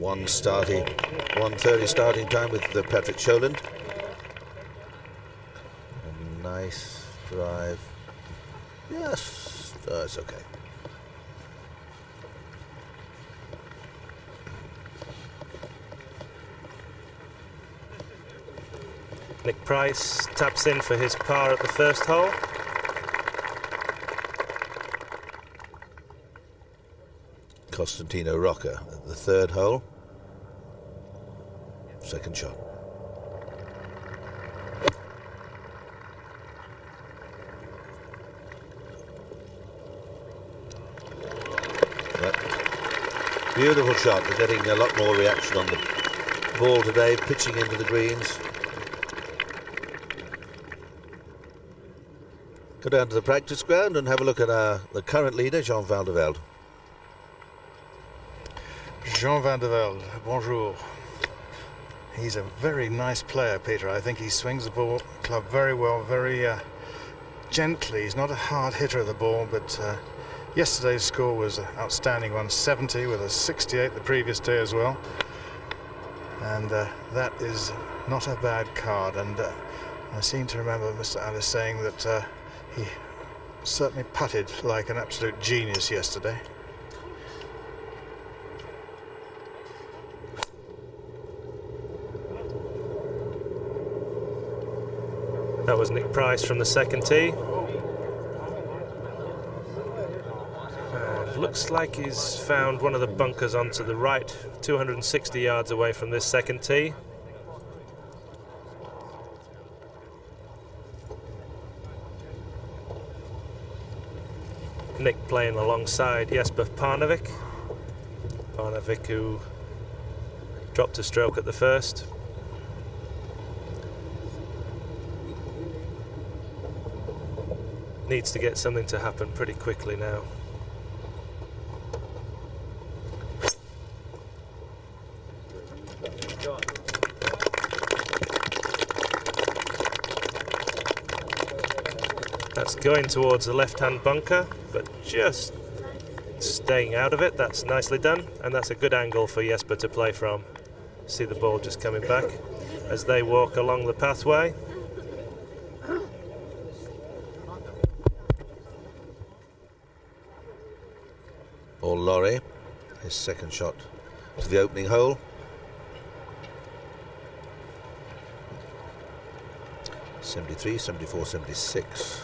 1:30 starting time with Patrick Sholand. A nice drive. Yes, it's okay. Nick Price taps in for his par at the first hole. Costantino Rocca at the third hole. Second shot. Beautiful shot. We're getting a lot more reaction on the ball today, pitching into the greens. Go down to the practice ground and have a look at the current leader, Jean Van de Velde. Jean Van de Velde, bonjour. He's a very nice player, Peter. I think he swings the ball club very well, very gently. He's not a hard hitter of the ball, but yesterday's score was an outstanding 170 with a 68 the previous day as well. And that is not a bad card. And I seem to remember Mr. Alice saying that he certainly putted like an absolute genius yesterday. That was Nick Price from the second tee. And looks like he's found one of the bunkers onto the right, 260 yards away from this second tee. Nick playing alongside Jesper Parnevik. Parnevik, who dropped a stroke at the first. Needs to get something to happen pretty quickly now. That's going towards the left-hand bunker, but just staying out of it. That's nicely done, and that's a good angle for Jesper to play from. See the ball just coming back as they walk along the pathway. Paul Lawrie, his second shot to the opening hole. '73, '74, '76.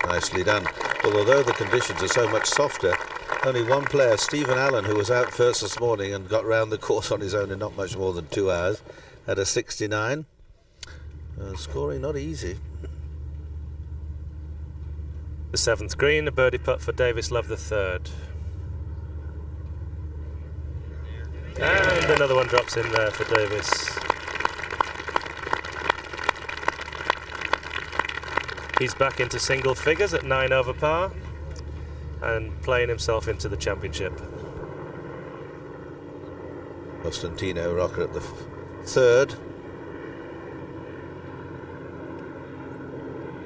Nicely done. Although the conditions are so much softer, only one player, Stephen Allen, who was out first this morning and got round the course on his own in not much more than 2 hours, had a 69. Scoring not easy. The seventh green, a birdie putt for Davis Love the third. And another one drops in there for Davis. He's back into single figures at 9 over par and playing himself into the championship. Costantino Rocca at the third.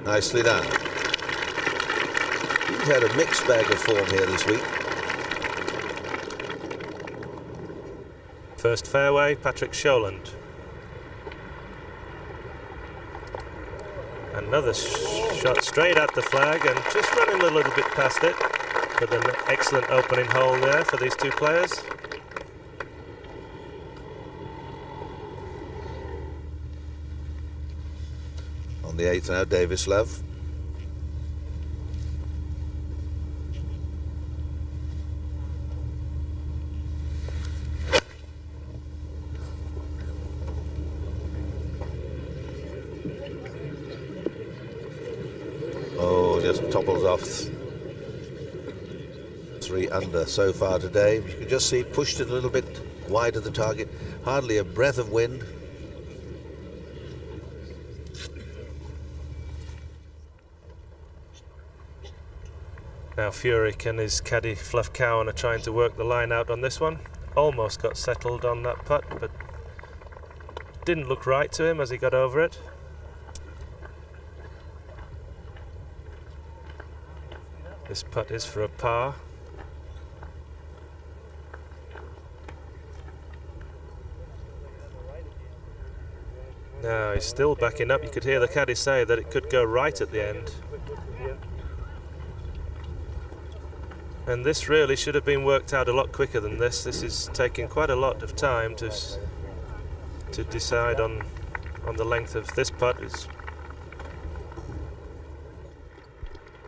Nicely done. He's had a mixed bag of form here this week. First fairway, Patrick Sholand. Another shot straight at the flag and just running a little bit past it, but an excellent opening hole there for these two players. On the eighth now, Davis Love. Just topples off 3 under so far today. You can just see pushed it a little bit wide of the target, hardly a breath of wind. Now Furyk and his caddy Fluff Cowan are trying to work the line out on this one. Almost got settled on that putt, but didn't look right to him as he got over it. This putt is for a par. Now he's still backing up. You could hear the caddy say that it could go right at the end. And this really should have been worked out a lot quicker than this. This is taking quite a lot of time to decide on the length of this putt. It's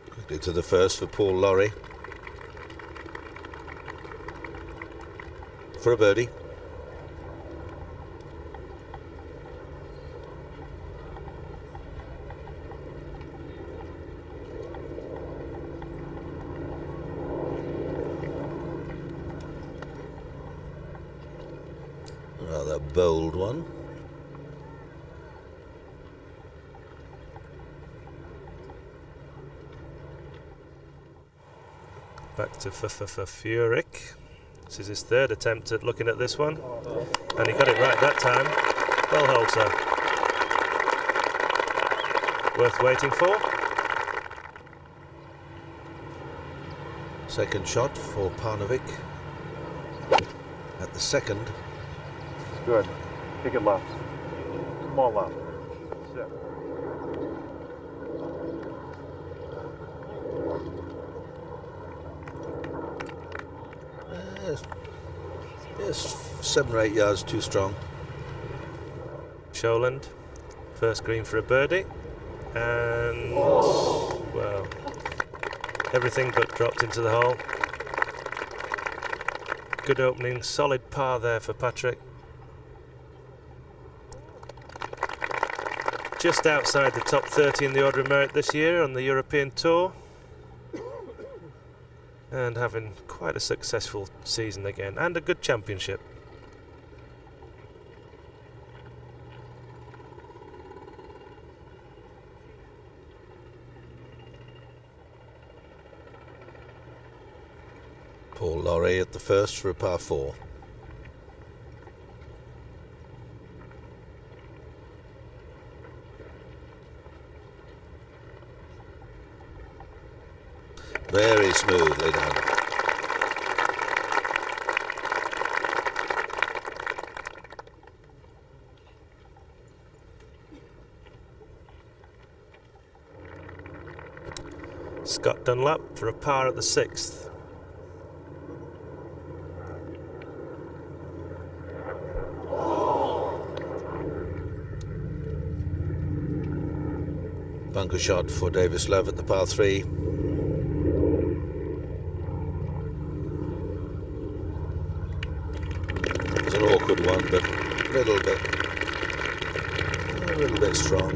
quickly to the first for Paul Lawrie. For a birdie. Rather bold one. Back to Furyk. This is his third attempt at looking at this one, and he got it right that time. Well holed, sir. Worth waiting for. Second shot for Parnovic. At the second. Good. Take it left. Small left. Sit. Yes, 7 or 8 yards too strong. Sholand, first green for a birdie, and well, everything but dropped into the hole. Good opening, solid par there for Patrick. Just outside the top 30 in the order of merit this year on the European Tour, and having quite a successful season again, and a good championship. Paul Lawrie at the first for a par 4. Very smoothly done. Scott Dunlap for a par at the 6th. Bunker shot for Davis Love at the par 3. It's an awkward one, but a little bit strong.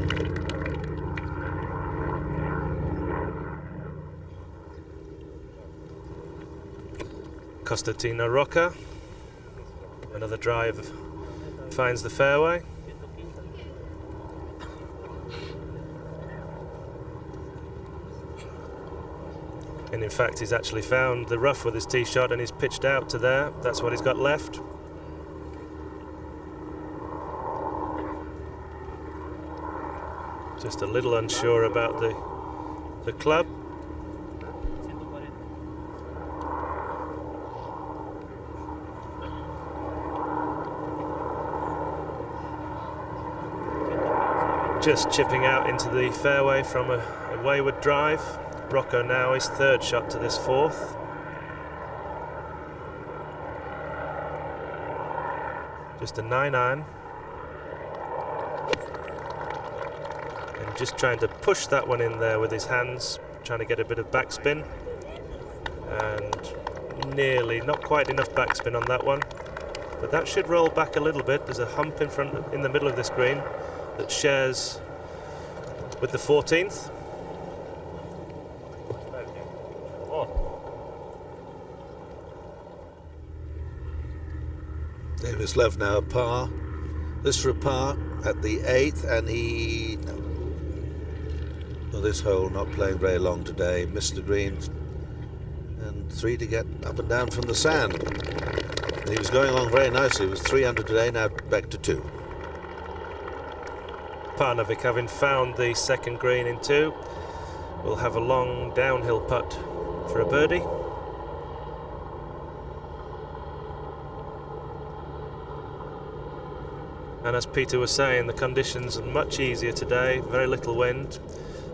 Costantino Rocca, another drive, finds the fairway. And in fact, he's actually found the rough with his tee shot and he's pitched out to there. That's what he's got left. Just a little unsure about the club. Just chipping out into the fairway from a wayward drive. Rocco now his third shot to this 4th. Just a 9-iron. And just trying to push that one in there with his hands, trying to get a bit of backspin. And nearly, not quite enough backspin on that one. But that should roll back a little bit. There's a hump in the middle of this green that shares with the 14th. Davis Love now a par. This for a par at the 8th, and well, this hole not playing very long today. Missed the green and 3 to get up and down from the sand. And he was going along very nicely. It was 300 today, now back to 2. Parnevik, having found the second green in 2, will have a long downhill putt for a birdie. And as Peter was saying, the conditions are much easier today, very little wind,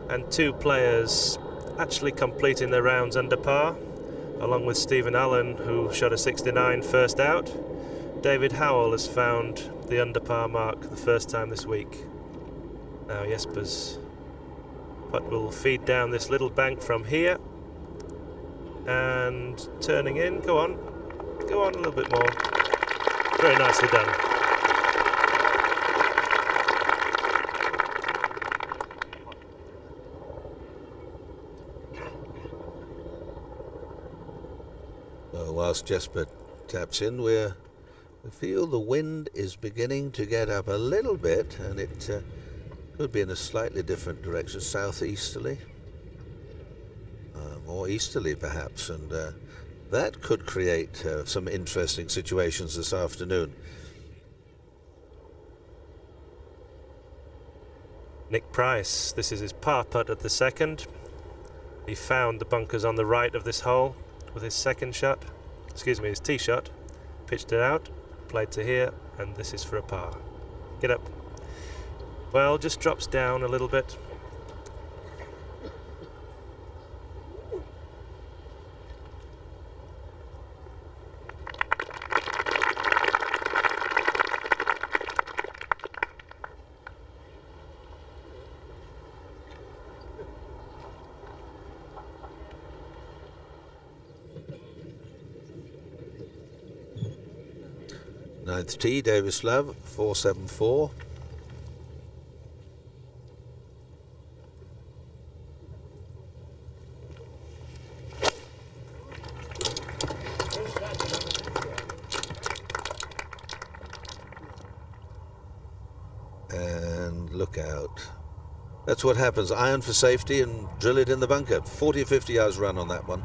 and 2 players actually completing their rounds under par, along with Stephen Allen, who shot a 69 first out. David Howell has found the under par mark the first time this week. Now Jesper's putt will feed down this little bank from here, and turning in, go on a little bit more. Very nicely done. Whilst Jesper taps in, we feel the wind is beginning to get up a little bit, and it could be in a slightly different direction, southeasterly, more easterly perhaps, and that could create some interesting situations this afternoon. Nick Price, this is his par putt at the second. He found the bunkers on the right of this hole with his second shot, his tee shot, pitched it out, played to here, and this is for a par. Get up. Well, just drops down a little bit. Ninth tee, Davis Love, 474. And look out. That's what happens. Iron for safety and drill it in the bunker. 40 or 50 yards run on that one.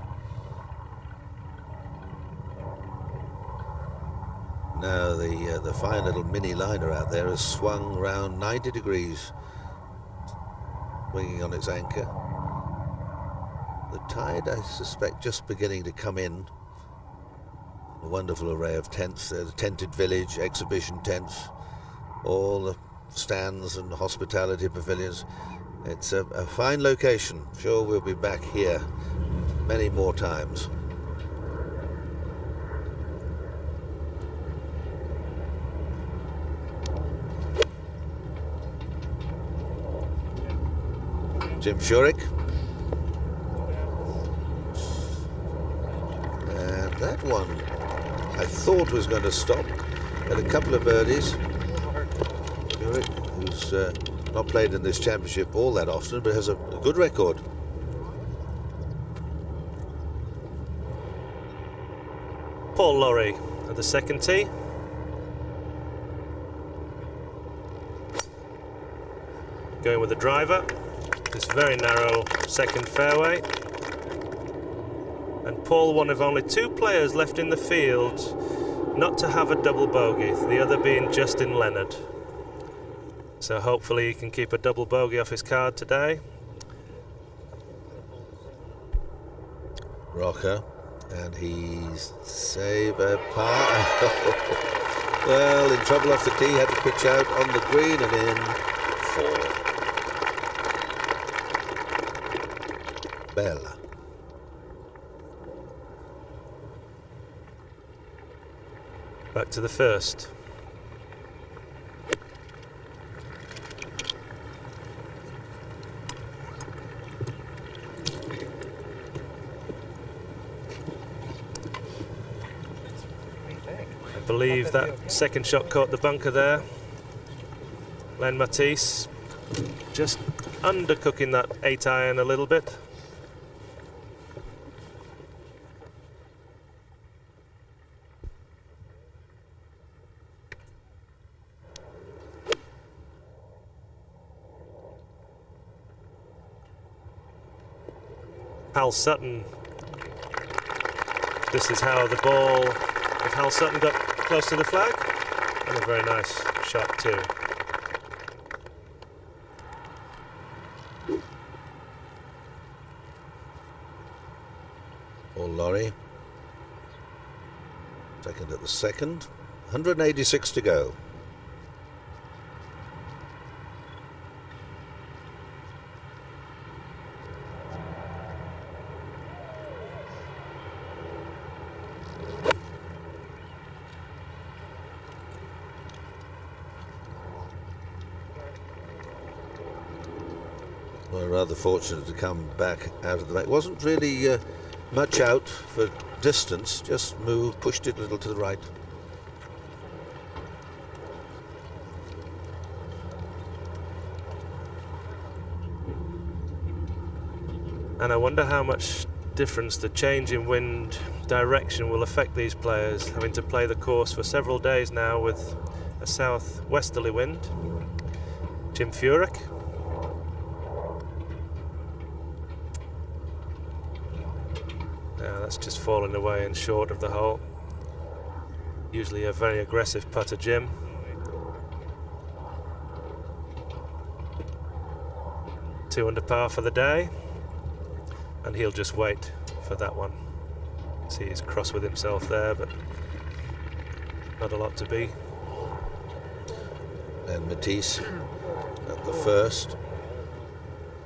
Now the fine little mini liner out there has swung round 90 degrees, swinging on its anchor. The tide, I suspect, just beginning to come in. A wonderful array of tents. There's a tented village, exhibition tents, all the stands and hospitality pavilions. It's a fine location. Sure, we'll be back here many more times. Jim Furyk. And that one I thought was going to stop. Had a couple of birdies. Furyk, who's not played in this championship all that often, but has a good record. Paul Lawrie at the second tee. Going with the driver. This very narrow second fairway, and Paul, one of only 2 players left in the field not to have a double bogey, the other being Justin Leonard. So hopefully he can keep a double bogey off his card today. Rocker, and he's save a par. Well, in trouble off the tee, had to pitch out on the green and in 4. Bella. Back to the first. I believe that second shot caught the bunker there. Len Matisse just undercooking that 8-iron a little bit. Hal Sutton This is how the ball of Hal Sutton got close to the flag, and a very nice shot too. Paul Lawrie, second at the second, 186 to go. We're rather fortunate to come back out of the back. Wasn't really much out for distance, just moved, pushed it a little to the right. And I wonder how much difference the change in wind direction will affect these players, having to play the course for several days now with a southwesterly wind. Jim Furyk. That's just fallen away and short of the hole. Usually a very aggressive putter, Jim. Two under par for the day, and he'll just wait for that one. See, he's cross with himself there, but not a lot to be. And Matisse at the first.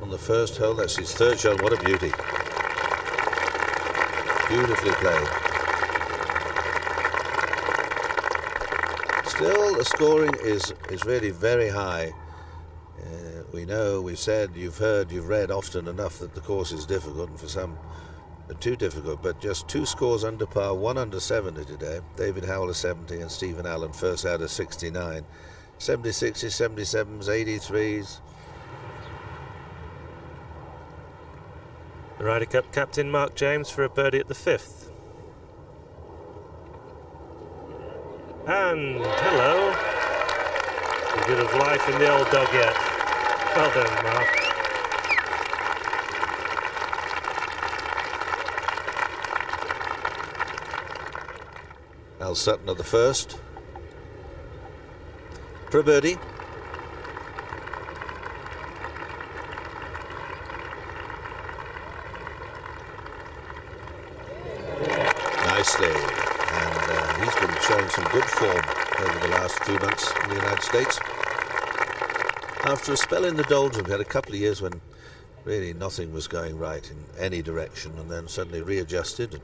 On the first hole, that's his third shot. What a beauty. Beautifully played. Still, the scoring is really very high. We know, we've said, you've heard, you've read often enough that the course is difficult, and for some too difficult, but just two scores under par, one under 70 today. David Howell 70 and Stephen Allen first out of 69. 76s, 77s, 83s. The Ryder Cup captain Mark James for a birdie at the fifth. And hello. A bit of life in the old dog yet. Well done, Mark. Al Sutton at the first. For a birdie. Nicely, and he's been showing some good form over the last few months in the United States. After a spell in the doldrums, we had a couple of years when really nothing was going right in any direction, and then suddenly readjusted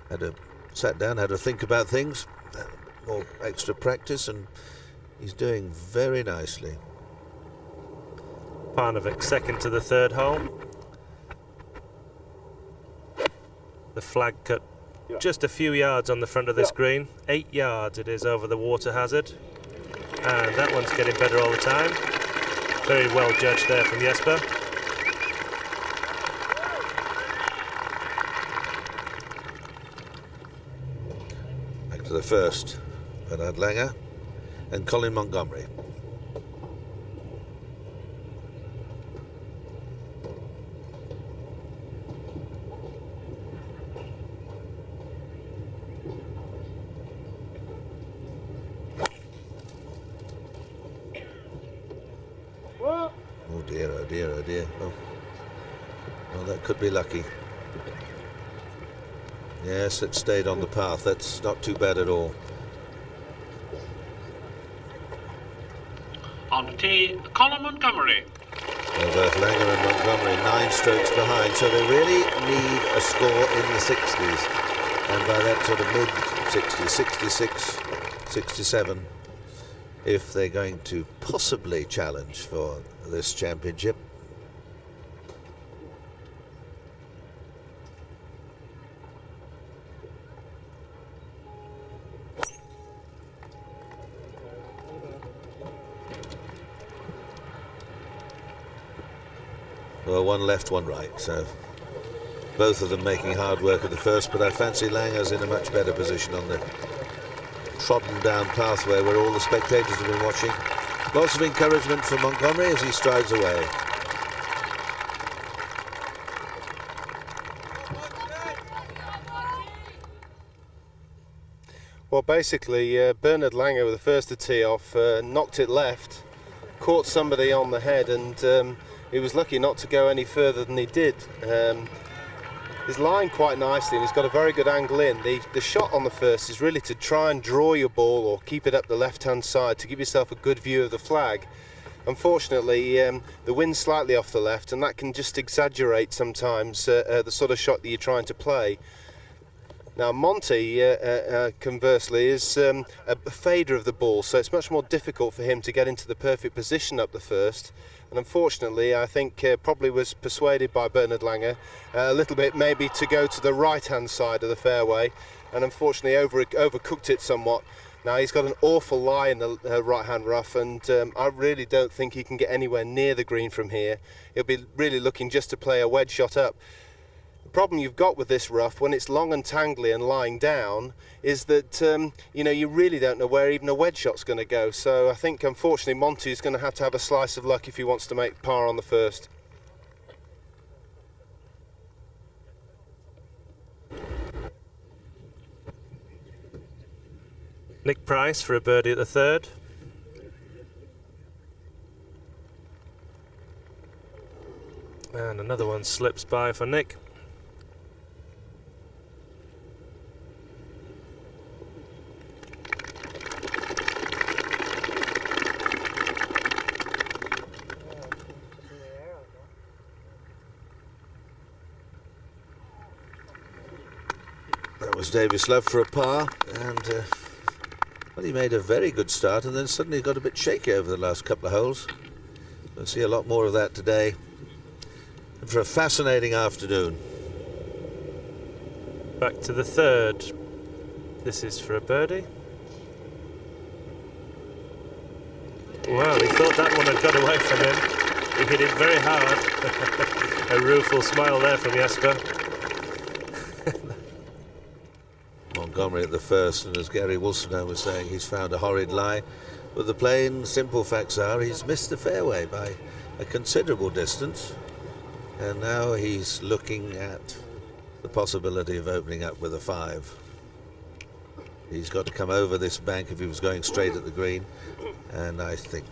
and sat down, had to think about things, more extra practice, and he's doing very nicely. Parnevik second to the third hole. The flag cut just a few yards on the front of this green. 8 yards it is over the water hazard. And that one's getting better all the time. Very well judged there from Jesper. Back to the first. Bernard Langer and Colin Montgomery. Oh dear, oh dear, oh dear. Oh. Well, that could be lucky. Yes, it stayed on the path. That's not too bad at all. On the tee, Colin Montgomery. Well, both Langer and Montgomery 9 strokes behind, so they really need a score in the 60s. And by that sort of mid-60s, 66, 67, if they're going to possibly challenge for this championship. Well, one left, one right, so both of them making hard work at the first, but I fancy Langer's in a much better position on the trodden down pathway where all the spectators have been watching. Lots of encouragement for Montgomery as he strides away. Well, basically, Bernard Langer, with the first to tee off, knocked it left, caught somebody on the head, and he was lucky not to go any further than he did. He's lying quite nicely, and he's got a very good angle in. The shot on the first is really to try and draw your ball or keep it up the left-hand side to give yourself a good view of the flag. Unfortunately, the wind's slightly off the left, and that can just exaggerate sometimes the sort of shot that you're trying to play. Now, Monty, conversely, is a fader of the ball, so it's much more difficult for him to get into the perfect position up the first. And unfortunately, I think probably was persuaded by Bernard Langer a little bit, maybe to go to the right-hand side of the fairway, and unfortunately overcooked it somewhat. Now, he's got an awful lie in the right-hand rough, and I really don't think he can get anywhere near the green from here. He'll be really looking just to play a wedge shot up. The problem you've got with this rough, when it's long and tangly and lying down, is that you really don't know where even a wedge shot's going to go. So I think, unfortunately, Monty's going to have a slice of luck if he wants to make par on the first. Nick Price for a birdie at the third. And another one slips by for Nick. That was Davis Love for a par, and well, he made a very good start and then suddenly got a bit shaky over the last couple of holes. We'll see a lot more of that today. And for a fascinating afternoon. Back to the third. This is for a birdie. Well, he thought that one had got away from him. He hit it very hard. A rueful smile there from Jesper. Montgomery at the first, and as Gary Wilson was saying, he's found a horrid lie. But the plain, simple facts are he's missed the fairway by a considerable distance. And now he's looking at the possibility of opening up with a 5. He's got to come over this bank if he was going straight at the green. And I think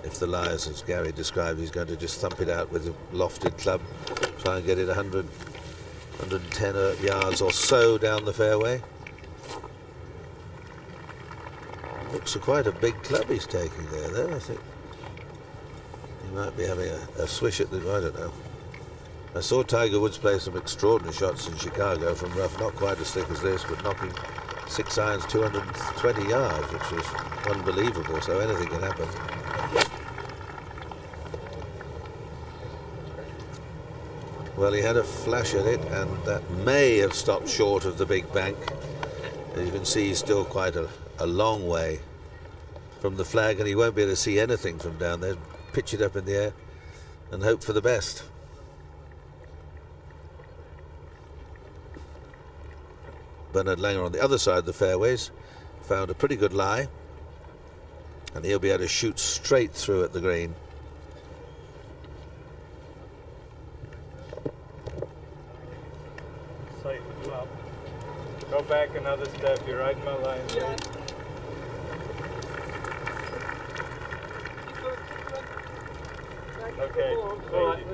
if the lies, as Gary described, he's going to just thump it out with a lofted club, try and get it 110 yards or so down the fairway. Looks quite a big club he's taking there, though. I think he might be having a swish at the, I don't know. I saw Tiger Woods play some extraordinary shots in Chicago from rough, not quite as thick as this, but knocking 6 irons 220 yards, which was unbelievable, so anything can happen. Well, he had a flash at it, and that may have stopped short of the big bank. As you can see, he's still quite a long way from the flag, and he won't be able to see anything from down there. Pitch it up in the air and hope for the best. Bernard Langer on the other side of the fairways found a pretty good lie, and he'll be able to shoot straight through at the green. Safe club. Go back another step, you're right in my line. Yeah. Okay. All right.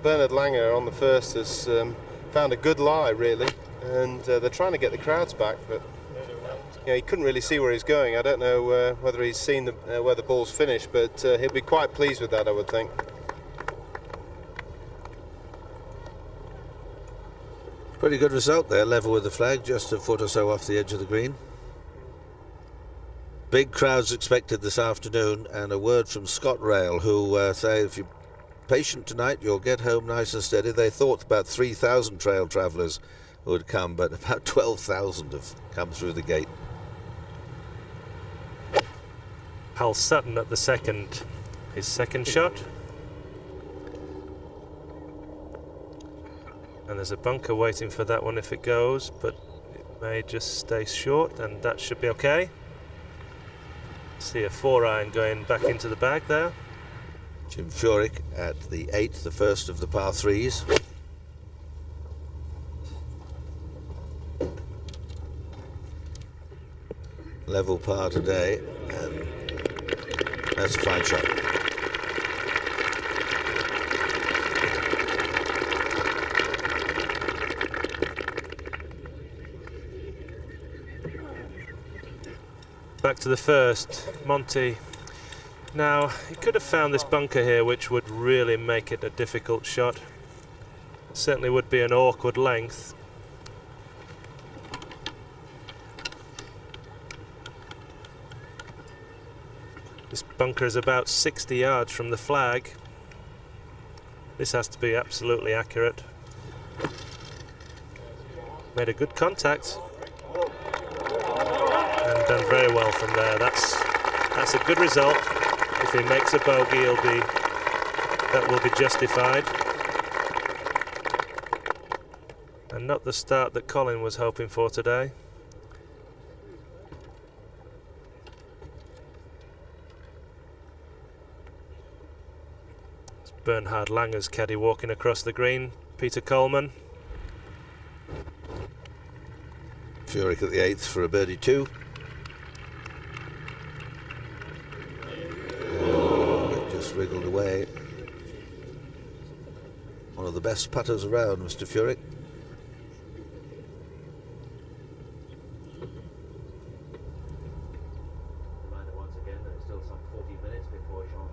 Bernard Langer on the first has found a good lie, really, and they're trying to get the crowds back, but he couldn't really see where he's going. I don't know whether he's seen where the ball's finished, but he'll be quite pleased with that, I would think. Pretty good result there, level with the flag, just a foot or so off the edge of the green. Big crowds expected this afternoon, and a word from Scott Rail, who say if you're patient tonight, you'll get home nice and steady. They thought about 3,000 trail travellers would come, but about 12,000 have come through the gate. Hal Sutton at the second. His second shot. And there's a bunker waiting for that one if it goes, but it may just stay short, and that should be okay. See a 4-iron going back into the bag there. Jim Furyk at the 8th, the first of the par 3s. Level par today, and that's a fine shot. Back to the first, Monty. Now, he could have found this bunker here, which would really make it a difficult shot. Certainly would be an awkward length. This bunker is about 60 yards from the flag. This has to be absolutely accurate. Made a good contact. And done very well from there. That's a good result. If he makes a bogey, that will be justified. And not the start that Colin was hoping for today. It's Bernhard Langer's caddy walking across the green. Peter Coleman. Furyk at the 8th for a birdie 2. It just wriggled away. One of the best putters around, Mr. Furyk. Reminder once again that it's still some 40 minutes before Jean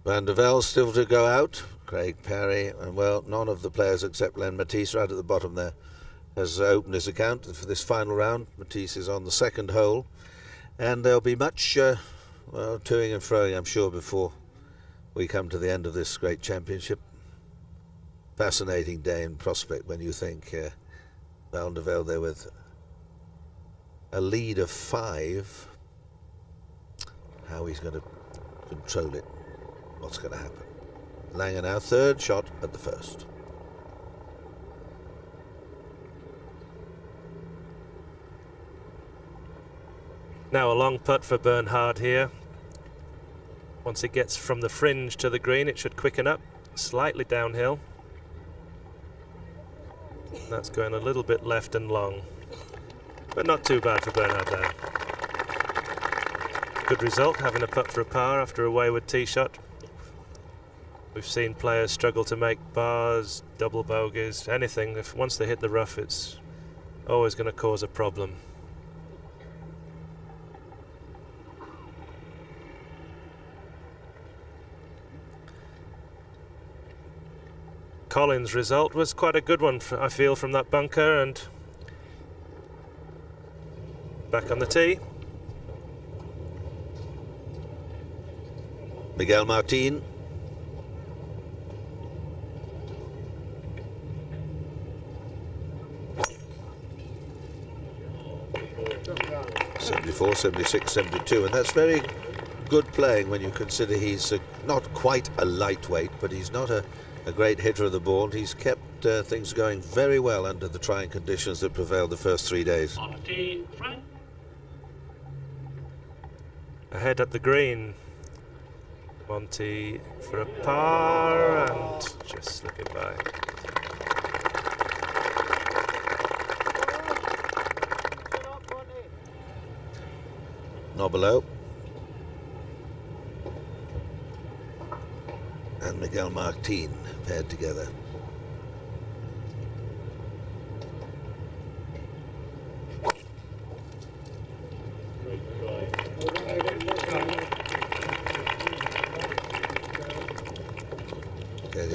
Van de Velde still to go out. Craig Parry, and well, none of the players except Len Matisse right at the bottom there has opened his account for this final round. Matisse is on the second hole, and there'll be much well, toing and froing, I'm sure, before we come to the end of this great championship. Fascinating day in prospect when you think Van de Velde there with a lead of 5. How he's going to control it. What's going to happen? Langer now, third shot at the first. Now a long putt for Bernhard here. Once it gets from the fringe to the green, it should quicken up, slightly downhill. That's going a little bit left and long, but not too bad for Bernhard there. Good result, having a putt for a par after a wayward tee shot. We've seen players struggle to make bars, double bogeys, anything. Once they hit the rough, it's always going to cause a problem. Colin's result was quite a good one, I feel, from that bunker, and back on the tee. Miguel Martin. '74, '76, '72, and that's very good playing when you consider he's not quite a lightweight, but he's not a great hitter of the ball. He's kept things going very well under the trying conditions that prevailed the first 3 days. On tee, Frank. Ahead at the green. Monty for a par and just slipping by. Nobilo and Miguel Martin paired together.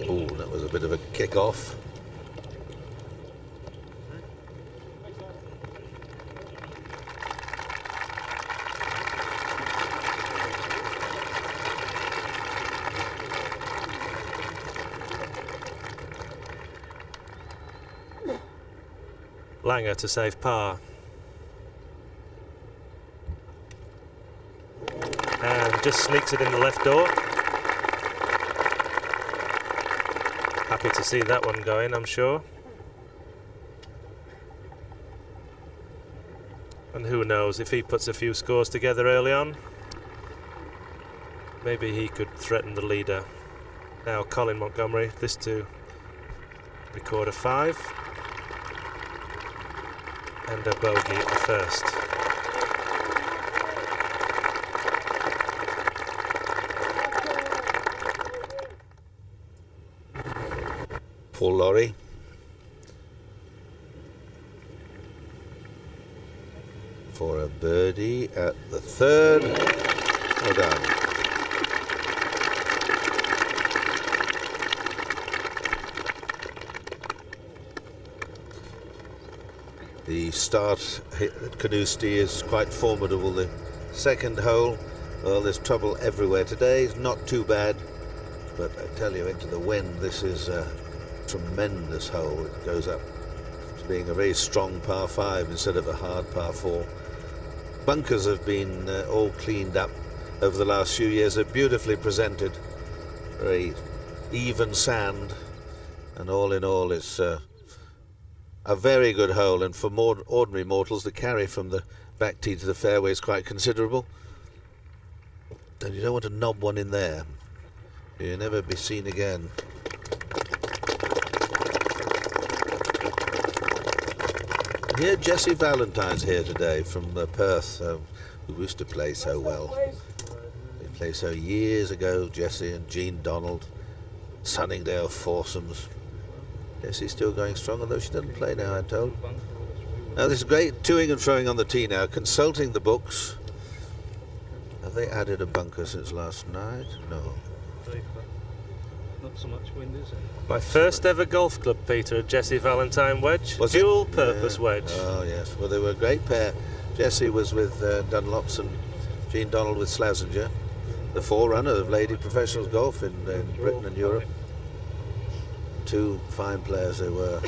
Oh, that was a bit of a kick-off. Langer to save par. And just sneaks it in the left door. Happy to see that one going, I'm sure. And who knows, if he puts a few scores together early on, maybe he could threaten the leader. Now Colin Montgomery, this to record a 5 and a bogey at the first. Paul Lawrie. For a birdie at the third. Well done. The start at Carnoustie is quite formidable. The second hole, well, there's trouble everywhere. Today is not too bad, but I tell you, into the wind, this is a tremendous hole. It goes up to being a very strong par 5 instead of a hard par 4. Bunkers have been all cleaned up over the last few years. They're beautifully presented, very even sand, and all in all, it's a very good hole. And for more ordinary mortals, the carry from the back tee to the fairway is quite considerable. And you don't want to knob one in there. You'll never be seen again. Here, Jesse Valentine's here today from Perth, who used to play so well. He played so years ago, Jesse and Jean Donald, Sunningdale foursomes. Jesse's still going strong, although she doesn't play now, I'm told. Now, this is great toing and throwing on the tee now, consulting the books. Have they added a bunker since last night? No. Not so much wind, is it? My first ever golf club, Peter, a Jesse Valentine wedge. Was it? Dual purpose wedge. Oh, yes. Well, they were a great pair. Jesse was with Dunlops and Jean Donald with Slazenger, the forerunner of lady professional golf in Britain and Europe. Two fine players they were.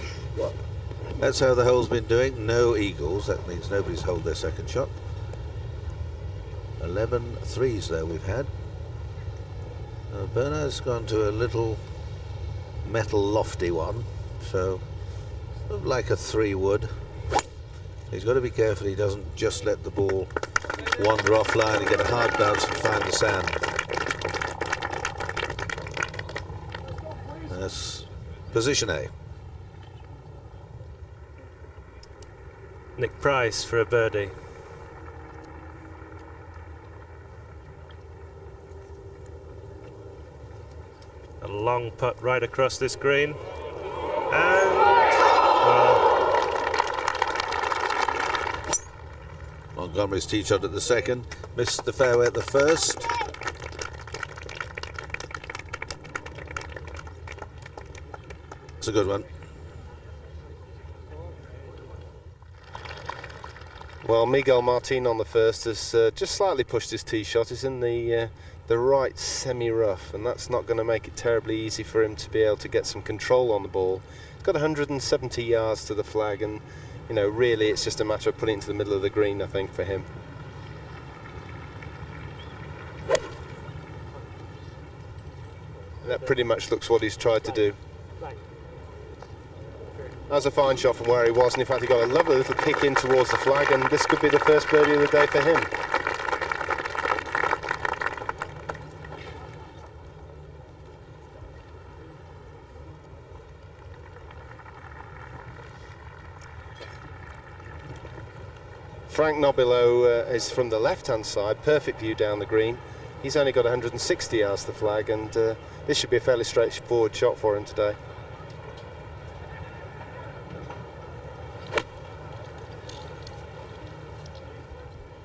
That's how the hole's been doing. No eagles. That means nobody's holed their second shot. 11 threes there we've had. Bernard's gone to a little metal lofty one, so like a 3 wood. He's got to be careful he doesn't just let the ball wander offline and get a hard bounce and find the sand. That's position A. Nick Price for a birdie. A long putt right across this green. And, well, Montgomery's tee shot at the second, missed the fairway at the first. It's a good one. Well, Miguel Martin on the first has just slightly pushed his tee shot. He's in the right semi-rough, and that's not going to make it terribly easy for him to be able to get some control on the ball. He's got 170 yards to the flag, and you know, really it's just a matter of putting it into the middle of the green, I think, for him. That pretty much looks what he's tried to do. That was a fine shot from where he was, and in fact he got a lovely little kick in towards the flag, and this could be the first birdie of the day for him. Frank Nobilo is from the left-hand side, perfect view down the green. He's only got 160 yards to the flag, and this should be a fairly straightforward shot for him today.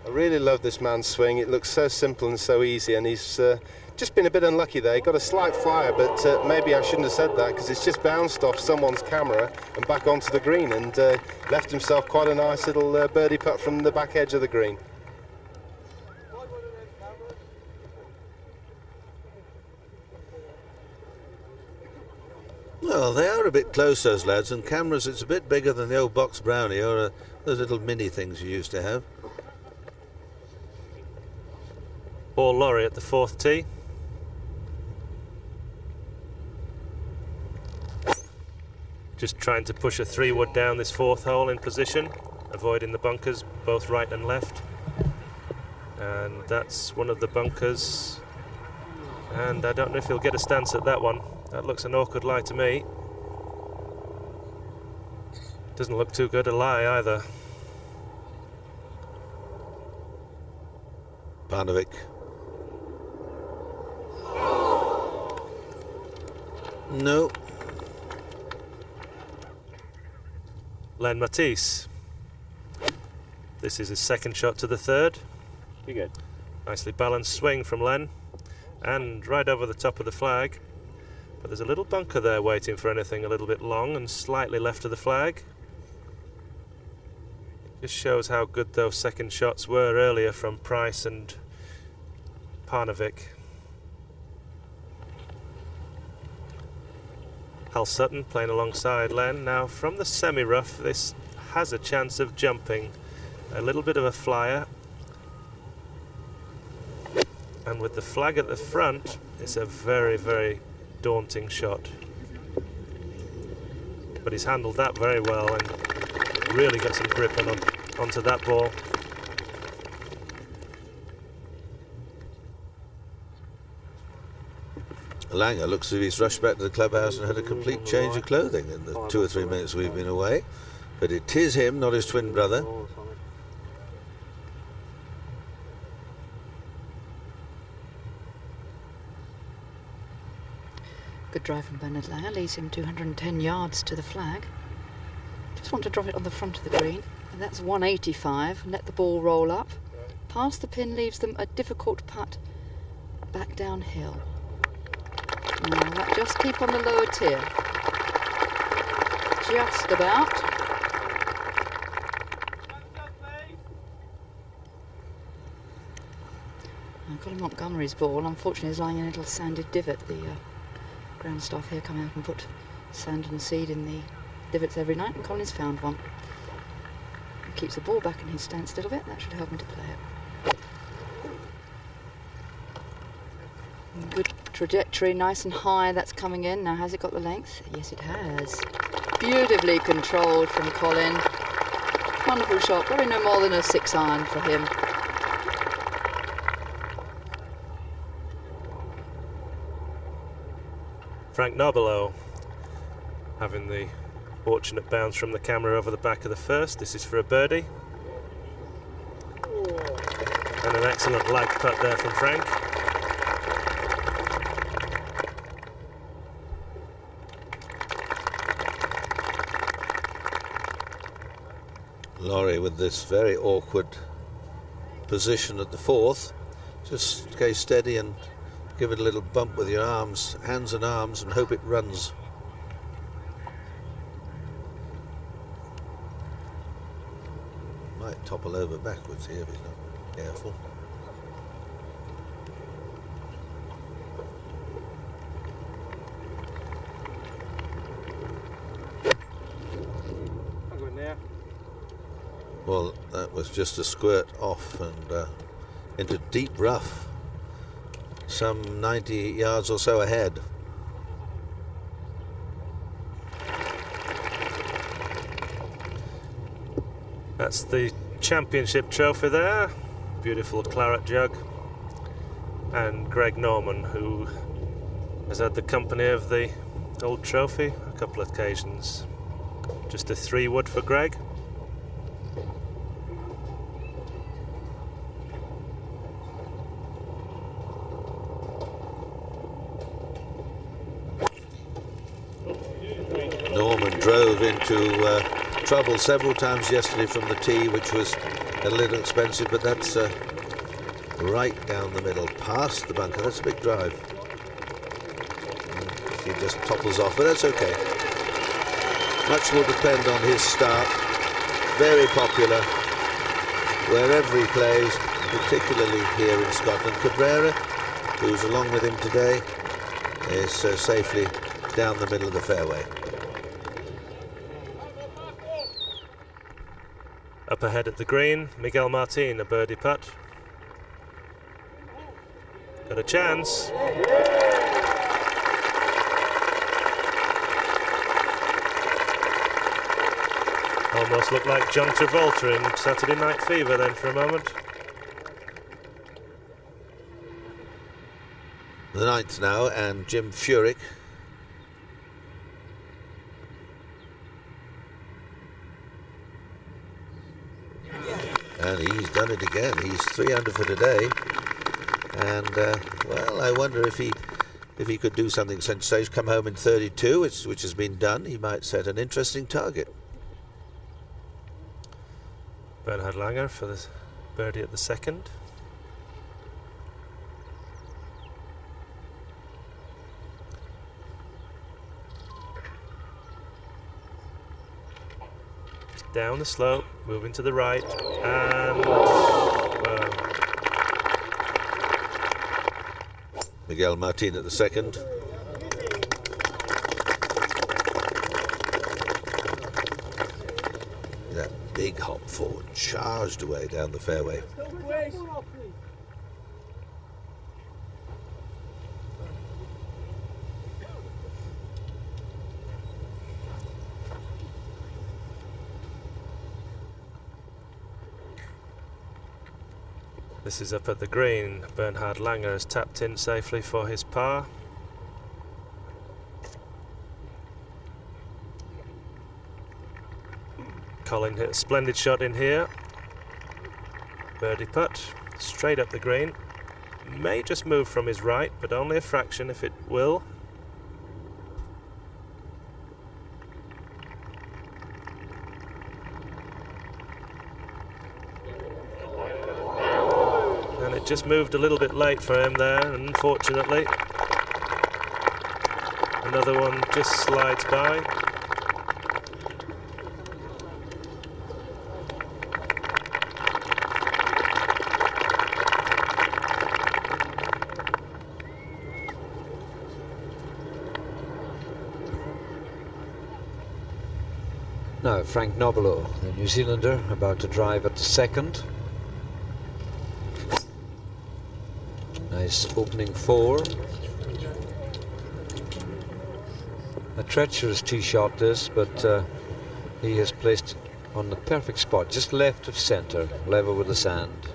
I really love this man's swing. It looks so simple and so easy, and he's just been a bit unlucky there. He got a slight flyer, but maybe I shouldn't have said that, because it's just bounced off someone's camera and back onto the green, and left himself quite a nice little birdie putt from the back edge of the green. Well, they are a bit close, those lads, and cameras, it's a bit bigger than the old box brownie or those little mini things you used to have. Paul Lawrie at the fourth tee. Just trying to push a 3-wood down this 4th hole in position, avoiding the bunkers, both right and left. And that's one of the bunkers. And I don't know if he'll get a stance at that one. That looks an awkward lie to me. Doesn't look too good a lie either. Barnovic. No. Len Matisse. This is his 2nd shot to the 3rd. Be good. Nicely balanced swing from Len. And right over the top of the flag. But there's a little bunker there waiting for anything a little bit long and slightly left of the flag. Just shows how good those 2nd shots were earlier from Price and Parnovic. Hal Sutton playing alongside Len. Now from the semi-rough, this has a chance of jumping. A little bit of a flyer. And with the flag at the front, it's a very, very daunting shot. But he's handled that very well and really got some grip onto that ball. Langer looks as if he's rushed back to the clubhouse and had a complete change of clothing in the 2 or 3 minutes we've been away. But it is him, not his twin brother. Good drive from Bernard Langer, leads him 210 yards to the flag. Just want to drop it on the front of the green, and that's 185. Let the ball roll up. Past the pin leaves them a difficult putt back downhill. Now, just keep on the lower tier. Just about. Now, Colin Montgomery's ball, unfortunately, is lying in a little sanded divot. The ground staff here come out and put sand and seed in the divots every night, and Colin's found one. He keeps the ball back in his stance a little bit. That should help him to play it. Good trajectory, nice and high. That's coming in. Now, has it got the length? Yes, it has. Beautifully controlled from Colin. Wonderful shot. Probably no more than a 6-iron for him. Frank Nobilo having the fortunate bounce from the camera over the back of the first. This is for a birdie. And an excellent lag putt there from Frank. Lawrie with this very awkward position at the 4th. Just stay steady and give it a little bump with your arms, hands and arms, and hope it runs. Might topple over backwards here if he's not careful. Well, that was just a squirt off and into deep rough, some 90 yards or so ahead. That's the championship trophy there. Beautiful claret jug. And Greg Norman, who has had the company of the old trophy a couple of occasions. Just a 3-wood for Greg. Norman drove into trouble several times yesterday from the tee, which was a little expensive, but that's right down the middle, past the bunker. That's a big drive. He just topples off, but that's okay. Much will depend on his start. Very popular wherever he plays, particularly here in Scotland. Cabrera, who's along with him today, is safely down the middle of the fairway. Up ahead at the green, Miguel Martin, a birdie putt. Got a chance. almost looked like John Travolta in Saturday Night Fever then for a moment. The 9th now, and Jim Furyk. And he's done it again. He's 3 under for today. And, well, I wonder if he could do something sensational, come home in 32, which has been done, he might set an interesting target. Bernhard Langer for the birdie at the 2nd. Down the slope, moving to the right, and Miguel Martin at the 2nd. That big hop forward, charged away down the fairway. This is up at the green. Bernhard Langer has tapped in safely for his par. Colin hit a splendid shot in here. Birdie putt, straight up the green. May just move from his right, but only a fraction if it will. Just moved a little bit late for him there, unfortunately. Another one just slides by. Now Frank Nobilo, the New Zealander, about to drive at the 2nd. Nice opening 4. A treacherous tee shot this, but he has placed it on the perfect spot, just left of centre, level with the sand.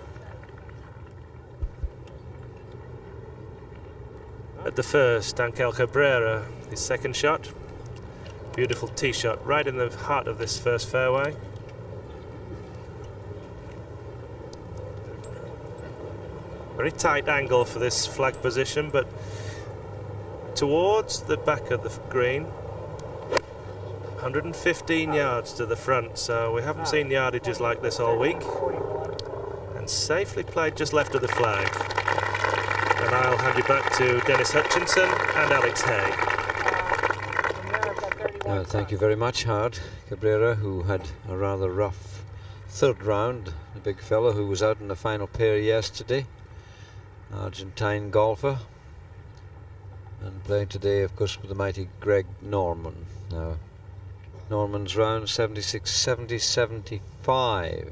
At the 1st, Ankel Cabrera, his 2nd shot. Beautiful tee shot right in the heart of this first fairway. Very tight angle for this flag position, but towards the back of the green, 115 yards to the front, so we haven't seen yardages like this all week. And safely played just left of the flag. And I'll hand you back to Dennis Hutchinson and Alex Hay. Thank you very much, Howard. Cabrera, who had a rather rough 3rd round, the big fellow who was out in the final pair yesterday. Argentine golfer, and playing today, of course, with the mighty Greg Norman. Now, Norman's round 76, 70, 75.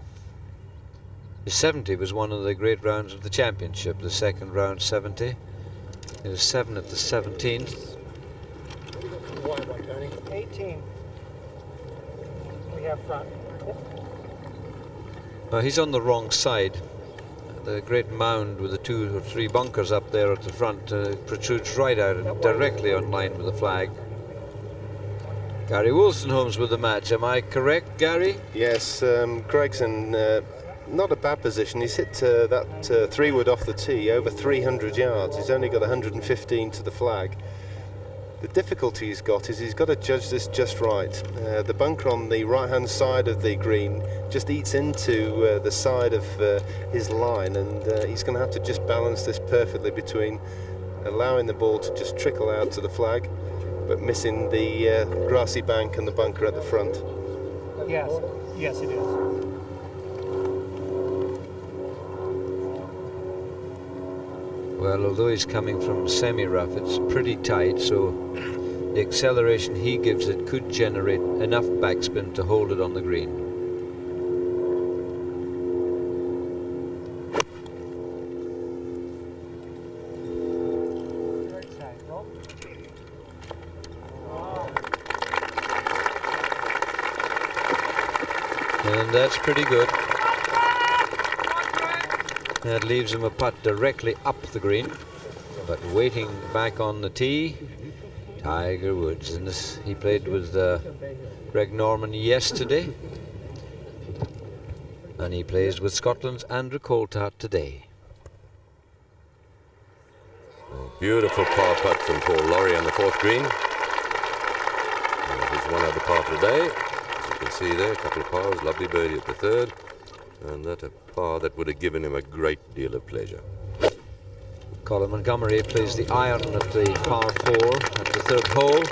His 70 was one of the great rounds of the championship. The 2nd round 70. It was 7 at the 17th. 18. We have front. He's on the wrong side. The great mound with the 2 or 3 bunkers up there at the front protrudes right out and directly on line with the flag. Gary Wolstenholme's with the match. Am I correct, Gary? Yes, Greg's in not a bad position. He's hit that 3-wood off the tee over 300 yards. He's only got 115 to the flag. The difficulty he's got is he's got to judge this just right. The bunker on the right-hand side of the green just eats into the side of his line, and he's going to have to just balance this perfectly between allowing the ball to just trickle out to the flag, but missing the grassy bank and the bunker at the front. Yes, yes it is. Well, although he's coming from semi-rough, it's pretty tight, so the acceleration he gives it could generate enough backspin to hold it on the green. And that's pretty good. That leaves him a putt directly up the green. But waiting back on the tee, Tiger Woods. And this, he played with Greg Norman yesterday. And he plays with Scotland's Andrew Coulthard today. Beautiful par putt from Paul Lawrie on the 4th green. He's one other par for the day. As you can see there, a couple of pars, lovely birdie at the 3rd. And that a par that would have given him a great deal of pleasure. Colin Montgomery plays the iron at the par 4 at the 3rd hole.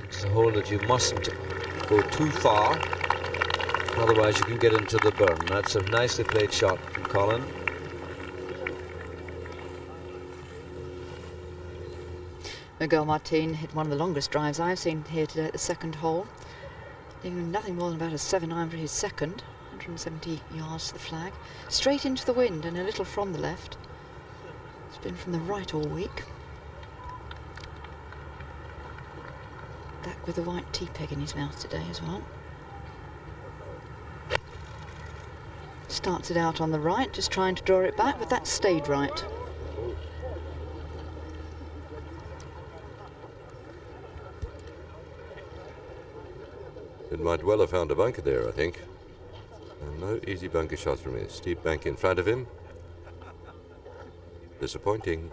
It's a hole that you mustn't go too far, otherwise you can get into the burn. That's a nicely played shot from Colin. Miguel Martin hit one of the longest drives I've seen here today at the 2nd hole. Even nothing more than about a 7-iron for his 2nd, 170 yards to the flag. Straight into the wind and a little from the left. It's been from the right all week. Back with a white tea peg in his mouth today as well. Starts it out on the right, just trying to draw it back, but that stayed right. It might well have found a bunker there, I think. And no easy bunker shots from here. Steep bank in front of him. Disappointing.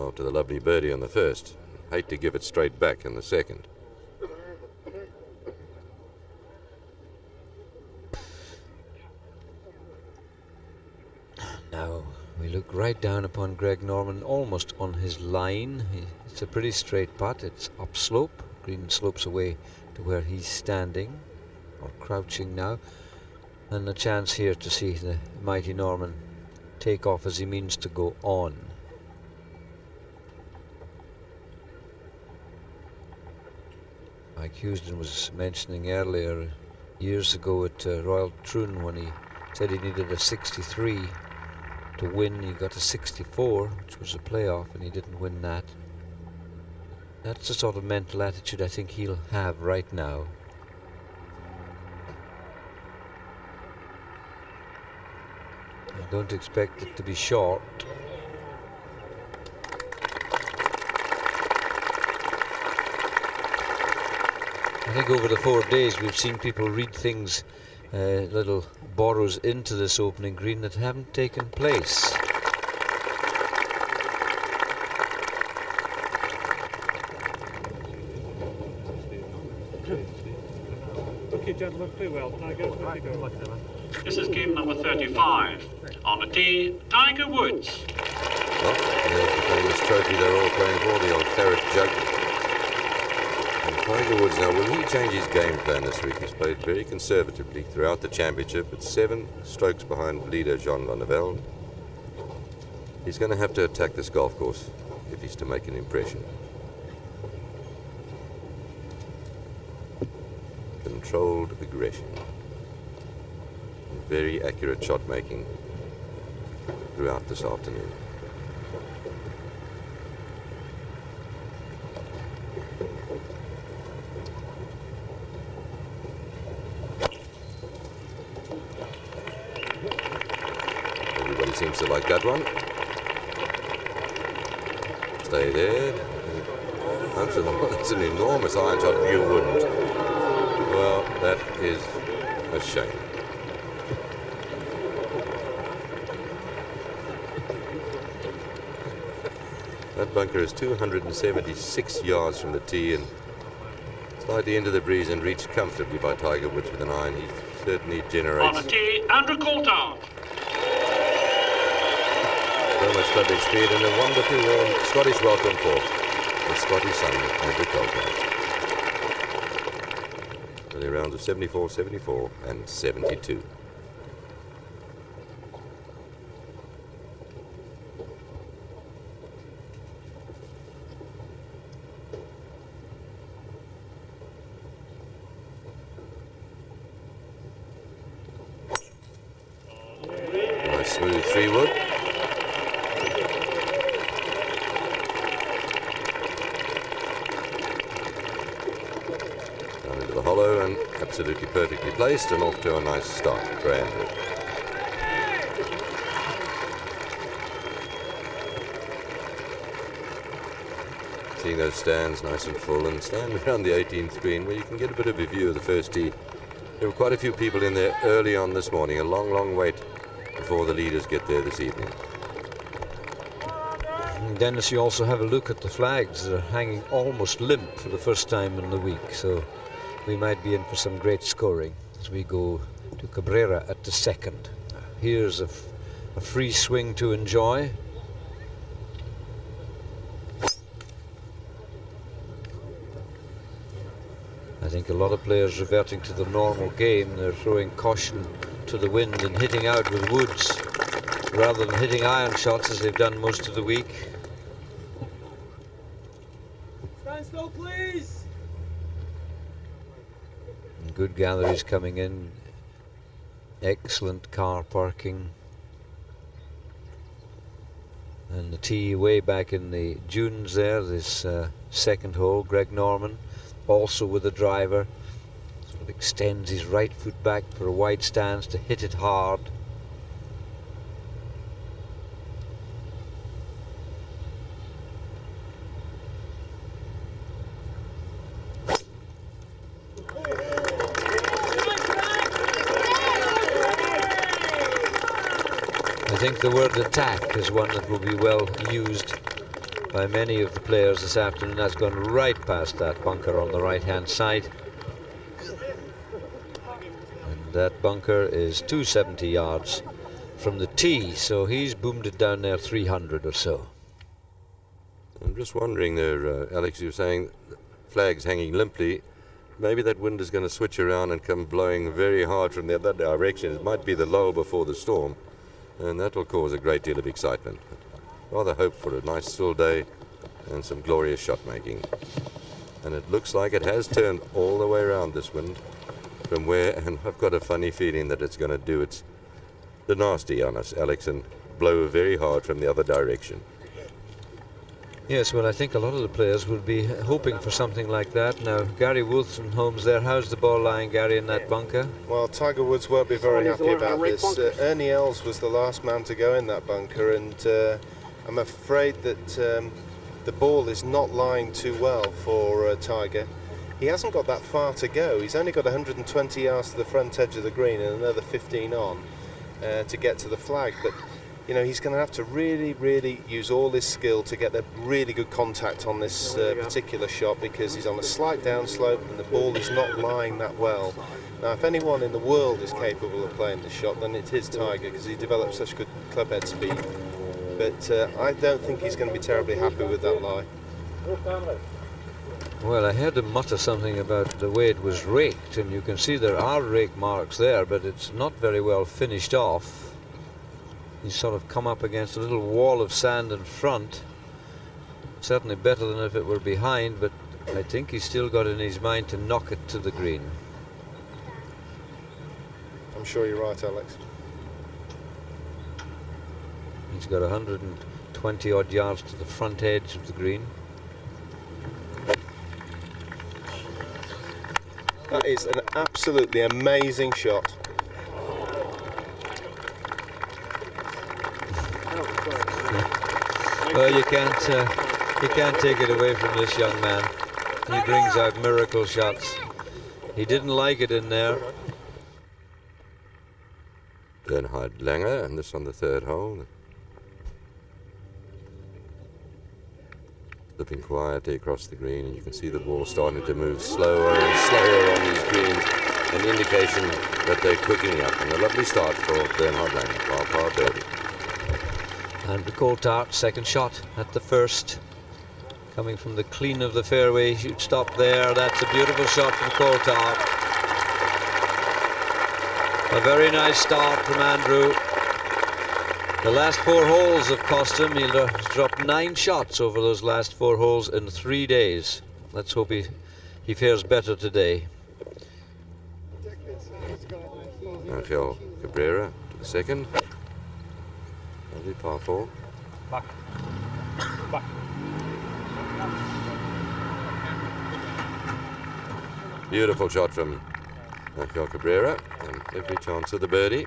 After the lovely birdie on the 1st. Hate to give it straight back in the 2nd. Now we look right down upon Greg Norman, almost on his line. It's a pretty straight putt. It's upslope. Green slopes away to where he's standing or crouching now, and a chance here to see the mighty Norman take off as he means to go on. Mike Houston was mentioning earlier, years ago at Royal Troon, when he said he needed a 63 to win. He got a 64, which was a playoff, and he didn't win that. That's the sort of mental attitude I think he'll have right now. I don't expect it to be short. I think over the 4 days we've seen people read things, little borrows into this opening green that haven't taken place. Okay, gentlemen, play well. Tiger, where do you go? This is game number 35. On the tee, Tiger Woods. Well, there's the famous trophy they're all playing for, the old claret jug. And Tiger Woods, now will he change his game plan this week? He's played very conservatively throughout the championship, at 7 strokes behind leader Jean Van de Velde. He's going to have to attack this golf course if he's to make an impression. Controlled aggression. Very accurate shot making throughout this afternoon. Everybody seems to like that one. Stay there. That's an enormous iron shot. You wouldn't. Well, that is a shame. That bunker is 276 yards from the tee and slightly into the breeze and reached comfortably by Tiger Woods with an iron. He certainly generates. On the tee, Andrew Coulthard. So much lovely speed and a wonderfully warm Scottish welcome for the Scottish son, Andrew Coulthard. For the rounds of 74, 74 and 72. Smooth 3-wood. absolutely perfectly placed and off to a nice start for Andrew. Seeing those stands nice and full, and stand around the 18th green where you can get a bit of a view of the first tee. There were quite a few people in there early on this morning, a long wait before the leaders get there this evening. And Dennis, you also have a look at the flags. They're hanging almost limp for the first time in the week, so we might be in for some great scoring as we go to Cabrera at the second. Here's a free swing to enjoy. I think a lot of players reverting to the normal game. They're throwing caution to the wind and hitting out with woods rather than hitting iron shots as they've done most of the week. Stand still, please. And good galleries coming in. Excellent car parking. And the tee way back in the dunes there, this second hole, Greg Norman, also with a driver, sort of extends his right foot back for a wide stance to hit it hard. I think the word attack is one that will be well used by many of the players this afternoon. That's gone right past that bunker on the right-hand side. And that bunker is 270 yards from the tee, so he's boomed it down there 300 or so. I'm just wondering there, Alex, you were saying flags hanging limply. Maybe that wind is going to switch around and come blowing very hard from the other direction. It might be the lull before the storm, and that will cause a great deal of excitement. Rather hope for a nice still day and some glorious shot making. And it looks like it has turned all the way around, this wind, from where, and I've got a funny feeling that it's going to do the nasty on us, Alex, and blow very hard from the other direction. Yes, well, I think a lot of the players will be hoping for something like that. Now, Gary Wolstenholme's there. How's the ball lying, Gary, in that bunker? Well, Tiger Woods won't be very happy about this. Ernie Els was the last man to go in that bunker, and I'm afraid that the ball is not lying too well for Tiger. He hasn't got that far to go. He's only got 120 yards to the front edge of the green and another 15 on to get to the flag. But you know, he's going to have to really use all his skill to get a really good contact on this particular shot, because he's on a slight downslope and the ball is not lying that well. Now, if anyone in the world is capable of playing this shot, then it is Tiger, because he developed such good club head speed. But I don't think he's going to be terribly happy with that lie. Well, I heard him mutter something about the way it was raked, and you can see there are rake marks there, but it's not very well finished off. He's sort of come up against a little wall of sand in front. Certainly better than if it were behind, but I think he's still got in his mind to knock it to the green. I'm sure you're right, Alex. He's got 120 odd yards to the front edge of the green. That is an absolutely amazing shot. Well, you can't take it away from this young man. He brings out miracle shots. He didn't like it in there. Bernhard Langer, and this on the third hole. Looking quietly across the green, and you can see the ball starting to move slower and slower on these greens, an indication that they're cooking up. And a lovely start for Bernhard Langer, par birdie. And the Coulthard, second shot at the first. Coming from the clean of the fairway, should stop there. That's a beautiful shot from Coulthard. A very nice start from Andrew. The last 4 holes have cost him. He's dropped 9 shots over those last 4 holes in 3 days. Let's hope he fares better today. Angel Cabrera to the second. Lovely par 4. Back. Beautiful shot from Michael Cabrera, and every chance of the birdie.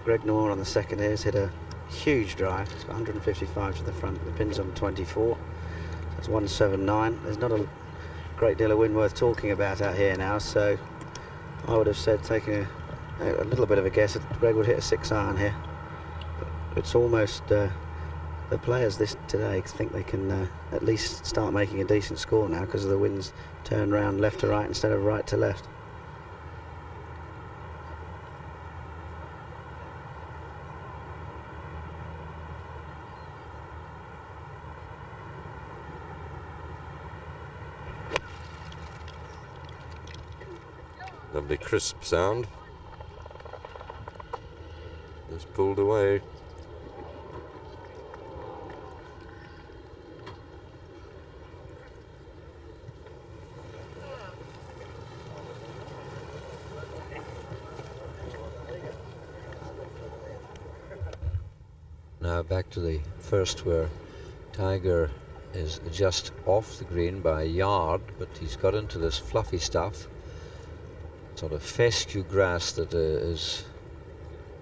Greg Noor on the second here has hit a huge drive. It's got 155 to the front. The pin's on 24. That's 179. There's not a great deal of wind worth talking about out here now, so I would have said, taking a little bit of a guess, that Greg would hit a 6-iron here. But it's almost the players today think they can at least start making a decent score now because of the wind's turned round left to right instead of right to left. Lovely crisp sound. Just pulled away. Now back to the first, where Tiger is just off the green by a yard, but he's got into this fluffy stuff, sort of fescue grass that is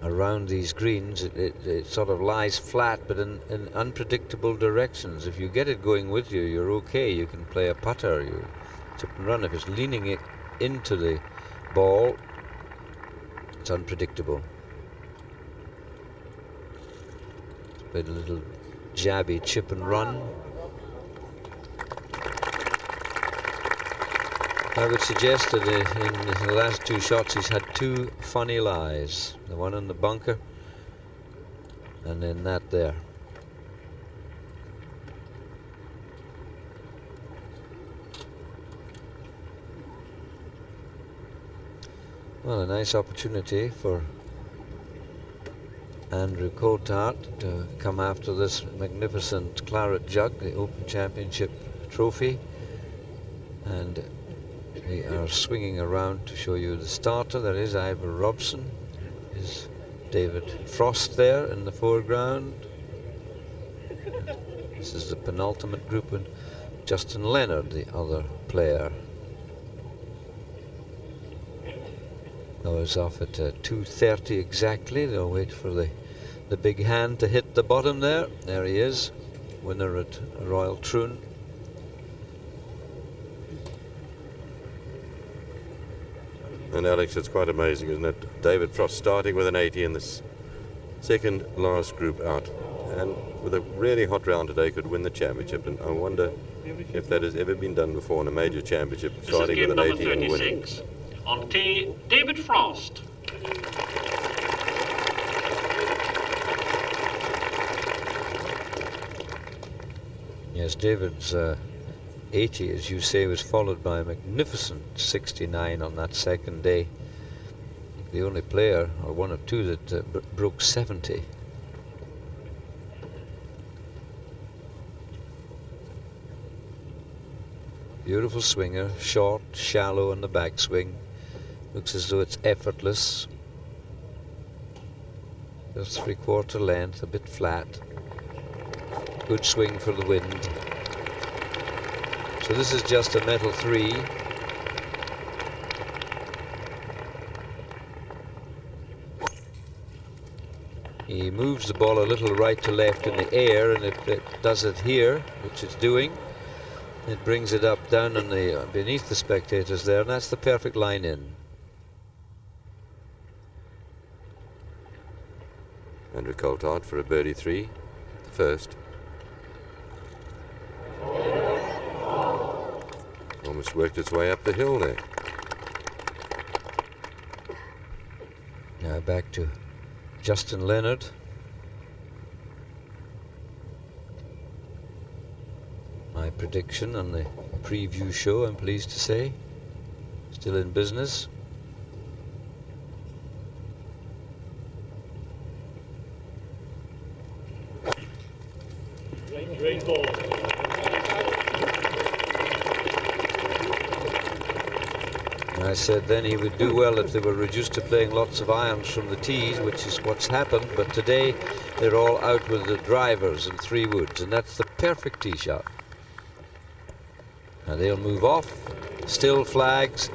around these greens. It sort of lies flat but in unpredictable directions. If you get it going with you, you're okay. You can play a putter, you chip and run. If it's leaning it into the ball, it's unpredictable. Played a little jabby chip and run. I would suggest that in the last two shots he's had two funny lies. The one in the bunker and then that there. Well, a nice opportunity for Andrew Coulthard to come after this magnificent claret jug, the Open Championship trophy. And we are swinging around to show you the starter. There is Ivor Robson. Is David Frost there in the foreground. This is the penultimate group, and Justin Leonard, the other player. Goes off at 2:30 exactly. They'll wait for the big hand to hit the bottom there. There he is, winner at Royal Troon. And Alex, it's quite amazing, isn't it? David Frost starting with an 80 in this second last group out, and with a really hot round today could win the championship. And I wonder if that has ever been done before in a major championship, starting with an 80 and winning. On tee, David Frost. Yes, David's 80, as you say, was followed by a magnificent 69 on that second day. The only player, or one of two, that broke 70. Beautiful swinger, short, shallow in the backswing. Looks as though it's effortless. Just 3/4 length, a bit flat. Good swing for the wind. So this is just a metal 3. He moves the ball a little right to left in the air, and if it does it here, which it's doing, it brings it up down on the beneath the spectators there, and that's the perfect line in. Andrew Coulthard for a birdie 3, the first. Almost worked its way up the hill there. Now back to Justin Leonard. My prediction on the preview show, I'm pleased to say, still in business. Rain ball. I said then he would do well if they were reduced to playing lots of irons from the tees, which is what's happened, but today they're all out with the drivers and 3 woods, and that's the perfect tee shot. Now they'll move off, still flags,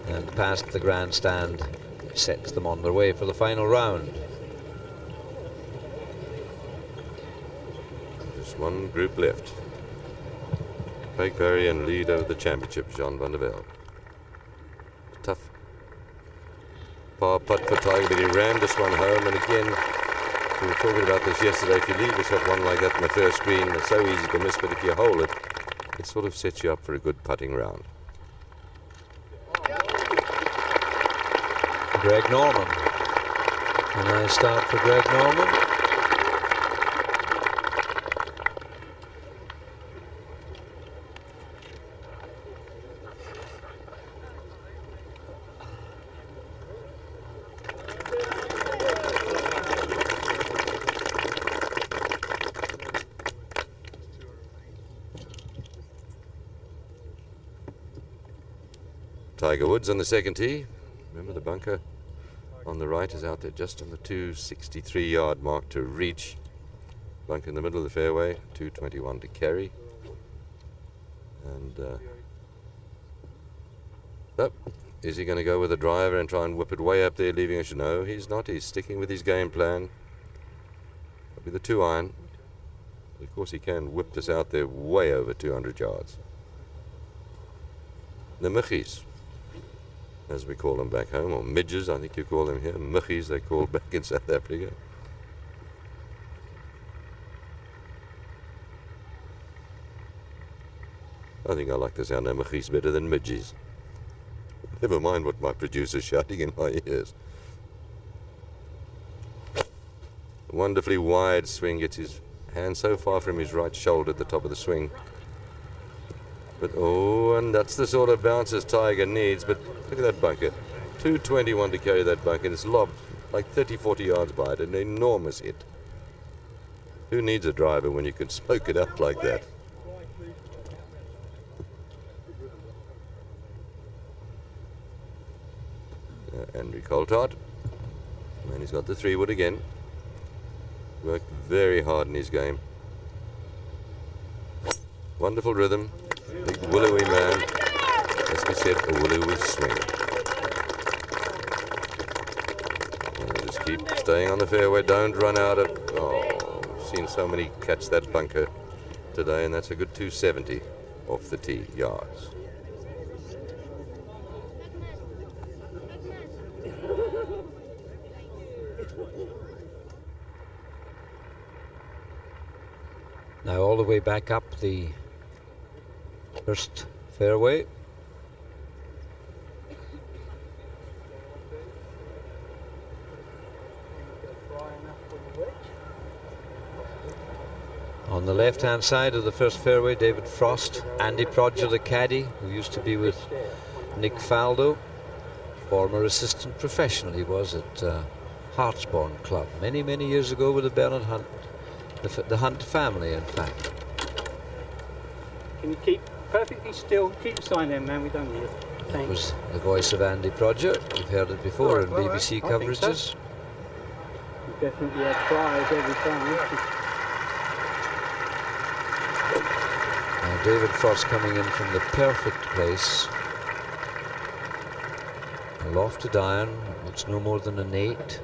and past the grandstand sets them on their way for the final round. Just one group left. Craig Berry in lead over the championship, Jean Van de Velde. Tough par putt for Tiger, but he rammed this one home. And again, we were talking about this yesterday. If you leave yourself one like that in the first green, it's so easy to miss, but if you hold it, it sort of sets you up for a good putting round. Greg Norman. A nice start for Greg Norman. Tiger Woods on the second tee. Remember the bunker on the right is out there just on the 263-yard mark to reach. Bunker in the middle of the fairway, 221 to carry. And is he going to go with a driver and try and whip it way up there, leaving us? No, he's not. He's sticking with his game plan. It'll be the 2-iron. Of course, he can whip this out there way over 200 yards. The Muggies, as we call them back home, or midges, I think you call them here. Muggies, they call back in South Africa. I think I like the sound of Muggies better than midges. Never mind what my producer's shouting in my ears. A wonderfully wide swing, gets his hand so far from his right shoulder at the top of the swing. But oh, and that's the sort of bounces Tiger needs. But look at that bunker. 221 to carry that bunker. And it's lobbed like 30, 40 yards by it. An enormous hit. Who needs a driver when you can smoke it up like that? Henry Coulthard. And he's got the 3-wood again. Worked very hard in his game. Wonderful rhythm. Big willowy man. As we said, a willowy swing. And just keep staying on the fairway. Don't run out of... Oh, I've seen so many catch that bunker today, and that's a good 270 off the tee yards. Now all the way back up the first fairway. On the left-hand side of the first fairway, David Frost, Andy Prodger, the caddy, who used to be with Nick Faldo, former assistant professional he was at Hartsbourne Club many, many years ago with the Bernard Hunt, the Hunt family, in fact. Can you keep perfectly still? Keep the sign in, man. We don't need it. That was the voice of Andy Prodger. You've heard it before in BBC coverages. So. You definitely have tries every time. Now David Frost coming in from the perfect place. A lofted iron. It's no more than an 8.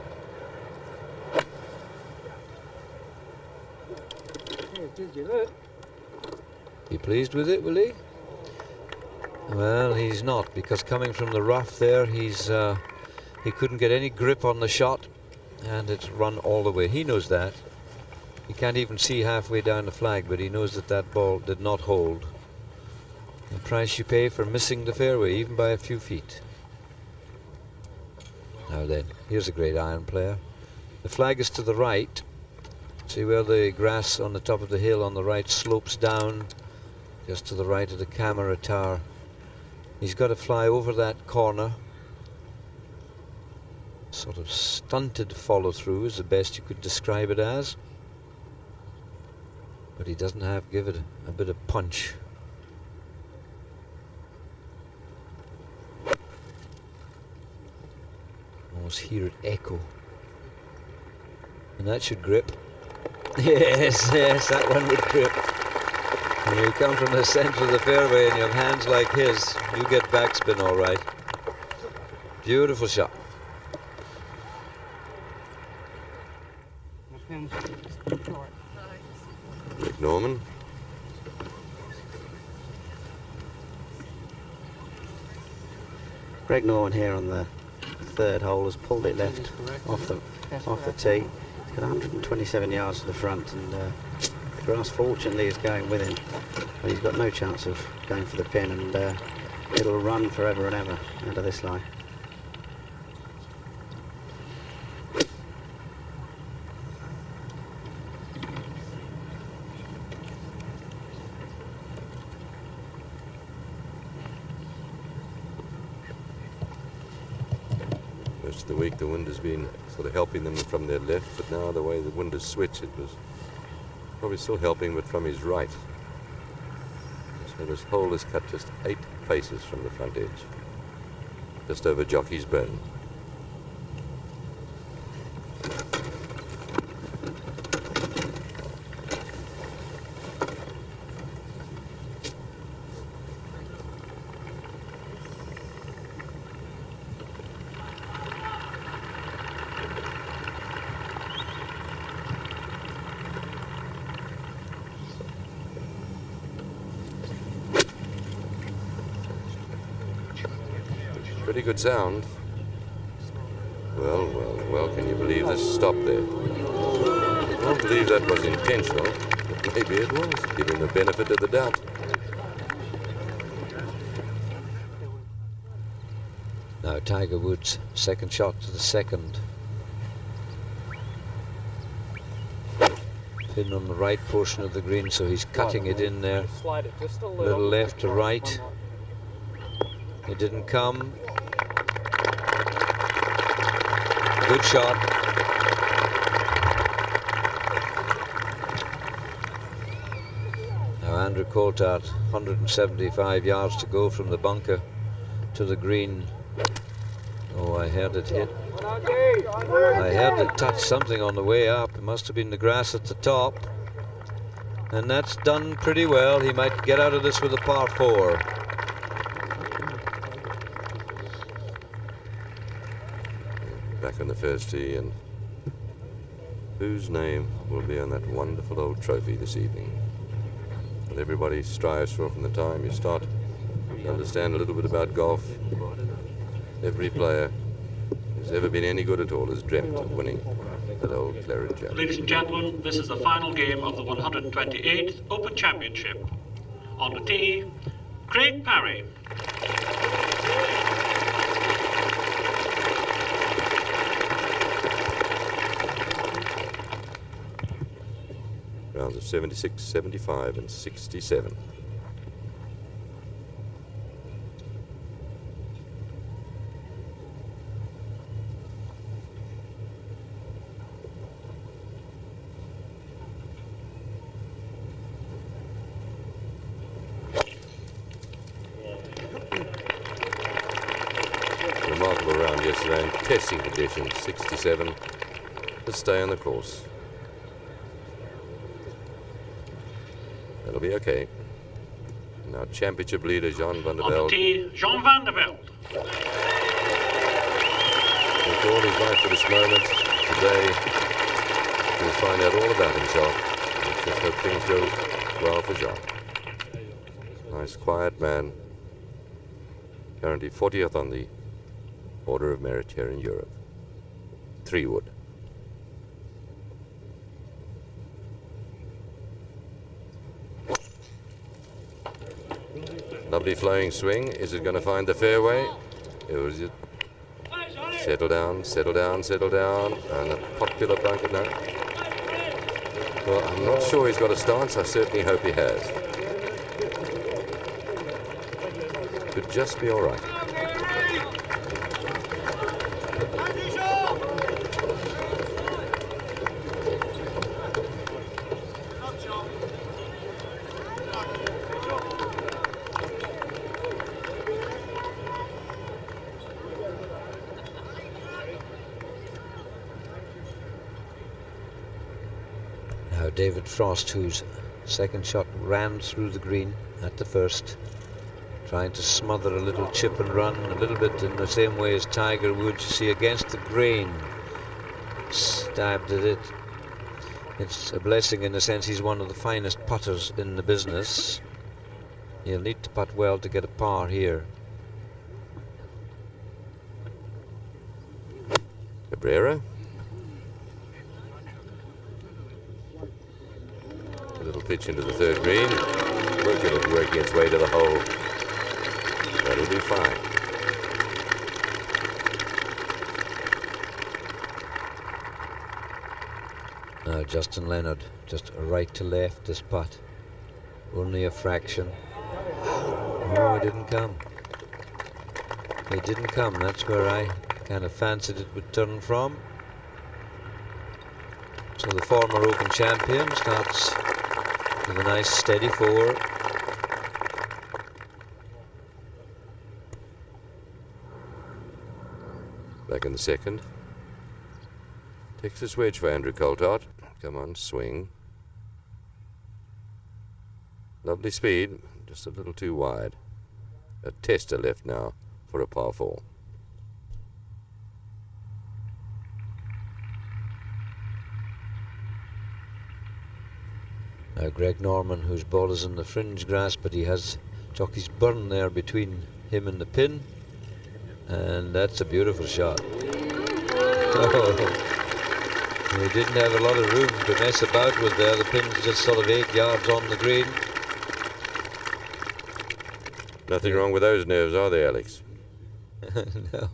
Be pleased with it, will he? Well, he's not, because coming from the rough there, he couldn't get any grip on the shot, and it's run all the way. He knows that. He can't even see halfway down the flag, but he knows that that ball did not hold. The price you pay for missing the fairway, even by a few feet. Now then, here's a great iron player. The flag is to the right. See where the grass on the top of the hill on the right slopes down, just to the right of the camera tower. He's got to fly over that corner. Sort of stunted follow through is the best you could describe it as. But he doesn't give it a bit of punch. almost hear it echo. And that should grip. Yes, yes, that one would grip. When you come from the centre of the fairway and you have hands like his, you get backspin all right. Beautiful shot. Rick Norman. Greg Norman here on the third hole has pulled it left off the tee. He's got 127 yards to the front, and the grass fortunately is going with him. But he's got no chance of going for the pin, and it'll run forever and ever out of this lie. Most of the week the wind has been sort of helping them from their left, but now the way the wind has switched, it was probably still helping, but from his right. So this hole is cut just 8 paces from the front edge, just over Jockey's Bone. Pretty good sound. Well, well, well, can you believe this stop there? I don't believe that was intentional, but maybe it was. Give him the benefit of the doubt. Now Tiger Woods, second shot to the second. Pin on the right portion of the green, so he's cutting it in there. Slide it just a Little left to right. It didn't come. Good shot. Now Andrew Coulthard, 175 yards to go from the bunker to the green. Oh, I heard it hit. I heard it touch something on the way up. It must have been the grass at the top. And that's done pretty well. He might get out of this with a par 4. Back on the first tee, and whose name will be on that wonderful old trophy this evening? That everybody strives for from the time you start to understand a little bit about golf. Every player who's ever been any good at all has dreamt of winning that old claret jug. Ladies and gentlemen, this is the final game of the 128th Open Championship. On the tee, Craig Parry. Rounds of 76, 75, and 67. Remarkable round yesterday in testing conditions, 67. Let's stay on the course. That'll be okay. Now championship leader Jean Van de Velde. On the tee, Jean Van de Velde. With all his life for this moment, today he'll find out all about himself. Let's just hope things go well for Jean. Nice quiet man. Currently 40th on the Order of Merit here in Europe. 3 wood. Lovely flowing swing. Is it going to find the fairway? Or is it settle down, settle down, settle down, and a popular bunker now? Well, I'm not sure he's got a stance. I certainly hope he has. Could just be all right. David Frost, whose second shot ran through the green at the first, trying to smother a little chip and run, a little bit in the same way as Tiger would. You see, against the grain, stabbed at it. It's a blessing in a sense. He's one of the finest putters in the business. He'll need to putt well to get a par here. Cabrera. A little pitch into the third green. It'll work its way to the hole. That'll be fine. Now Justin Leonard, just right to left this putt. Only a fraction. Oh, it didn't come. It didn't come. That's where I kind of fancied it would turn from. So the former Open champion starts with a nice steady 4. Back in the second. Texas wedge for Andrew Coltart. Come on, swing. Lovely speed, just a little too wide. A tester left now for a par 4. Now Greg Norman, whose ball is in the fringe grass, but he has Jockey's Burn there between him and the pin. And that's a beautiful shot. Oh. He didn't have a lot of room to mess about with there. The pin's just sort of 8 yards on the green. Nothing wrong with those nerves, are they, Alex? No.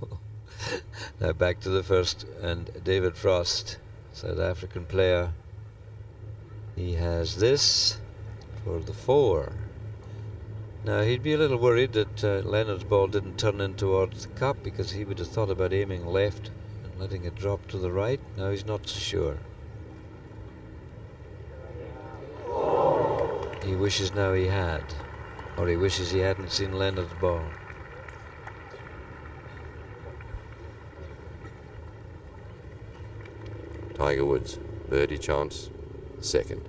Now back to the first, and David Frost, South African player. He has this for the 4. Now he'd be a little worried that Leonard's ball didn't turn in towards the cup, because he would have thought about aiming left and letting it drop to the right. Now he's not so sure. He wishes now he had, or he wishes he hadn't seen Leonard's ball. Tiger Woods, birdie chance, second.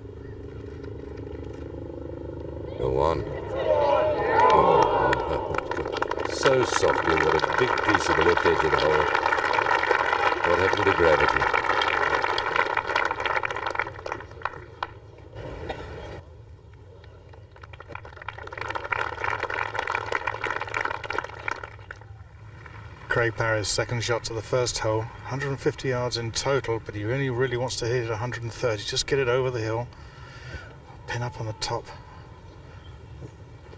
Go on. So softly, what a big piece of the left edge of the hole. What happened to gravity? Craig Parry's second shot to the first hole, 150 yards in total, but he only really wants to hit it 130. Just get it over the hill, pin up on the top.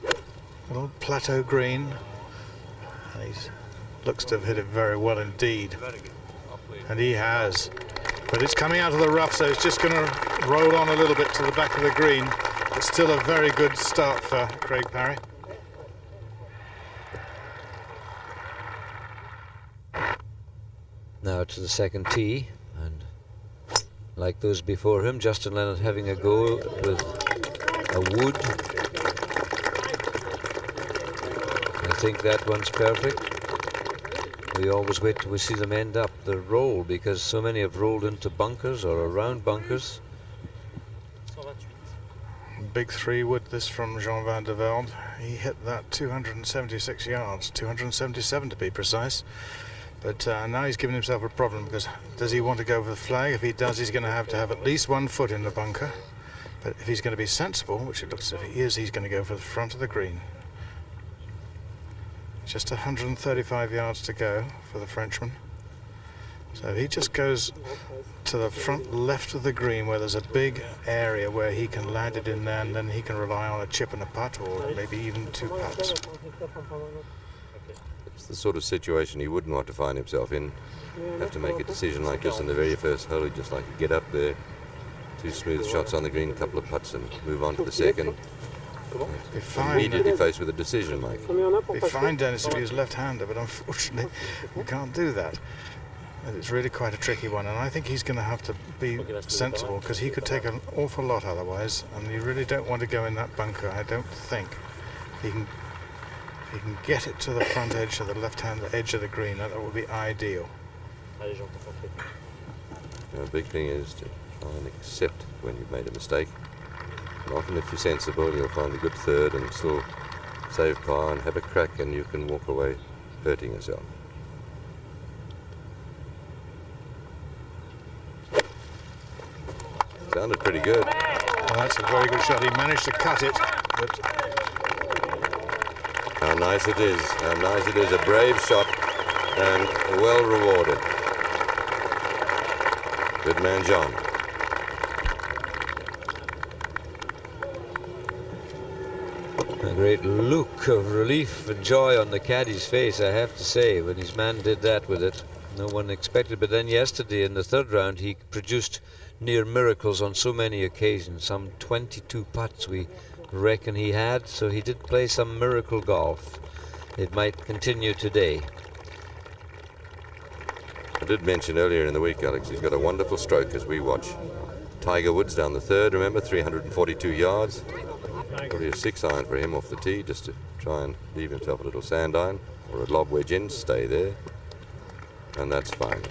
A little plateau green, and he looks to have hit it very well indeed. And he has. But it's coming out of the rough, so it's just going to roll on a little bit to the back of the green. But still a very good start for Craig Parry. Now to the second tee, and like those before him, Justin Leonard having a go with a wood. I think that one's perfect. We always wait till we see them end up the roll, because so many have rolled into bunkers or around bunkers. Big 3 wood, this from Jean Van de Velde. He hit that 276 yards, 277 to be precise. But now he's given himself a problem, because does he want to go for the flag? If he does, he's going to have at least 1 foot in the bunker. But if he's going to be sensible, which it looks as if he is, he's going to go for the front of the green. Just 135 yards to go for the Frenchman. So he just goes to the front left of the green, where there's a big area where he can land it in there, and then he can rely on a chip and a putt, or maybe even 2 putts. It's the sort of situation he wouldn't want to find himself in. Have to make a decision like this in the very first hole. He'd just like to get up there, 2 smooth shots on the green, a couple of putts, and move on to the second. Immediately faced with a decision, Mike. It'd be fine, Dennis, if he was left-hander, but unfortunately we can't do that. And it's really quite a tricky one, and I think he's going to have to be sensible, because he could take an awful lot otherwise, and you really don't want to go in that bunker. I don't think he can. If he can get it to the front edge of the left-hand edge of the green, that would be ideal. The big thing is to Try and accept when you've made a mistake. And often if you're sensible, you'll find a good third and still save par and have a crack, and you can walk away hurting yourself. Sounded pretty good. Well, that's a very good shot. He managed to cut it, but how nice it is. How nice it is. A brave shot and well rewarded. Good man, John. A great look of relief and joy on the caddy's face, I have to say, when his man did that with it. No one expected, but then yesterday in the third round he produced near miracles on so many occasions. Some 22 putts we reckon he had, so he did play some miracle golf. It might continue today. I did mention earlier in the week, Alex, he's got a wonderful stroke as we watch. Tiger Woods down the third, remember, 342 yards. Probably a 6-iron for him off the tee, just to try and leave himself a little sand iron, or a lob wedge in, stay there, and that's fine.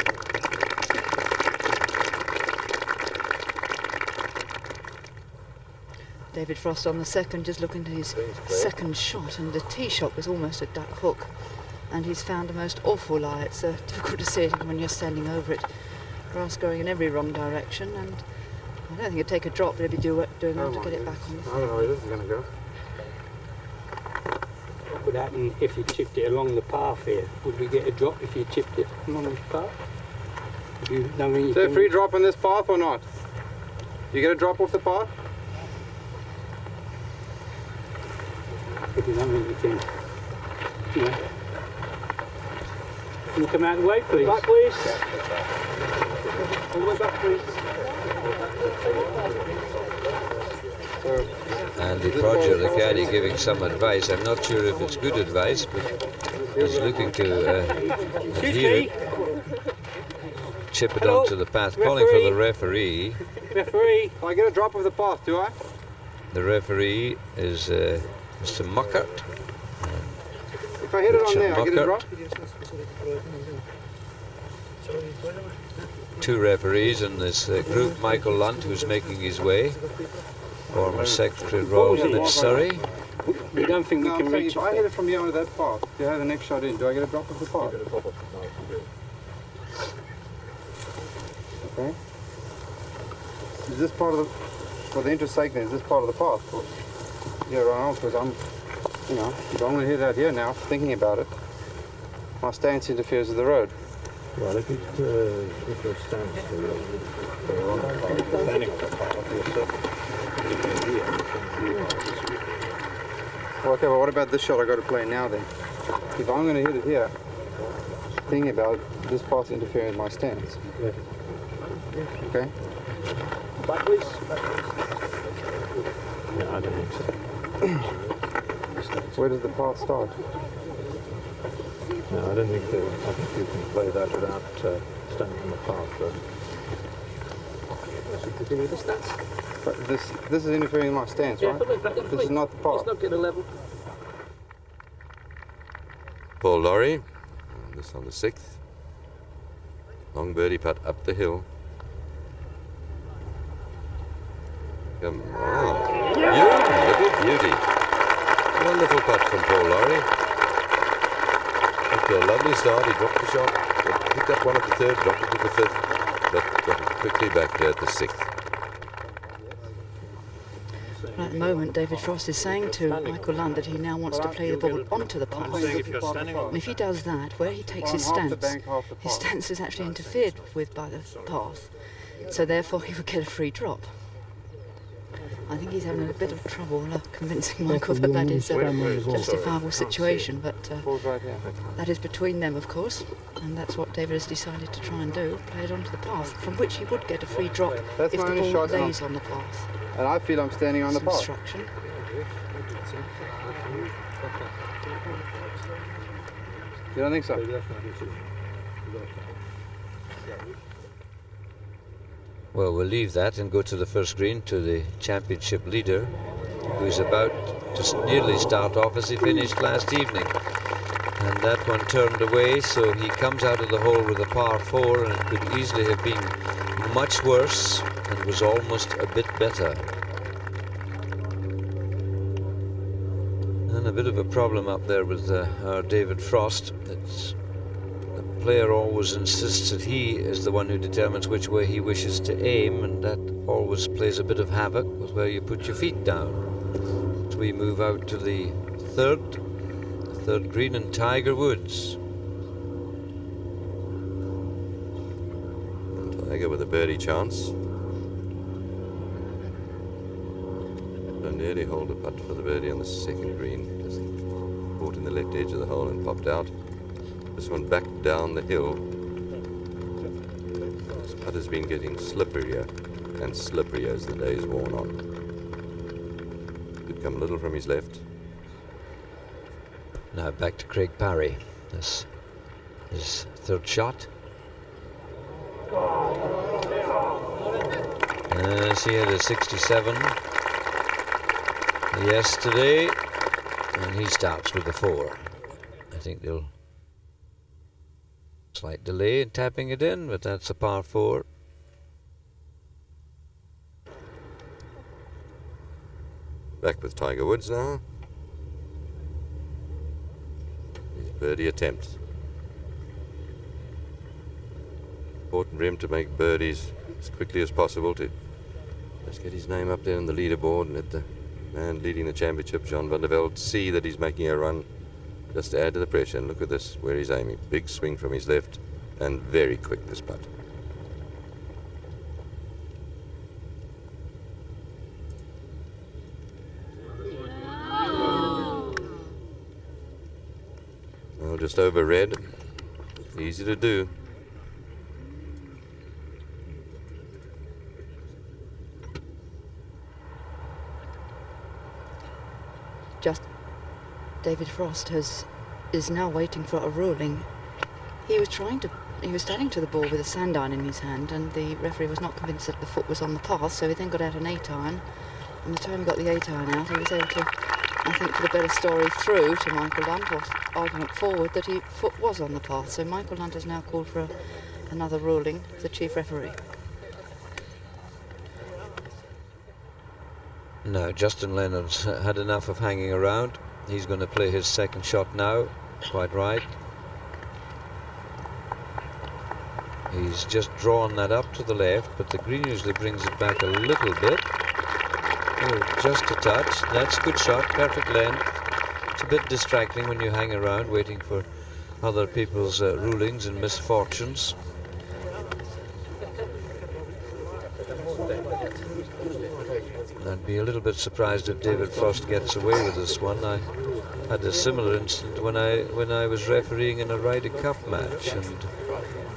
David Frost on the second, just looking at his second shot, and the tee shot was almost a duck hook, and he's found a most awful lie. It's difficult to see it when you're standing over it. Grass going in every wrong direction, and I don't think it'd take a drop, but it'd be doing well to get it back on the I don't know where this is going to go. What would happen if you chipped it along the path here? Would we get a drop if you chipped it along this path? Is there a free drop on this path or not? You get a drop off the path? If you don't think you can. Yeah. Can you come out of the way, please? Back, please. All the way back, please. Andy Prodger, the caddy, giving some advice. I'm not sure if it's good advice, but he's looking to hear it. Chip it onto the path, calling for the referee. Referee, I get a drop of the path, do I? The referee is Mr. Muckert. If I hit it on there, I get a drop? Two referees in this group. Michael Lunt, who's making his way, former Secretary Royal Mid Surrey. We don't think we can reach if I hit it from here onto that path, you have the next shot in, do I get a drop of the path? Okay. Is this part of the, for the intersecting, is this part of the path? Yeah, right on, because I'm, you know, if I'm going to hit that here now, thinking about it, my stance interferes with the road. Well, if your stance standing on the path, Well, okay, but what about this shot I got to play now then? If I'm going to hit it here, thinking about this part's interfering with my stance. Yeah. Okay? Back, please. Yeah, I don't think so. Where does the path start? No, I don't think that. I think you can play that without standing on the path. To do with the stance. But this is interfering with my stance, right? This is not the path. It's not getting a level. Paul Lawrie, this on the 6th. Long birdie putt up the hill. Come on. Little beauty. Wonderful putt from Paul Lawrie. After a lovely start, he dropped the shot, picked up one at the third, dropped it to the 5th, but got it quickly back here at the 6th. At the moment, David Frost is saying to Michael Lund that he now wants to play the ball onto the path. And if he does that, where he takes his stance is actually interfered with by the path. So therefore he would get a free drop. I think he's having a bit of trouble convincing Michael that that is a justifiable situation, but that is between them, of course, and that's what David has decided to try and do, play it onto the path, from which he would get a free drop if the ball lays on the path. And I feel I'm standing on the path. Instruction. You don't think so? Well, we'll leave that and go to the first green, to the championship leader, who's about to nearly start off as he finished last evening. And that one turned away, so he comes out of the hole with a par 4, and it could easily have been much worse. and was almost a bit better. And a bit of a problem up there with our David Frost. It's, the player always insists that he is the one who determines which way he wishes to aim, and that always plays a bit of havoc with where you put your feet down. As we move out to the third green, and Tiger Woods. Tiger with a birdie chance. Nearly hold a putt for the birdie on the second green. Just caught in the left edge of the hole and popped out. This one back down the hill. This putt has been getting slipperier and slipperier as the day's worn on. Could come a little from his left. Now back to Craig Parry. This his third shot. He had a 67 yesterday, and he starts with a 4. I think they'll slight delay in tapping it in, but that's a par 4. Back with Tiger Woods now. His birdie attempt. Important for him to make birdies as quickly as possible to just get his name up there on the leaderboard and let the man leading the championship, Jean Van de Velde, see that he's making a run, just to add to the pressure. And look at this, where he's aiming. Big swing from his left, and very quick this putt. Oh, just over red. Easy to do. Just David Frost is now waiting for a ruling. He was standing to the ball with a sand iron in his hand, and the referee was not convinced that the foot was on the path, so he then got out an 8 iron. And the time he got the 8 iron out, he was able to, I think, for the better story through to Michael Lunt, or argument forward, that his foot was on the path. So Michael Lunt has now called for another ruling, the chief referee. No, Justin Leonard's had enough of hanging around. He's going to play his second shot now. Quite right. He's just drawn that up to the left, but the green usually brings it back a little bit. Oh, just a touch. That's a good shot. Perfect length. It's a bit distracting when you hang around waiting for other people's rulings and misfortunes. I'd be a little bit surprised if David Frost gets away with this one. I had a similar incident when I was refereeing in a Ryder Cup match, and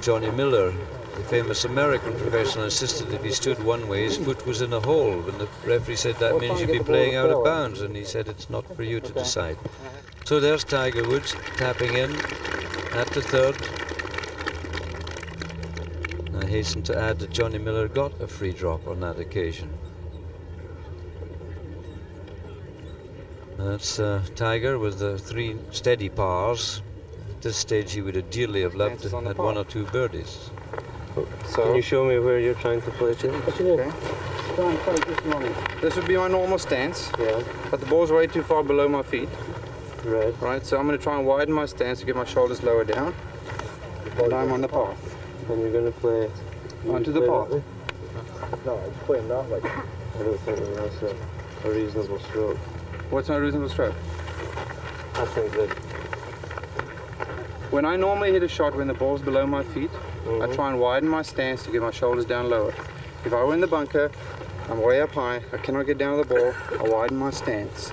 Johnny Miller, the famous American professional, insisted if he stood one way, his foot was in a hole. And the referee said that means you'd be playing out of bounds, and he said it's not for you to decide. So there's Tiger Woods tapping in at the third. I hasten to add that Johnny Miller got a free drop on that occasion. That's Tiger with the 3 steady pars. At this stage he would have dearly have loved to have 1 or 2 birdies. So can you show me where you're trying to play to? Okay. This would be my normal stance. Yeah. But the ball's way too far below my feet. Right. Right, so I'm going to try and widen my stance to get my shoulders lower down. And I'm on the path. And you're going to play onto the path. No, I'm playing that way. I don't think that's a reasonable stroke. What's my reasonable stroke? I think that when I normally hit a shot when the ball's below my feet, I try and widen my stance to get my shoulders down lower. If I were in the bunker, I'm way up high, I cannot get down to the ball, I widen my stance.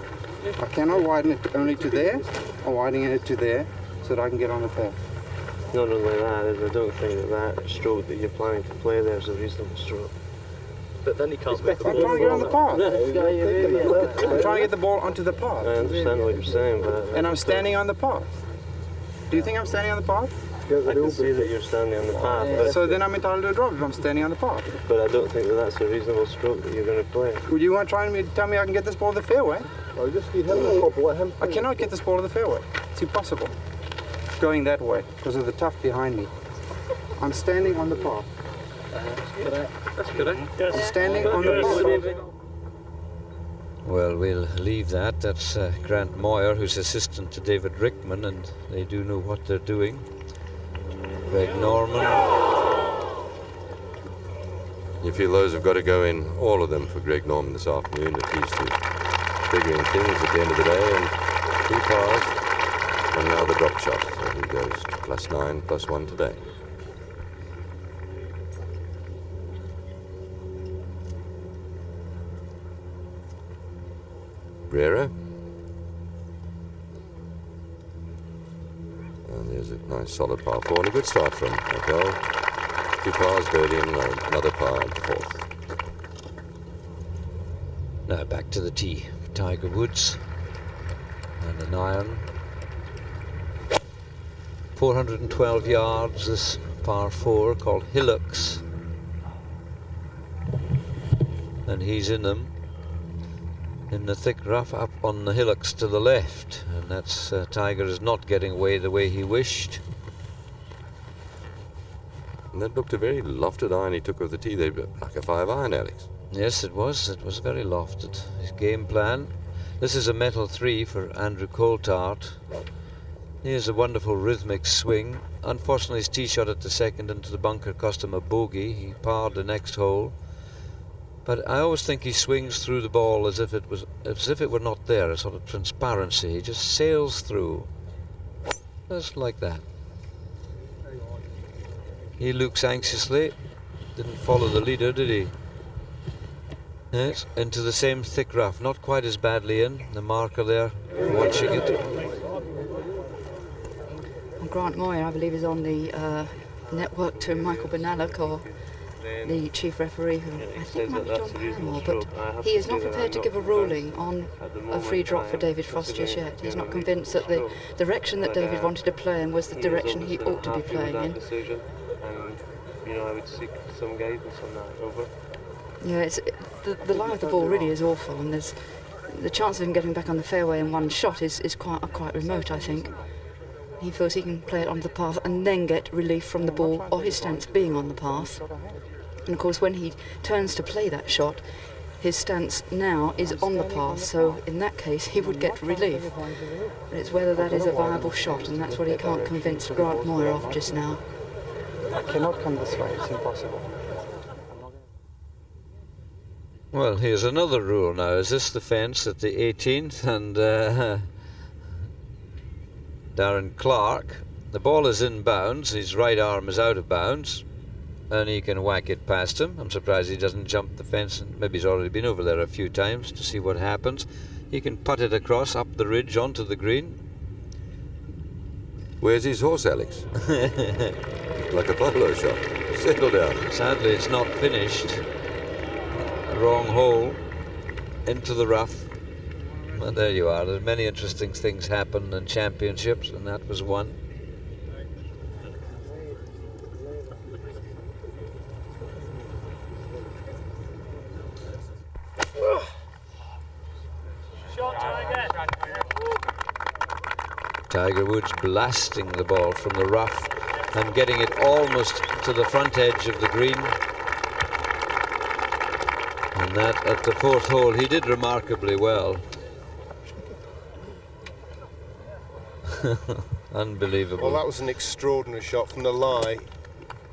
I cannot widen it only to there, I'm widening it to there so that I can get on the path. Not only that, I don't think that stroke that you're planning to play there is a reasonable stroke. But then he can't make the ball. I'm trying to get on the path. I'm trying to get the ball onto the path. I understand what you're saying, but... And I'm standing on the path. Do you think I'm standing on the path? I can see that you're standing on the path. But so then I'm entitled to a drop if I'm standing on the path. But I don't think that that's a reasonable stroke that you're going to play. Would you want to try and tell me I can get this ball to the fairway? I'll just give him a couple, let him... I cannot get this ball to the fairway. It's impossible. Going that way because of the tuft behind me. I'm standing on the path. That's correct. I'm standing on the ball. Well, we'll leave that. That's Grant Moyer, who's assistant to David Rickman, and they do know what they're doing. Greg Norman. You feel those have got to go in, all of them, for Greg Norman this afternoon, if he's to figuring things at the end of the day, and 2 pars, and now the drop shot. So he goes to +9, +1 today. Brera. And there's a nice solid par 4 and a good start from Michael. 2 pars, birdie, and another par on the 4th. Now back to the tee. Tiger Woods and an iron. 412 yards, this par 4 called Hillocks. And he's in them. In the thick rough up on the hillocks to the left, and that's Tiger is not getting away the way he wished. And that looked a very lofted iron he took off the tee there, like a 5-iron, Alex. Yes, it was very lofted. His game plan. This is a metal 3 for Andrew Coulthard. Here's a wonderful rhythmic swing. Unfortunately, his tee shot at the second into the bunker cost him a bogey. He parred the next hole. But I always think he swings through the ball as if it were not there, a sort of transparency. He just sails through, just like that. He looks anxiously. Didn't follow the leader, did he? Yes, into the same thick rough. Not quite as badly in. The marker there, watching it. And Grant Moyer, I believe, is on the network to Michael Benalek, or the chief referee, who I think might be John Paramore, but he is not prepared to give a ruling on a free drop for David Frost just yet. He's not convinced that the direction that David wanted to play in was the direction he ought to be playing in. I would seek some guidance on that. Over. Yeah, it's the lie of the ball really is awful, and there's the chance of him getting back on the fairway in one shot is quite remote, I think. He feels he can play it onto the path and then get relief from the ball or his stance being on the path. And of course, when he turns to play that shot, his stance now is on the path, so in that case he would get relief. But it's whether that is a viable shot, and that's what he can't convince Grant Moyer of just now. I cannot come this way, it's impossible. Well, here's another rule now. Is this the fence at the 18th? And Darren Clark, the ball is in bounds, his right arm is out of bounds, and he can whack it past him. I'm surprised he doesn't jump the fence, and maybe he's already been over there a few times to see what happens. He can putt it across up the ridge onto the green. Where's his horse, Alex? Like a polo shot. Settle down. Sadly, it's not finished. Wrong hole into the rough. Well, there you are. There's many interesting things happen in championships, and that was one. Tiger Woods blasting the ball from the rough and getting it almost to the front edge of the green. And that at the 4th hole he did remarkably well. Unbelievable. Well, that was an extraordinary shot from the lie.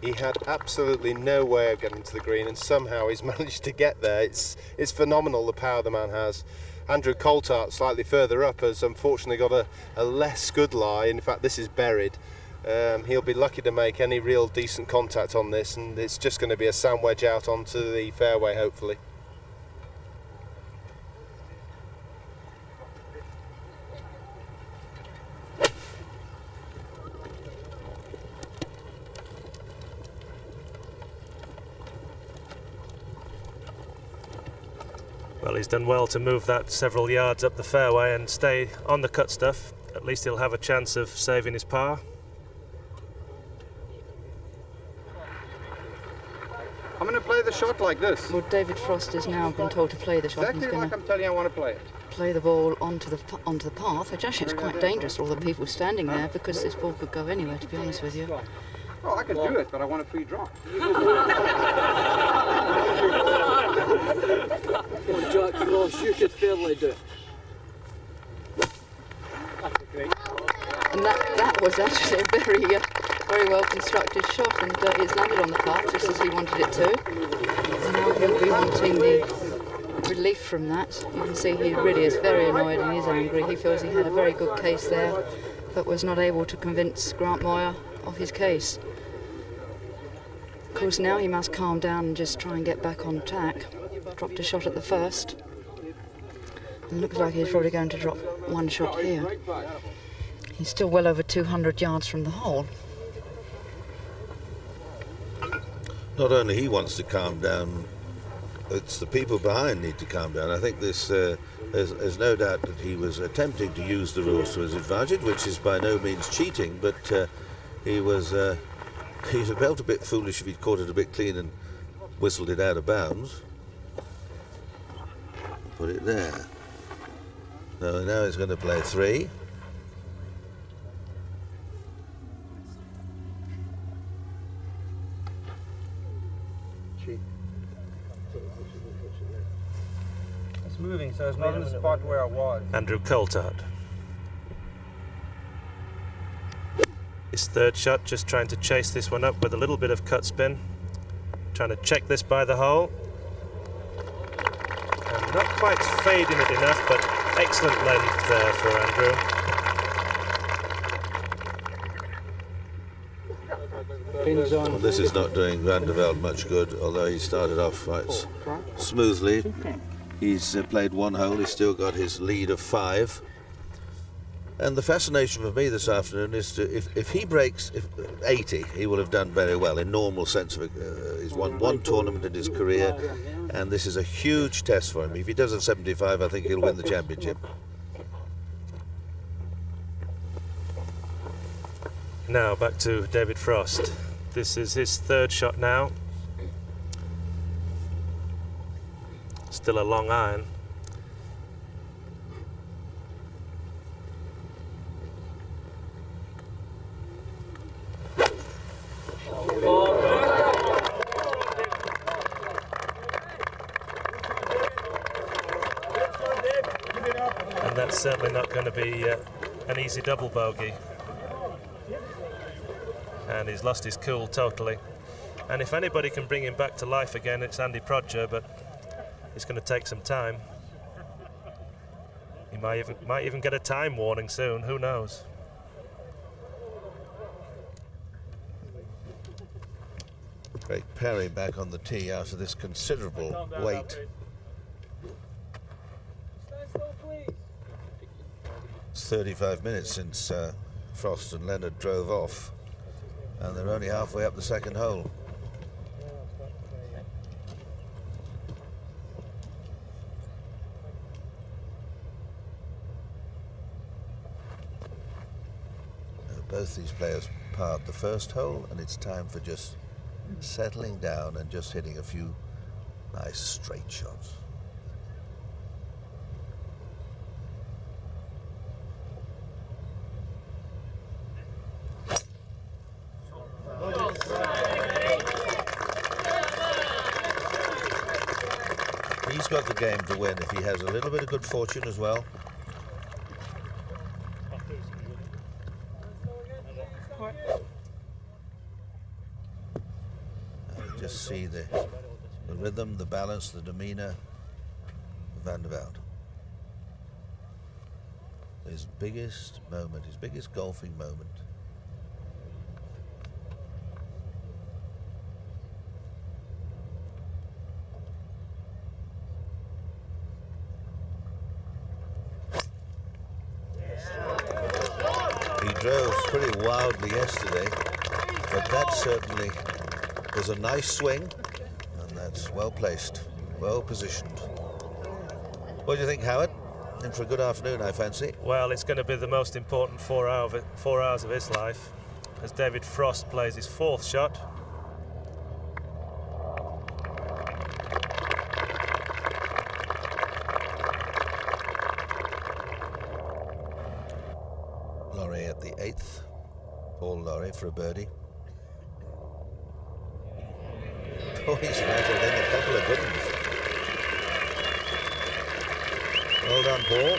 He had absolutely no way of getting to the green, and somehow he's managed to get there. It's phenomenal, the power the man has. Andrew Coulthard, slightly further up, has unfortunately got a less good lie. In fact, this is buried. He'll be lucky to make any real decent contact on this, and it's just going to be a sand wedge out onto the fairway, hopefully. Well, he's done well to move that several yards up the fairway and stay on the cut stuff. At least he'll have a chance of saving his par. I'm going to play the shot like this. Well, David Frost has now been told to play the shot. Exactly like I'm telling you I want to play it. Play the ball onto the path, which actually is quite dangerous for all the people standing there, because this ball could go anywhere, to be honest with you. Oh, I can do it, but I want a free drop. Well, Jack Frost, you could fairly do it. And that was actually a very well constructed shot, and it's landed on the park just as he wanted it to. And now he'll be wanting the relief from that. You can see he really is very annoyed and he's angry. He feels he had a very good case there, but was not able to convince Grant Moyer of his case. Of course, now he must calm down and just try and get back on track. Dropped a shot at the first. And looks like he's probably going to drop one shot here. He's still well over 200 yards from the hole. Not only he wants to calm down, it's the people behind need to calm down. I think there's no doubt that he was attempting to use the rules to his advantage, which is by no means cheating, but he's felt a bit foolish if he'd caught it a bit clean and whistled it out of bounds. Put it there. So now he's going to play 3. It's moving, so it's not in the spot where I was. Andrew Coulthard. His third shot, just trying to chase this one up with a little bit of cut spin. Trying to check this by the hole. And not quite fading it enough, but excellent length there for Andrew. Well, this is not doing Van de Velde much good, although he started off quite smoothly. He's played one hole, he's still got his lead of 5. And the fascination for me this afternoon is if he breaks 80, he will have done very well in normal sense of it. He's won one tournament in his career, and this is a huge test for him. If he does at 75, I think he'll win the championship. Now back to David Frost. This is his third shot now. Still a long iron. And that's certainly not going to be an easy double bogey. And he's lost his cool totally. And if anybody can bring him back to life again, it's Andy Prodger, but it's going to take some time. He might even get a time warning soon, who knows? Craig Parry back on the tee after this considerable wait. It's 35 minutes since Frost and Leonard drove off, and they're only halfway up the second hole. Both these players parred the first hole, and it's time for just settling down and just hitting a few nice straight shots. He's got the game to win if he has a little bit of good fortune as well. Just see the rhythm, the balance, the demeanour of Van de Velde. His biggest moment, his biggest golfing moment. He drove pretty wildly yesterday, but that certainly was a nice swing, and that's well placed, well positioned. What do you think, Howard? In for a good afternoon, I fancy. Well, it's going to be the most important 4 hours of his life, as David Frost plays his 4th shot. Lawrie at the 8th. Paul Lawrie for a birdie. Oh, he's rattled in a couple of good ones. Well done, Paul.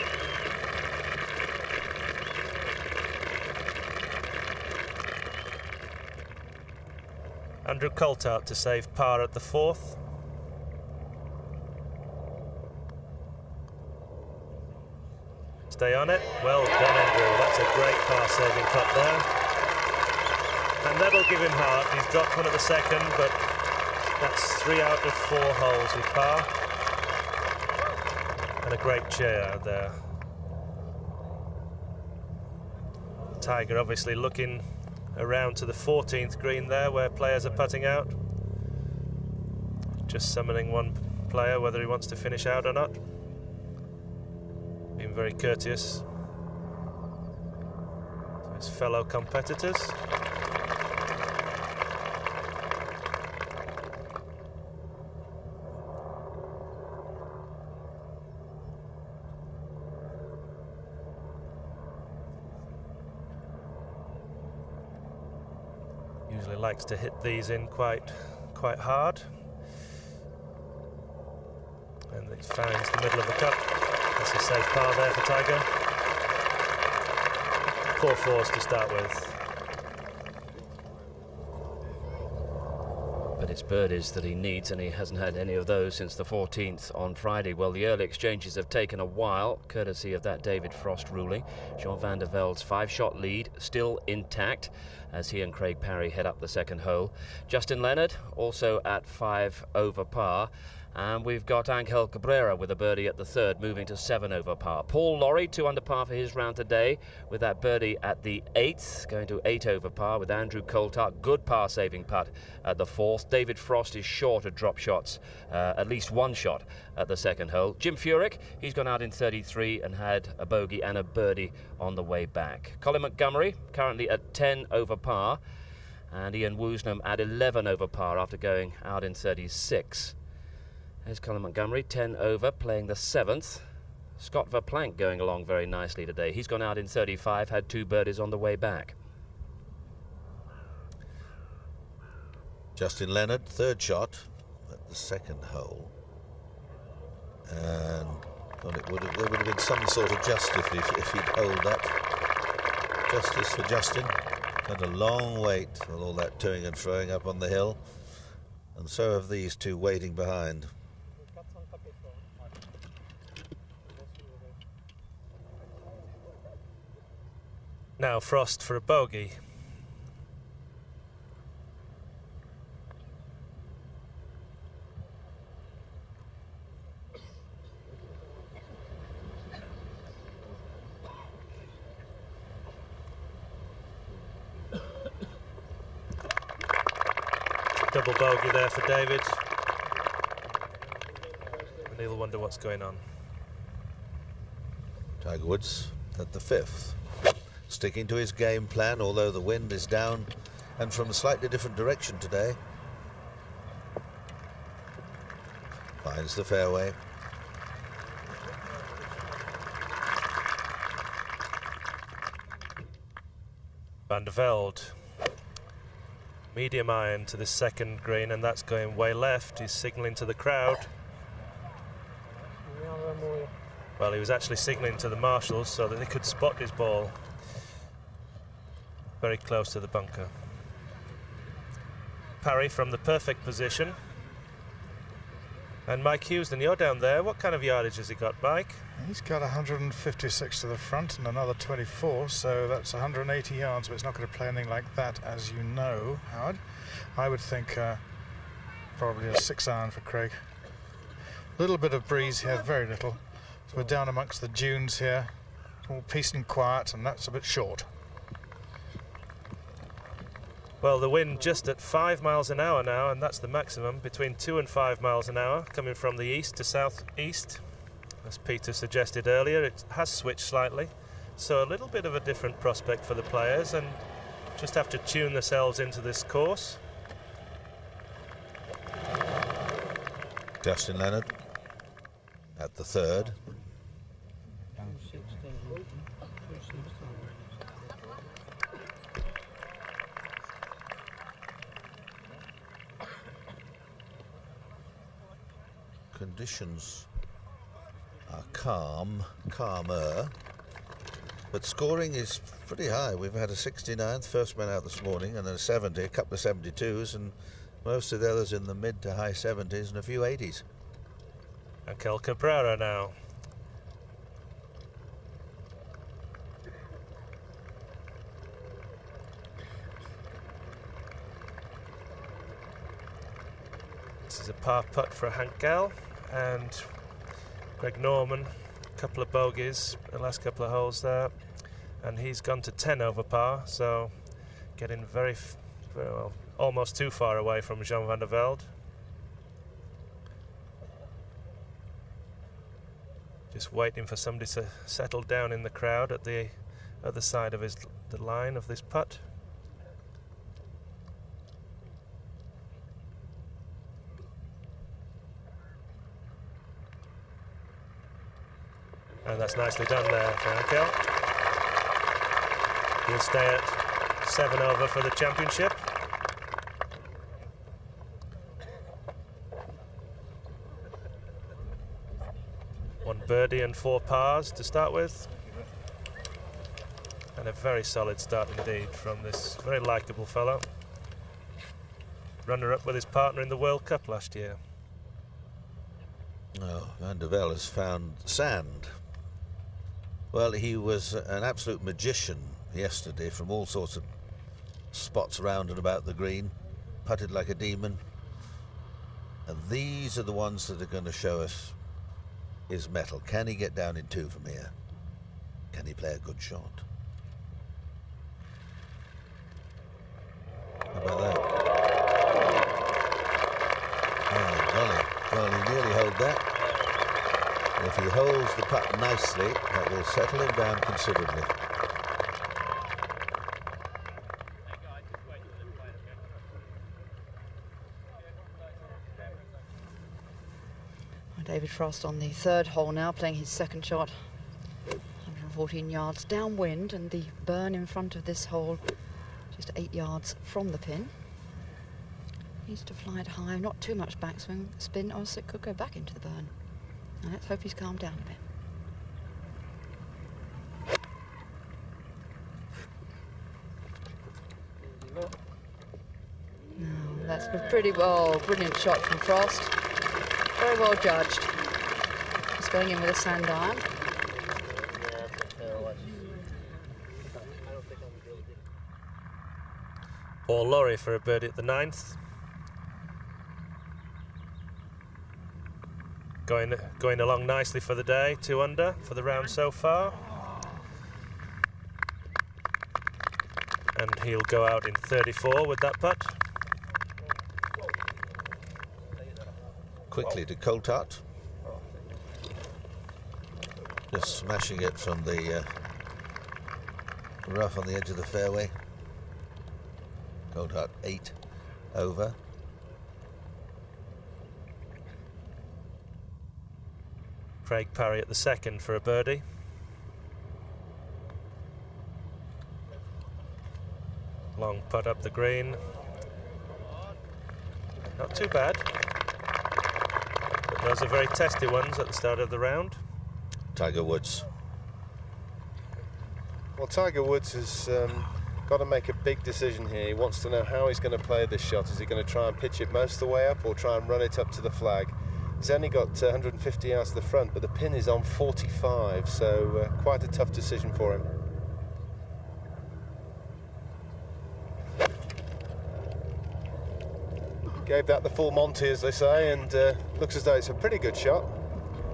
Andrew Coulthard to save par at the 4th. Stay on it. Well done, Andrew. That's a great par-saving putt there. And that'll give him heart. He's dropped one at the second, but that's 3 out of 4 holes with par. And a great chair there. Tiger obviously looking around to the 14th green there, where players are putting out. Just summoning one player, whether he wants to finish out or not. Being very courteous to his fellow competitors. Usually likes to hit these in quite hard. And it finds the middle of the cup. That's a safe par there for Tiger. 4 fours to start with. But it's birdies that he needs, and he hasn't had any of those since the 14th on Friday. Well, the early exchanges have taken a while, courtesy of that David Frost ruling. Jean Van de Velde's 5-shot lead still intact as he and Craig Parry head up the second hole. Justin Leonard also at 5 over par. And we've got Angel Cabrera with a birdie at the 3rd, moving to 7 over par. Paul Lawrie, 2 under par for his round today, with that birdie at the 8th, going to 8 over par with Andrew Coulthard. Good par-saving putt at the 4th. David Frost is short of drop shots, at least 1 shot at the second hole. Jim Furyk, he's gone out in 33 and had a bogey and a birdie on the way back. Colin Montgomery, currently at 10 over par, and Ian Woosnam at 11 over par after going out in 36. There's Colin Montgomery, 10 over, playing the 7th. Scott Verplank going along very nicely today. He's gone out in 35, had 2 birdies on the way back. Justin Leonard, 3rd shot at the 2nd hole. And well, there would have been some sort of justice if he'd holed up. Justice for Justin. Had a long wait with all that toing and froing up on the hill. And so have these two waiting behind. Now Frost for a bogey. Double bogey there for David. And he'll wonder what's going on. Tiger Woods at the 5th. Sticking to his game plan, although the wind is down and from a slightly different direction today. Finds the fairway. Van de Velde. Medium iron to the 2nd green, and that's going way left. He's signalling to the crowd. Well, he was actually signalling to the marshals so that they could spot his ball. Very close to the bunker. Parry from the perfect position. And Mike Houston, you're down there. What kind of yardage has he got, Mike? He's got 156 to the front and another 24, so that's 180 yards, but it's not going to play anything like that, as you know, Howard. I would think probably a 6-iron for Craig. A little bit of breeze here, very little. So we're down amongst the dunes here, all peace and quiet, and that's a bit short. Well, the wind just at 5 miles an hour now, and that's the maximum, between 2 and 5 miles an hour, coming from the east to southeast. As Peter suggested earlier, it has switched slightly, so a little bit of a different prospect for the players, and just have to tune themselves into this course. Justin Leonard at the 3rd. conditions are calmer, but scoring is pretty high. We've had a 69th, first man out this morning, and then a 70, a couple of 72s, and most of the others in the mid to high 70s and a few 80s. Angel Cabrera now. This is a par putt for Hankel, and Greg Norman, a couple of bogeys the last couple of holes there, and he's gone to 10 over par, so getting very well, almost too far away from Jean Van de Velde. Just waiting for somebody to settle down in the crowd at the other side of the line of this putt. And that's nicely done there for Angel. He'll stay at 7 over for the championship. One birdie and 4 pars to start with. And a very solid start indeed from this very likeable fellow. Runner-up with his partner in the World Cup last year. Oh, Van de Velde has found sand. Well, he was an absolute magician yesterday from all sorts of spots around and about the green. Putted like a demon. And these are the ones that are going to show us his mettle. Can he get down in 2 from here? Can he play a good shot? How about that? Oh, golly. Well, he nearly held that. If he holds the putt nicely, that will settle him down considerably. David Frost on the 3rd hole now, playing his 2nd shot. 114 yards downwind, and the burn in front of this hole just 8 yards from the pin. Needs to fly it high, not too much backswing spin, or else it could go back into the burn. Now let's hope he's calmed down a bit. No, that's a pretty well, brilliant shot from Frost. Very well judged. He's going in with a sand iron. Paul Lawrie for a birdie at the 9th. Going along nicely for the day, 2 under for the round so far. And he'll go out in 34 with that putt. Quickly to Coulthard. Just smashing it from the rough on the edge of the fairway. Coulthard 8 over. Craig Parry at the 2nd for a birdie. Long putt up the green. Not too bad. But those are very testy ones at the start of the round. Tiger Woods. Well, Tiger Woods has got to make a big decision here. He wants to know how he's going to play this shot. Is he going to try and pitch it most of the way up or try and run it up to the flag? He's only got 150 yards to the front, but the pin is on 45, so quite a tough decision for him. Gave that the full Monty, as they say, and looks as though it's a pretty good shot,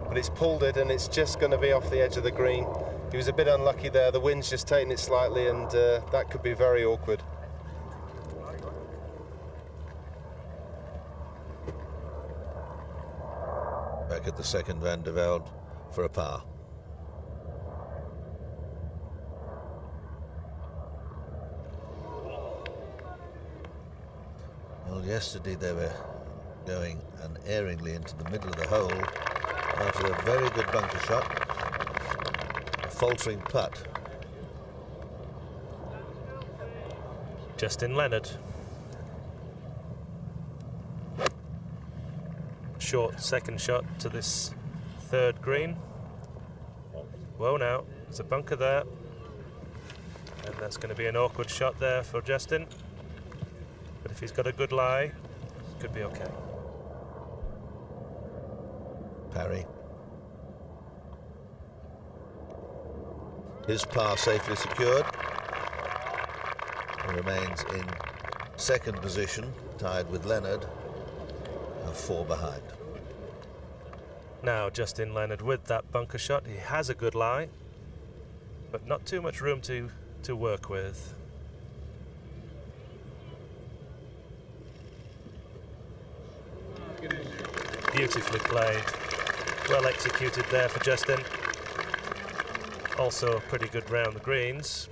but it's pulled it and it's just going to be off the edge of the green. He was a bit unlucky there. The wind's just taken it slightly, and that could be very awkward. Back at the 2nd, Van de Velde for a par. Well, yesterday they were going unerringly into the middle of the hole after a very good bunker shot. A faltering putt. Justin Leonard. short second shot to this third green. Whoa, now, there's a bunker there. And that's going to be an awkward shot there for Justin. But if he's got a good lie, it could be okay. Parry. His par safely secured. He remains in second position, tied with Leonard, 4 behind. Now Justin Leonard with that bunker shot. He has a good lie, but not too much room to work with. Beautifully played. Well executed there for Justin. Also pretty good round the greens.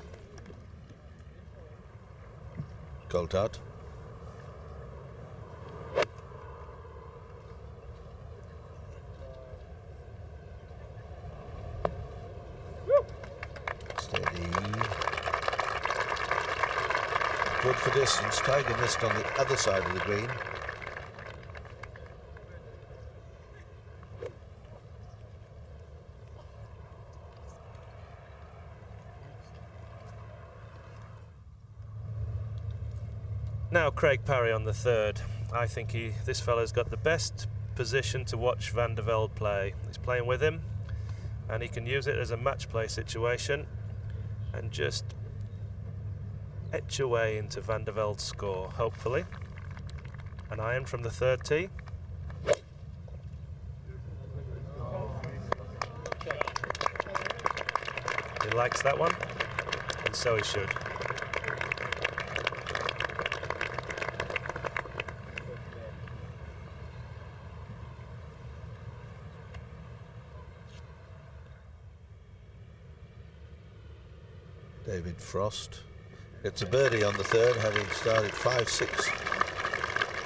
Coulthard. Steady. Good for distance. Tiger missed on the other side of the green. Now Craig Parry on the third. I think this fella's got the best position to watch Van de Velde play. He's playing with him, and he can use it as a match play situation and just etch away into Van de Velde's score, hopefully. An iron from the third tee. He likes that one, and so he should. David Frost gets a birdie on the third, having started 5-6,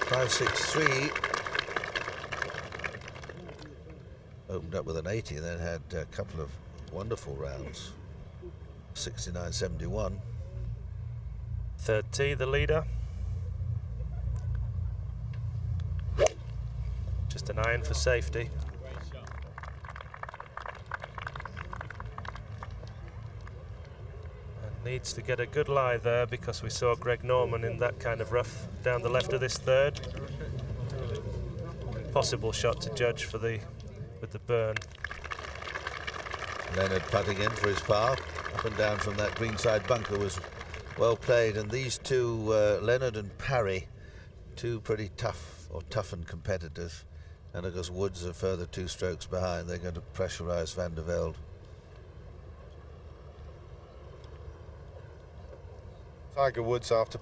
5-6-3. Opened up with an 80, then had a couple of wonderful rounds. 69-71. Third tee, the leader. Just an iron for safety. Needs to get a good lie there because we saw Greg Norman in that kind of rough down the left of this third. Possible shot to judge for with the burn. Leonard putting in for his par. Up and down from that greenside bunker was well played, and these two, Leonard and Parry, two pretty toughened competitors, and of course Woods a further 2 strokes behind. They're going to pressurise Van de Velde. Tiger Woods, after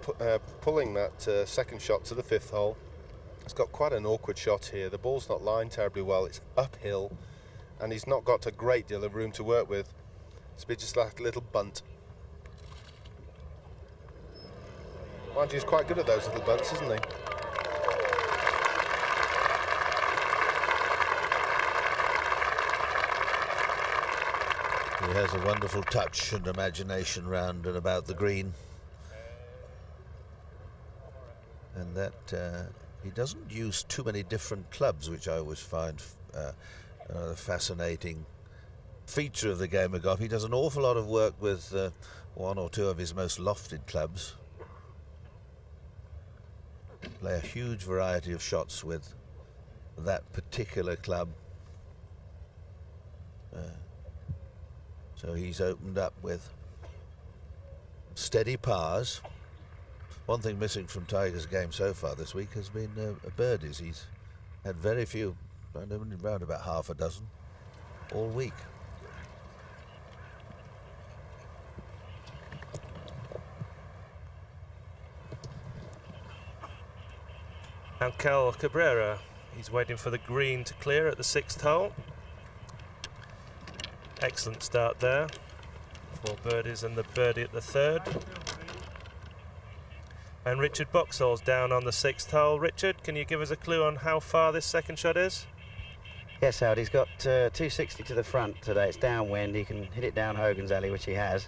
pulling that second shot to the 5th hole, has got quite an awkward shot here. The ball's not lined terribly well, it's uphill, and he's not got a great deal of room to work with. It's been just like a little bunt. Mind you, he's quite good at those little bunts, isn't he? He has a wonderful touch and imagination round and about the green. And that he doesn't use too many different clubs, which I always find a fascinating feature of the game of golf. He does an awful lot of work with 1 or 2 of his most lofted clubs. Play a huge variety of shots with that particular club. So he's opened up with steady pars. One thing missing from Tiger's game so far this week has been birdies. He's had very few, around about half a dozen, all week. And Cal Cabrera, he's waiting for the green to clear at the 6th hole. Excellent start there. 4 birdies and the birdie at the 3rd. And Richard Boxall's down on the 6th hole. Richard, can you give us a clue on how far this second shot is? Yes, Howard, he's got 260 to the front today. It's downwind. He can hit it down Hogan's Alley, which he has.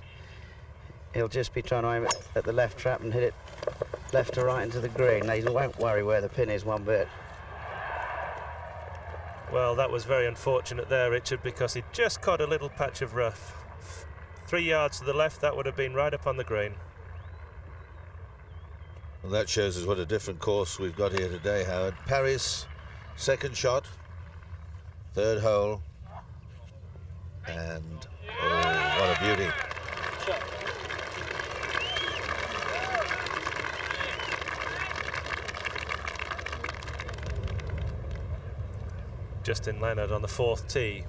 He'll just be trying to aim it at the left trap and hit it left to right into the green. He won't worry where the pin is one bit. Well, that was very unfortunate there, Richard, because he just caught a little patch of rough. 3 yards to the left, that would have been right up on the green. Well, that shows us what a different course we've got here today, Howard. Parry's second shot, third hole, and oh, what a beauty. Justin Leonard on the fourth tee.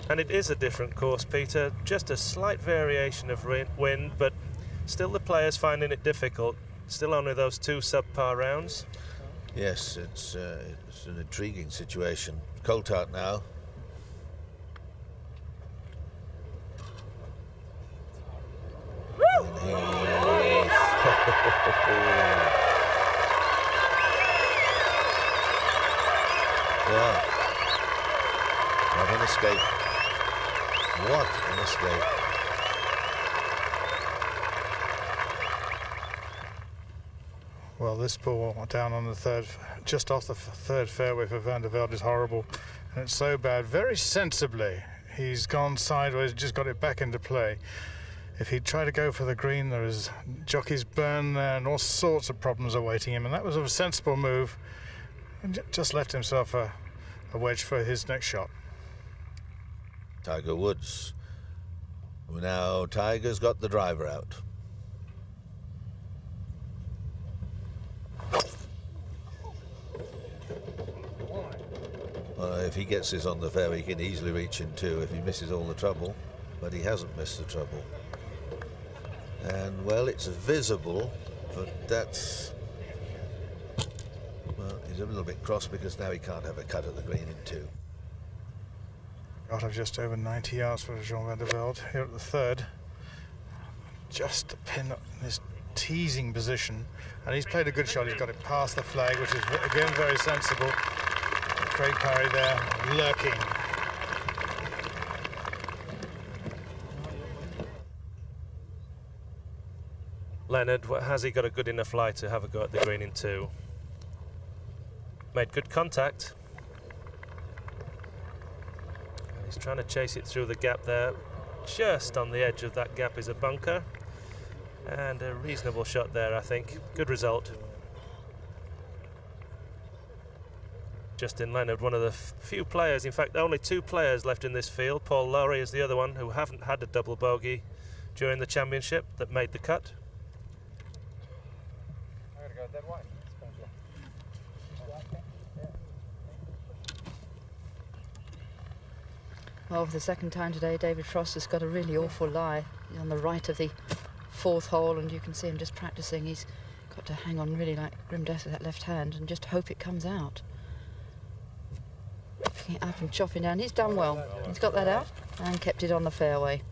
And it is a different course, Peter, just a slight variation of wind, but still the players finding it difficult. Still only those 2 subpar rounds. Yes, it's an intriguing situation. Coulthard now. Wow. What an escape. What an escape. Well, this ball down on the third, just off the third fairway for Van de Velde is horrible. And it's so bad. Very sensibly, he's gone sideways, just got it back into play. If he'd try to go for the green, there is jockey's burn there and all sorts of problems awaiting him. And that was a sensible move. And just left himself a wedge for his next shot. Tiger Woods. Now Tiger's got the driver out. Well, if he gets this on the fairway, he can easily reach in 2 if he misses all the trouble, but he hasn't missed the trouble. And well, it's visible, but that's, well, he's a little bit cross because now he can't have a cut at the green in 2. Got of just over 90 yards for Jean Van de Velde here at the third. Just a pin in this teasing position, and he's played a good shot. He's got it past the flag, which is again very sensible. Craig Parry there lurking. Leonard, has he got a good enough lie to have a go at the green in 2? Made good contact. And he's trying to chase it through the gap there. Just on the edge of that gap is a bunker. And a reasonable shot there, I think. Good result. Justin Leonard, one of the few players, in fact only 2 players left in this field. Paul Lawrie is the other one who haven't had a double bogey during the championship that made the cut. I gotta go that way. Well, for the second time today, David Frost has got a really awful lie on the right of the 4th hole, and you can see him just practicing. He's got to hang on really like grim death with that left hand and just hope it comes out. Picking it up and chopping down. He's done well. He's got that out and kept it on the fairway.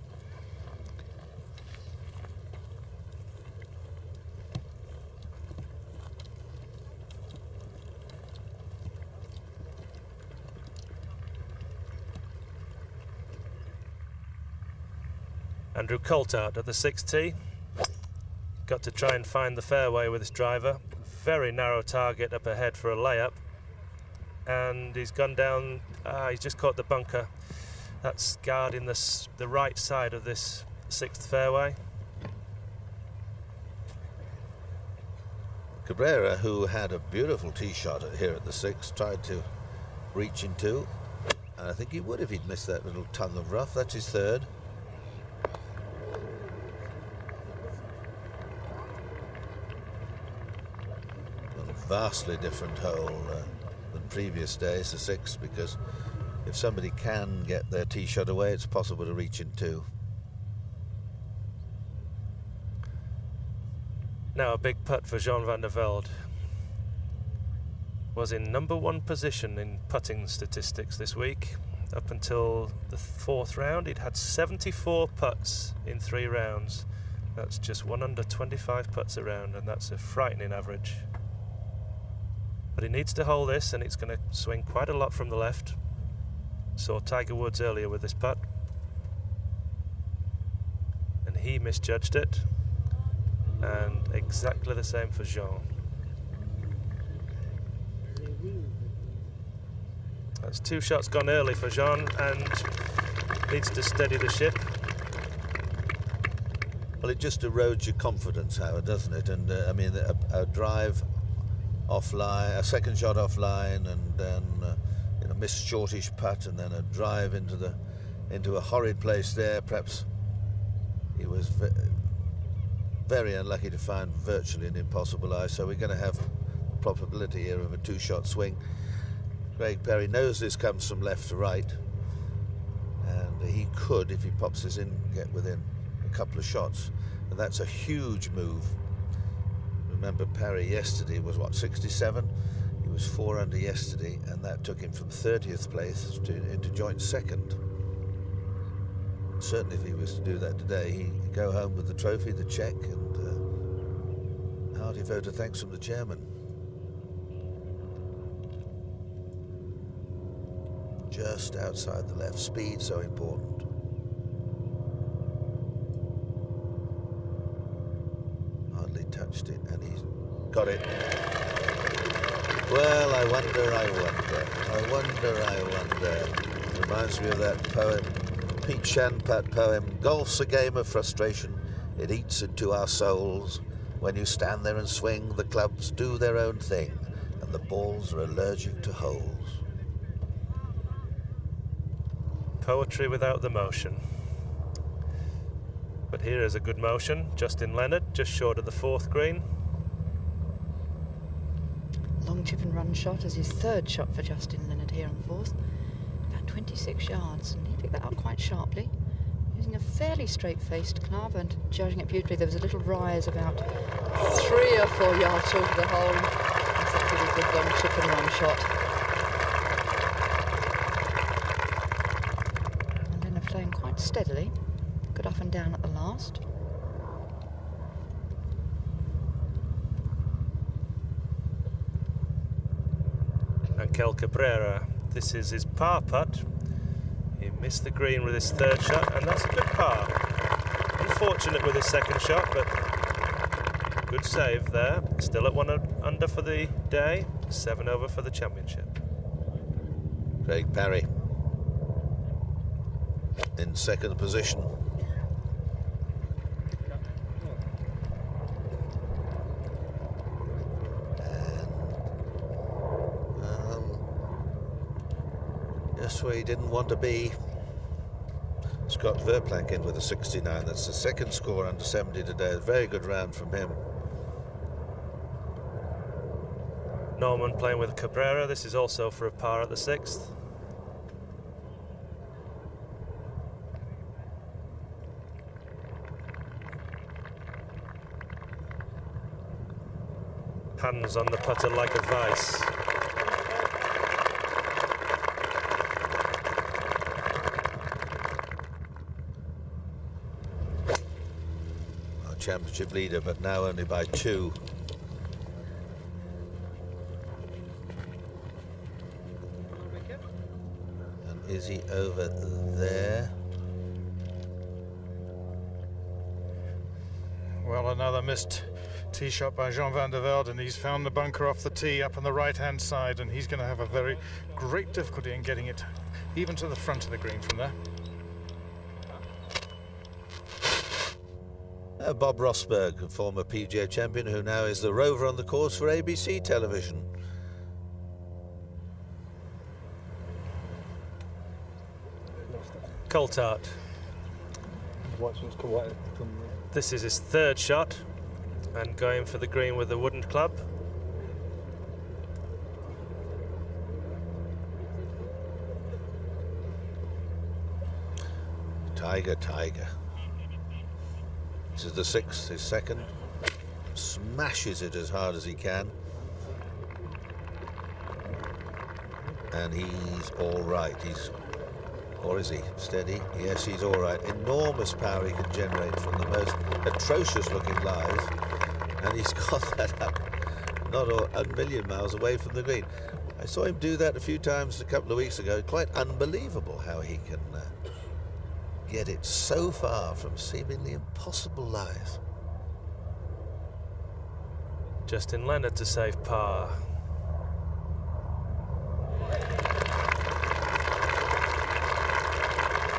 Andrew Coulthard at the 6th tee. Got to try and find the fairway with his driver. Very narrow target up ahead for a layup. And he's gone down, he's just caught the bunker. That's guarding the right side of this 6th fairway. Cabrera, who had a beautiful tee shot here at the 6th, tried to reach in 2. And I think he would if he'd missed that little tongue of rough. That's his 3rd. Well, a vastly different hole than previous days, the 6th, because if somebody can get their tee shot away, it's possible to reach in 2. Now a big putt for Jean Van de Velde. Was in #1 position in putting statistics this week. Up until the 4th round, he'd had 74 putts in 3 rounds. That's just 1 under 25 putts a round, and that's a frightening average. But he needs to hold this, and it's going to swing quite a lot from the left. Saw Tiger Woods earlier with this putt, and he misjudged it. And exactly the same for Jean. That's 2 shots gone early for Jean, and needs to steady the ship. Well, it just erodes your confidence, Howard, doesn't it? And I mean, a drive offline, a second shot offline, and then you know, missed shortish putt, and then a drive into a horrid place there. Perhaps he was very unlucky to find virtually an impossible lie. So we're going to have probability here of a 2-shot swing. Craig Perry knows this comes from left to right, and he could, if he pops this in, get within a couple of shots, and that's a huge move. Remember, Perry yesterday was what, 67? He was 4 under yesterday, and that took him from 30th place into joint second. Certainly, if he was to do that today, he'd go home with the trophy, the cheque, and a hearty vote of thanks from the chairman. Just outside the left. Speed so important. Hardly touched it, and he's got it. Well, I wonder. Reminds me of that poem, Pete Shanpat poem. Golf's a game of frustration. It eats into our souls. When you stand there and swing, the clubs do their own thing, and the balls are allergic to holes. Poetry without the motion. But here is a good motion. Justin Leonard, just short of the 4th green. Long chip and run shot as his 3rd shot for Justin Leonard here on the 4th. About 26 yards, and he picked that up quite sharply, using a fairly straight-faced club and judging it beautifully. There was a little rise about 3 or 4 yards short of the hole. That's a pretty good long chip and run shot. Playing quite steadily, good up and down at the last. Angel Cabrera, this is his par putt. He missed the green with his 3rd shot, and that's a good par. Unfortunate with his 2nd shot, but good save there. Still at 1 under for the day, 7 over for the championship. Craig Parry in 2nd position. And just where he didn't want to be. Scott Verplank in with a 69. That's the 2nd score under 70 today. A very good round from him. Norman playing with Cabrera. This is also for a par at the 6th. Hands on the putter like a vice. Our championship leader, but now only by 2. And is he over there? Well, another missed tee shot by Jean Van de Velde, and he's found the bunker off the tee up on the right-hand side, and he's going to have a very great difficulty in getting it even to the front of the green from there. Bob Rosberg, a former PGA champion who now is the rover on the course for ABC television. Coulthard. This is his 3rd shot, and going for the green with the wooden club. Tiger. This is the 6th, his 2nd. Smashes it as hard as he can. And he's all right. Or is he? Steady? Yes, he's all right. Enormous power he can generate from the most atrocious looking lies. And he's got that up not a million miles away from the green. I saw him do that a few times a couple of weeks ago. Quite unbelievable how he can get it so far from seemingly impossible lies. Justin Leonard to save par.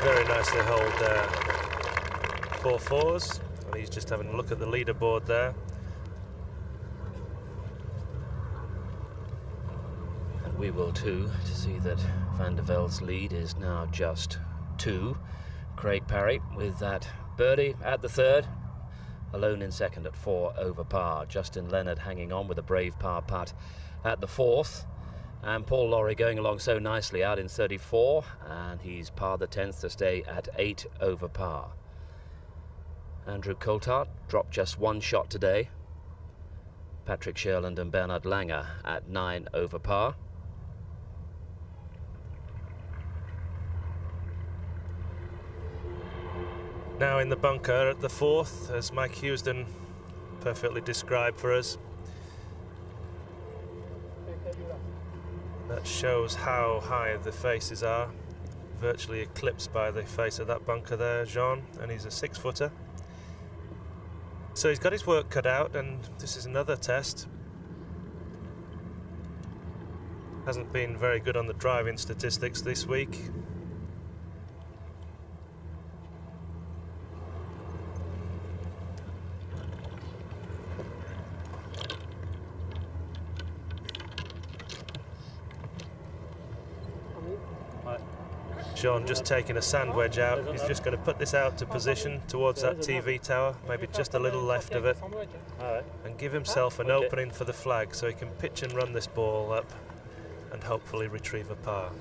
Very nicely holed there. 4-4s. And he's just having a look at the leaderboard there. And we will too, to see that Van de Velde's lead is now just 2. Craig Parry with that birdie at the third, alone in second at 4 over par. Justin Leonard hanging on with a brave par putt at the fourth. And Paul Lawrie going along so nicely out in 34, and he's parred the 10th to stay at 8 over par. Andrew Coulthard dropped just 1 shot today. Patrick Sherland and Bernard Langer at 9 over par. Now in the bunker at the fourth, as Mike Houston perfectly described for us. That shows how high the faces are, virtually eclipsed by the face of that bunker there, Jean, and he's a 6-footer. So he's got his work cut out, and this is another test. Hasn't been very good on the driving statistics this week. Jean just taking a sand wedge out. He's just going to put this out to position towards that TV tower, maybe just a little left of it, and give himself an opening for the flag so he can pitch and run this ball up and hopefully retrieve a par.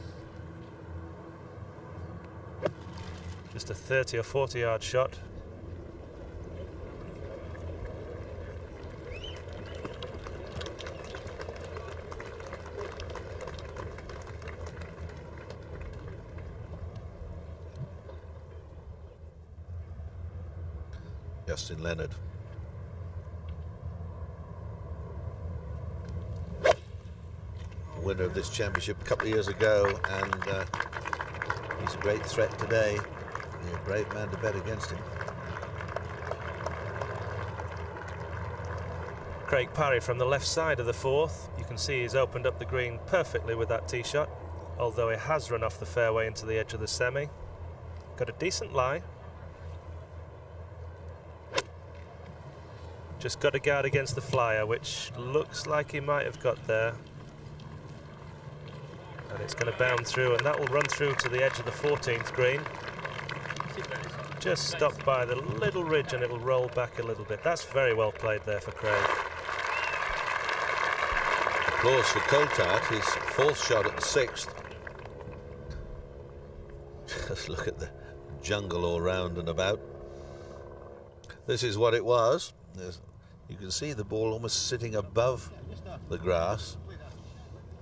Just a 30 or 40 yard shot. Justin Leonard. Winner of this championship a couple of years ago, and he's a great threat today. He's a brave man to bet against him. Craig Parry from the left side of the fourth. You can see he's opened up the green perfectly with that tee shot, although it has run off the fairway into the edge of the semi. Got a decent lie. Just got to guard against the flyer, which looks like he might have got there. And it's going to bound through, and that will run through to the edge of the 14th green. Just stopped by the little ridge, and it'll roll back a little bit. That's very well played there for Craig. Of course, for Coulthard, his 4th shot at the 6th. Just look at the jungle all round and about. This is what it was. You can see the ball almost sitting above the grass.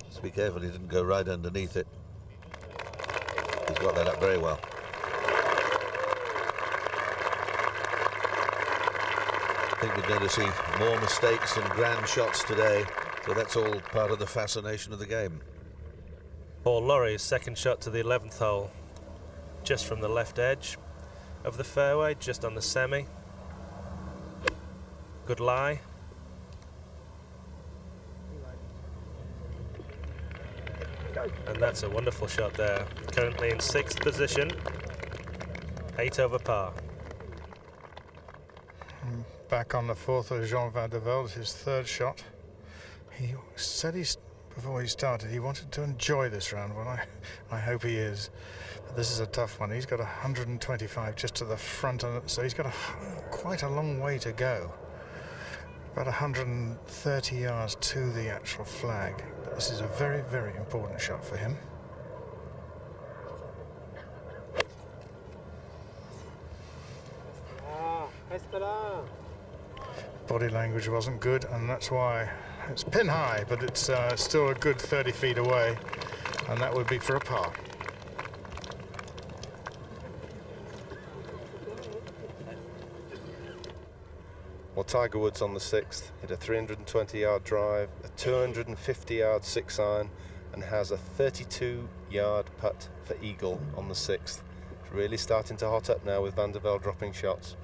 Just be careful he didn't go right underneath it. He's got that up very well. I think we're going to see more mistakes and grand shots today, so that's all part of the fascination of the game. Paul Lawrie's second shot to the 11th hole, just from the left edge of the fairway, just on the semi. Good lie. And that's a wonderful shot there. Currently in 6th position, 8 over par. Back on the 4th of Jean Van de Velde, his 3rd shot. He said before he started he wanted to enjoy this round. Well, I hope he is. But this is a tough one. He's got 125 just to the front, so he's got quite a long way to go. About 130 yards to the actual flag. But this is a very, very important shot for him. Body language wasn't good, and that's why it's pin high, but it's still a good 30 feet away, and that would be for a par. Well, Tiger Woods on the 6th hit a 320-yard drive, a 250-yard 6-iron, and has a 32-yard putt for eagle on the 6th. It's really starting to hot up now with Van de Velde dropping shots.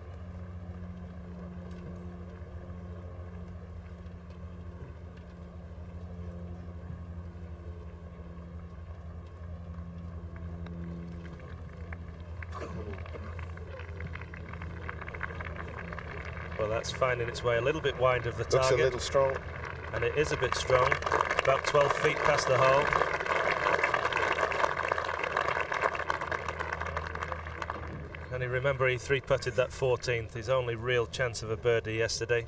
Well, that's finding its way a little bit wide of the Looks target. a little strong. And it is a bit strong. About 12 feet past the hole. And remember, he three-putted that 14th, his only real chance of a birdie yesterday.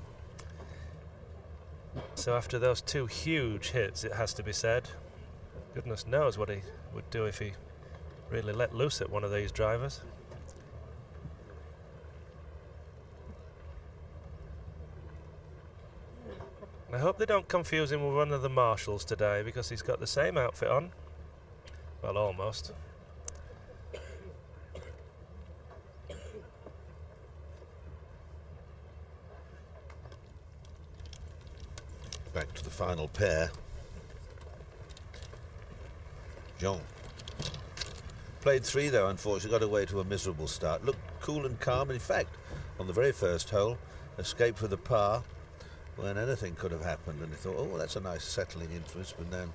So after those two huge hits, it has to be said, goodness knows what he would do if he really let loose at one of these drivers. I hope they don't confuse him with one of the marshals today, because he's got the same outfit on. Well, almost. Back to the final pair. Jean. Played 3 though, unfortunately, got away to a miserable start. Looked cool and calm. In fact, on the very first hole, escaped with a par when anything could have happened. And he thought, oh, that's a nice settling influence. But then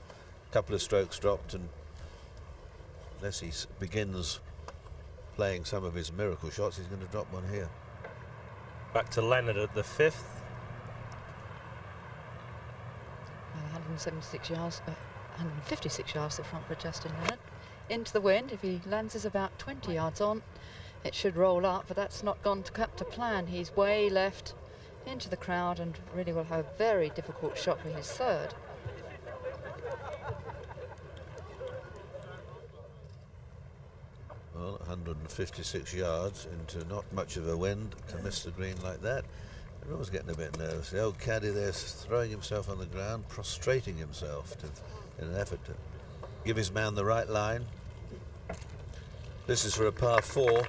a couple of strokes dropped, and unless he begins playing some of his miracle shots, he's going to drop one here. Back to Leonard at the 5th. 176 yards, 156 yards to front for Justin Leonard. Into the wind. If he lands us about 20 yards on, it should roll up, but that's not gone to plan. He's way left into the crowd and really will have a very difficult shot for his third. Well, 156 yards into not much of a wind to miss the green like that. Everyone's getting a bit nervous. The old caddy there throwing himself on the ground, prostrating himself in an effort to give his man the right line. This is for a par 4.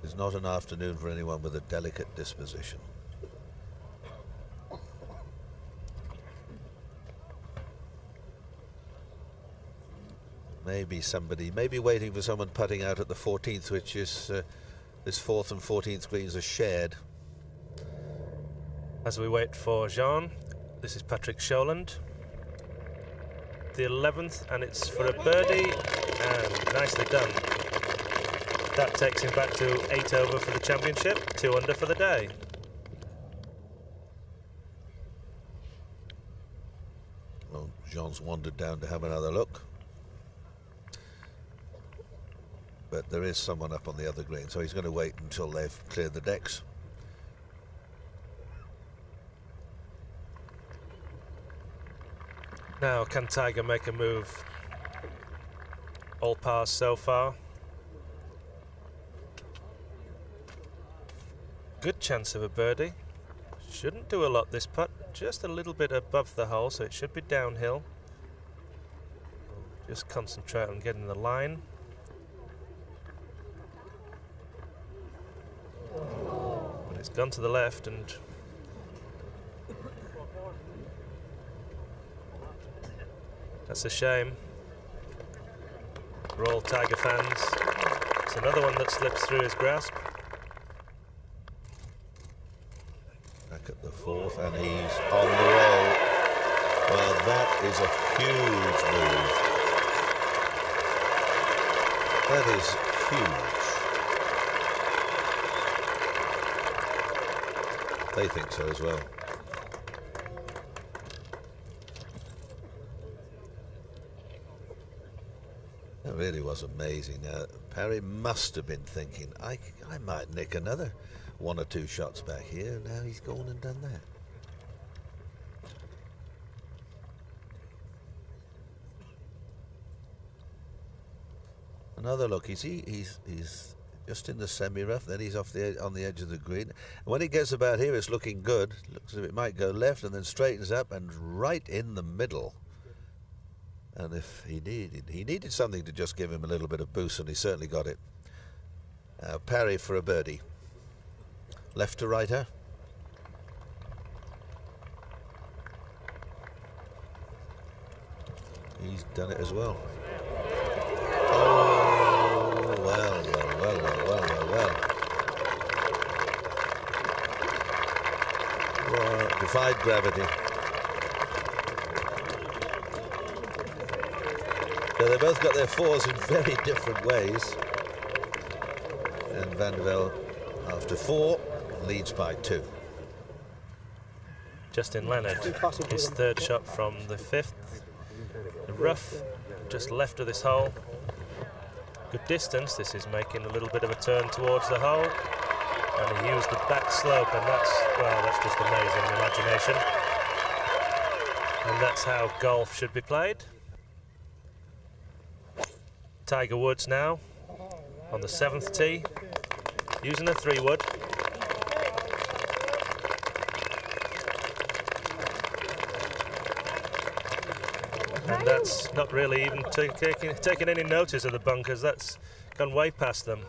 It's not an afternoon for anyone with a delicate disposition. Maybe waiting for someone putting out at the 14th, which is this 4th and 14th greens are shared. As we wait for Jean, this is Patrick Sholand. The 11th, and it's for a birdie, and nicely done. That takes him back to 8 over for the championship, 2 under for the day. Well, Jean's wandered down to have another look. But there is someone up on the other green, so he's going to wait until they've cleared the decks. Now, can Tiger make a move? All pars so far. Good chance of a birdie. Shouldn't do a lot this putt, just a little bit above the hole, so it should be downhill. Just concentrate on getting the line. But it's gone to the left, and that's a shame. For all Tiger fans, it's another one that slips through his grasp. Back at the 4th, and he's on the roll. Well, that is a huge move. That is huge. They think so as well. That really was amazing. Parry must have been thinking, I might nick another 1 or 2 shots back here. Now he's gone and done that. Another look. He's just in the semi-rough. Then he's off on the edge of the green. And when he gets about here, it's looking good. Looks as if it might go left, and then straightens up and right in the middle. And if he needed something to just give him a little bit of boost, and he certainly got it. Parry for a birdie. Left to righter. He's done it as well. Oh, well. defied gravity. So they both got their fours in very different ways. And Van de Velde, after 4, leads by 2. Justin Leonard, his third shot from the 5th. The rough just left of this hole. Good distance. This is making a little bit of a turn towards the hole. And he used the back slope, and that's just amazing imagination. And that's how golf should be played. Tiger Woods now on the 7th tee, using a 3-wood. And that's not really even taking any notice of the bunkers. That's gone way past them.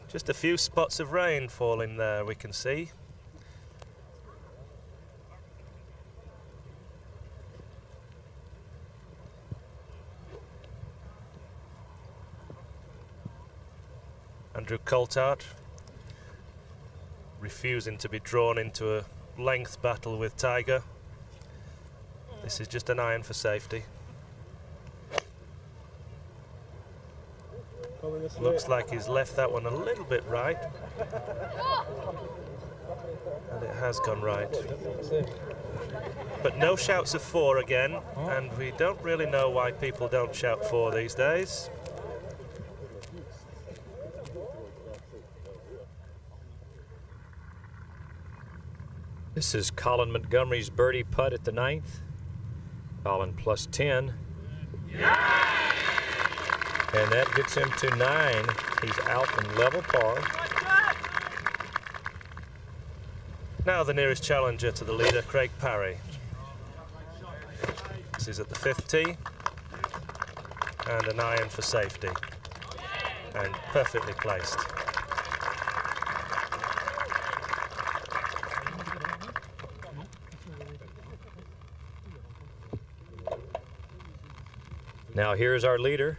Just a few spots of rain falling there, we can see. Andrew Coulthard refusing to be drawn into a length battle with Tiger. This is just an iron for safety. Looks like he's left that one a little bit right. And it has gone right. But no shouts of 4 again, and we don't really know why people don't shout 4 these days. This is Colin Montgomery's birdie putt at the 9th. Colin plus 10. And that gets him to 9. He's out in level par. Now the nearest challenger to the leader, Craig Parry. This is at the 5th tee. And an iron for safety. And perfectly placed. Now here's our leader,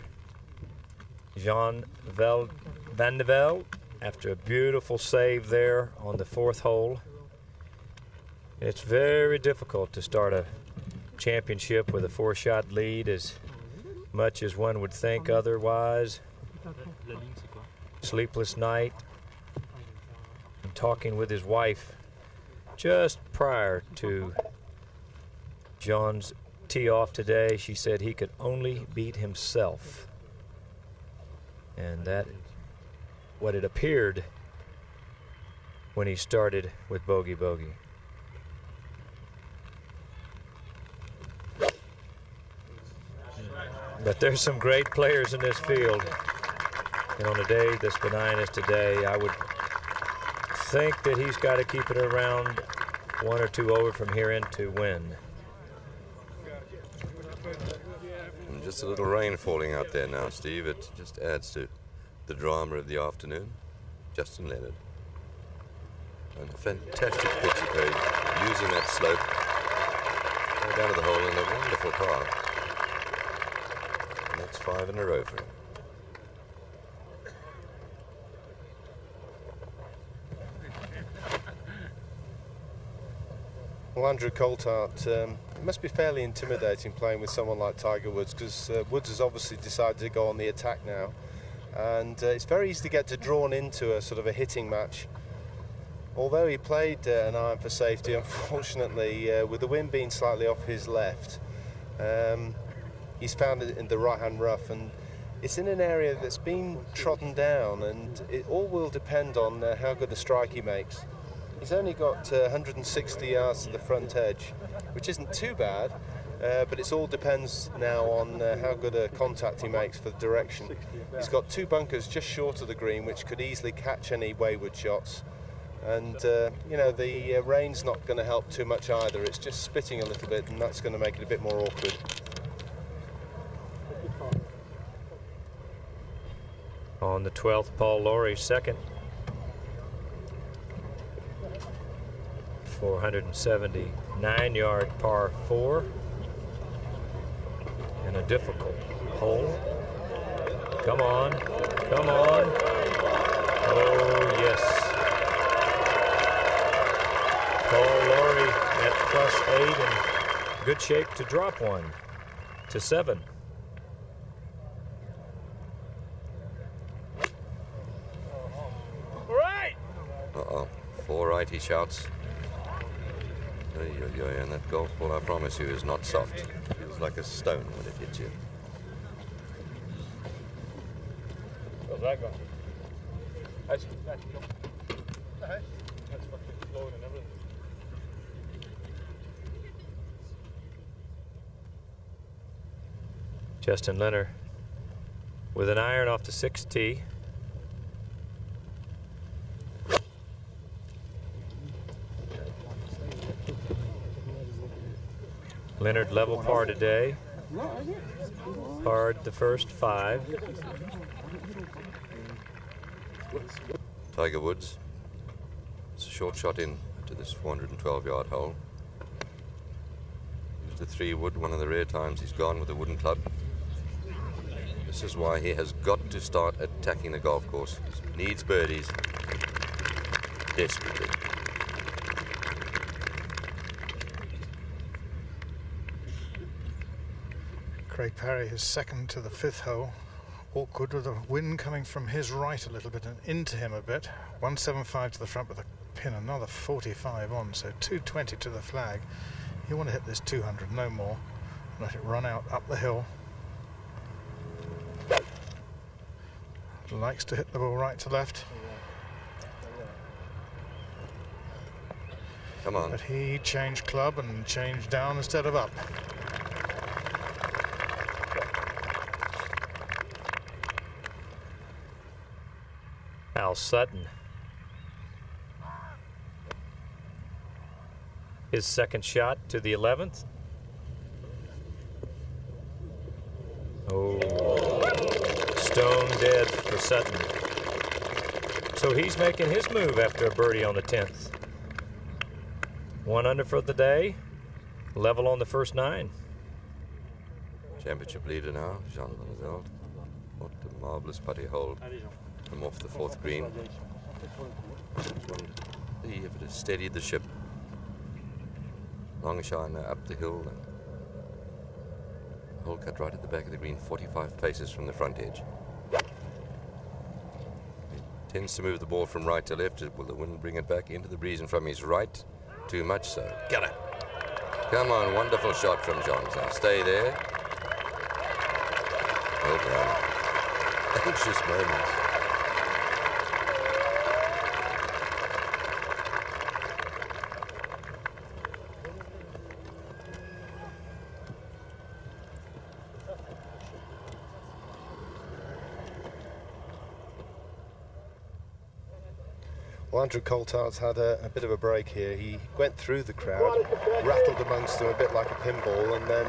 Jean Van de Velde, after a beautiful save there on the 4th hole. It's very difficult to start a championship with a 4-shot lead, as much as one would think otherwise. Sleepless night, and talking with his wife just prior to Jean's tee off today, she said he could only beat himself. And that what it appeared when he started with bogey. But there's some great players in this field. And on a day that's benign as today, I would think that he's got to keep it around 1 or 2 over from here in to win. And just a little rain falling out there now, Steve. It just adds to the drama of the afternoon. Justin Leonard. And a fantastic picture page, using that slope down to the hole in a wonderful par. And that's 5 in a row for him. Well, Andrew Coulthard, it must be fairly intimidating playing with someone like Tiger Woods, because Woods has obviously decided to go on the attack now, and it's very easy to get drawn into a sort of a hitting match. Although he played an iron for safety, unfortunately, with the wind being slightly off his left, he's found it in the right-hand rough, and it's in an area that's been trodden down, and it all will depend on how good a strike he makes. He's only got 160 yards to the front edge, which isn't too bad, but it all depends now on how good a contact he makes for the direction. He's got 2 bunkers just short of the green, which could easily catch any wayward shots. And, you know, the rain's not going to help too much either. It's just spitting a little bit, and that's going to make it a bit more awkward. On the 12th, Paul Lawrie, second. 479-yard par 4 in a difficult hole. Come on, come on. Oh, yes. Paul Lawrie at +8 and good shape to drop one to 7. Uh-oh. 4 right, he shouts. And that golf ball, I promise you, is not soft. It feels like a stone when it hits you. How's that going? That's fucking flowing and everything. Justin Leonard with an iron off the 6th tee. Leonard level par today. Parred the first 5. Tiger Woods. It's a short shot in to this 412-yard hole. Used a 3-wood, one of the rare times he's gone with a wooden club. This is why he has got to start attacking the golf course. He needs birdies desperately. Craig Parry is second to the 5th hole. Awkward with the wind coming from his right a little bit and into him a bit. 175 to the front with a pin, another 45 on, so 220 to the flag. You want to hit this 200, no more. Let it run out up the hill. Likes to hit the ball right to left. Come on. But he changed club and changed down instead of up. Al Sutton. His second shot to the 11th. Oh, stone dead for Sutton. So he's making his move after a birdie on the 10th. 1 under for the day, level on the first 9. Championship leader now, Jean Van de Velde. What a marvellous putty hold from off the 4th green. See if it has steadied the ship. Long shiner up the hill and hole cut right at the back of the green, 45 paces from the front edge. He tends to move the ball from right to left. Will the wind bring it back into the breeze and from his right? Too much so. Got it. Come on, wonderful shot from Johnson. Stay there. Well done. Anxious moments. Well, Andrew Coulthard's had a bit of a break here. He went through the crowd, rattled amongst them a bit like a pinball, and then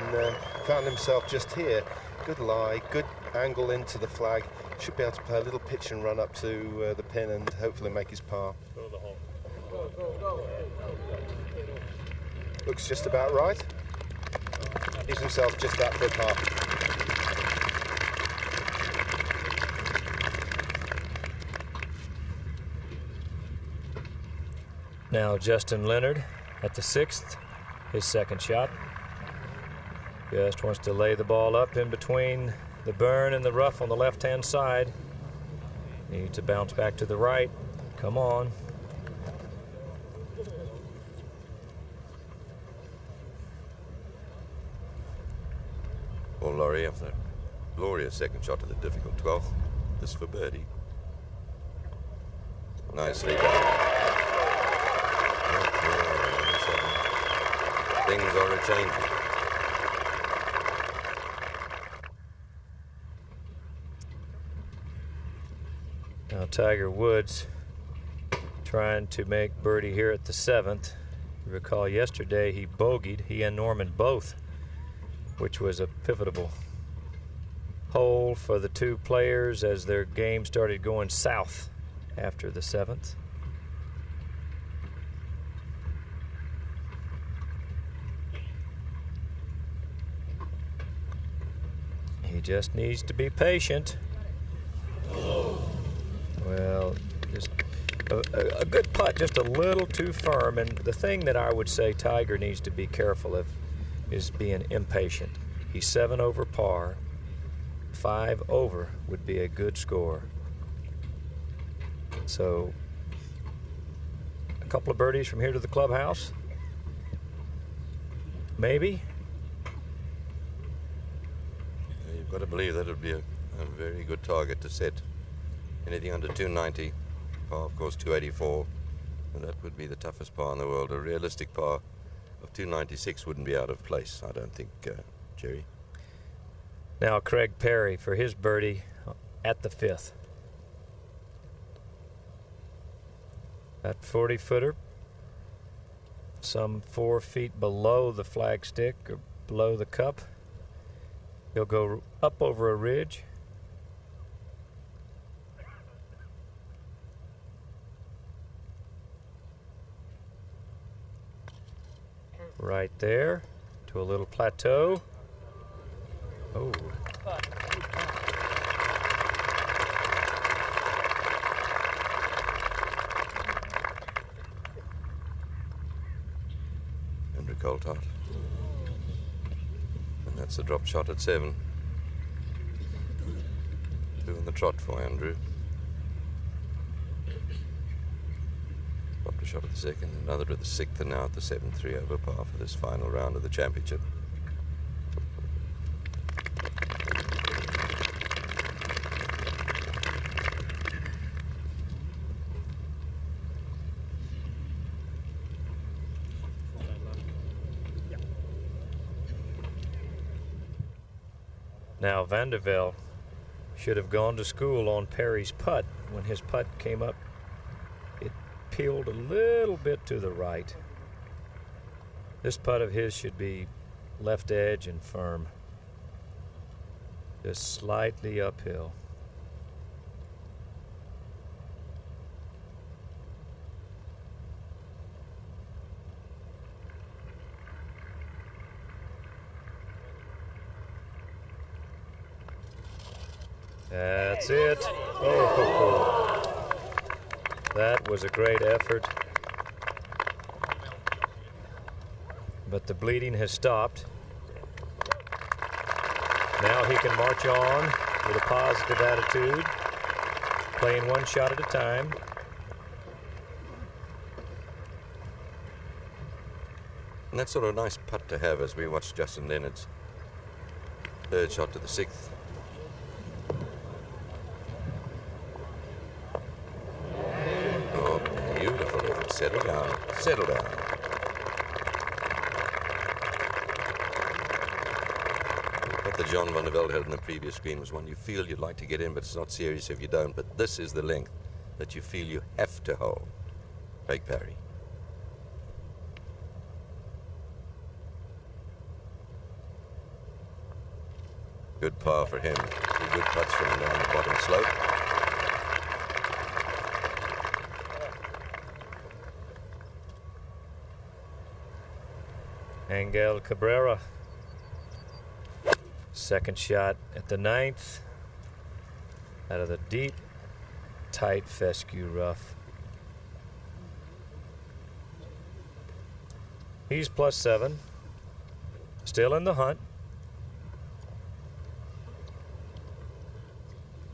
found himself just here. Good lie, good angle into the flag. Should be able to play a little pitch and run up to the pin and hopefully make his par. Looks just about right. Gives himself just that for a par. Now Justin Leonard at the 6th, his second shot. Just wants to lay the ball up in between the burn and the rough on the left-hand side. Needs to bounce back to the right. Come on. Paul Lawrie after that glorious second shot to the difficult 12th. This for birdie. Nicely done. Things are a-changing. Now Tiger Woods trying to make birdie here at the 7th. You recall yesterday he bogeyed, he and Norman both, which was a pivotal hole for the two players as their game started going south after the 7th. He just needs to be patient. Well, just a good putt, just a little too firm. And the thing that I would say Tiger needs to be careful of is being impatient. He's 7 over par. 5 over would be a good score. So a couple of birdies from here to the clubhouse, maybe. You've got to believe that would be a very good target to set. Anything under 290, par of course 284, and that would be the toughest par in the world. A realistic par of 296 wouldn't be out of place, I don't think, Jerry. Now Craig Perry for his birdie at the 5th. That 40-footer, some 4 feet below the flagstick or below the cup. He'll go up over a ridge. Right there to a little plateau. Oh. Andrew Coulthard. And that's a drop shot at 7. 2 in the trot for Andrew. Dropped a shot at the 2nd, another at the 6th, and now at the 7th, 3 over par for this final round of the championship. Now Van de Velde should have gone to school on Perry's putt. When his putt came up, it peeled a little bit to the right. This putt of his should be left edge and firm, just slightly uphill. That's it. Oh, that was a great effort. But the bleeding has stopped. Now he can march on with a positive attitude, playing one shot at a time. And that's sort of a nice putt to have as we watch Justin Leonard's 3rd shot to the 6th. Settle down, settle down. What the Jean Van de Velde had in the previous screen was one you feel you'd like to get in, but it's not serious if you don't. But this is the length that you feel you have to hold. Craig Perry. Good par for him. 2 good putts from him down the bottom slope. Angel Cabrera, 2nd shot at the 9th, out of the deep, tight fescue rough. He's +7, still in the hunt.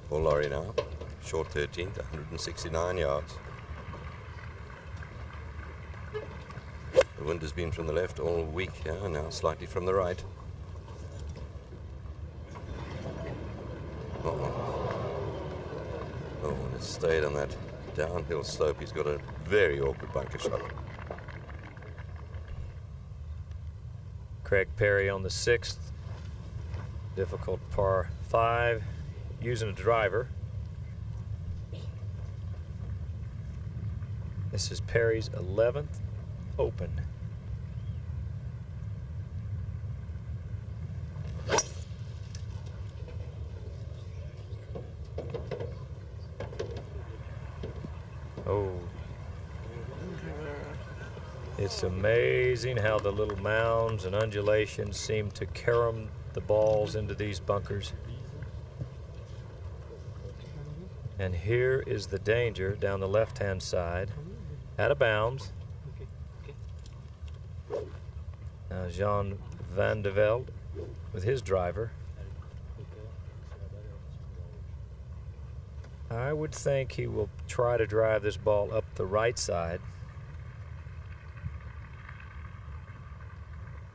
Paul Lawrie now, short 13th, 169 yards. The wind has been from the left all week, now slightly from the right. Oh, and it's stayed on that downhill slope. He's got a very awkward bunker shot. Craig Perry on the 6th, difficult par 5, using a driver. This is Perry's 11th Open. Oh, it's amazing how the little mounds and undulations seem to carom the balls into these bunkers. And here is the danger down the left-hand side, out of bounds. Now Jean Van de Velde with his driver. I would think he will try to drive this ball up the right side,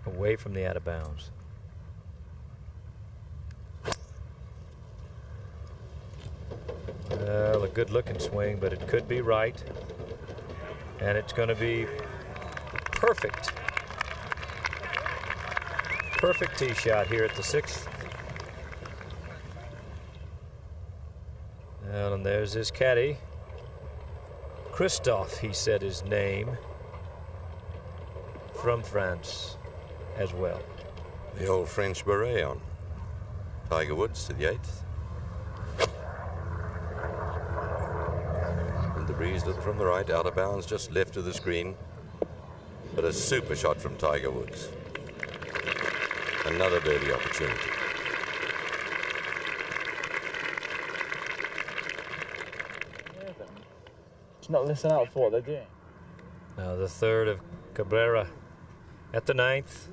away from the out of bounds. Well, a good looking swing, but it could be right. And it's going to be perfect. Perfect tee shot here at the 6th. Well, and there's his caddy. Christophe, he said his name. From France as well. The old French beret on. Tiger Woods to the 8th. And the breeze from the right, out of bounds, just left of the screen. But a super shot from Tiger Woods. Another birdie opportunity. It's not listening out for what they're doing. Now the 3rd of Cabrera at the 9th.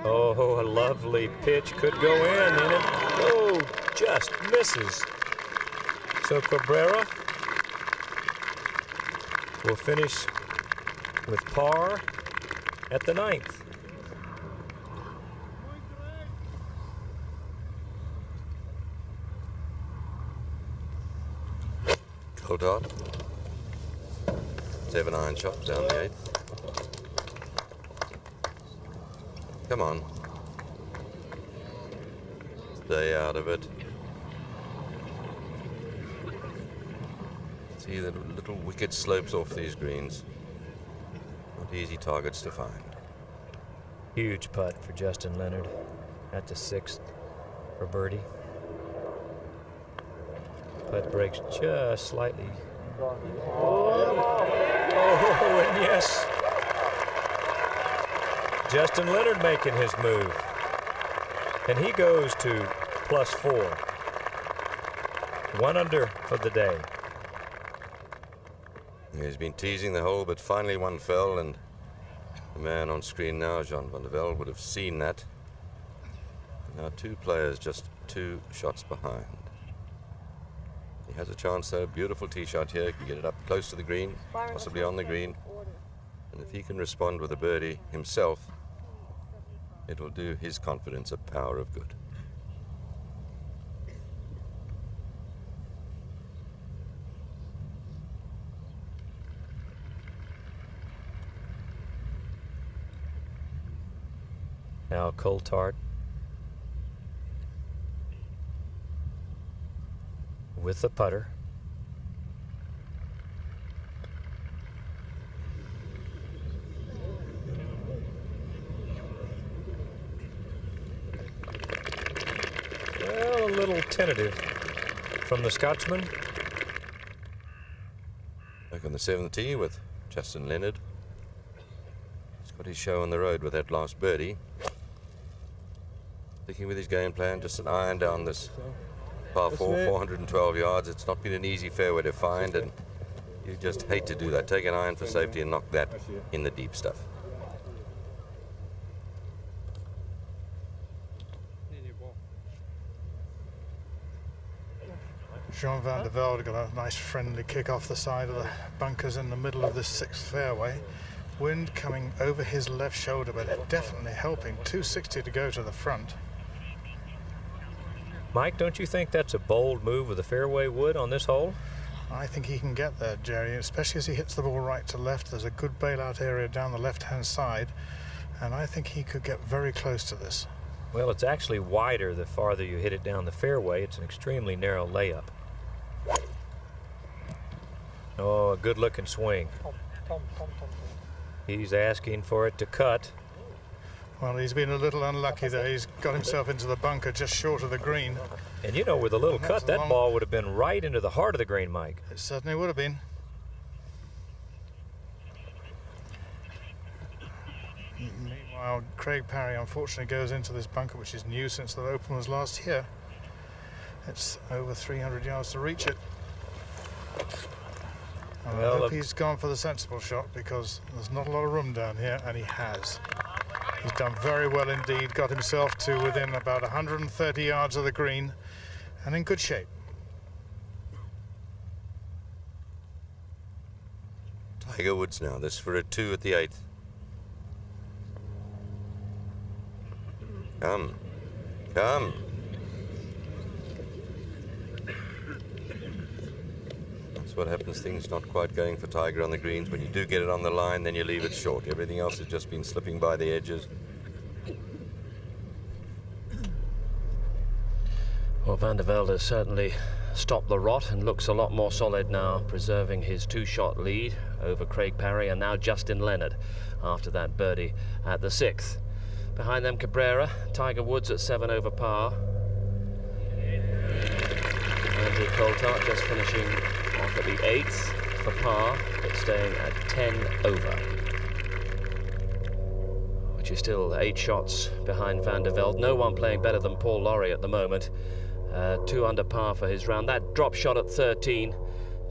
Oh, a lovely pitch could go in, and it just misses. So Cabrera will finish with par at the 9th. Coulthard. 7-iron shot down the 8th. Come on. Stay out of it. See the little wicked slopes off these greens. Not easy targets to find. Huge putt for Justin Leonard at the 6th for birdie. Putt breaks just slightly. Oh, and yes. Justin Leonard making his move. And he goes to +4. 1 under for the day. He's been teasing the hole, but finally one fell, and the man on screen now, Jean Van de Velde, would have seen that. Now 2 players just 2 shots behind. He has a chance though, beautiful tee shot here, can get it up close to the green, possibly on the green. And if he can respond with a birdie himself, it will do his confidence a power of good. Now Coulthard with the putter. Well, a little tentative from the Scotsman. Back on the 7th tee with Justin Leonard. He's got his show on the road with that last birdie. Sticking with his game plan, just an iron down this par 4, 412 yards. It's not been an easy fairway to find, and you just hate to do that. Take an iron for safety and knock that in the deep stuff. Jean Van de Velde got a nice friendly kick off the side of the bunkers in the middle of this 6th fairway. Wind coming over his left shoulder, but definitely helping. 260 to go to the front. Mike, don't you think that's a bold move with the fairway wood on this hole? I think he can get there, Jerry, especially as he hits the ball right to left. There's a good bailout area down the left-hand side, and I think he could get very close to this. Well, it's actually wider the farther you hit it down the fairway. It's an extremely narrow layup. Oh, a good-looking swing. He's asking for it to cut. Well, he's been a little unlucky there. He's got himself into the bunker just short of the green. And you know, with a little cut, that ball would have been right into the heart of the green, Mike. It certainly would have been. Meanwhile, Craig Parry unfortunately goes into this bunker, which is new since the Open was last here. It's over 300 yards to reach it. And Well, I hope he's gone for the sensible shot, because there's not a lot of room down here, and he has. He's done very well indeed, got himself to within about 130 yards of the green, and in good shape. Tiger Woods now, this for a 2 at the 8th. Come. That's what happens, things not quite going for Tiger on the greens. When you do get it on the line, then you leave it short. Everything else has just been slipping by the edges. Well, Van de Velde has certainly stopped the rot and looks a lot more solid now, preserving his 2-shot lead over Craig Parry and now Justin Leonard after that birdie at the 6th. Behind them, Cabrera, Tiger Woods at 7 over par. Andrew Coulthard just finishing off at the 8th for par, but staying at 10 over, which is still 8 shots behind Van de Velde. No one playing better than Paul Lawrie at the moment. 2 under par for his round. That drop shot at 13,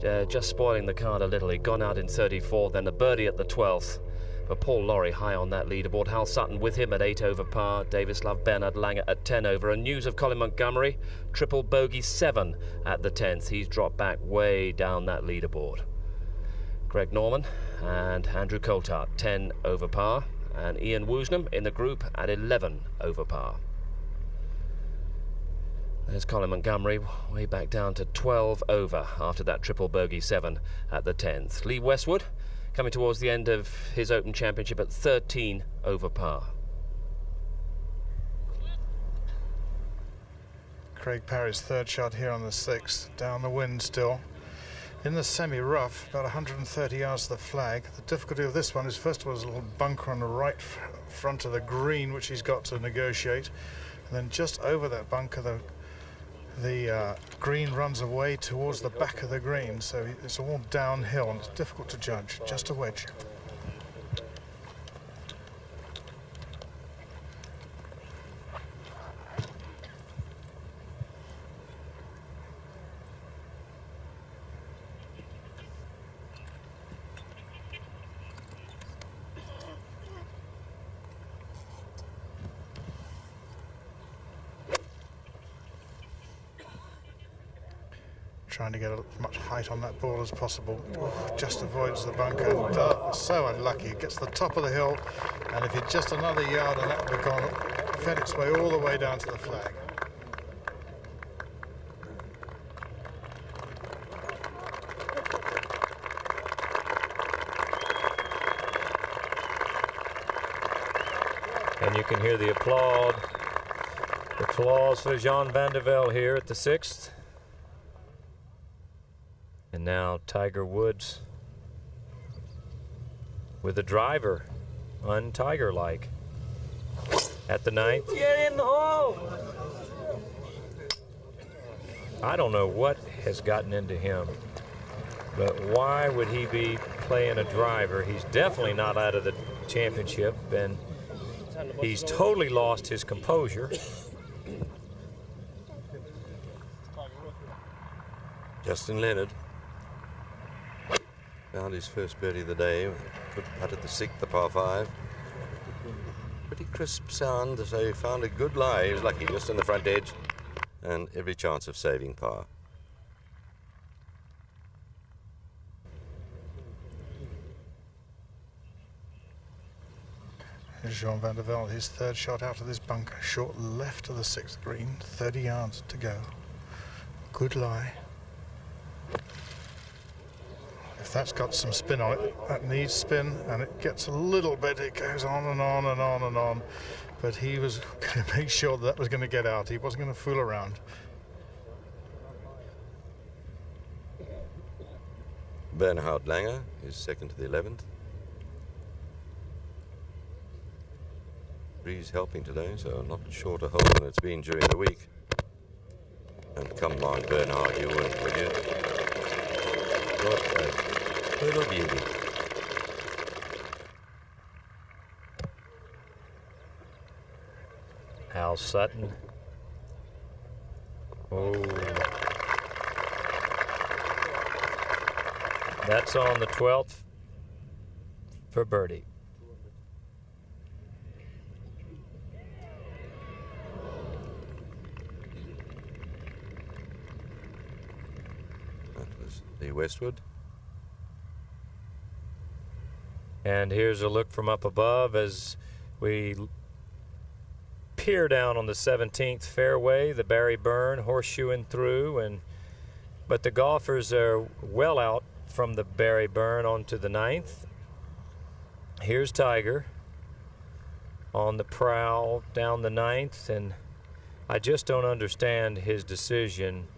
just spoiling the card a little. He'd gone out in 34th, then the birdie at the 12th. But Paul Lawrie high on that leaderboard. Hal Sutton with him at 8 over par. Davis Love, Bernard Langer at 10 over. And news of Colin Montgomery, triple bogey 7 at the 10th. He's dropped back way down that leaderboard. Greg Norman and Andrew Coulthard 10 over par. And Ian Woosnam in the group at 11 over par. There's Colin Montgomery way back down to 12 over after that triple bogey 7 at the 10th. Lee Westwood coming towards the end of his Open Championship at 13 over par. Craig Parry's 3rd shot here on the 6th, down the wind still. In the semi-rough, about 130 yards to the flag. The difficulty of this one is, first of all, there's a little bunker on the right front of the green, which he's got to negotiate. And then just over that bunker, the green runs away towards the back of the green, so it's all downhill and it's difficult to judge. Just a wedge. Trying to get as much height on that ball as possible. Just avoids the bunker. So unlucky. It gets to the top of the hill, and if it's just another yard, and that would have gone, fed its way all the way down to the flag. And you can hear the applause. Applause for Jean Van de Velde here at the 6th. And now Tiger Woods with a driver, un-Tiger-like, at the 9th. Get in the hole! I don't know what has gotten into him, but why would he be playing a driver? He's definitely not out of the championship, and he's totally lost his composure. Justin Leonard found his first birdie of the day. Good putt at the 6th, the par 5. Pretty crisp sound, so he found a good lie. He was lucky, just on the front edge, and every chance of saving par. Here's Jean Van de Velde, his 3rd shot out of this bunker, short left of the 6th green, 30 yards to go. Good lie. If that's got some spin on it, that needs spin, and it gets a little bit, it goes on and on and on and on. But he was going to make sure that was going to get out. He wasn't going to fool around. Bernhard Langer is 2nd to the 11th. Breeze helping today, so not shorter hole than it's been during the week. And come on, Bernhard, you wouldn't, would you? What a little beauty. Hal Sutton. Oh, That's on the 12th for birdie. That was the Westwood. And here's a look from up above as we peer down on the 17th fairway, the Barry Burn horseshoeing through, but the golfers are well out from the Barry Burn onto the 9th. Here's Tiger on the prowl down the 9th, and I just don't understand his decision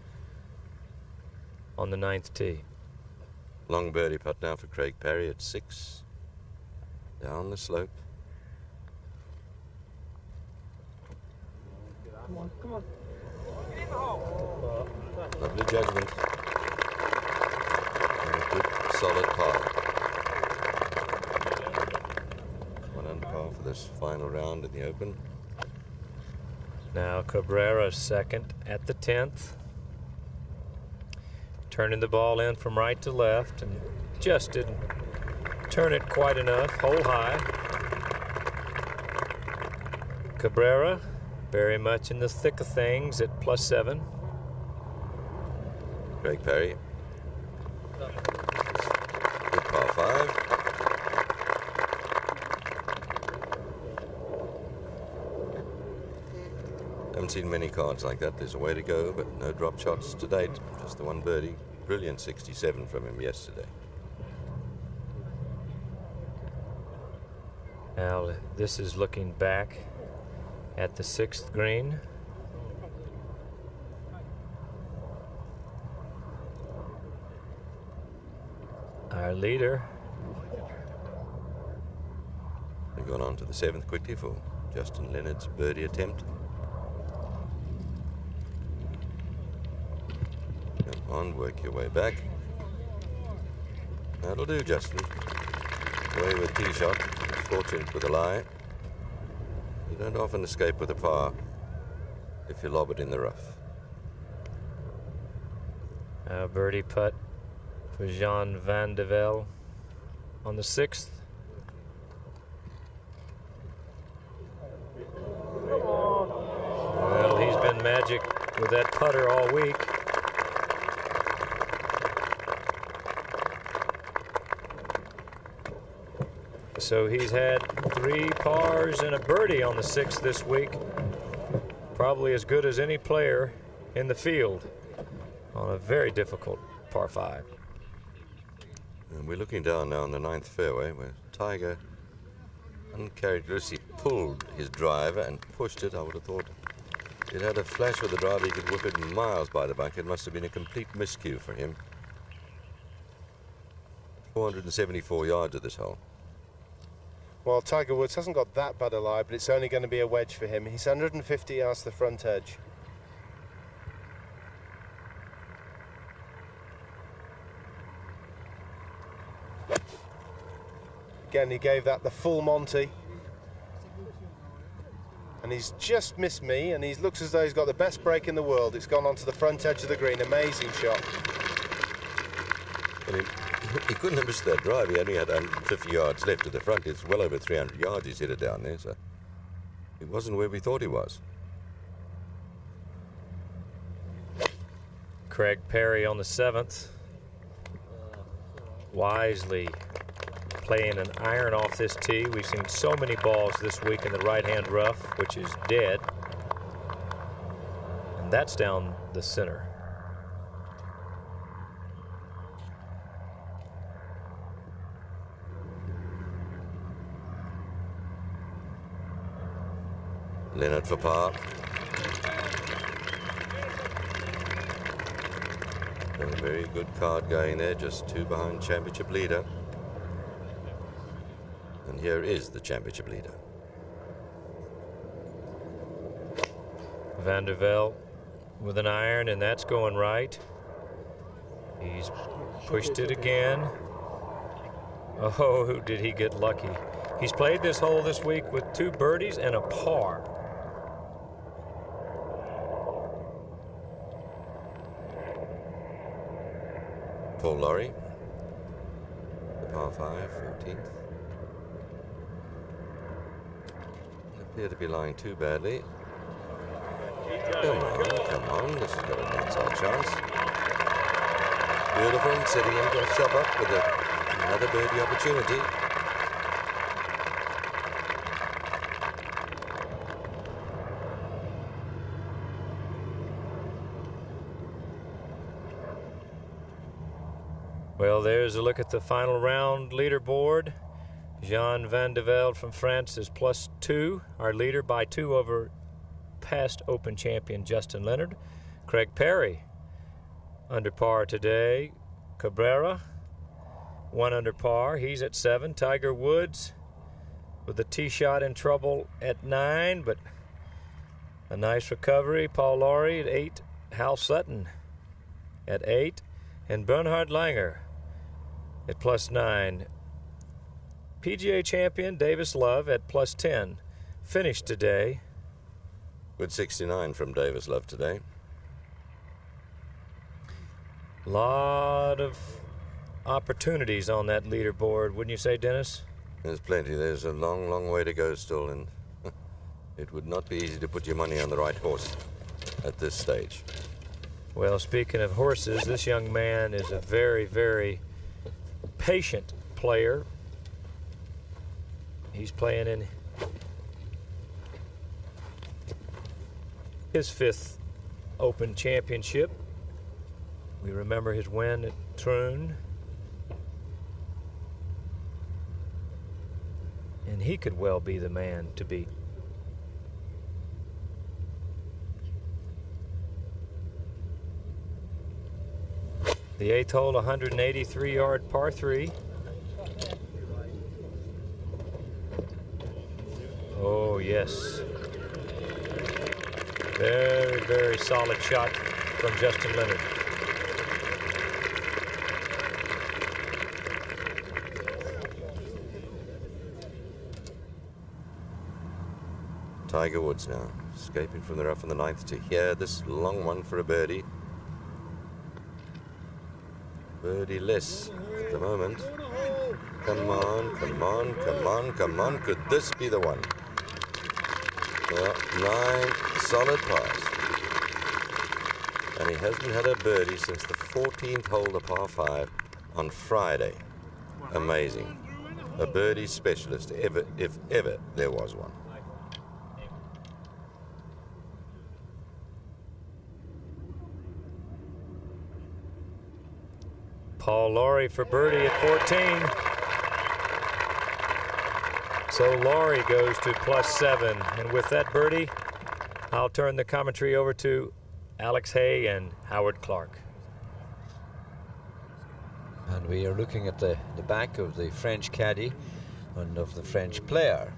on the 9th tee. Long birdie putt now for Craig Parry at 6. Down the slope. Come on, come on. Lovely judgment. And a good, solid par. 1 under par for this final round in the Open. Now Cabrera second at the 10th. Turning the ball in from right to left and just didn't turn it quite enough. Hole high. Cabrera very much in the thick of things at +7. Craig Parry. Good par 5. Haven't seen many cards like that. There's a way to go, but no drop shots to date. Just the one birdie. Brilliant 67 from him yesterday. Now this is looking back at the 6th green. Our leader. We've gone on to the 7th quickly for Justin Leonard's birdie attempt. Come on, work your way back. That'll do, Justin. Away with tee shot. Fortunate with a lie. You don't often escape with a par if you lob it in the rough. A birdie putt for Jean Van de Velde on the 6th. Well, he's been magic with that putter all week. So he's had 3 pars and a birdie on the 6th this week. Probably as good as any player in the field on a very difficult par 5. And we're looking down now on the 9th fairway where Tiger uncharacteristically pulled his driver and pushed it. I would have thought it had a flash with the driver. He could whip it miles by the bunker. It must have been a complete miscue for him. 474 yards of this hole. Well, Tiger Woods hasn't got that bad a lie, but it's only going to be a wedge for him. He's 150 yards to the front edge. Again, he gave that the full Monty. And he's just missed me, and he looks as though he's got the best break in the world. It's gone onto the front edge of the green. Amazing shot. Well, he couldn't have missed that drive. He only had 150 yards left to the front. It's well over 300 yards he's hit it down there, so he wasn't where we thought he was. Craig Parry on the 7th. Wisely playing an iron off this tee. We've seen so many balls this week in the right-hand rough, which is dead. And that's down the center. Leonard for par. A very good card going there, just 2 behind championship leader. And here is the championship leader. Van de Velde with an iron, and that's going right. He's pushed it again. Oh, did he get lucky. He's played this hole this week with 2 birdies and a par. Paul Lawrie. par 5, 14th. Appear to be lying too badly. Come on, this has got a outside chance. Beautiful, setting himself up with another birdie opportunity. Well, there's a look at the final round leaderboard. Jean Van de Velde from France is +2, our leader by 2 over past Open champion Justin Leonard. Craig Parry under par today. Cabrera 1 under par, he's at 7. Tiger Woods with the tee shot in trouble at 9, but a nice recovery. Paul Lawrie at 8. Hal Sutton at 8, and Bernhard Langer at +9. PGA champion Davis Love at +10 finished today. Good 69 from Davis Love today. Lot of opportunities on that leaderboard, wouldn't you say, Dennis? There's plenty. There's a long, long way to go still, and it would not be easy to put your money on the right horse at this stage. Well, speaking of horses, this young man is a very, very patient player. He's playing in his 5th Open Championship. We remember his win at Troon. And he could well be the man to beat. The 8th hole, 183-yard par 3. Oh, yes. Very, very solid shot from Justin Leonard. Tiger Woods now, escaping from the rough on the 9th to here. This long one for a birdie. Birdie-less at the moment. Come on, come on, come on, come on. Could this be the one? Well, 9 solid pars. And he hasn't had a birdie since the 14th hole, the par 5, on Friday. Amazing. A birdie specialist, if ever there was one. Paul Lawrie for birdie at 14. So Lawrie goes to +7. And with that birdie, I'll turn the commentary over to Alex Hay and Howard Clark. And we are looking at the back of the French caddy and of the French player,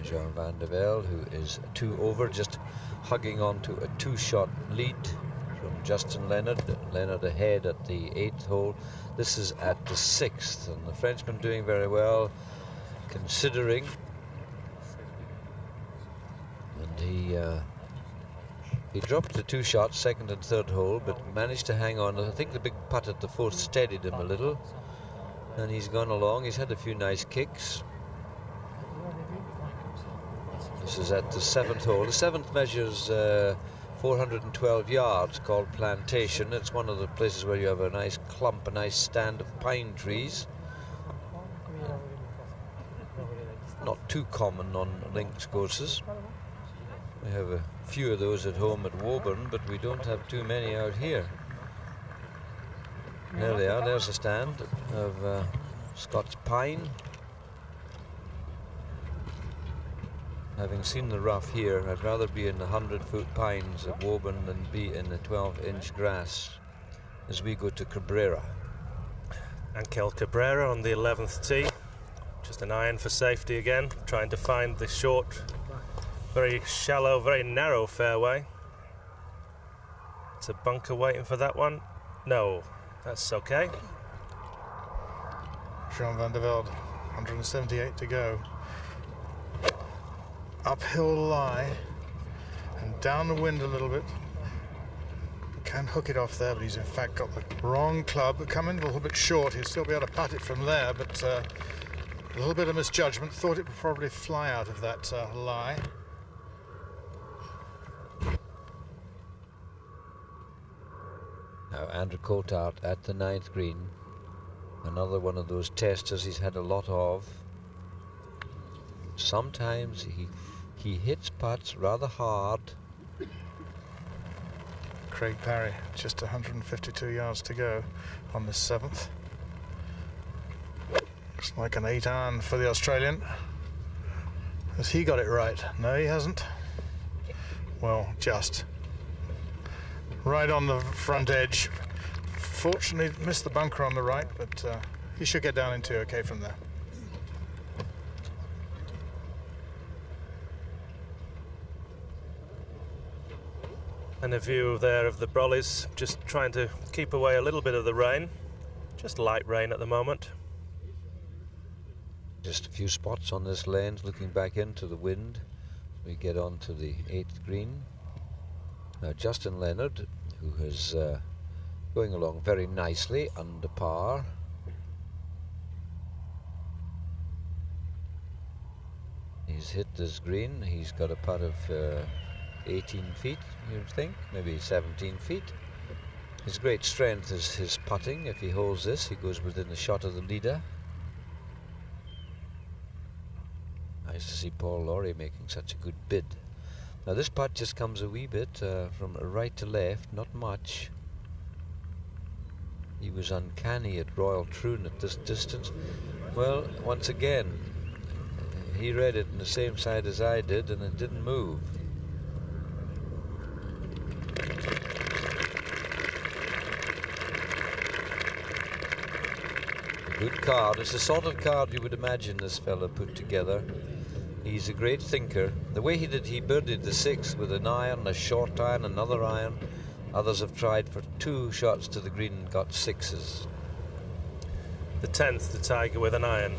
Jean Van de Velde, who is 2 over, just hugging on to a 2-shot lead from Justin Leonard. Leonard ahead at the 8th hole. This is at the 6th, and the Frenchman doing very well, considering. And he dropped the 2 shots, 2nd and 3rd hole, but managed to hang on. I think the big putt at the 4th steadied him a little, and he's gone along. He's had a few nice kicks. This is at the 7th hole. The 7th measures 412 yards, called Plantation. It's one of the places where you have a nice clump, a nice stand of pine trees. Not too common on links courses. We have a few of those at home at Woburn, but we don't have too many out here. There they are. There's a stand of Scots pine. Having seen the rough here, I'd rather be in the 100-foot pines at Woburn than be in the 12-inch grass as we go to Cabrera. Ankel Cabrera on the 11th tee. Just an iron for safety again, trying to find the short, very shallow, very narrow fairway. It's a bunker waiting for that one. No, that's okay. Jean Van de Velde, 178 to go. Uphill lie and down the wind a little bit. Can hook it off there, but he's in fact got the wrong club. Coming a little bit short. He'll still be able to putt it from there, but a little bit of misjudgment. Thought it would probably fly out of that lie. Now Andrew Coulthard at the 9th green. Another one of those testers he's had a lot of. Sometimes he hits putts rather hard. Craig Parry, just 152 yards to go on the 7th. Looks like an 8-iron for the Australian. Has he got it right? No, he hasn't. Well, just. Right on the front edge. Fortunately, missed the bunker on the right, but he should get down into okay from there. And a view there of the Brollies, just trying to keep away a little bit of the rain. Just light rain at the moment. Just a few spots on this lane, looking back into the wind. We get on to the 8th green. Now Justin Leonard, who is going along very nicely under par. He's hit this green. He's got a putt of 18 feet, you'd think, maybe 17 feet. His great strength is his putting. If he holds this, he goes within a shot of the leader. Nice to see Paul Lawrie making such a good bid. Now this putt just comes a wee bit from right to left, not much. He was uncanny at Royal Troon at this distance. Well, once again, he read it in the same side as I did, and it didn't move. A good card. It's the sort of card you would imagine this fella put together. He's a great thinker. The way he did, he birdied the 6th with an iron, a short iron, another iron. Others have tried for 2 shots to the green and got 6s. The 10th, the Tiger with an iron.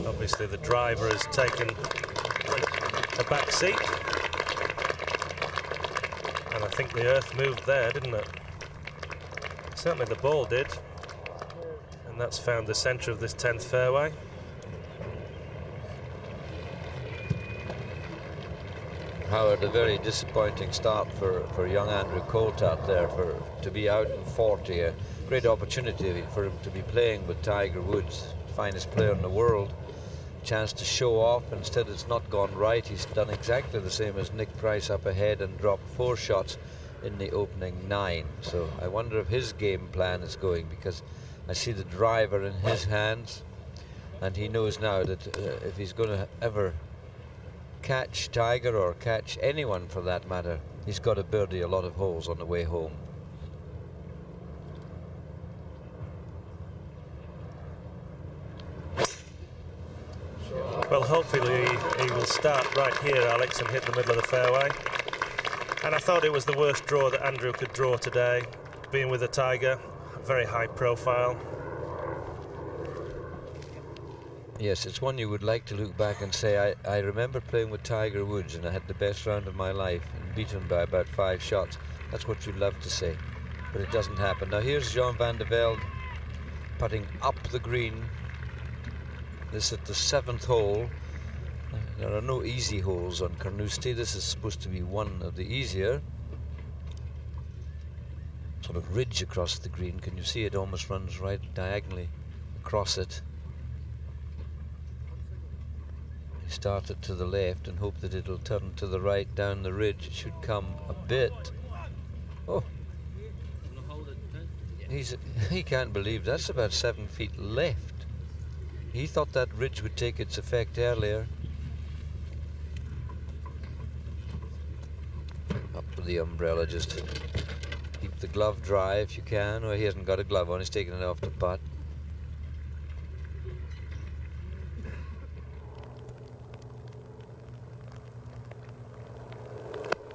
Obviously the driver has taken a back seat. And I think the earth moved there, didn't it? Certainly the ball did. And that's found the centre of this 10th fairway. Howard, a very disappointing start for young Andrew Coulthard there, to be out in 40. A great opportunity for him to be playing with Tiger Woods, finest player in the world. Chance to show off. Instead, it's not gone right. He's done exactly the same as Nick Price up ahead and dropped 4 shots in the opening 9. So I wonder if his game plan is going, because I see the driver in his hands, and he knows now that if he's going to ever catch Tiger, or catch anyone for that matter, he's got to birdie a lot of holes on the way home. Well, hopefully he will start right here, Alex, and hit the middle of the fairway. And I thought it was the worst draw that Andrew could draw today, being with a Tiger, very high profile. Yes, it's one you would like to look back and say, I remember playing with Tiger Woods and I had the best round of my life and beat him by about 5 shots. That's what you'd love to say, but it doesn't happen. Now here's Jean Van de Velde putting up the green. This at the 7th hole. There are no easy holes on Carnoustie. This is supposed to be one of the easier. Sort of ridge across the green. Can you see it almost runs right diagonally across it? Start it to the left and hope that it'll turn to the right down the ridge. It should come a bit. Oh, he can't believe that's about 7 feet left. He thought that ridge would take its effect earlier. Up with the umbrella, just keep the glove dry if you can. Well, he hasn't got a glove on, he's taking it off to putt.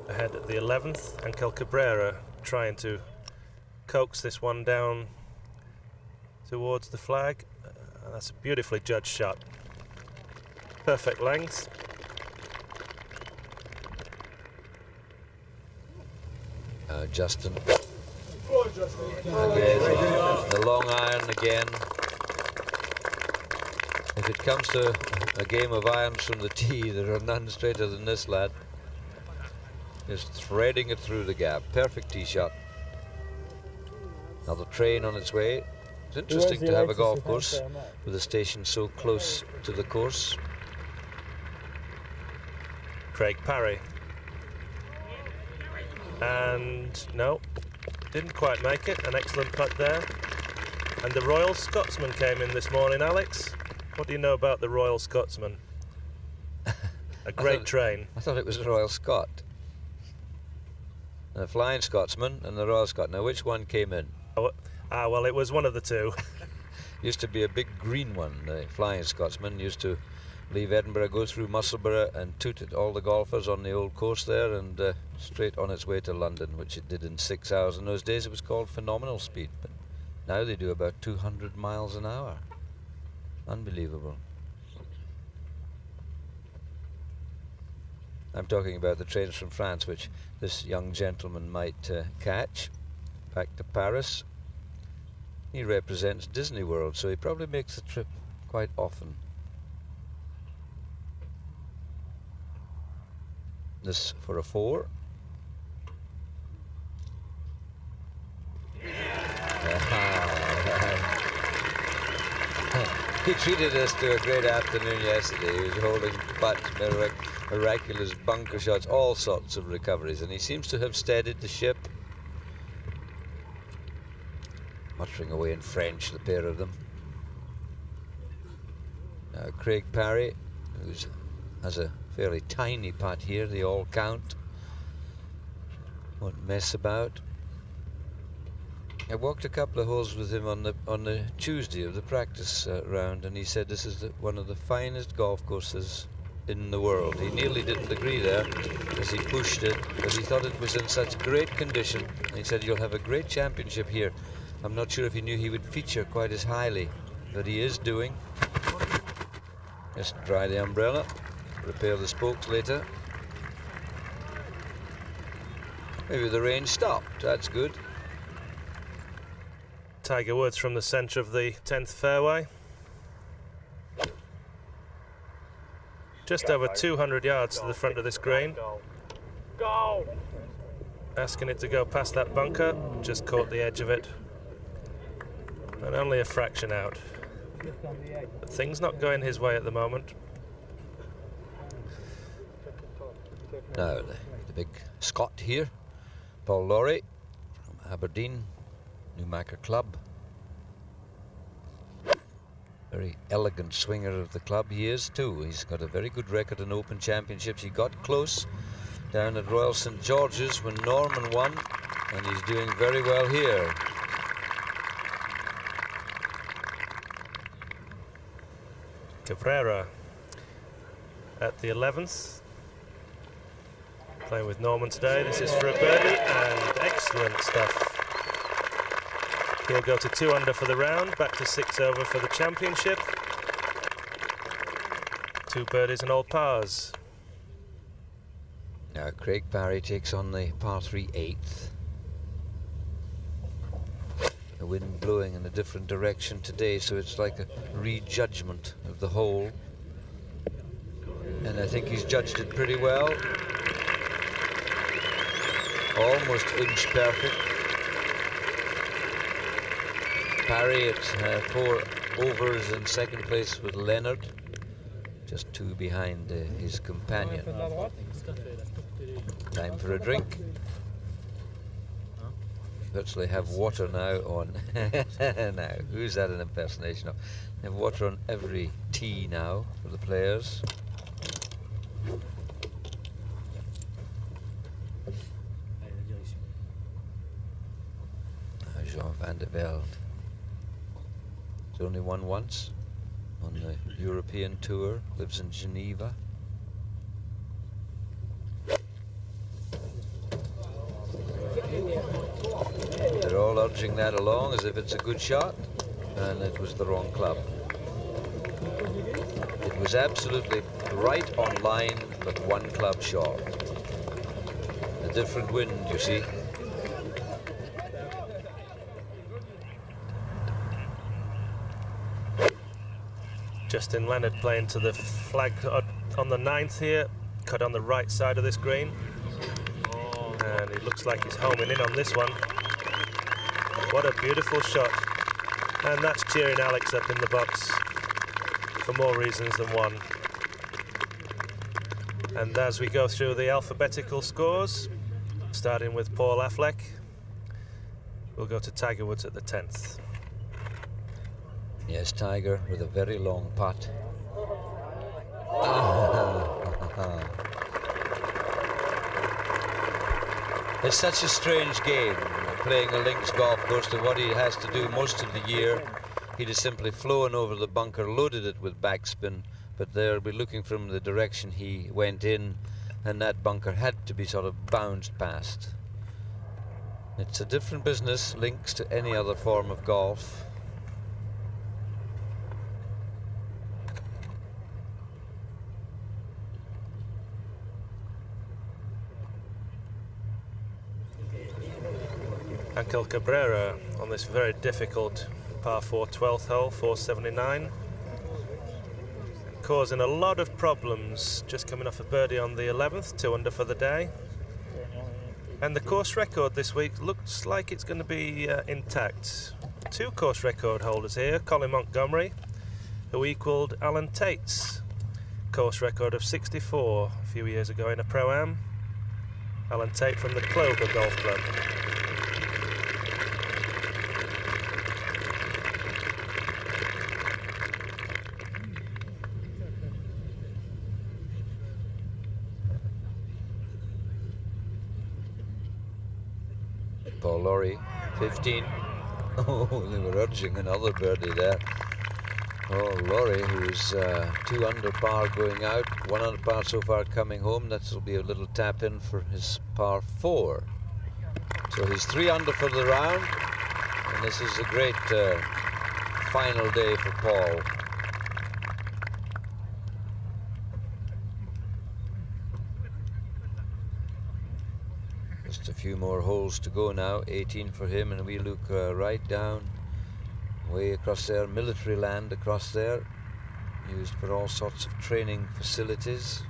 Ahead at the 11th, Angel Cabrera trying to coax this one down towards the flag. That's a beautifully judged shot. Perfect length. Justin. Again, the long iron again. If it comes to a game of irons from the tee, there are none straighter than this lad. Just threading it through the gap. Perfect tee shot. Now the train on its way. It's interesting to have a golf course with a station so close to the course. Craig Parry. And no, didn't quite make it. An excellent putt there. And the Royal Scotsman came in this morning, Alex. What do you know about the Royal Scotsman? A great train. I thought it was the Royal Scot. The Flying Scotsman and the Royal Scot. Now, which one came in? Well, it was one of the two. Used to be a big green one. The Flying Scotsman used to leave Edinburgh, go through Musselburgh and toot at all the golfers on the old course there, and straight on its way to London, which it did in 6 hours. In those days it was called phenomenal speed, but now they do about 200 miles an hour. Unbelievable. I'm talking about the trains from France, which this young gentleman might catch back to Paris. He represents Disney World, so he probably makes the trip quite often. This for a 4. He treated us to a great afternoon yesterday. He was holding putts, miraculous bunker shots, all sorts of recoveries, and he seems to have steadied the ship. Muttering away in French, the pair of them. Now Craig Parry, who has a fairly tiny putt here, they all count. Won't mess about. I walked a couple of holes with him on the Tuesday of the practice round, and he said this is one of the finest golf courses in the world. He nearly didn't agree there as he pushed it, but he thought it was in such great condition. He said you'll have a great championship here. I'm not sure if he knew he would feature quite as highly, but he is doing. Just dry the umbrella, repair the spokes later. Maybe the rain stopped, that's good. Tiger Woods from the centre of the 10th fairway. Just over 200 yards to the front of this green. Go! Asking it to go past that bunker, just caught the edge of it. And only a fraction out. But things not going his way at the moment. Now the big Scot here, Paul Lawrie from Aberdeen, Newmarket Club. Very elegant swinger of the club he is too. He's got a very good record in Open Championships. He got close down at Royal St George's when Norman won, and he's doing very well here. Cabrera at the 11th. Playing with Norman today. This is for a birdie, and excellent stuff. He'll go to 2 under for the round, back to 6 over for the championship. 2 birdies and all pars. Now Craig Parry takes on the par 3 8th. The wind blowing in a different direction today, so it's like a rejudgment of the hole. And I think he's judged it pretty well. Almost inch perfect. Parry at 4 overs in second place with Leonard, just 2 behind his companion. Time for a drink. Virtually have water now on. Now, who's that an impersonation of? They have water on every tee now for the players. Jean Van de Velde. He's only won once on the European tour, lives in Geneva. They're all urging that along as if it's a good shot, and it was the wrong club. It was absolutely right on line, but 1 club short. A different wind, you see. Justin Leonard playing to the flag on the 9th here, cut on the right side of this green. And it looks like he's homing in on this one. What a beautiful shot. And that's cheering Alex up in the box for more reasons than one. And as we go through the alphabetical scores, starting with Paul Affleck, we'll go to Tiger Woods at the 10th. Yes, Tiger with a very long putt. It's such a strange game, playing a links golf course, to what he has to do most of the year. He'd have simply flown over the bunker, loaded it with backspin, but they'll be looking from the direction he went in, and that bunker had to be sort of bounced past. It's a different business, links, to any other form of golf. Angel Cabrera on this very difficult par 4 12th hole, 479. Causing a lot of problems, just coming off a birdie on the 11th, 2 under for the day. And the course record this week looks like it's going to be intact. 2 course record holders here, Colin Montgomery, who equalled Alan Tate's course record of 64 a few years ago in a Pro-Am. Alan Tate from the Clover Golf Club. Paul Lawrie, 15. Oh, they were urging another birdie there. Oh, Lawrie, who's 2 under par going out, 1 under par so far coming home. That will be a little tap in for his par 4. So he's 3 under for the round, and this is a great final day for Paul. Just a few more holes to go now, 18 for him, and we look right down, way across there, military land across there, used for all sorts of training facilities.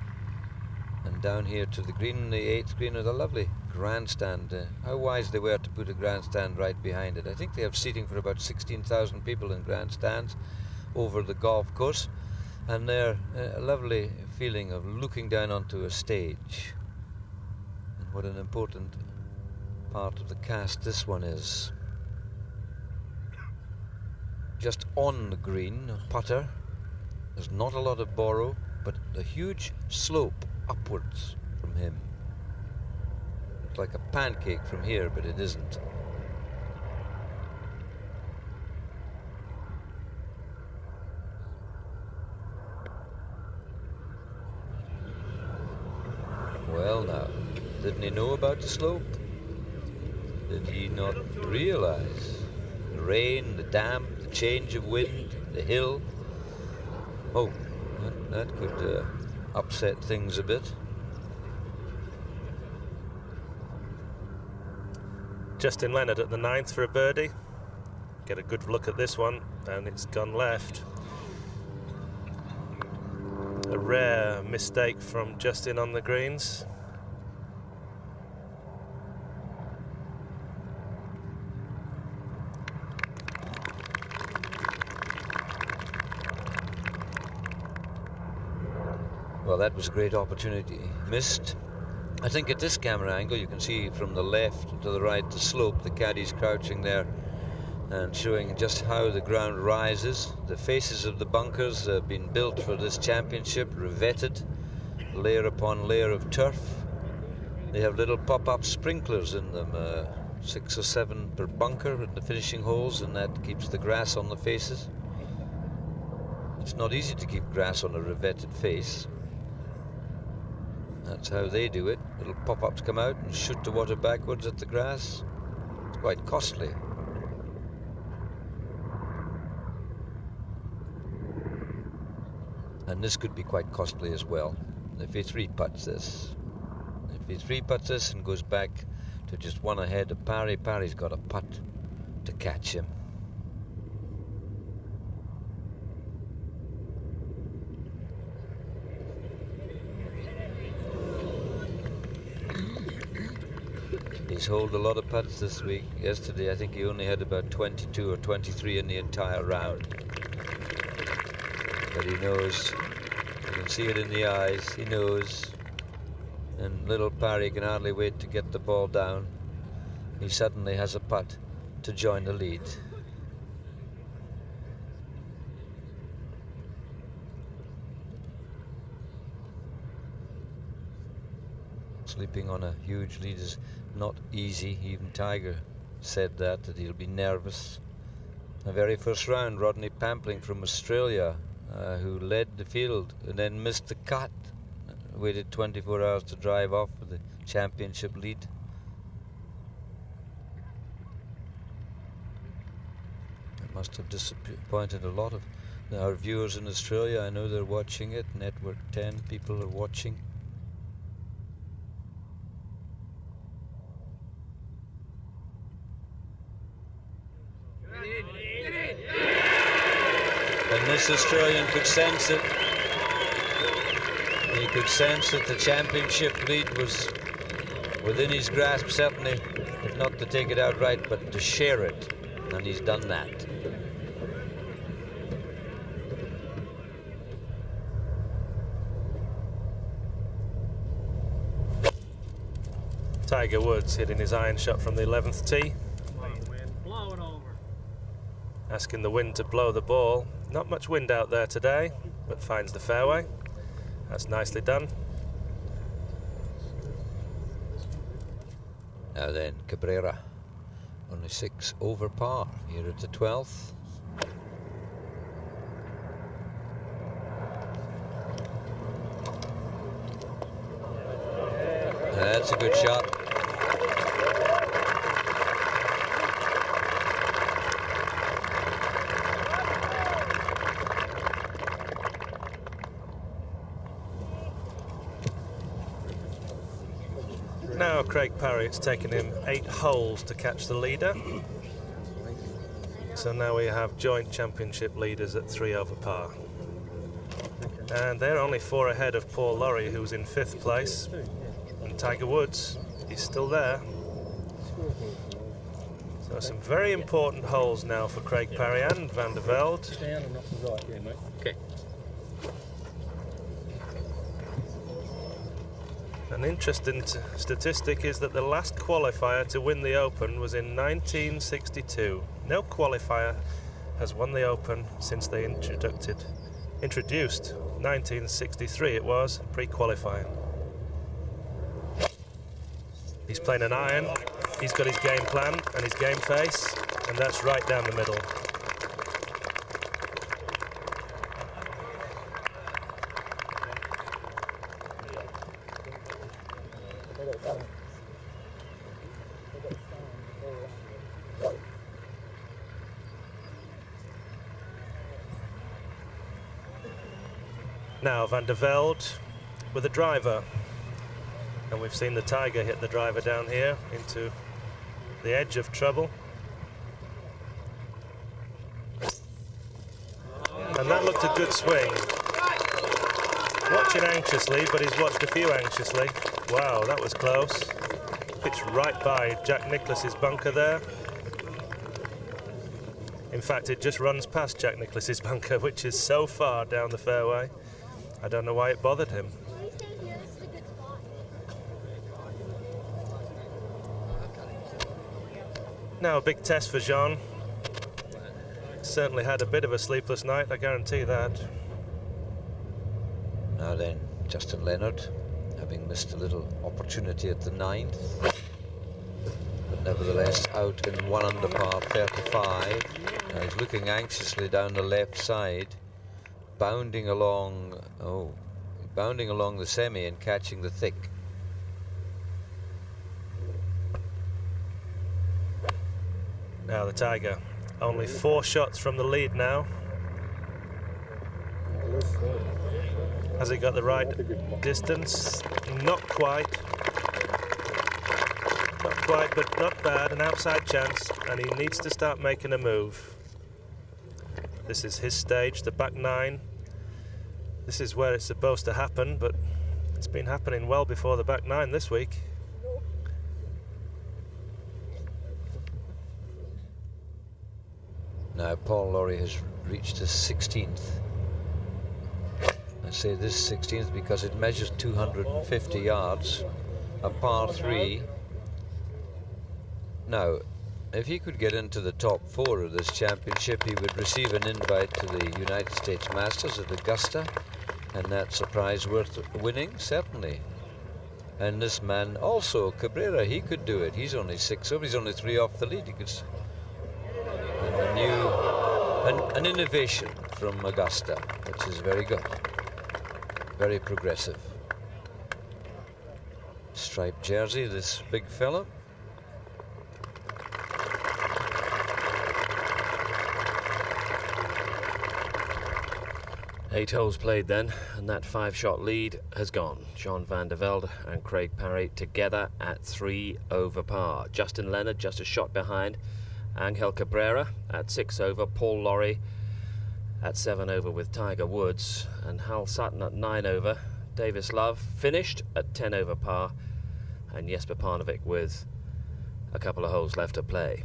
And down here to the green, the 8th green, with a lovely grandstand. How wise they were to put a grandstand right behind it. I think they have seating for about 16,000 people in grandstands over the golf course, and they're a lovely feeling of looking down onto a stage. What an important part of the cast this one is. Just on the green, a putter. There's not a lot of borrow, but a huge slope upwards from him. It's like a pancake from here, but it isn't. Well now, didn't he know about the slope? Did he not realize the rain, the damp, the change of wind, the hill? Oh, that could upset things a bit. Justin Leonard at the 9th for a birdie. Get a good look at this one, and it's gone left. A rare mistake from Justin on the greens. Well, that was a great opportunity missed. I think at this camera angle you can see from the left to the right the slope, the caddies crouching there and showing just how the ground rises. The faces of the bunkers have been built for this championship, revetted, layer upon layer of turf. They have little pop-up sprinklers in them, 6 or 7 per bunker in the finishing holes, and that keeps the grass on the faces. It's not easy to keep grass on a revetted face. That's how they do it. Little pop-ups come out and shoot the water backwards at the grass. It's quite costly. And this could be quite costly as well. If he 3-putts this. If he 3-putts this and goes back to just 1 ahead of Parry, Parry's got a putt to catch him. He's holed a lot of putts this week. Yesterday, I think he only had about 22 or 23 in the entire round. But he knows. You can see it in the eyes. He knows. And little Parry can hardly wait to get the ball down. He suddenly has a putt to join the lead. Sleeping on a huge lead is not easy. Even Tiger said that he'll be nervous. The very first round, Rodney Pampling from Australia, who led the field and then missed the cut, waited 24 hours to drive off with the championship lead. It must have disappointed a lot of our viewers in Australia. I know they're watching it. Network 10 people are watching. And this Australian could sense it. He could sense that the championship lead was within his grasp, certainly, if not to take it outright, but to share it. And he's done that. Tiger Woods hitting his iron shot from the 11th tee. Asking the wind to blow the ball. Not much wind out there today, but finds the fairway. That's nicely done. Now then, Cabrera, only 6 over par here at the 12th. That's a good shot. Now Craig Parry, it's taken him 8 holes to catch the leader. So now we have joint championship leaders at 3 over par. And they're only 4 ahead of Paul Lawrie, who's in 5th place. And Tiger Woods, he's still there. So some very important holes now for Craig Parry and Van de Velde. Okay. An interesting statistic is that the last qualifier to win the Open was in 1962. No qualifier has won the Open since they introduced 1963 it was, pre-qualifying. He's playing an iron, he's got his game plan and his game face, and that's right down the middle. Now Van de Velde with a driver, and we've seen the Tiger hit the driver down here into the edge of trouble, and that looked a good swing. Watching anxiously, but he's watched a few anxiously. Wow, that was close. Pitched right by Jack Nicklaus's bunker there. In fact, it just runs past Jack Nicklaus's bunker, which is so far down the fairway. I don't know why it bothered him. Now a big test for Jean. Certainly had a bit of a sleepless night, I guarantee that. Now then, Justin Leonard, having missed a little opportunity at the 9th, but nevertheless out in 1 under par 35. Now he's looking anxiously down the left side, bounding along the semi and catching the thick. Now the Tiger, only 4 shots from the lead now. Has he got the right distance? Not quite. Not quite, but not bad. An outside chance, and he needs to start making a move. This is his stage, the back 9. This is where it's supposed to happen, but it's been happening well before the back 9 this week. Now Paul Lawrie has reached his 16th. I say this 16th because it measures 250 yards, a par 3. Now, if he could get into the top 4 of this championship, he would receive an invite to the United States Masters at Augusta, and that's a prize worth winning, certainly. And this man also, Cabrera, he could do it. He's only 6 over, he's only 3 off the lead. He could, and an innovation from Augusta, which is very good, very progressive. Striped jersey, this big fella. Eight holes played then, and that 5-shot lead has gone. Jean Van de Velde and Craig Parry together at 3 over par. Justin Leonard just a shot behind. Angel Cabrera at 6 over. Paul Lawrie at 7 over with Tiger Woods. And Hal Sutton at 9 over. Davis Love finished at 10 over par. And Jesper Parnevik with a couple of holes left to play.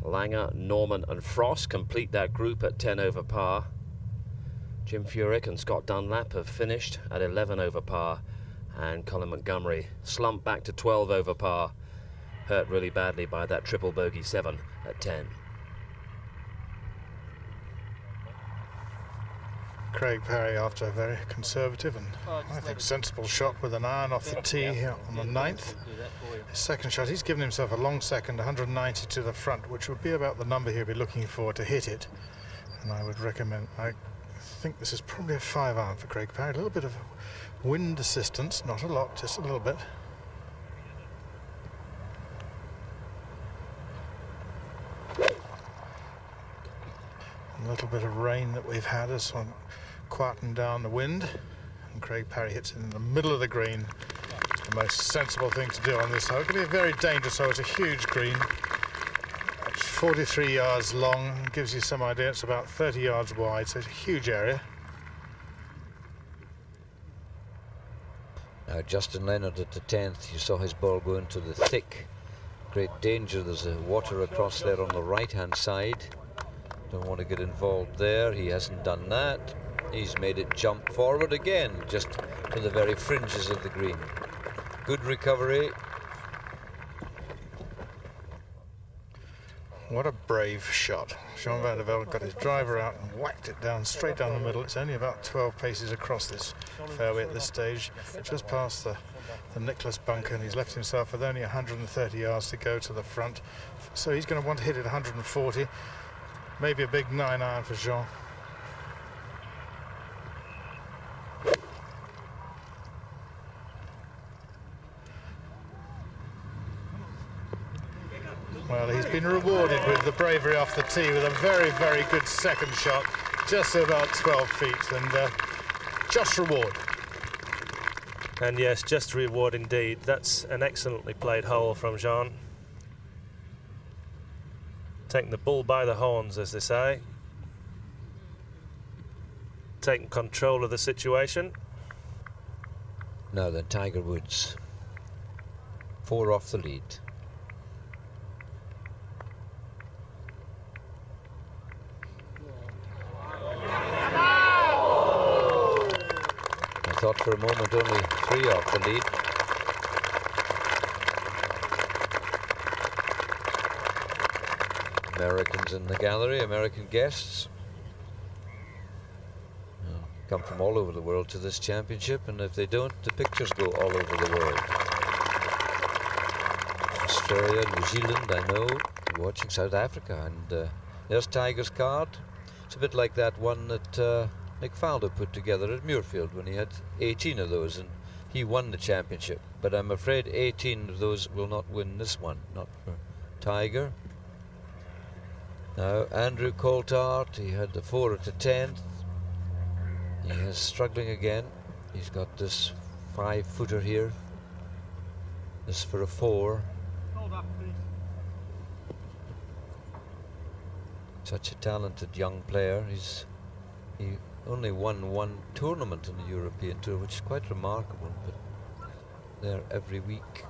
Langer, Norman and Frost complete that group at 10 over par. Jim Furyk and Scott Dunlap have finished at 11 over par, and Colin Montgomery slumped back to 12 over par, hurt really badly by that triple bogey 7 at 10. Craig Parry after a very conservative and I think sensible shot with an iron off the tee here on the 9th. His second shot, he's given himself a long second, 190 to the front, which would be about the number he'll be looking for to hit it. And I would recommend, I think this is probably a 5-iron for Craig Parry. A little bit of wind assistance, not a lot, just a little bit. A little bit of rain that we've had has quietened down the wind, and Craig Parry hits it in the middle of the green. It's the most sensible thing to do on this hole. It can be a very dangerous hole. It's a huge green. It's 43 yards long. It gives you some idea. It's about 30 yards wide, so it's a huge area. Now Justin Leonard at the 10th, you saw his ball go into the thick. Great danger. There's a water across there on the right-hand side. Don't want to get involved there. He hasn't done that. He's made it jump forward again, just to the very fringes of the green. Good recovery. What a brave shot. Jean Van de Velde got his driver out and whacked it down, straight down the middle. It's only about 12 paces across this fairway at this stage, just past the Nicholas bunker, and he's left himself with only 130 yards to go to the front. So he's going to want to hit it 140. Maybe a big 9-iron for Jean. Well, he's been rewarded with the bravery off the tee with a very, very good second shot, just about 12 feet, and just reward. And yes, just reward indeed. That's an excellently played hole from Jean. Taking the bull by the horns, as they say. Taking control of the situation. Now then, Tiger Woods. 4 off the lead. I thought for a moment only 3 off the lead. Americans in the gallery, American guests. Come from all over the world to this championship, and if they don't, the pictures go all over the world. Australia, New Zealand, I know, watching South Africa, and there's Tiger's card. It's a bit like that one that Nick Faldo put together at Muirfield when he had 18 of those, and he won the championship. But I'm afraid 18 of those will not win this one, not for Tiger. Now, Andrew Coulthard, he had the 4 at the 10th. He is struggling again. He's got this 5-footer here. This for a 4. Such a talented young player. He only won 1 tournament in the European Tour, which is quite remarkable, but they're every week.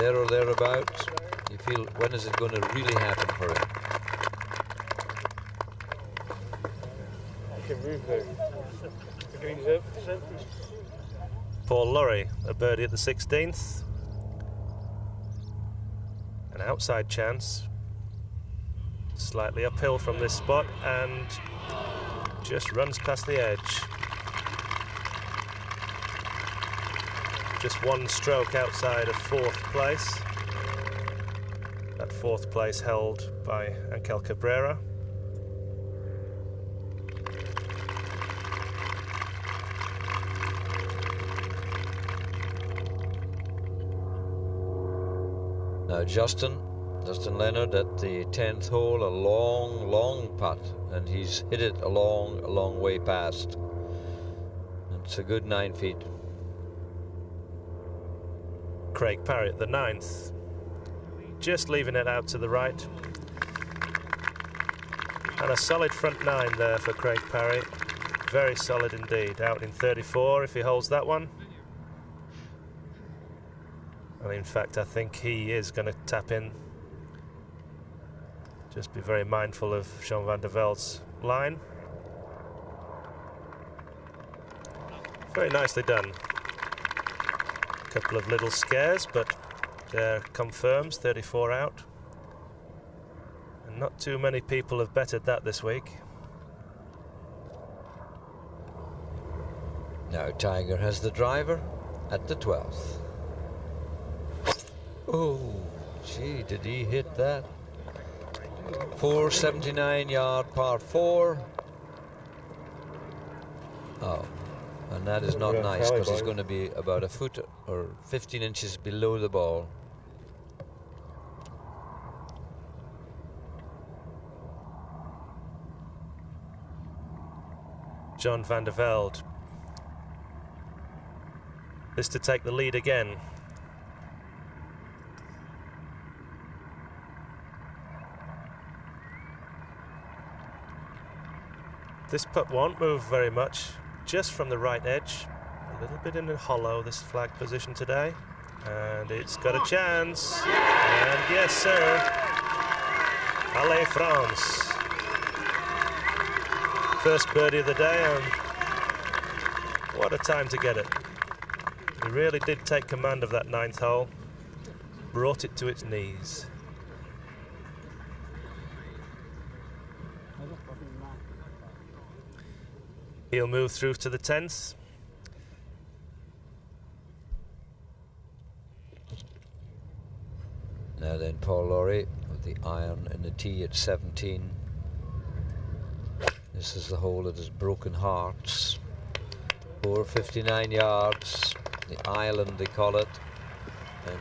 there or thereabouts. You feel, when is it going to really happen for him? I can move there. The green's up. Paul Lawrie, a birdie at the 16th. An outside chance. Slightly uphill from this spot and just runs past the edge. Just one stroke outside of 4th place. That 4th place held by Ángel Cabrera. Now Justin Leonard at the 10th hole, a long putt, and he's hit it a long way past. It's a good 9 feet. Craig Parry at the 9th, just leaving it out to the right. And a solid front 9 there for Craig Parry. Very solid indeed, out in 34 if he holds that one. And in fact, I think he is going to tap in. Just be very mindful of Jean Van de Velde's line. Very nicely done. A couple of little scares, but they're confirms, 34 out. And not too many people have betted that this week. Now Tiger has the driver at the 12th. Oh, gee, did he hit that? 479-yard par 4. Oh, and that is not nice because he's going to be about a foot or 15 inches below the ball. Jean Van de Velde is to take the lead again. This putt won't move very much, just from the right edge. A little bit in a hollow, this flag position today. And it's got a chance. And yes, sir. Allez, France. First birdie of the day, and what a time to get it. He really did take command of that 9th hole. Brought it to its knees. He'll move through to the 10th. Now then, Paul Lawrie with the iron in the tee at 17. This is the hole that has broken hearts. 459 yards, the island they call it. And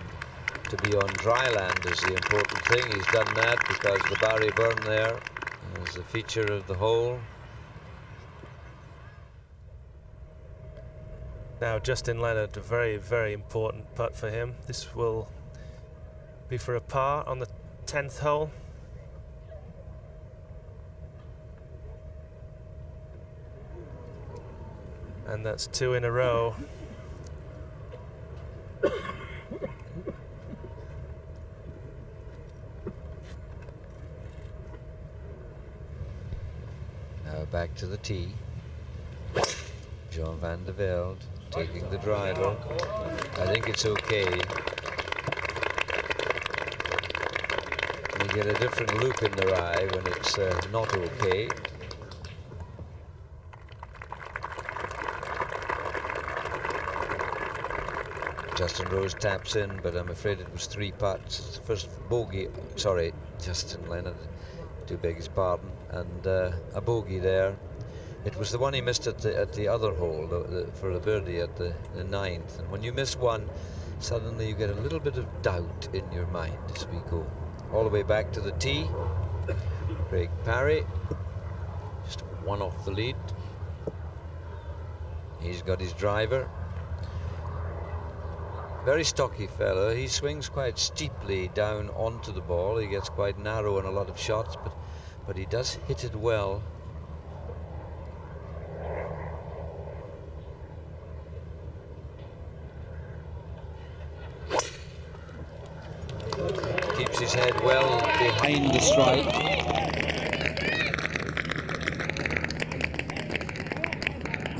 to be on dry land is the important thing. He's done that because the Barry Burn there is a feature of the hole. Now Justin Leonard, a very important putt for him. This will be for a par on the 10th hole. And that's 2 in a row. Now back to the tee. Jean Van de Velde taking the driver. I think it's okay. You get a different look in their eye when it's not okay. Justin Rose taps in, but I'm afraid it was 3 putts. It's the first bogey. Sorry, Justin Leonard, do beg his pardon. And a bogey there. It was the one he missed at the other hole for a birdie at the 9th. And when you miss one, suddenly you get a little bit of doubt in your mind as we go all the way back to the tee. Craig Parry, just 1 off the lead. He's got his driver. Very stocky fella. He swings quite steeply down onto the ball. He gets quite narrow in a lot of shots, but he does hit it well. his head well behind the strike.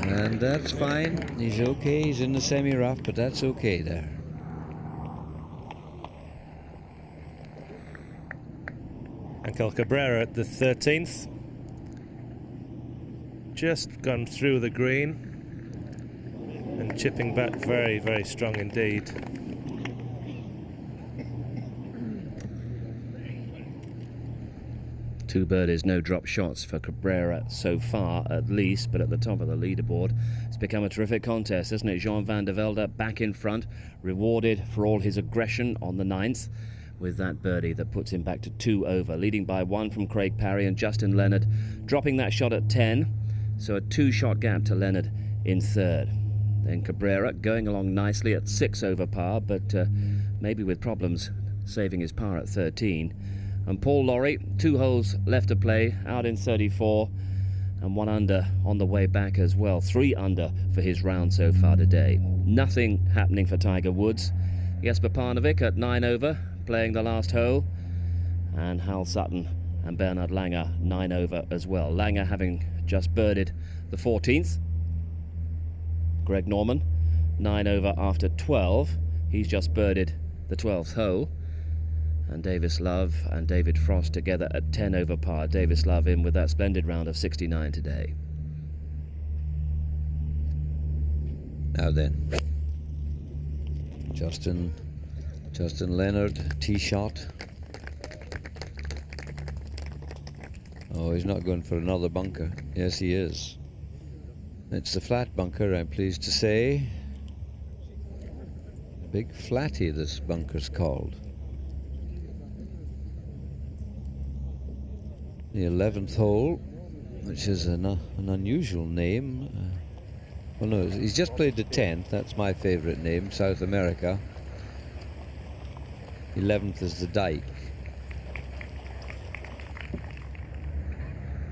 And that's fine. He's okay. He's in the semi-rough, but that's okay there. Angel Cabrera at the 13th. Just gone through the green and chipping back very, very strong indeed. Two birdies, no drop shots for Cabrera so far, at least, but at the top of the leaderboard. It's become a terrific contest, isn't it? Jean Van de Velde back in front, rewarded for all his aggression on the 9th with that birdie that puts him back to 2 over, leading by 1 from Craig Parry and Justin Leonard dropping that shot at 10, so a 2-shot gap to Leonard in 3rd. Then Cabrera going along nicely at 6 over par, but maybe with problems saving his par at 13. And Paul Lawrie, 2 holes left to play, out in 34, and 1 under on the way back as well. 3 under for his round so far today. Nothing happening for Tiger Woods. Jesper Parnevik at 9 over, playing the last hole, and Hal Sutton and Bernard Langer 9 over as well. Langer having just birdied the 14th. Greg Norman 9 over after 12. He's just birdied the 12th hole. And Davis Love and David Frost together at 10 over par. Davis Love in with that splendid round of 69 today. Now then, Justin Leonard, tee shot. Oh, he's not going for another bunker. Yes, he is. It's the flat bunker, I'm pleased to say. Big flatty, this bunker's called. The 11th hole, which is an unusual name. Well, no, he's just played the 10th. That's my favourite name, South America. 11th is the Dyke.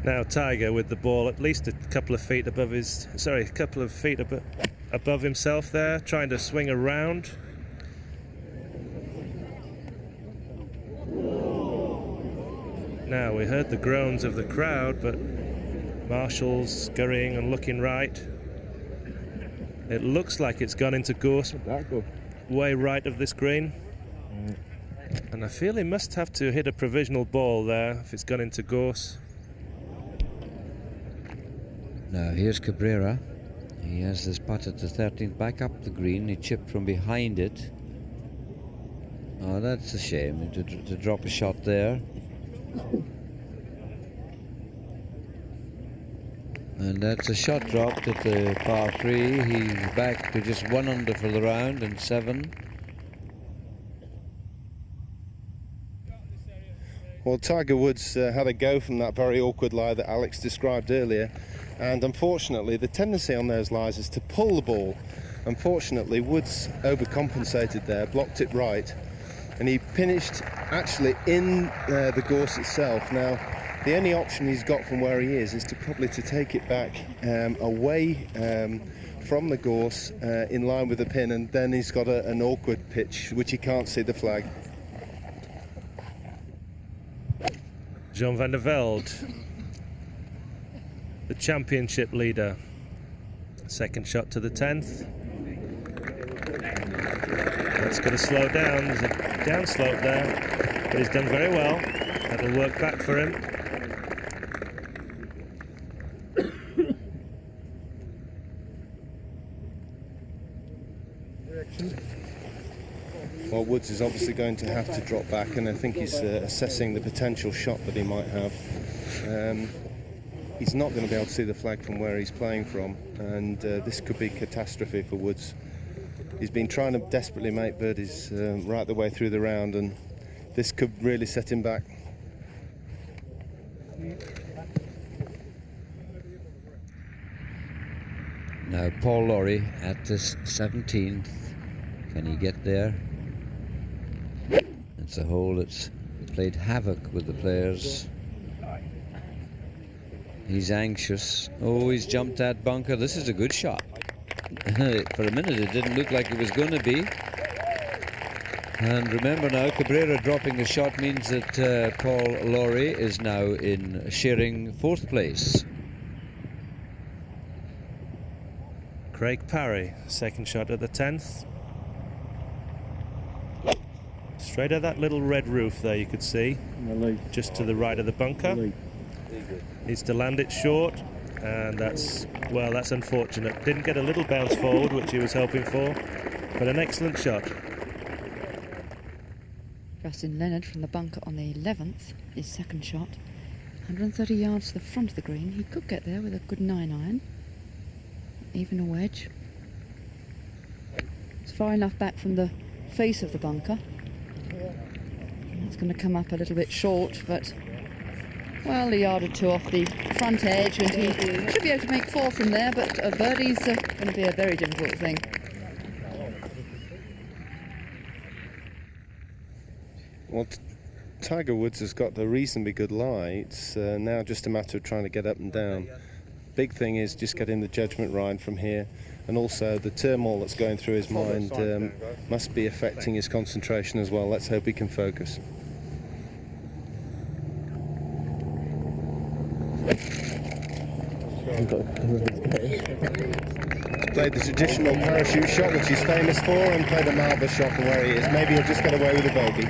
Now Tiger with the ball at least a couple of feet above above himself there, trying to swing around. Now we heard the groans of the crowd, but Marshall's scurrying and looking right. It looks like it's gone into gorse, way right of this green. And I feel he must have to hit a provisional ball there if it's gone into gorse. Now here's Cabrera. He has this putt at the 13th, back up the green. He chipped from behind it. Oh, that's a shame to drop a shot there. And that's a shot dropped at the par 3. He's back to just 1 under for the round and 7. Well, Tiger Woods had a go from that very awkward lie that Alex described earlier, and unfortunately the tendency on those lies is to pull the ball. Unfortunately, Woods overcompensated there, blocked it right, and he finished actually in the gorse itself. Now, the only option he's got from where he is to probably to take it back away from the gorse in line with the pin, and then he's got an awkward pitch which he can't see the flag. Jean Van de Velde, the championship leader. Second shot to the 10th. That's going to slow down. There's a downslope there, but he's done very well. That'll work back for him. Well, Woods is obviously going to have to drop back, and I think he's assessing the potential shot that he might have. He's not going to be able to see the flag from where he's playing from, and this could be catastrophe for Woods. He's been trying to desperately make birdies right the way through the round, and this could really set him back. Now Paul Lawrie at this 17th. Can he get there? It's a hole that's played havoc with the players. He's anxious. Oh, he's jumped that bunker. This is a good shot. For a minute it didn't look like it was going to be. And remember now, Cabrera dropping the shot means that Paul Lawrie is now in sharing 4th place. Craig Parry, second shot at the 10th. Straight at that little red roof there, you could see, just to the right of the bunker. Needs to land it short, and that's unfortunate. Didn't get a little bounce forward, which he was hoping for, but an excellent shot. Justin Leonard from the bunker on the 11th, his second shot. 130 yards to the front of the green. He could get there with a good 9-iron. Even a wedge. It's far enough back from the face of the bunker. It's going to come up a little bit short, but, well, a yard or two off the front edge, and he should be able to make 4 from there, but a birdie's going to be a very difficult thing. Well, Tiger Woods has got the reasonably good lie. It's now just a matter of trying to get up and down. Big thing is just getting the judgment right from here, and also the turmoil that's going through his mind must be affecting his concentration as well. Let's hope he can focus. Played the traditional parachute shot, which he's famous for, and played a marvellous shot from where he is. Maybe he'll just get away with a bogey.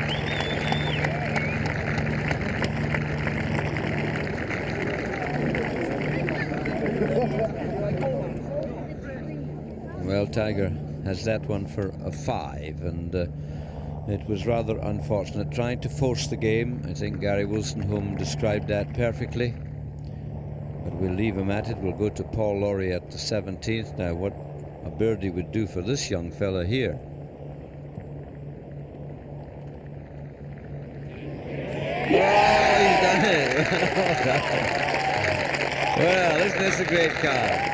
Well, Tiger has that one for a 5, and it was rather unfortunate trying to force the game. I think Gary Wilson-Home described that perfectly, but we'll leave him at it. We'll go to Paul Lawrie at the 17th. Now, what a birdie would do for this young fella here. Oh, he's done it. Well, isn't this a great card?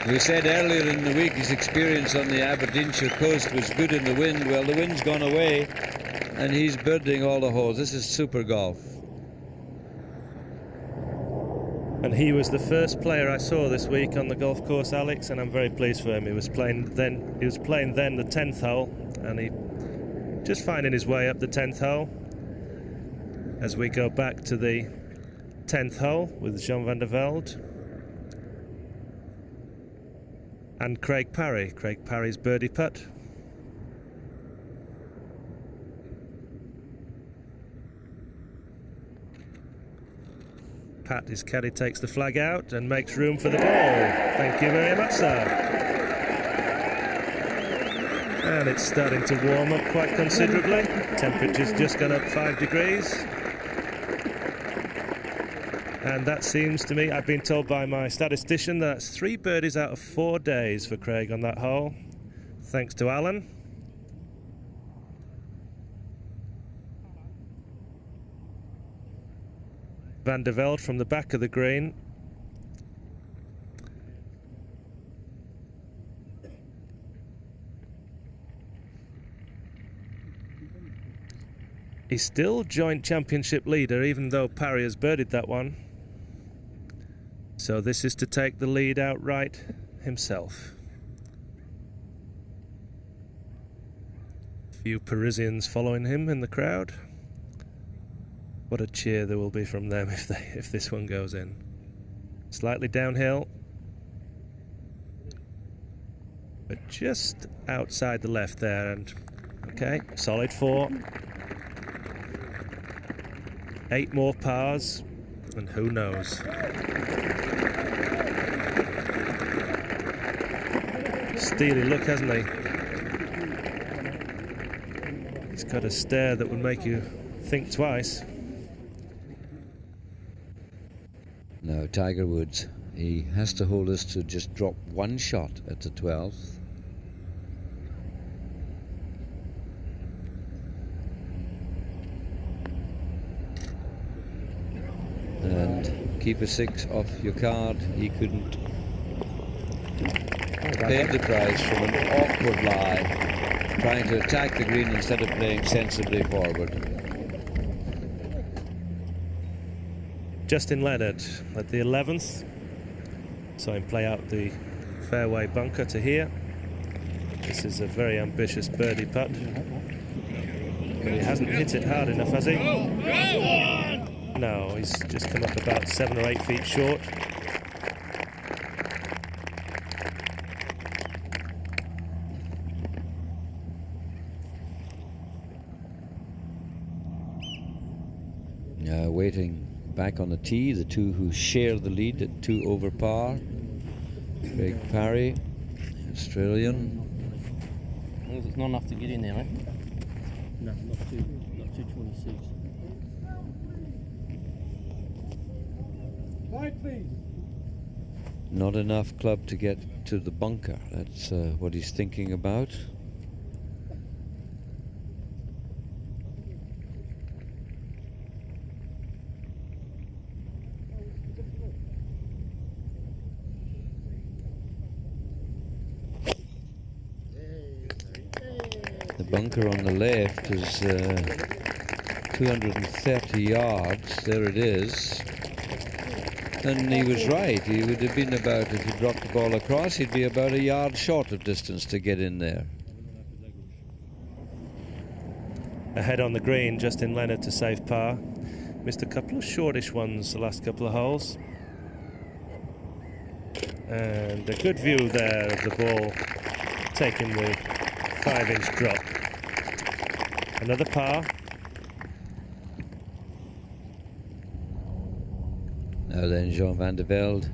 We said earlier in the week his experience on the Aberdeenshire coast was good in the wind. Well, the wind's gone away and he's birding all the holes. This is super golf. And he was the first player I saw this week on the golf course, Alex, and I'm very pleased for him. He was playing then the 10th hole, and he just finding his way up the 10th hole. As we go back to the 10th hole with Jean Van de Velde. And Craig Parry. Craig Parry's birdie putt. Pat, his caddy, takes the flag out and makes room for the ball. Thank you very much, sir. And it's starting to warm up quite considerably. Temperature's just gone up 5 degrees. And that seems to me, I've been told by my statistician, that's 3 birdies out of 4 days for Craig on that hole. Thanks to Alan. Van de Velde from the back of the green. He's still joint championship leader, even though Parry has birdied that one. So this is to take the lead outright himself. A few Parisians following him in the crowd. What a cheer there will be from them if this one goes in. Slightly downhill, but just outside the left there, and okay, solid 4. 8 more pars, and who knows. Steely look, hasn't he? He's got a stare that would make you think twice. Now Tiger Woods, he has to hold us to just drop 1 shot at the 12th. And keep a 6 off your card. He couldn't pay the price from an awkward lie, trying to attack the green instead of playing sensibly forward. Justin Leonard at the 11th. Saw him play out the fairway bunker to here. This is a very ambitious birdie putt. But he hasn't hit it hard enough, has he? No, he's just come up about 7 or 8 feet short. Waiting back on the tee, the two who share the lead at 2 over par. Craig Parry, Australian. It's not enough to get in there, eh? No, not 226. Right, please. Not enough club to get to the bunker. That's what he's thinking about. The bunker on the left is 230 yards. There it is. And he was right. He would have been about, if he dropped the ball across, he'd be about a yard short of distance to get in there. Ahead on the green, Justin Leonard to save par. Missed a couple of shortish ones the last couple of holes. And a good view there of the ball taking the 5-inch drop. Another par. Now then, Jean Van de Velde.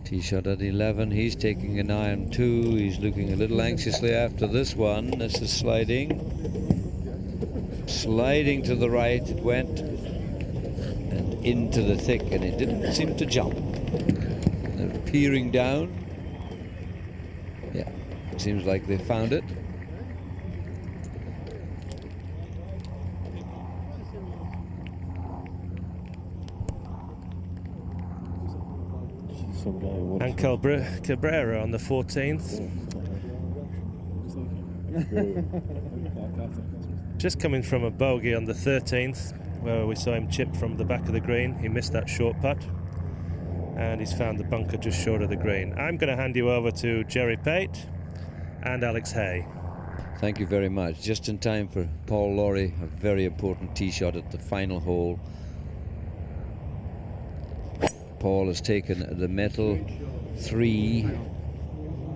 Tee shot at 11. He's taking an iron 2. He's looking a little anxiously after this one. This is sliding. Sliding to the right it went. And into the thick, and it didn't seem to jump. They're peering down. Yeah, seems like they found it. And Cabrera on the 14th. Just coming from a bogey on the 13th, where we saw him chip from the back of the green. He missed that short putt, and he's found the bunker just short of the green. I'm going to hand you over to Jerry Pate and Alex Hay. Thank you very much. Just in time for Paul Lawrie, a very important tee shot at the final hole. Paul has taken the metal 3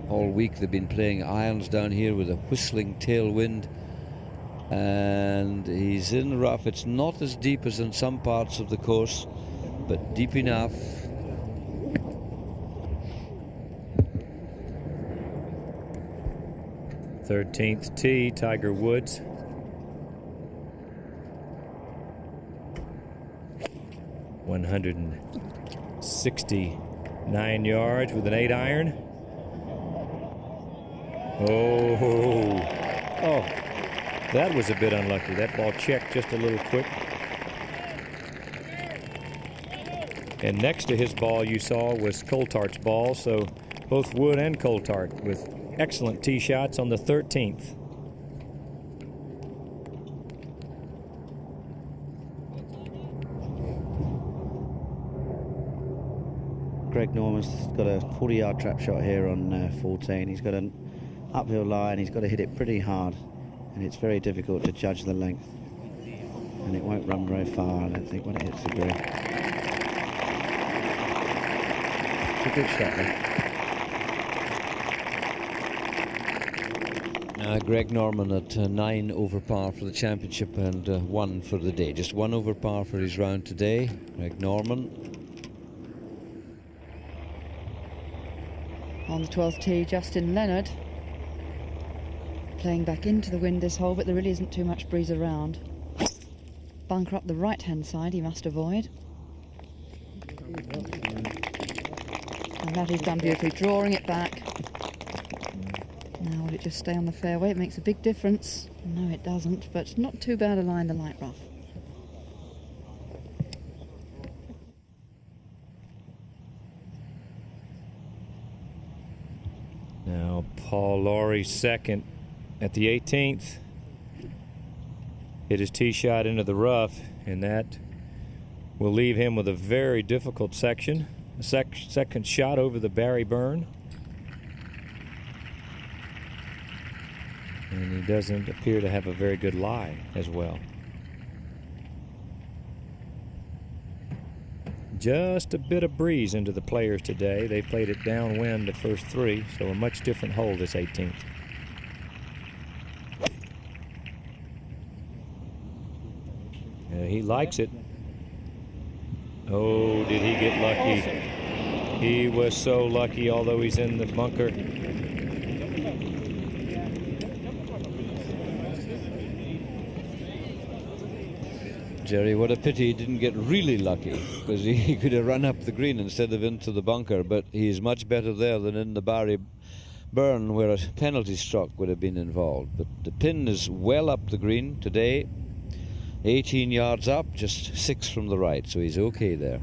all week. They've been playing irons down here with a whistling tailwind, and he's in the rough. It's not as deep as in some parts of the course, but deep enough. Thirteenth tee, Tiger Woods. $169 yards with an 8-iron. Oh, that was a bit unlucky. That ball checked just a little quick. And next to his ball you saw was Coulthard's ball, so both Wood and Coulthard with excellent tee shots on the 13th. Greg Norman's got a 40-yard trap shot here on 14. He's got an uphill line. He's got to hit it pretty hard, and it's very difficult to judge the length. And it won't run very far, I don't think, when it hits the green. It's a good shot there. Greg Norman at 9 over par for the championship and 1 for the day. Just 1 over par for his round today. Greg Norman. On the 12th tee, Justin Leonard playing back into the wind this hole, but there really isn't too much breeze around. Bunker up the right-hand side he must avoid. And that he's done beautifully, drawing it back. Now will it just stay on the fairway? It makes a big difference. No, it doesn't, but not too bad a line, the light rough. Now Paul Lawrie second at the 18th. Hit his tee shot into the rough, and that will leave him with a very difficult section. A second shot over the Barry Burn. And he doesn't appear to have a very good lie as well. Just a bit of breeze into the players today. They played it downwind the first three, so a much different hole this 18th. He likes it. Oh, did he get lucky? He was so lucky, although he's in the bunker. Jerry, what a pity he didn't get really lucky, because he could have run up the green instead of into the bunker, but he's much better there than in the Barry Burn, where a penalty stroke would have been involved. But the pin is well up the green today, 18 yards up, just 6 from the right, so he's okay there.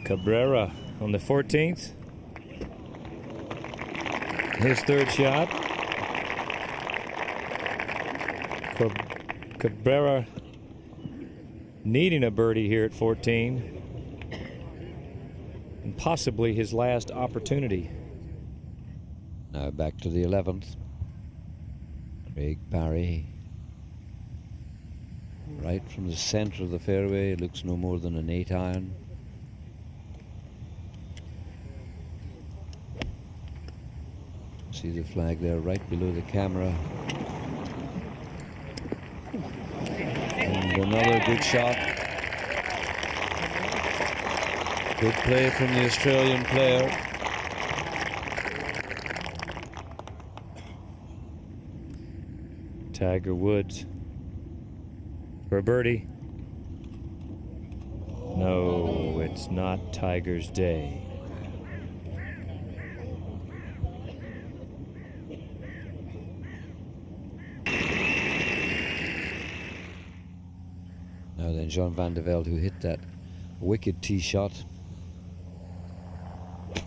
Cabrera on the 14th. His third shot. Cabrera needing a birdie here at 14, and possibly his last opportunity. Now back to the 11th. Craig Parry, right from the center of the fairway, looks no more than an 8-iron. See the flag there right below the camera. And another good shot. Good play from the Australian player. Tiger Woods for a birdie. No, it's not Tiger's day. Now then, Jean Van de Velde, who hit that wicked tee shot.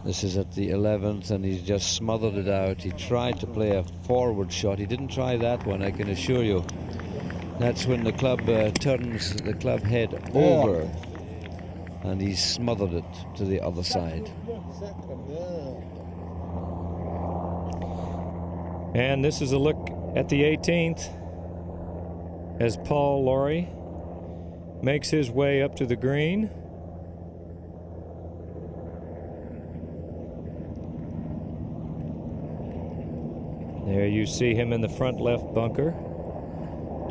This is at the 11th, and he's just smothered it out. He tried to play a forward shot. He didn't try that one, I can assure you. That's when the club turns the club head over, and he smothered it to the other side. And this is a look at the 18th as Paul Lawrie makes his way up to the green. There you see him in the front left bunker,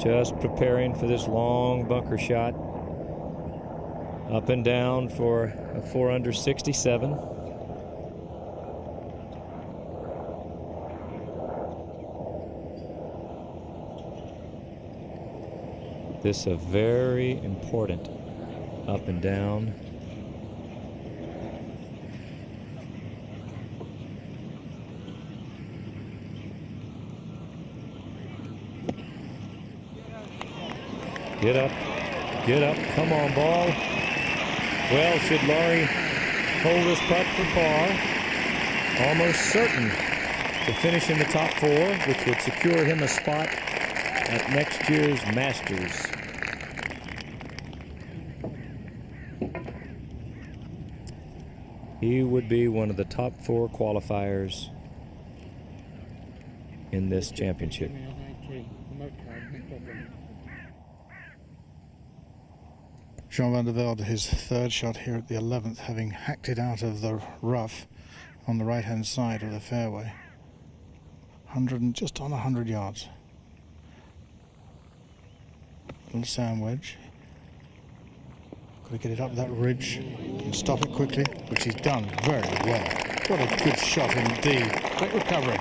just preparing for this long bunker shot. Up and down for a 4-under 67. This is a very important up and down. Get up, come on, ball. Well, should Lawrie hold this putt for par, almost certain to finish in the top 4, which would secure him a spot at next year's Masters. He would be one of the top 4 qualifiers in this championship. Jean Van de Velde, his third shot here at the 11th, having hacked it out of the rough on the right-hand side of the fairway. Just on 100 yards. Little sand wedge. Got to get it up that ridge and stop it quickly, which he's done very well. What a good shot indeed. Quick recovery.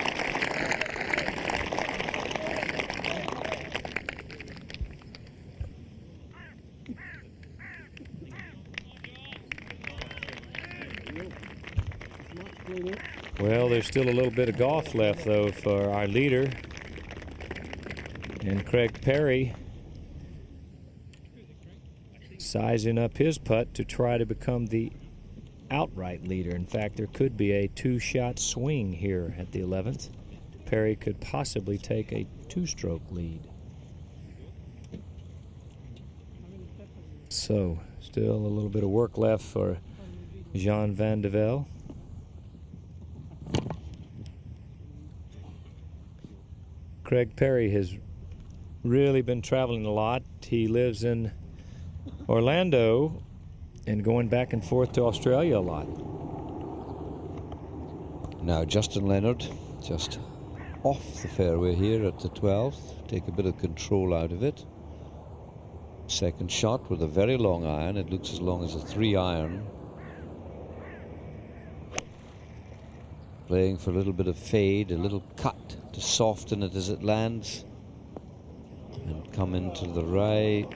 Well, there's still a little bit of golf left, though, for our leader. And Craig Parry sizing up his putt to try to become the outright leader. In fact, there could be a 2-shot swing here at the 11th. Parry could possibly take a 2-stroke lead. So, still a little bit of work left for Jean Van de Velde. Craig Parry has really been traveling a lot. He lives in Orlando and going back and forth to Australia a lot. Now Justin Leonard just off the fairway here at the 12th. Take a bit of control out of it. Second shot with a very long iron. It looks as long as a 3-iron. Playing for a little bit of fade, a little cut to soften it as it lands. And come into the right.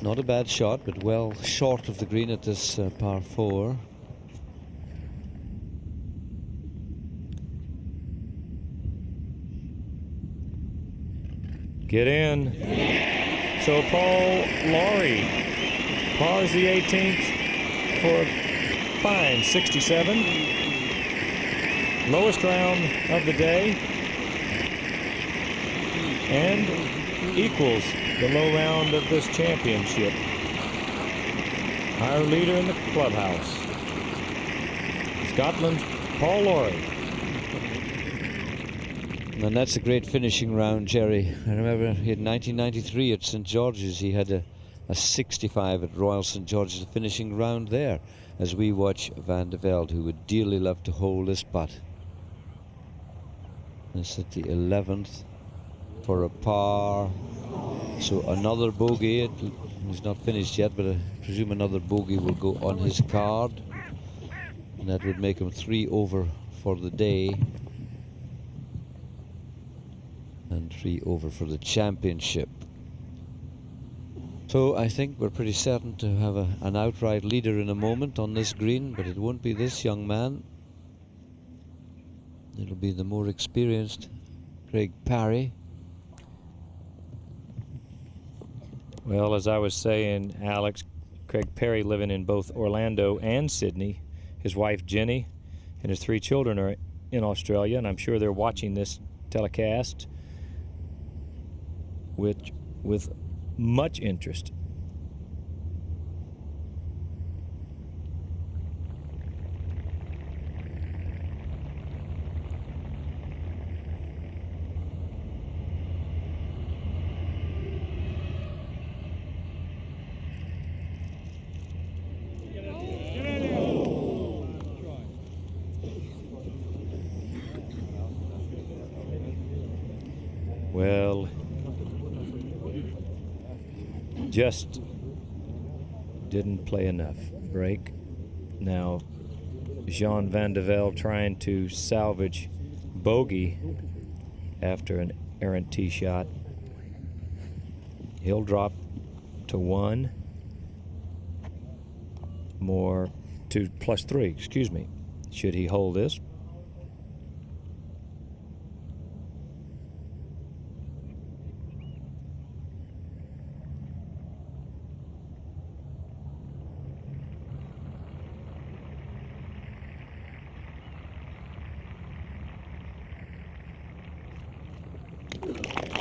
Not a bad shot, but well short of the green at this par 4. Get in. So Paul Lawrie pars the 18th for a fine 67. Lowest round of the day. And equals the low round of this championship. Our leader in the clubhouse, Scotland's Paul Lawrie. And that's a great finishing round, Jerry. I remember in 1993 at St. George's, he had a 65 at Royal St. George's, a finishing round there, as we watch Van de Velde, who would dearly love to hold this putt. This at the 11th for a par. So another bogey. He's not finished yet, but I presume another bogey will go on his card. And that would make him 3 over for the day. And 3 over for the championship. So I think we're pretty certain to have an outright leader in a moment on this green, but it won't be this young man. It'll be the more experienced Craig Parry. Well, as I was saying, Alex, Craig Parry living in both Orlando and Sydney. His wife Jenny and his 3 children are in Australia, and I'm sure they're watching this telecast with much interest. Well, just didn't play enough. Break. Now, Jean Van de Velde trying to salvage bogey after an errant tee shot. He'll drop to 1. More to +3, excuse me. Should he hold this?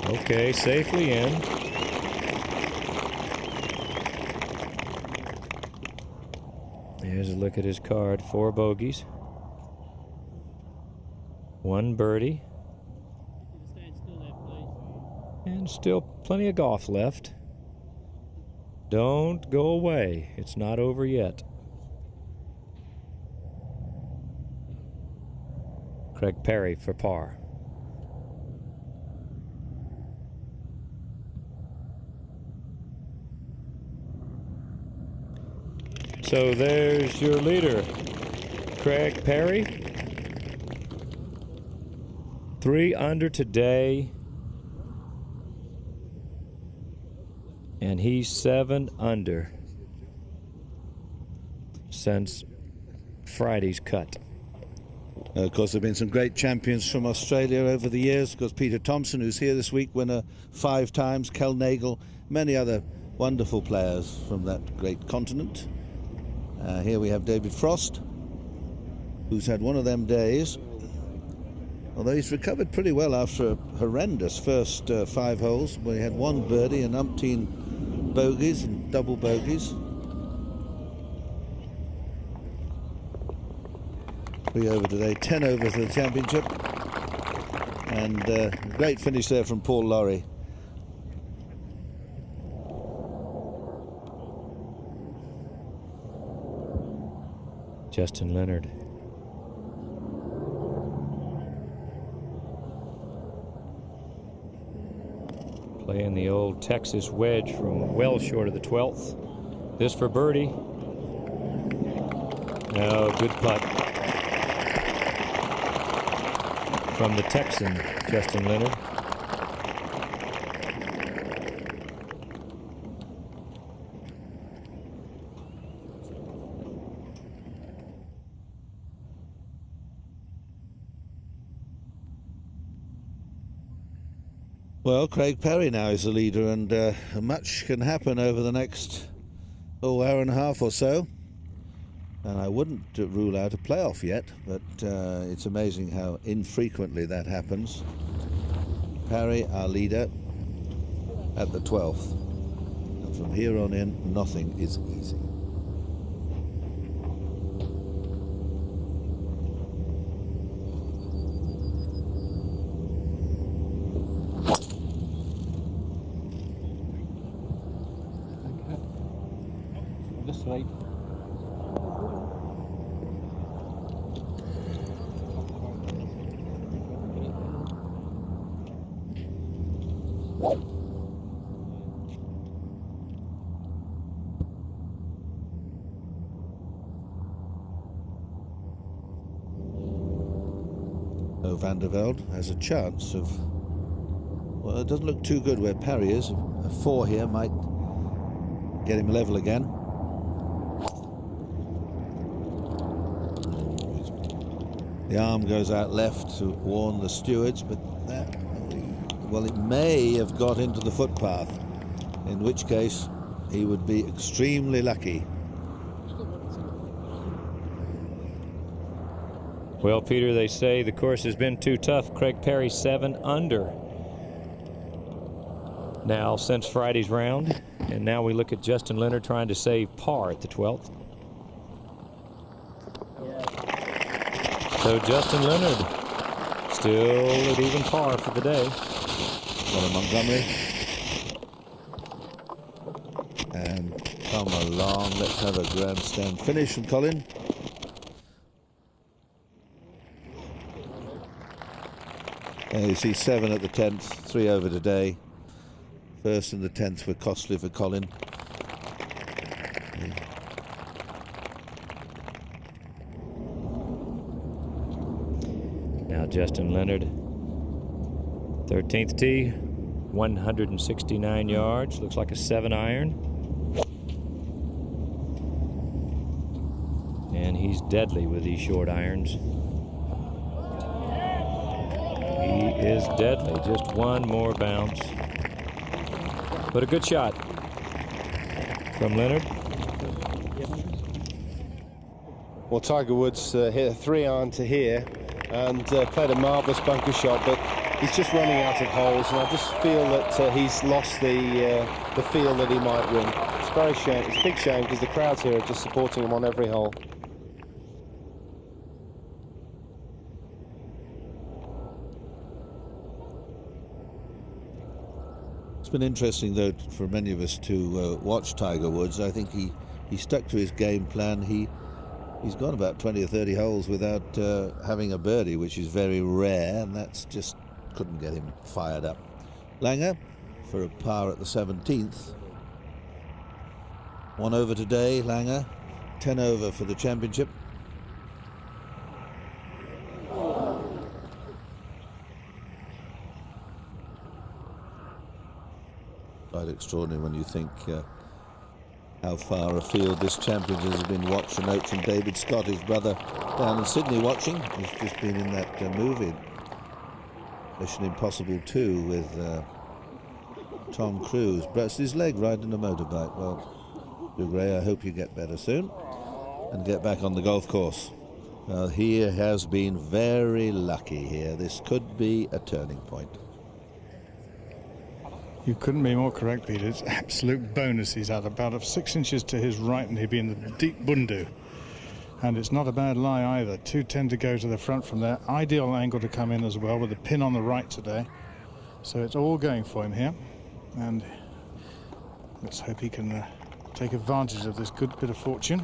Okay, safely in. Here's a look at his card. 4 bogeys. 1 birdie. And still plenty of golf left. Don't go away. It's not over yet. Craig Parry for par. So there's your leader, Craig Parry. 3 under today. And he's 7 under since Friday's cut. Of course, there have been some great champions from Australia over the years. Of course, Peter Thompson, who's here this week, winner 5 times. Kel Nagle, many other wonderful players from that great continent. Here we have David Frost, who's had one of them days. Although he's recovered pretty well after a horrendous first 5 holes, where he had 1 birdie and umpteen bogeys and double bogeys. 3 over today, 10 over for the championship. And great finish there from Paul Lawrie. Justin Leonard. Playing the old Texas wedge from well short of the 12th. This for birdie. No, good putt from the Texan, Justin Leonard. Well, Craig Parry now is the leader, and much can happen over the next hour and a half or so. And I wouldn't rule out a playoff yet, but it's amazing how infrequently that happens. Parry, our leader, at the 12th. And from here on in, nothing is easy. This way. Van de Velde has a chance of, well, it doesn't look too good where Parry is. A 4 here might get him level again. The arm goes out left to warn the stewards, but that, well, it may have got into the footpath, in which case he would be extremely lucky. Well, Peter, they say the course has been too tough. Craig Parry 7 under now since Friday's round. And now we look at Justin Leonard trying to save par at the 12th. So Justin Leonard still at even par for the day. Colin Montgomery. And come along, let's have a grandstand finish from Colin. You see 7 at the 10th, 3 over today. First and the 10th were costly for Colin. Now Justin Leonard, 13th tee, 169 yards. Looks like a 7-iron. And he's deadly with these short irons. He is deadly. Just one more bounce. But a good shot from Leonard. Well, Tiger Woods hit a 3-iron to here and played a marvellous bunker shot, but he's just running out of holes, and I just feel that he's lost the feel that he might win. It's very shame. It's a big shame because the crowds here are just supporting him on every hole. It's been interesting, though, for many of us to watch Tiger Woods. I think he stuck to his game plan. He's gone about 20 or 30 holes without having a birdie, which is very rare, and that's just couldn't get him fired up. Langer for a par at the 17th. 1 over today, Langer. 10 over for the championship. Quite extraordinary when you think how far afield this championship has been watched. A note from David Scott, his brother down in Sydney watching. He's just been in that movie, Mission Impossible 2, with Tom Cruise. Breaks his leg riding a motorbike. Well, Ray, I hope you get better soon and get back on the golf course. Well, he has been very lucky here. This could be a turning point. You couldn't be more correct, Peter. It's absolute bonus he's had. About 6 inches to his right, and he'd be in the deep bundu. And it's not a bad lie either. 210 to go to the front from there. Ideal angle to come in as well, with the pin on the right today. So it's all going for him here. And let's hope he can take advantage of this good bit of fortune.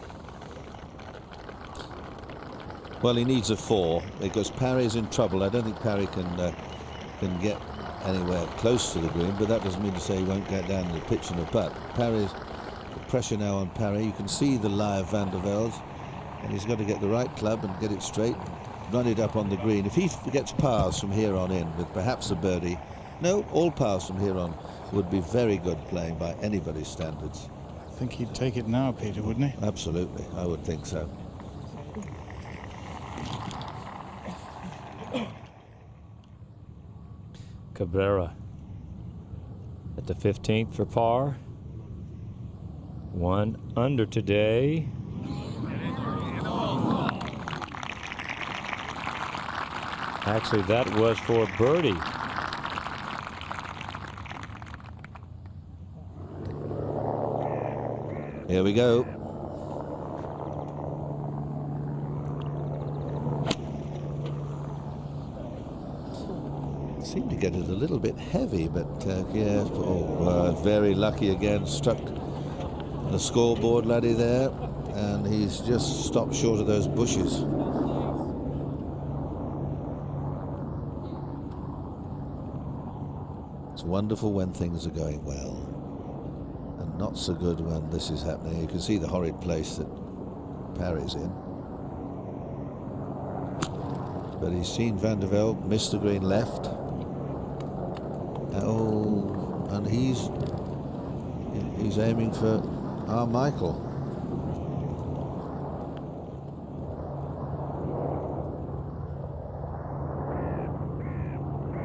Well, he needs a 4 because Parry's in trouble. I don't think Parry can get anywhere close to the green, but that doesn't mean to say he won't get down to the pitch and the putt. Parry's the pressure now on Parry. You can see the lie of Van de Velde, and he's got to get the right club and get it straight, run it up on the green. If he gets pars from here on in with perhaps a birdie, no, all pars from here on would be very good playing by anybody's standards. I think he'd take it now, Peter, wouldn't he? Absolutely, I would think so. Cabrera at the 15th for par. 1 under today. Actually, that was for birdie. Here we go. Seemed to get it a little bit heavy, but yeah, very lucky again. Struck the scoreboard laddie there, and he's just stopped short of those bushes. It's wonderful when things are going well, and not so good when this is happening. You can see the horrid place that Parry's in. But he's seen Van de Velde miss the green left. Oh, and he's aiming for Michael.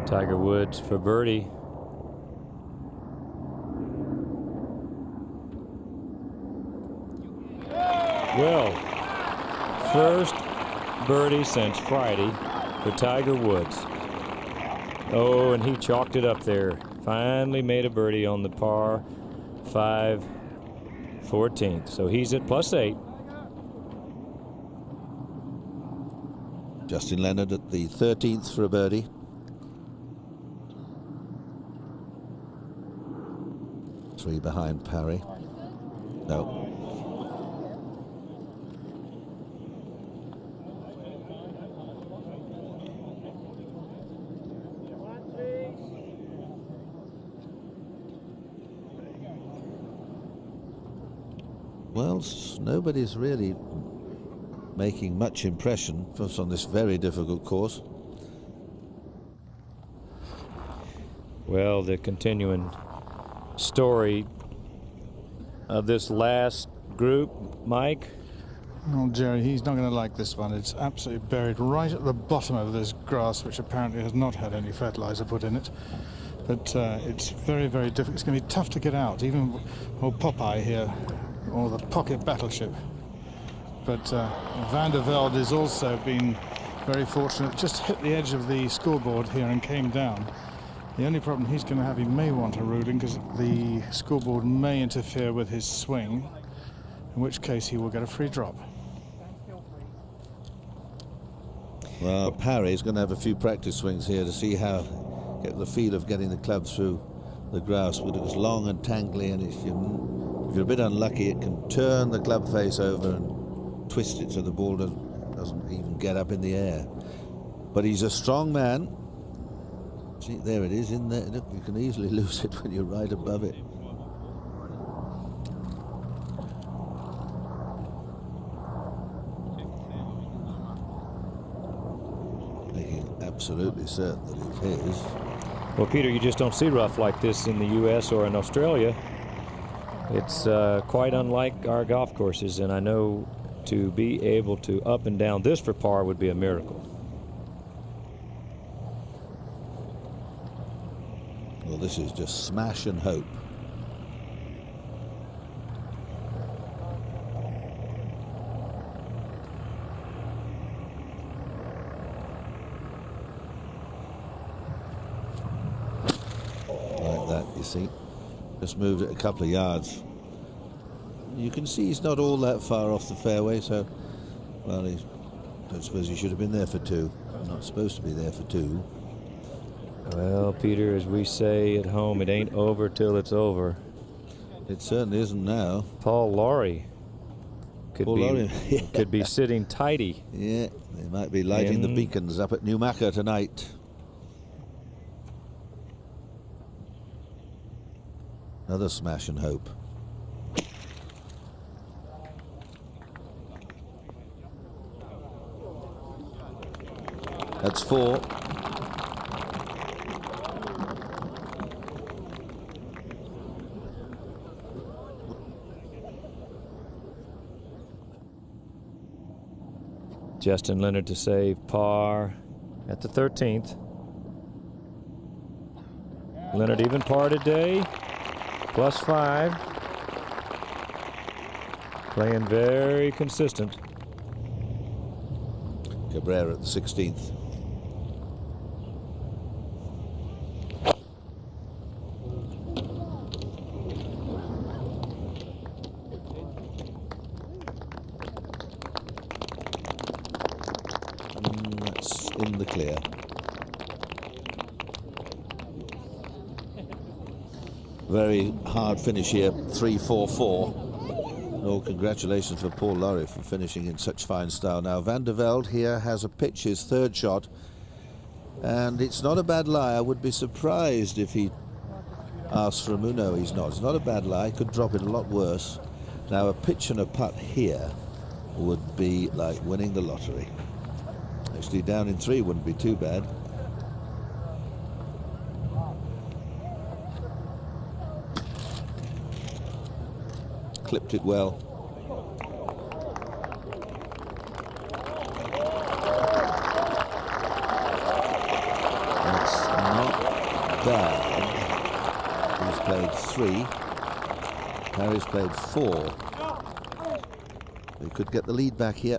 Tiger Woods for birdie. Well, first birdie since Friday for Tiger Woods. Oh, and he chalked it up there. Finally made a birdie on the par 5 14th. So he's at +8. Justin Leonard at the 13th for a birdie. Three behind Parry. No. Well, nobody's really making much impression for us on this very difficult course. Well, the continuing story of this last group, Mike. Oh, Jerry, he's not going to like this one. It's absolutely buried right at the bottom of this grass, which apparently has not had any fertilizer put in it. But it's very, very difficult. It's going to be tough to get out, even old Popeye here, or the pocket battleship. But Van de Velde has also been very fortunate. Just hit the edge of the scoreboard here and came down. The only problem he's going to have, he may want a ruling because the scoreboard may interfere with his swing, in which case he will get a free drop. Well, Parry's going to have a few practice swings here to see how, get the feel of getting the club through the grass. But it was long and tangly, and if you're a bit unlucky, it can turn the club face over and twist it so the ball doesn't even get up in the air. But he's a strong man. See, there it is in there. Look, you can easily lose it when you're right above it. Making absolutely certain that it's his. Well, Peter, you just don't see rough like this in the U.S. or in Australia. It's quite unlike our golf courses, and I know to be able to up and down this for par would be a miracle. Well, this is just smash and hope. Like that, you see. Just moved it a couple of yards. You can see he's not all that far off the fairway, so Well, I don't suppose he should have been there for 2. Not supposed to be there for 2. Well, Peter, as we say at home, it ain't over till it's over. It certainly isn't now. Paul Lawrie could be sitting tidy. Yeah, they might be lighting the beacons up at Newmarket tonight. Another smash and hope. That's 4. Justin Leonard to save par at the 13th. Leonard even par today, +5. Playing very consistent. Cabrera at the 16th. That's in the clear. Very hard finish here, 3-4-4. No, congratulations for Paul Lawrie for finishing in such fine style. Now, Van de Velde here has a pitch, his 3rd shot, and it's not a bad lie. I would be surprised if he asked for a no, he's not. It's not a bad lie. Could drop it a lot worse. Now, a pitch and a putt here would be like winning the lottery. Actually, down in 3 wouldn't be too bad. Clipped it well. That's not bad. He's played 3. Harry's played 4. They could get the lead back here.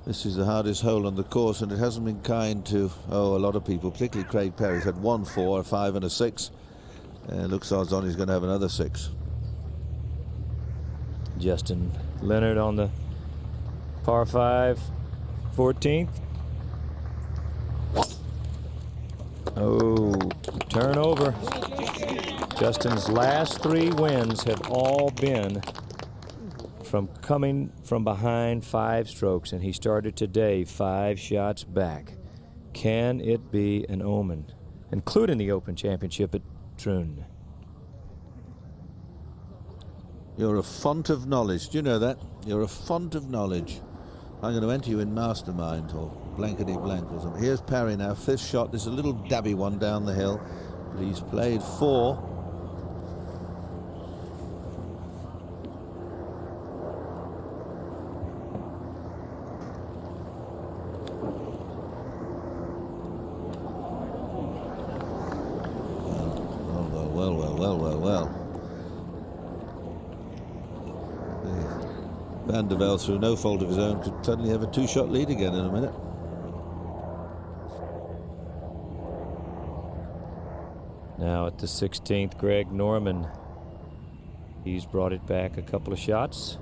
This is the hardest hole on the course, and it hasn't been kind to, a lot of people, particularly Craig Perry's had 1 4, a 5 and a 6. Looks odds on he's going to have another 6. Justin Leonard on the par 5, 14th. Oh, turnover. Justin's last 3 wins have all been from coming from behind 5 strokes, and he started today 5 shots back. Can it be an omen, including the Open Championship at Troon? You're a font of knowledge. Do you know that? You're a font of knowledge. I'm going to enter you in Mastermind or blankety blank or something. Here's Parry now, 5th shot. There's a little dabby one down the hill, but he's played 4. Well. Van de Velde, through no fault of his own, could suddenly have a 2-shot lead again in a minute. Now at the 16th, Greg Norman. He's brought it back a couple of shots.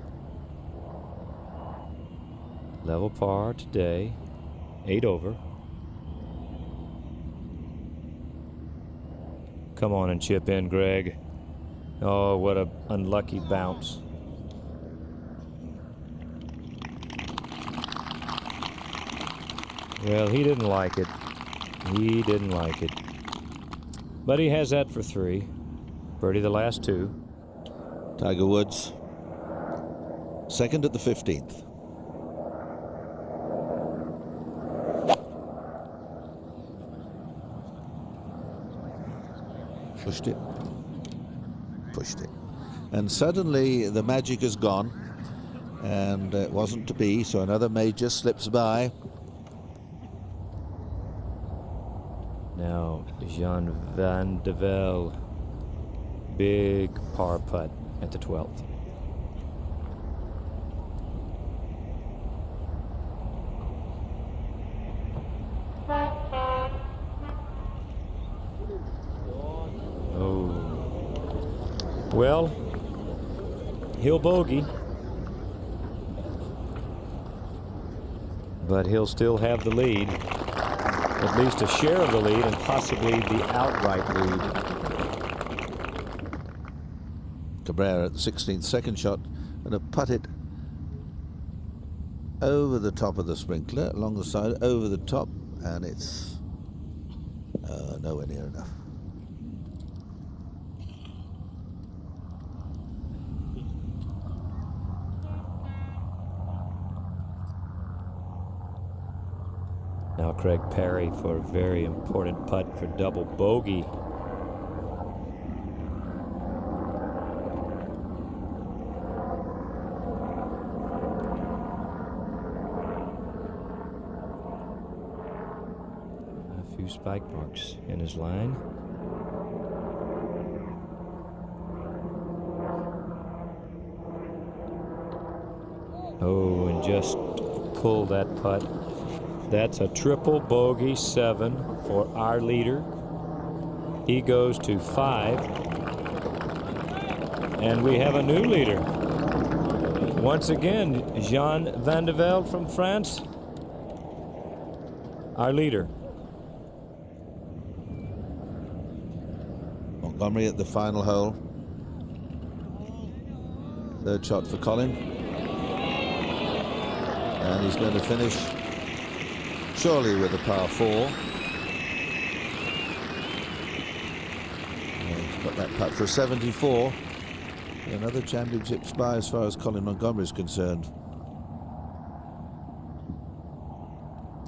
Level par today, 8 over. Come on and chip in, Greg. Oh, what a unlucky bounce. Well, he didn't like it. He didn't like it. But he has that for 3. Birdie the last 2. Tiger Woods, 2nd at the 15th. Pushed it. And suddenly the magic is gone, and it wasn't to be, so another major slips by. Now Jean Van de Velde, big par putt at the 12th. Oh. Well, he'll bogey. but he'll still have the lead, at least a share of the lead, and possibly the outright lead. Cabrera at the 16th, second shot, and a putt it over the top of the sprinkler, along the side, over the top, and it's nowhere near enough. Now Craig Parry for a very important putt for double bogey. A few spike marks in his line. Oh, and just pull that putt. That's a triple bogey 7 for our leader. He goes to 5. And we have a new leader. Once again, Jean Van de Velde from France, our leader. Montgomery at the final hole. Third shot for Colin. And he's going to finish surely with a par 4. He's got that putt for 74. Another championship spy as far as Colin Montgomery is concerned.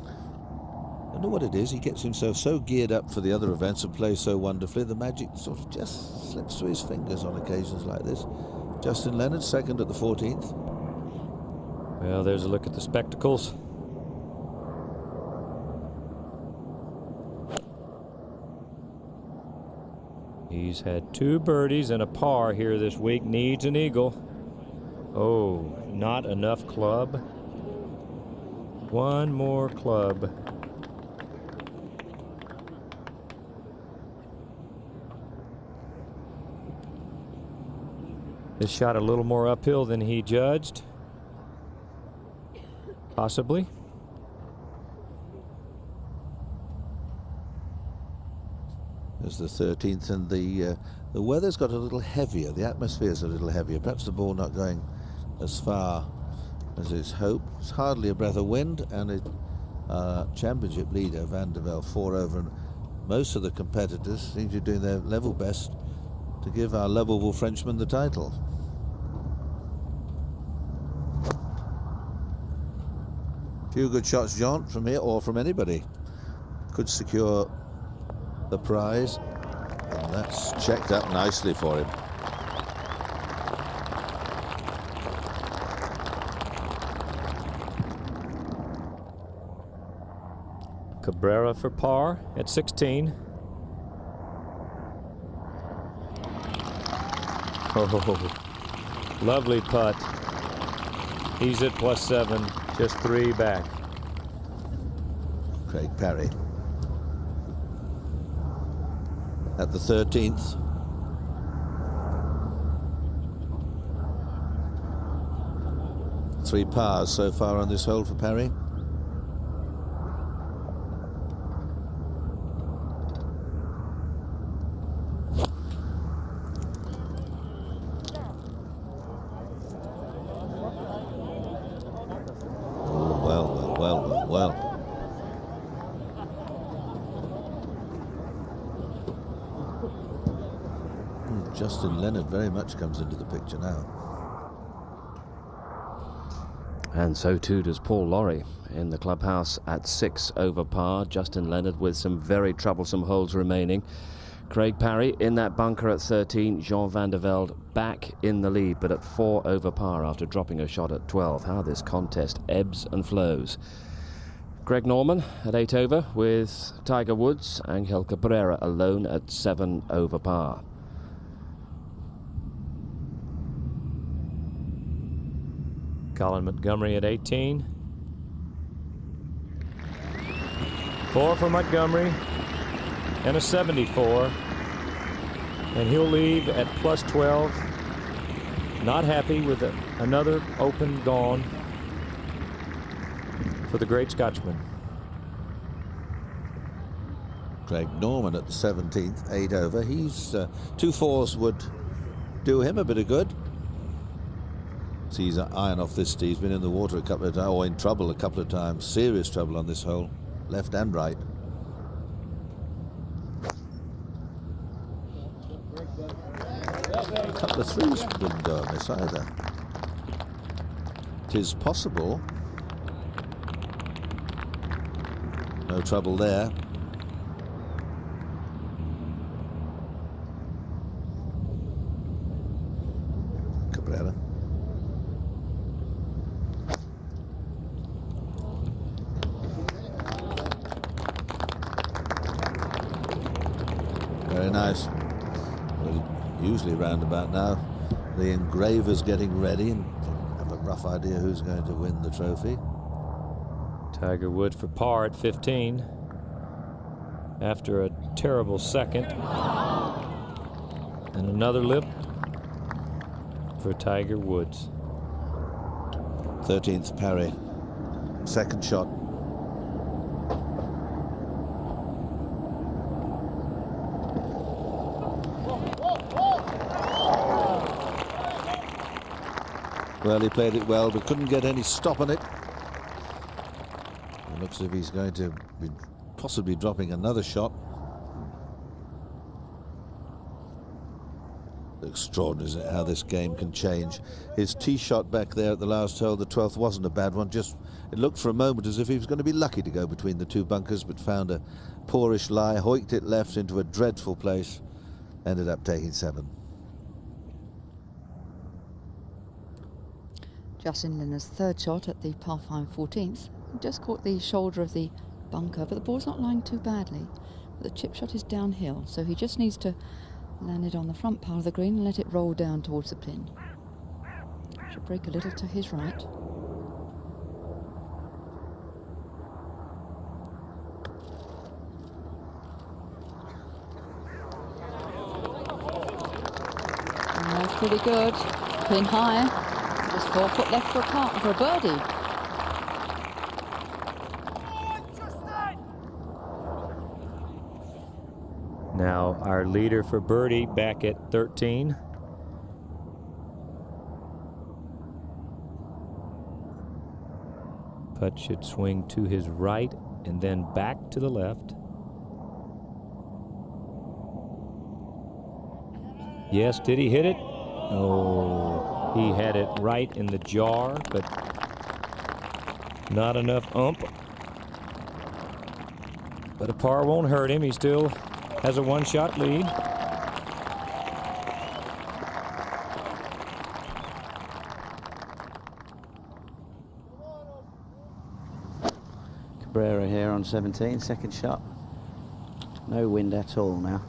I don't know what it is. He gets himself so geared up for the other events and plays so wonderfully. The magic sort of just slips through his fingers on occasions like this. Justin Leonard, second at the 14th. Well, there's a look at the spectacles. He's had 2 birdies and a par here this week. Needs an eagle. Oh, not enough club. One more club. This shot a little more uphill than he judged. Possibly. There's the 13th, and the weather's got a little heavier. The atmosphere's a little heavier. Perhaps the ball not going as far as is hoped. It's hardly a breath of wind, and it championship leader Van de Velde 4 over, and most of the competitors seem to be doing their level best to give our lovable Frenchman the title. Few good shots, John, from here or from anybody could secure the prize, and that's checked up nicely for him. Cabrera for par at 16. Oh, lovely putt. He's at +7, just 3 back. Craig Parry at the 13th. Three pars so far on this hole for Parry. Justin Leonard very much comes into the picture now. And so too does Paul Lawrie in the clubhouse at 6 over par. Justin Leonard with some very troublesome holes remaining. Craig Parry in that bunker at 13. Jean Van de Velde back in the lead, but at 4 over par after dropping a shot at 12. How this contest ebbs and flows. Greg Norman at 8 over with Tiger Woods. Angel Cabrera alone at 7 over par. Colin Montgomery at 18. 4 for Montgomery and a 74. And he'll leave at +12. Not happy with another open gone. for the great Scotsman. Craig Norman at the 17th, 8 over. He's 2 fours would do him a bit of good. So he's iron off this tee. He's been in the water a couple of times, or in trouble a couple of times. Serious trouble on this hole, left and right. A couple of threes wouldn't go on this either. It is possible. No trouble there. Cabrera. Very nice. Well, usually round about now, the engraver's getting ready and have a rough idea who's going to win the trophy. Tiger Woods for par at 15 after a terrible second. And another lip for Tiger Woods. 13th parry. Second shot. Well, he played it well, but couldn't get any stop on it. It looks as if he's going to be possibly dropping another shot. Extraordinary, isn't it, how this game can change. His tee shot back there at the last hole, the 12th, wasn't a bad one. Just, it looked for a moment as if he was going to be lucky to go between the two bunkers, but found a poorish lie, hoiked it left into a dreadful place, ended up taking 7. Justin Leonard's third shot at the par 5 14th. He just caught the shoulder of the bunker, but the ball's not lying too badly. The chip shot is downhill, so he just needs to land it on the front part of the green and let it roll down towards the pin. Should break a little to his right. Oh, that's pretty good. Pin high. Just 4 foot left for a birdie. Now our leader for birdie back at 13. Putt should swing to his right and then back to the left. Yes, did he hit it? Oh, he had it right in the jar, but not enough ump. But a par won't hurt him. He still has a 1-shot lead. Cabrera here on 17, second shot. No wind at all now.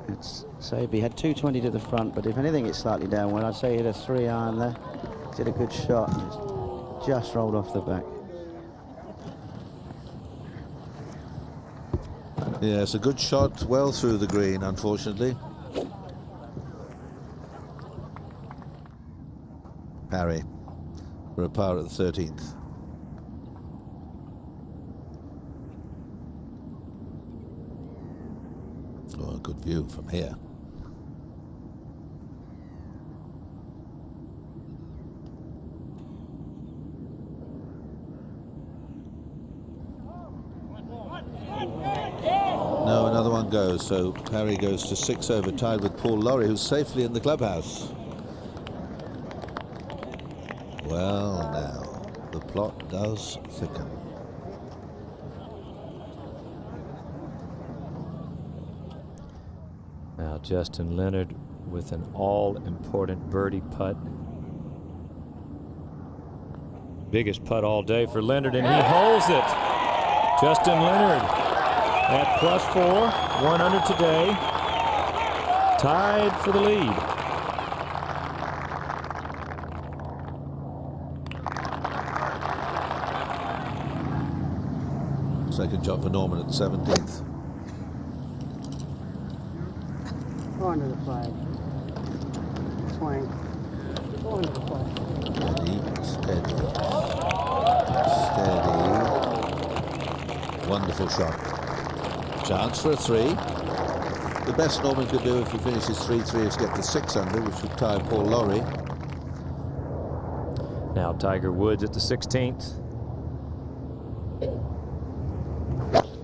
It's Saby had 220 to the front, but if anything it's slightly downwind. I'd say he hit a 3-iron there. Did a good shot. It's just rolled off the back. Yes, a good shot, well through the green, unfortunately. Parry for a par at the 13th. Oh, a good view from here. No, another one goes, so Parry goes to 6 over, tied with Paul Lawrie, who's safely in the clubhouse. Well, now, the plot does thicken. Now Justin Leonard with an all-important birdie putt. Biggest putt all day for Leonard, and he holds it. Justin Leonard at +4, 1 under today, tied for the lead. Second shot for Norman at the 17th. Go under the flag. Swing. Go under the flag. Steady, steady. wonderful shot. Chance for a 3. The best Norman could do if he finishes 3-3 is get to 6 under, which would tie Paul Lawrie. Now Tiger Woods at the 16th.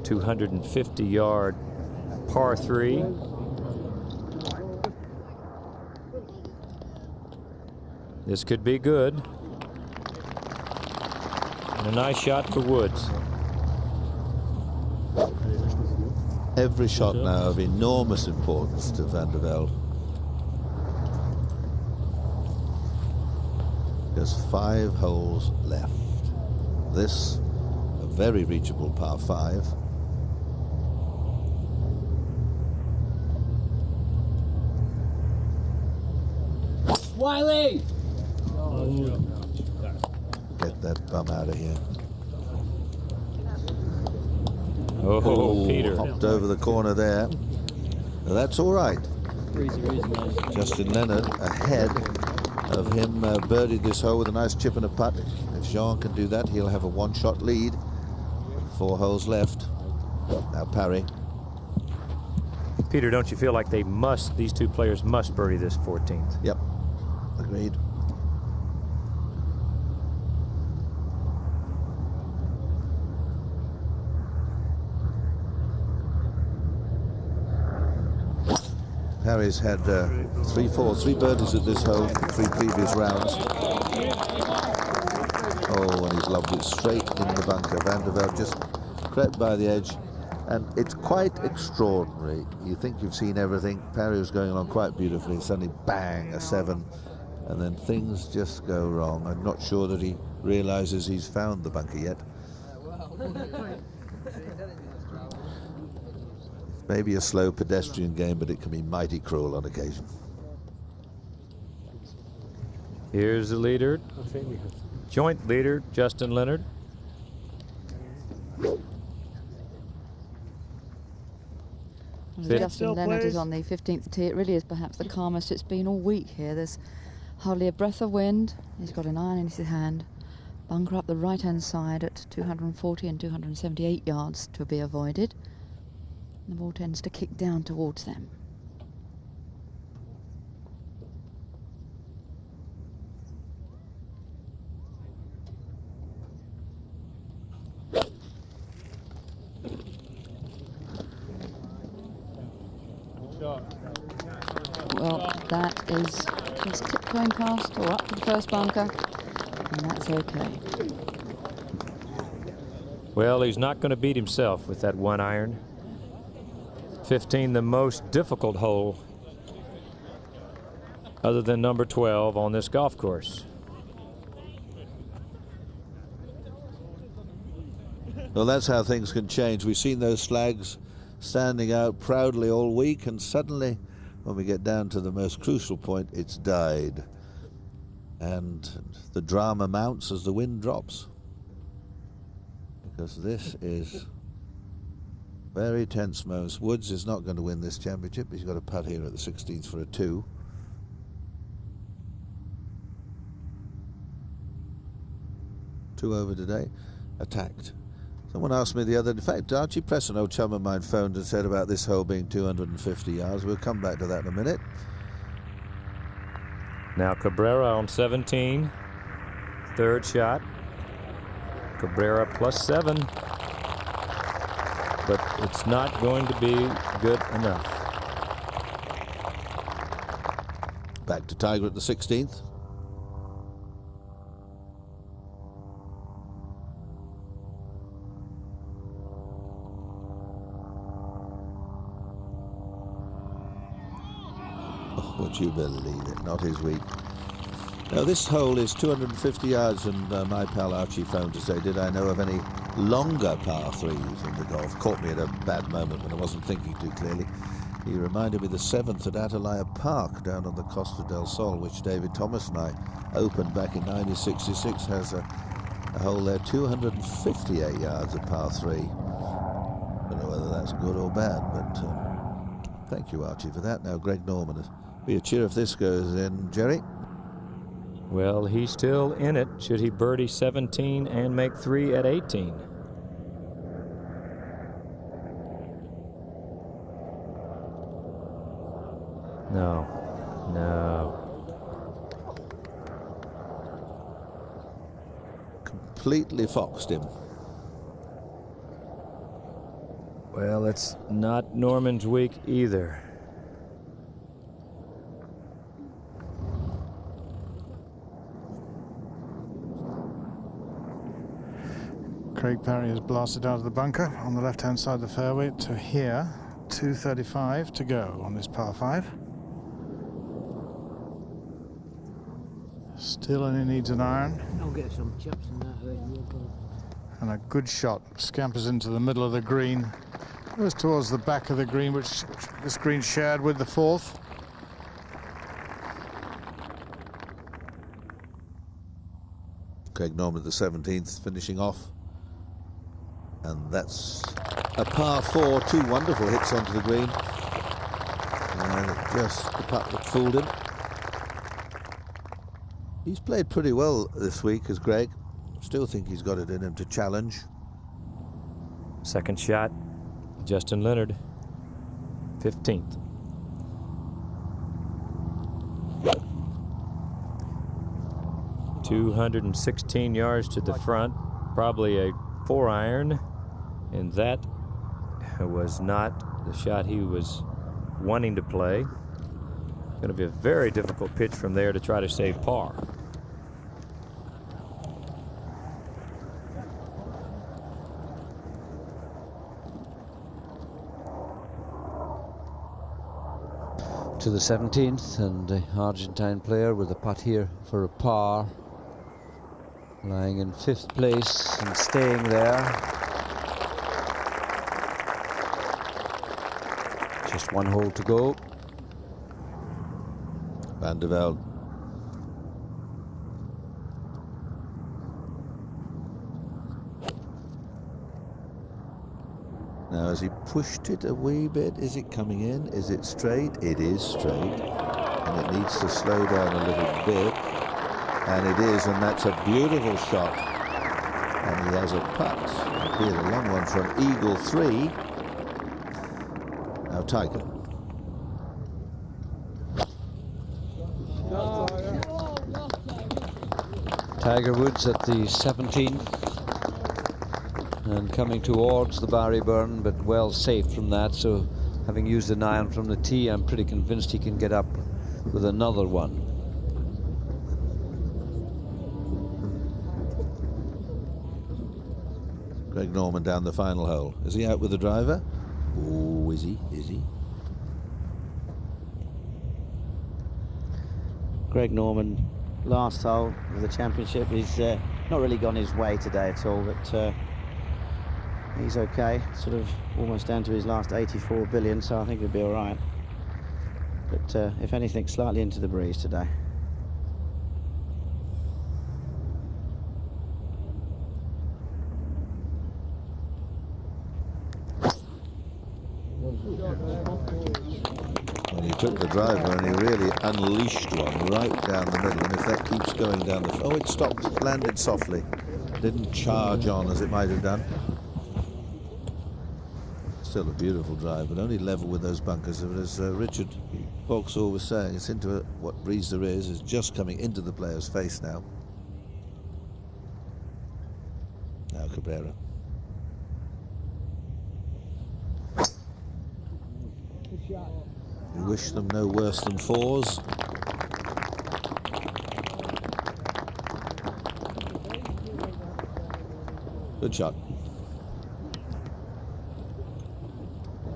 250-yard par 3. This could be good. And a nice shot for Woods. Every shot now of enormous importance to Van de Velde. There's 5 holes left. This, a very reachable par 5. Wiley! Get that bum out of here. Oh, Peter. Hopped over the corner there. Well, that's all right. Justin Leonard ahead of him, birdied this hole with a nice chip and a putt. If Jean can do that, he'll have a 1-shot lead. 4 holes left. Now Parry. Peter, don't you feel like these two players must birdie this 14th? Yep. Agreed. Parry's had 3 birdies at this hole, 3 previous rounds. Oh, and he's lobbed it straight in the bunker. Van de Velde just crept by the edge, and it's quite extraordinary. You think you've seen everything. Parry was going along quite beautifully. Suddenly, bang, a 7, and then things just go wrong. I'm not sure that he realizes he's found the bunker yet. Maybe a slow pedestrian game, but it can be mighty cruel on occasion. Here's the leader, joint leader, Justin Leonard. Justin Leonard is on the 15th tee. It really is perhaps the calmest it's been all week here. There's hardly a breath of wind. He's got an iron in his hand. Bunker up the right-hand side at 240 and 278 yards to be avoided. The ball tends to kick down towards them. Well, that is just tiptoeing past or up to the first bunker, and that's okay. Well, he's not going to beat himself with that 1 iron. 15, the most difficult hole other than number 12 on this golf course. Well, that's how things can change. We've seen those flags standing out proudly all week, and suddenly, when we get down to the most crucial point, it's died. And the drama mounts as the wind drops. Because this is very tense moments. Woods is not going to win this championship. He's got a putt here at the 16th for a 2. Two over today. Attacked. Someone asked me the other, in fact, Archie Press, an old chum of mine, phoned and said about this hole being 250 yards. We'll come back to that in a minute. Now Cabrera on 17. 3rd shot. Cabrera +7. But it's not going to be good enough. Back to Tiger at the 16th. Oh, would you believe it? Not his week. Now this hole is 250 yards, and my pal Archie phoned to say, did I know of any longer par 3s in the golf? Caught me at a bad moment when I wasn't thinking too clearly. He reminded me the 7th at Atalaya Park down on the Costa del Sol, which David Thomas and I opened back in 1966, has a hole there 258 yards of par 3. Don't know whether that's good or bad, but thank you, Archie, for that. Now Greg Norman, it'd be a cheer if this goes in. Jerry? Well, he's still in it. Should he birdie 17 and make 3 at 18? No. Completely foxed him. Well, it's not Norman's week either. Craig Parry has blasted out of the bunker on the left-hand side of the fairway to here. 2:35 to go on this par 5. Still only needs an iron. I'll get some chips in that. And a good shot. Scampers into the middle of the green. Goes towards the back of the green, which this green shared with the 4th. Craig Norman, the 17th, finishing off. And that's a par 4, 2 wonderful hits onto the green. And just the putt that fooled him. He's played pretty well this week, as Greg. Still think he's got it in him to challenge. Second shot, Justin Leonard, 15th. .216 yards to the front, probably a 4-iron, and that was not the shot he was wanting to play. Going to be a very difficult pitch from there to try to save par. To the 17th, and the Argentine player with a putt here for a par, lying in 5th place and staying there. Just 1 hole to go. Van de Velde. Now, has he pushed it a wee bit? Is it coming in? Is it straight? It is straight. And it needs to slow down a little bit. And it is, and that's a beautiful shot. And he has a putt, albeit a long one, from Eagle 3. Now, Tiger. Tiger Woods at the 17th. And coming towards the Barry Burn, but well safe from that. So having used an iron from the tee, I'm pretty convinced he can get up with another one. Greg Norman down the final hole. Is he out with the driver? Oh, is he? Is he? Greg Norman, last hole of the championship. He's not really gone his way today at all, but he's okay. Sort of almost down to his last 84 billion, so I think he'll be all right. But if anything, slightly into the breeze today. Well, he took the driver and he really unleashed one right down the middle. And if that keeps going down the... Oh, it stopped, landed softly. Didn't charge on as it might have done. Still a beautiful drive, but only level with those bunkers. But as Richard Vauxhall was saying, it's into what breeze there is just coming into the player's face now. Now Cabrera. We wish them no worse than 4s. Good shot.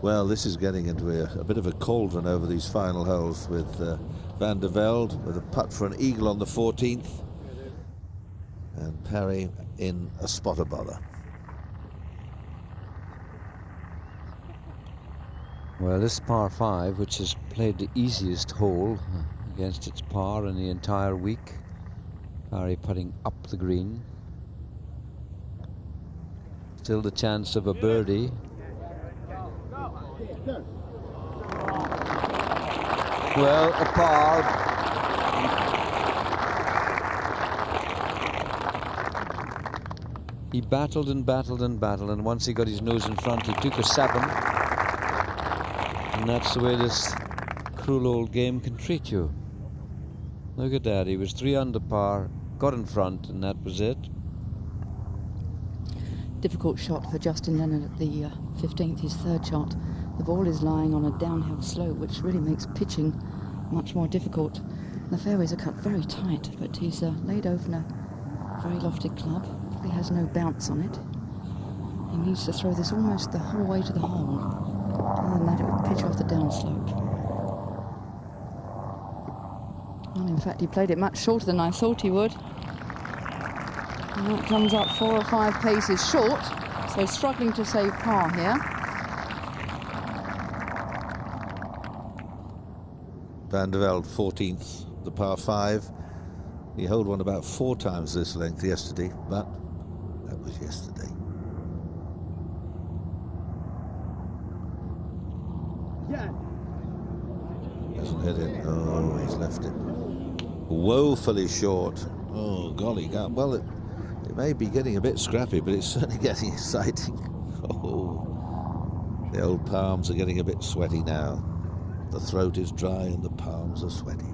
Well, this is getting into a bit of a cauldron over these final holes with Van de Velde with a putt for an eagle on the 14th and Parry in a spotter bother. Well, this par 5, which has played the easiest hole against its par in the entire week. Parry putting up the green. Still the chance of a birdie. Well, a par. He battled and battled and battled, and once he got his nose in front, he took a 7. And that's the way this cruel old game can treat you. Look at that, he was 3 under par, got in front, and that was it. Difficult shot for Justin Leonard at the 15th, his third shot. The ball is lying on a downhill slope, which really makes pitching much more difficult. The fairways are cut very tight, but he's laid over in a very lofty club. He has no bounce on it. He needs to throw this almost the whole way to the hole. Other than that, it will pitch off the downslope. And in fact, he played it much shorter than I thought he would. And that comes up 4 or 5 paces short, so struggling to save par here. Van de Velde, 14th, the par 5. He held one about 4 times this length yesterday, but that was yesterday. Hasn't hit it. Oh, he's left it woefully short. Oh, golly, God. Well, it may be getting a bit scrappy, but it's certainly getting exciting. Oh, the old palms are getting a bit sweaty now. The throat is dry and the palms are sweaty.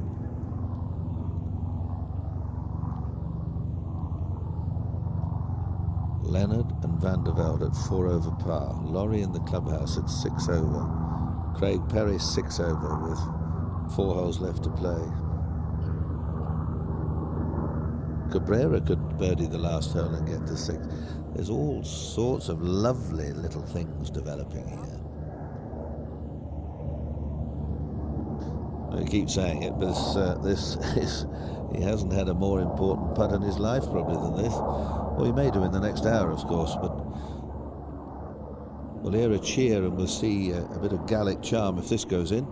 Leonard and Van de Velde at 4 over par. Lawrie in the clubhouse at 6 over. Craig Perry 6 over with 4 holes left to play. Cabrera could birdie the last hole and get to 6. There's all sorts of lovely little things developing here. I keep saying it, but this is, he hasn't had a more important putt in his life probably than this. Well, he may do in the next hour, of course, but we'll hear a cheer and we'll see a bit of Gallic charm if this goes in.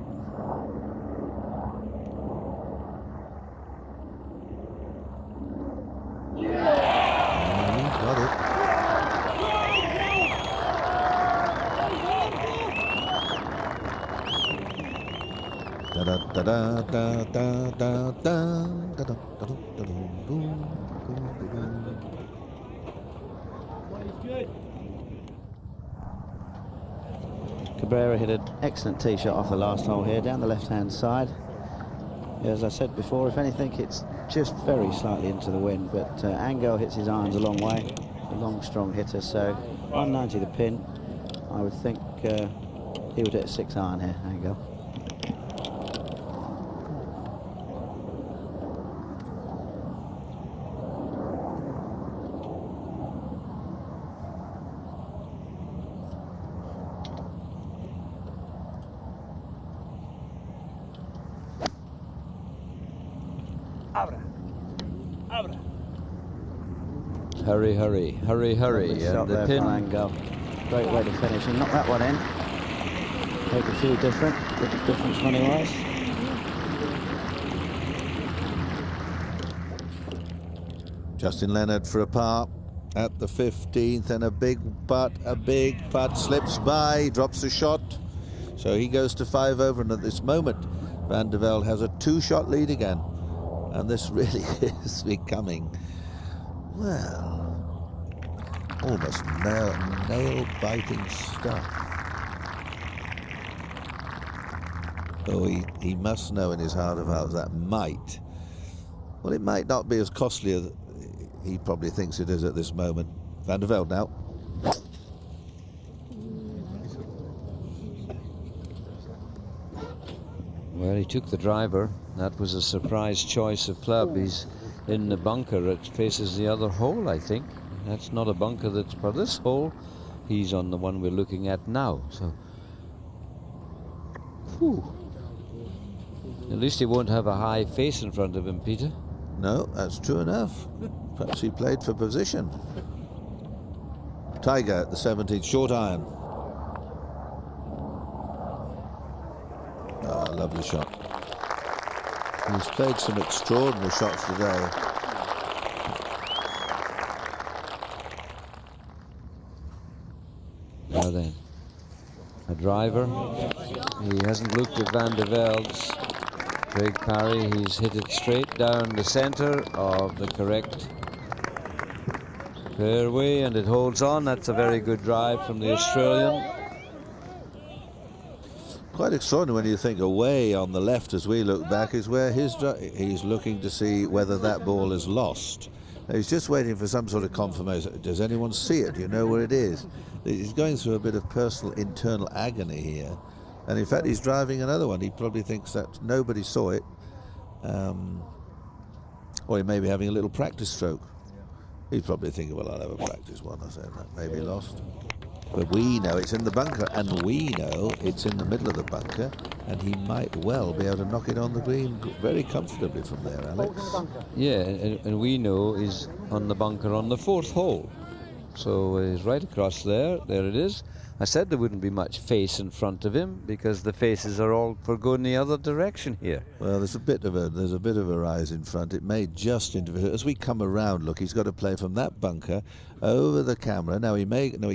Got it. Da da da da da da da da da da da. Cabrera hit an excellent tee shot off the last hole here, down the left-hand side. As I said before, if anything, it's just very slightly into the wind, but Angel hits his irons a long way, a long, strong hitter, so 190 the pin. I would think he would hit a 6 iron here, Angel. Hurry, hurry, hurry, hurry. And the pin. Great way to finish and knock that one in. Make a few different difference money-wise. Justin Leonard for a par at the 15th, and a big putt slips by, drops a shot, so he goes to 5 over, and at this moment Van de Velde has a 2-shot lead again, and this really is becoming, well, almost nail-biting stuff. Oh, he must know in his heart of hearts that might, well, it might not be as costly as he probably thinks it is at this moment. Van de Velde now. Well, he took the driver. That was a surprise choice of club. He's in the bunker. It faces the other hole, I think. That's not a bunker that's for this hole. He's on the one we're looking at now. So, whew. At least he won't have a high face in front of him, Peter. No, that's true enough. Perhaps he played for position. Tiger at the 17th, short iron. Ah, lovely shot. He's played some extraordinary shots today. Now then, a driver. He hasn't looked at Van de Velde's. Craig Parry, he's hit it straight down the centre of the correct fairway, and it holds on. That's a very good drive from the Australian. Of quite extraordinary when you think away on the left as we look back is where he's looking to see whether that ball is lost. He's just waiting for some sort of confirmation. Does anyone see it? Do you know where it is? He's going through a bit of personal internal agony here. And in fact, he's driving another one. He probably thinks that nobody saw it. Or he may be having a little practice stroke. He's probably thinking, well, I'll have a practice one. I said, that may be lost. But we know it's in the bunker, and we know it's in the middle of the bunker, and he might well be able to knock it on the green very comfortably from there, Alex. Yeah, and we know he's on the bunker on the 4th hole. So he's right across there. There it is. I said there wouldn't be much face in front of him because the faces are all for going the other direction here. Well, there's a bit of a rise in front. It may just interfere. As we come around, look, he's got to play from that bunker over the camera. Now he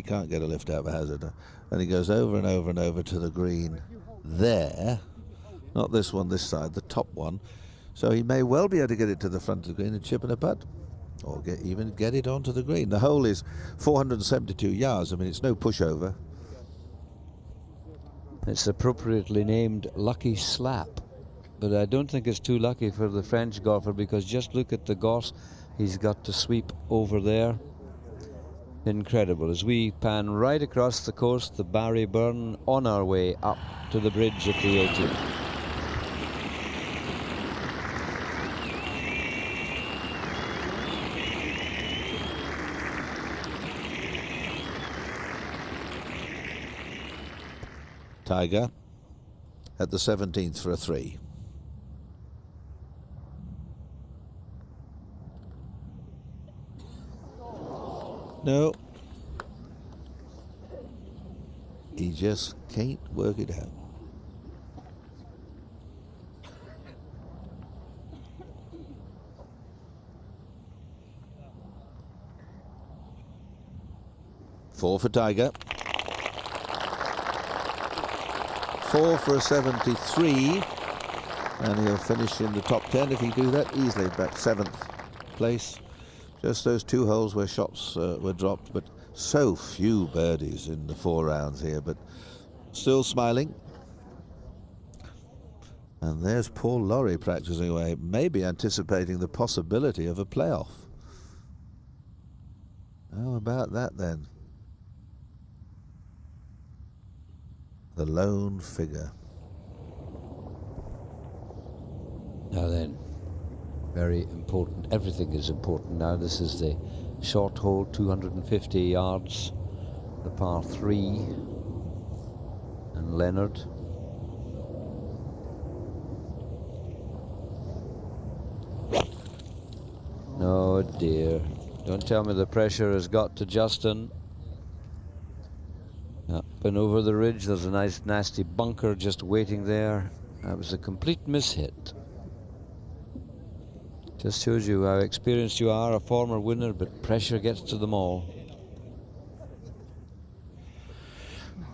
can't get a lift out of a hazard. And he goes over and over and over to the green there. Not this one, this side, the top one. So he may well be able to get it to the front of the green and chip in a putt. Or even get it onto the green. The hole is 472 yards. I mean, it's no pushover. It's appropriately named Lucky Slap, but I don't think it's too lucky for the French golfer because just look at the goss he's got to sweep over there. Incredible. As we pan right across the coast, the Barry Burn, on our way up to the bridge at the 18th. Tiger at the 17th for a 3. No. He just can't work it out. Four for Tiger. 4 for a 73, and he'll finish in the top 10 if he do that easily. Back 7th place. Just those 2 holes where shots were dropped, but so few birdies in the 4 rounds here, but still smiling. And there's Paul Lawrie practicing away, maybe anticipating the possibility of a playoff. How about that then? The lone figure. Now then, very important. Everything is important now. This is the short hole, 250 yards, the par 3, and Leonard. Oh dear. Don't tell me the pressure has got to Justin. Up and over the ridge, there's a nice nasty bunker just waiting there. That was a complete mishit. Just shows you how experienced you are, a former winner, but pressure gets to them all.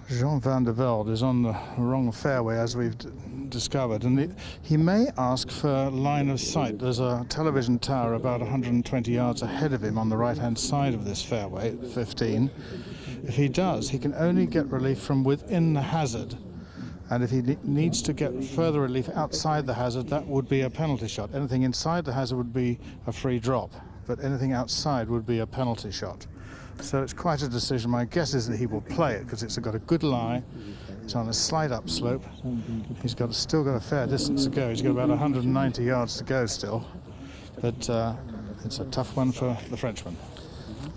Jean Van de Velde is on the wrong fairway, as we've discovered, and he may ask for line of sight. There's a television tower about 120 yards ahead of him on the right-hand side of this fairway at 15. If he does, he can only get relief from within the hazard, and if he needs to get further relief outside the hazard, that would be a penalty shot. Anything inside the hazard would be a free drop, but anything outside would be a penalty shot. So it's quite a decision. My guess is that he will play it because it's got a good lie. It's on a slight upslope. He's still got a fair distance to go. He's got about 190 yards to go still, but it's a tough one for the Frenchman.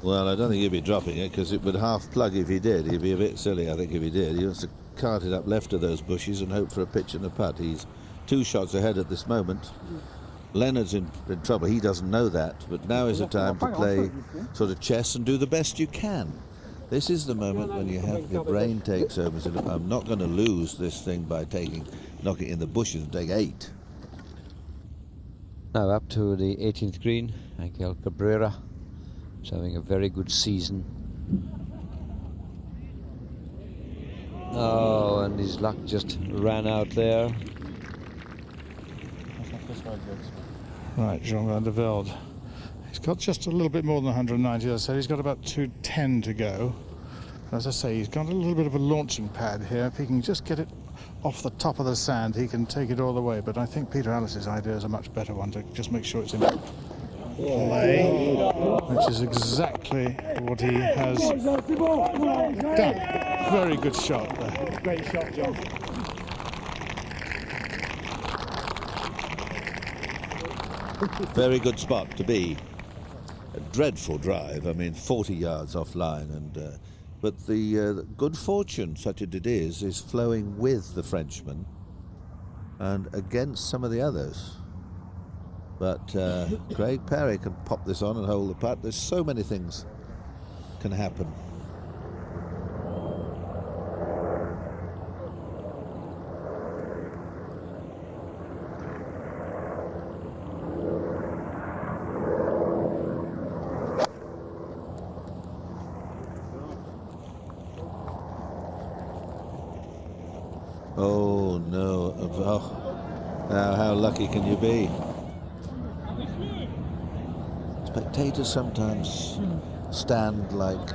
Well, I don't think he'd be dropping it because it would half plug if he did. He'd be a bit silly, I think, if he did. He wants to cart it up left of those bushes and hope for a pitch and a putt. He's 2 shots ahead at this moment. Leonard's in trouble. He doesn't know that, but now is the time to play sort of chess and do the best you can. This is the moment when you have your brain takes over. So I'm not going to lose this thing by knocking it in the bushes and take 8. Now up to the 18th green, Michael Cabrera. He's having a very good season. Oh, and his luck just ran out there. Right, Jean Van de Velde. He's got just a little bit more than 190, as I said. He's got about 210 to go. As I say, he's got a little bit of a launching pad here. If he can just get it off the top of the sand, he can take it all the way. But I think Peter Allis's idea is a much better one, to just make sure it's in play, which is exactly what he has done. Very good shot there. Great shot, John. Very good spot to be. A dreadful drive, I mean 40 yards offline, and but the good fortune, such as it is flowing with the Frenchman and against some of the others. But Craig Parry can pop this on and hold the putt. There's so many things can happen. Oh no, oh, now how lucky can you be? Spectators sometimes stand like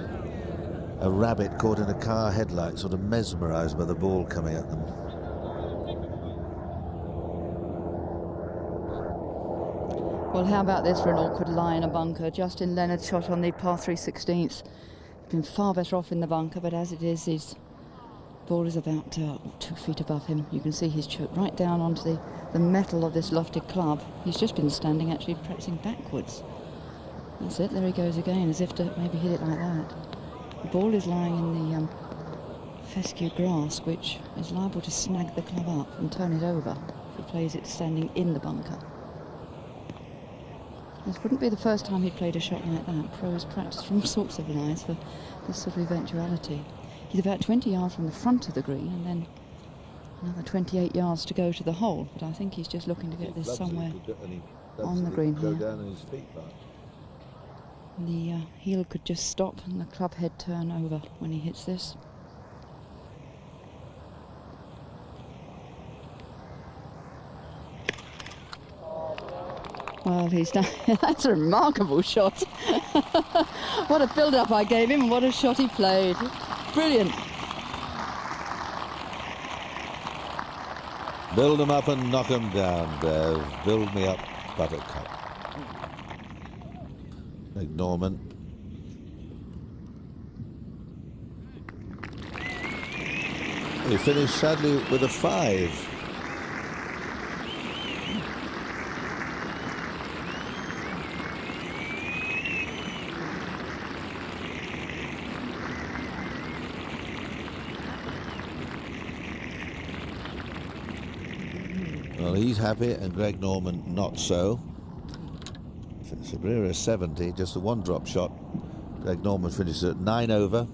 a rabbit caught in a car headlight, sort of mesmerised by the ball coming at them. Well, how about this for an awkward lie in a bunker? Justin Leonard shot on the par 3 16th. Been far better off in the bunker, but as it is, his ball is about 2 feet above him. You can see he's choked right down onto the metal of this lofted club. He's just been standing, actually pressing backwards. That's it, there he goes again, as if to maybe hit it like that. The ball is lying in the fescue grass, which is liable to snag the club up and turn it over if he plays it standing in the bunker. This wouldn't be the first time he'd played a shot like that. Pros practice from all sorts of lies for this sort of eventuality. He's about 20 yards from the front of the green, and then another 28 yards to go to the hole. But I think he's just looking to get this somewhere on the green here. The heel could just stop and the club head turn over when he hits this. Well, he's done. That's a remarkable shot. What a build-up I gave him, and what a shot he played. Brilliant. Build them up and knock them down, Bev. Build me up, Buttercup. Greg Norman. He finished sadly with a 5. Well, he's happy, and Greg Norman not so. Cabrera 70, just a one drop shot. Greg Norman finishes at 9 over.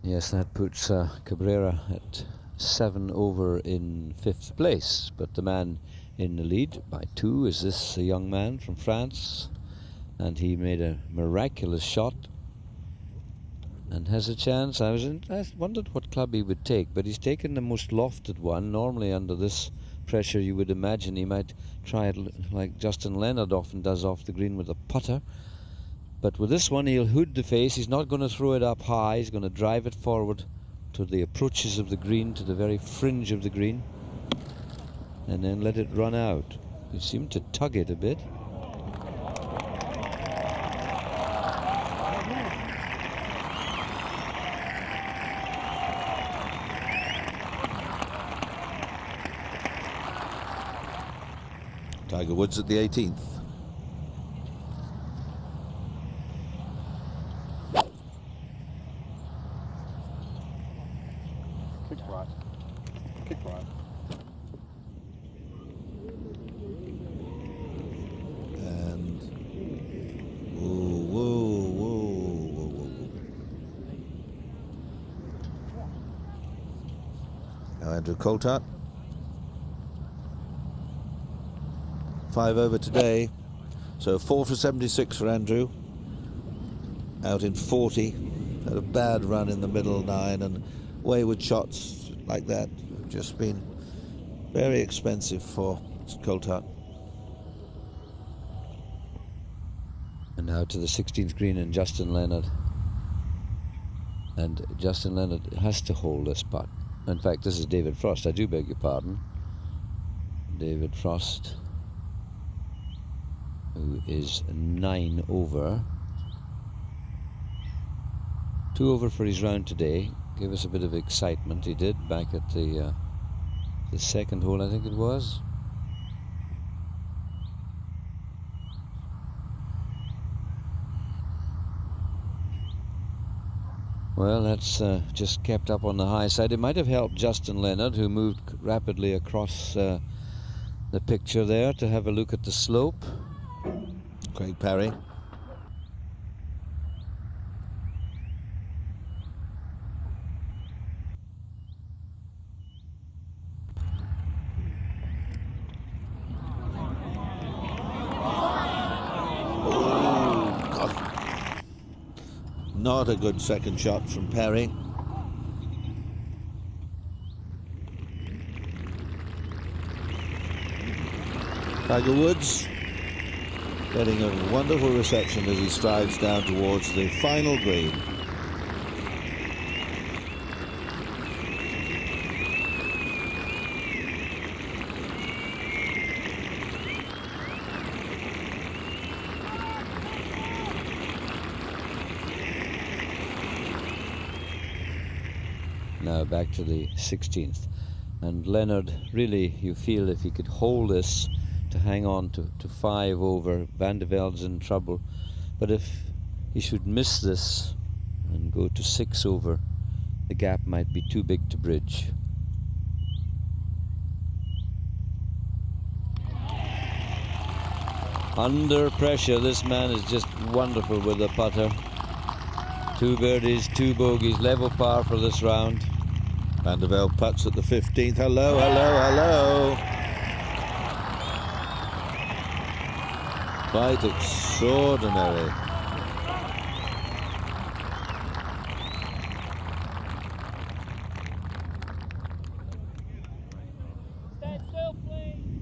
Yes, that puts Cabrera at 7 over in 5th place, but the man in the lead by 2 is this young man from France, and he made a miraculous shot and has a chance. I wondered what club he would take, but he's taken the most lofted one. Normally under this pressure you would imagine he might try it like Justin Leonard often does off the green with a putter, but with this one he'll hood the face. He's not going to throw it up high, he's going to drive it forward to the approaches of the green, to the very fringe of the green, and then let it run out. He seemed to tug it a bit. Tiger Woods at the 18th. Kick right. Kick right. And whoa. Now Andrew Coulthard. 5 over today, so 4 for 76 for Andrew. Out in 40, had a bad run in the middle 9, and wayward shots like that have just been very expensive for Coulthard. And now to the 16th green and Justin Leonard. And Justin Leonard has to hold this putt. In fact, this is David Frost. I do beg your pardon. David Frost, who is 9 over. 2 over for his round today. Gave us a bit of excitement. He did back at the second hole, I think it was. Well, that's just kept up on the high side. It might have helped Justin Leonard, who moved rapidly across the picture there to have a look at the slope. Craig Parry. Not a good second shot from Perry. Tiger Woods getting a wonderful reception as he strides down towards the final green. Now back to the 16th, and Leonard, really, you feel if he could hold this to hang on to 5 over, Van de Velde's in trouble, but if he should miss this and go to 6 over, the gap might be too big to bridge. Under pressure, this man is just wonderful with the putter. 2 birdies, 2 bogeys, level par for this round. Van de Velde putts at the 15th. Hello, hello, hello. Quite extraordinary.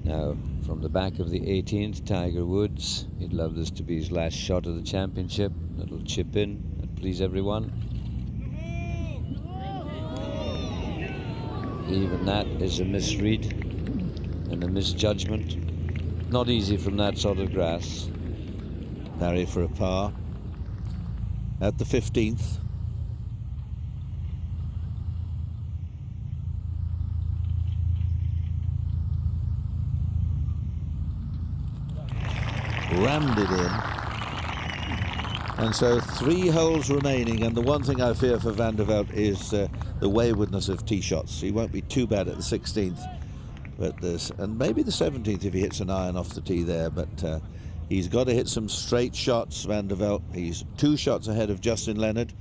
Now, from the back of the 18th, Tiger Woods. He'd love this to be his last shot of the championship. Little chip in and please everyone. Even that is a misread and a misjudgment. Not easy from that sort of grass. Parry for a par at the 15th. Rammed it in. And so 3 holes remaining, and the one thing I fear for Van de Velde is the waywardness of tee shots. He won't be too bad at the 16th, but and maybe the 17th if he hits an iron off the tee there, but he's got to hit some straight shots, Van de Velde. He's 2 shots ahead of Justin Leonard,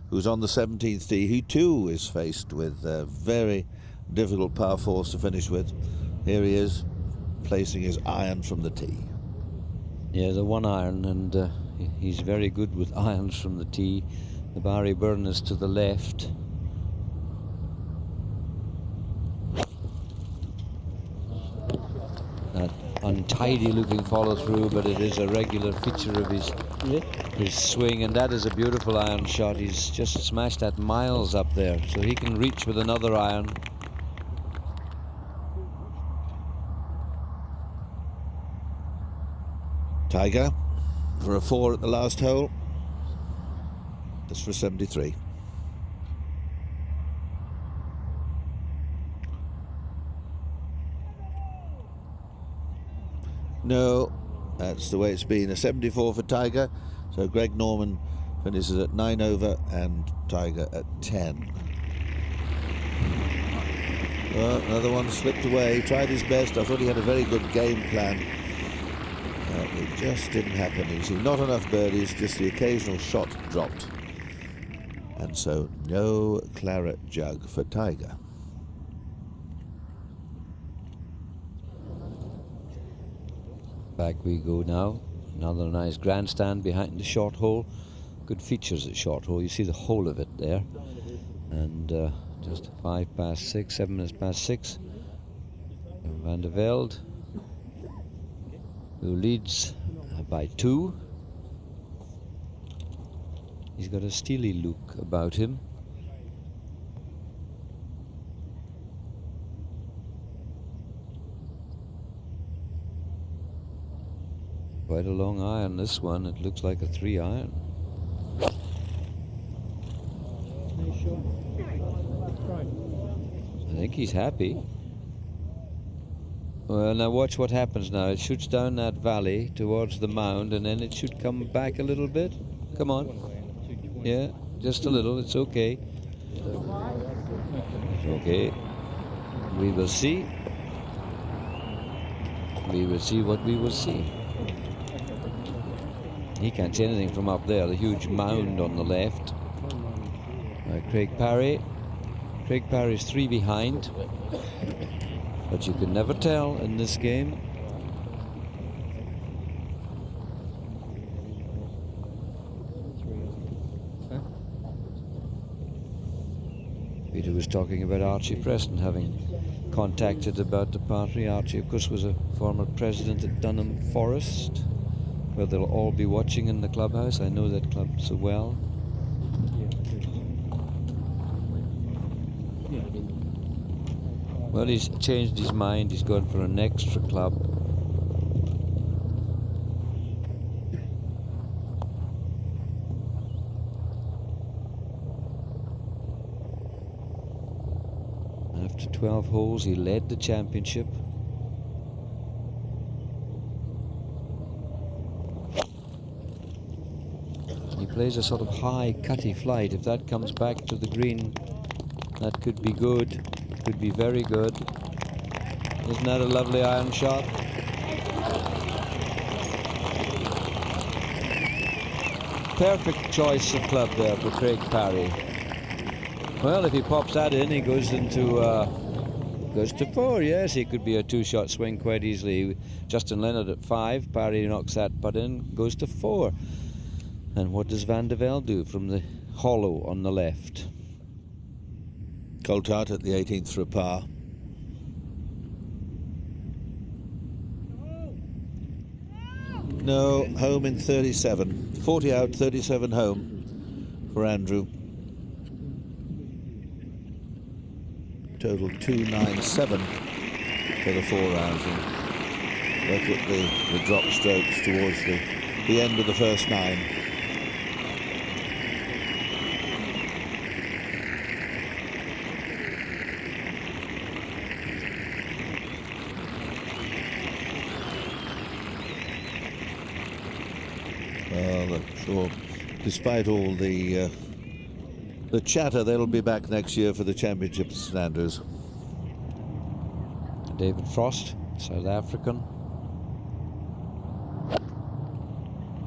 who's on the 17th tee. He too is faced with very difficult par 4s to finish with. Here he is, placing his iron from the tee. Yeah, the 1 iron, and he's very good with irons from the tee. The Barry Burn is to the left. That untidy looking follow through, but it is a regular feature of his swing, and that is a beautiful iron shot. He's just smashed that miles up there, so he can reach with another iron. Tiger for a 4 at the last hole. That's for 73. No, that's the way it's been. A 74 for Tiger. So Greg Norman finishes at 9 over and Tiger at 10. Well, another one slipped away. He tried his best. I thought he had a very good game plan. It just didn't happen. You see, not enough birdies, just the occasional shot dropped. And so no claret jug for Tiger. Back we go now. Another nice grandstand behind the short hole. Good features at short hole. You see the whole of it there. And just 5 past 6, 7 minutes past 6. Van de Velde, who leads by 2. He's got a steely look about him. Quite a long iron, this one. It looks like a 3 iron. I think he's happy. Well, now watch what happens now. It shoots down that valley towards the mound, and then it should come back a little bit. Come on. Yeah, just a little. It's okay. It's okay. We will see. We will see what we will see. He can't see anything from up there. The huge mound on the left. Craig Parry. Craig Parry's 3 behind. But you can never tell in this game. Peter was talking about Archie Preston having contacted about the party. Archie, of course, was a former president at Dunham Forest, where they'll all be watching in the clubhouse. I know that club so well. Well, he's changed his mind. He's gone for an extra club. After 12 holes, he led the championship. He plays a sort of high cutty flight. If that comes back to the green, that could be good. Could be very good. Isn't that a lovely iron shot? Perfect choice of club there for Craig Parry. Well, if he pops that in, he goes to 4. Yes, he could be a 2-shot swing quite easily. Justin Leonard at 5. Parry knocks that putt in, goes to 4. And what does Van de Velde do from the hollow on the left? Coulthard at the 18th for a par. No, home in 37. 40 out, 37 home for Andrew. Total 297 for the 4 rounds. And look at the drop strokes towards the end of the first 9. Sure. Despite all the chatter, they'll be back next year for the championship at St Andrews. David Frost, South African.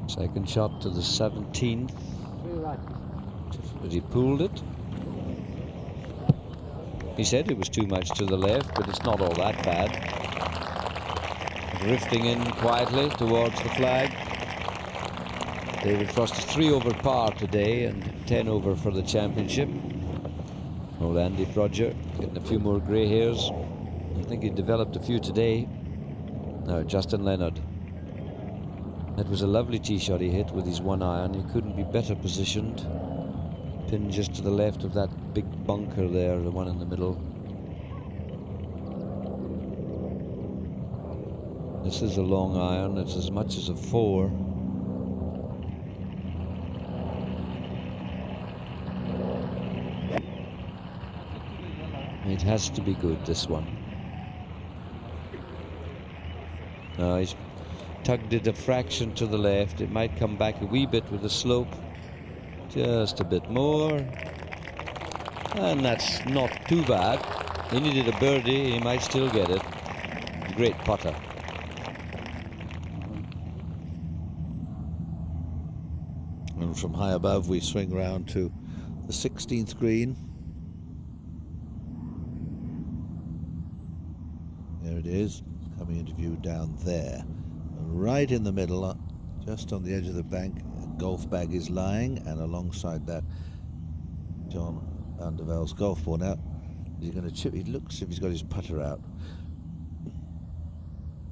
Second shot to the 17th. But he pulled it. He said it was too much to the left, but it's not all that bad. Drifting in quietly towards the flag. David Frost is 3 over par today and 10 over for the championship. Old Andy Prodger getting a few more grey hairs. I think he developed a few today. Now Justin Leonard. That was a lovely tee shot he hit with his 1 iron. He couldn't be better positioned. Pin just to the left of that big bunker there, the one in the middle. This is a long iron. It's as much as a 4. It has to be good, this one. He's tugged it a fraction to the left. It might come back a wee bit with the slope. Just a bit more. And that's not too bad. He needed a birdie. He might still get it. Great putter. And from high above, we swing round to the 16th green. There it is, coming into view down there. Right in the middle, just on the edge of the bank, a golf bag is lying, and alongside that, Jean Van de Velde's golf ball. Now, is he going to chip? He looks as if he's got his putter out.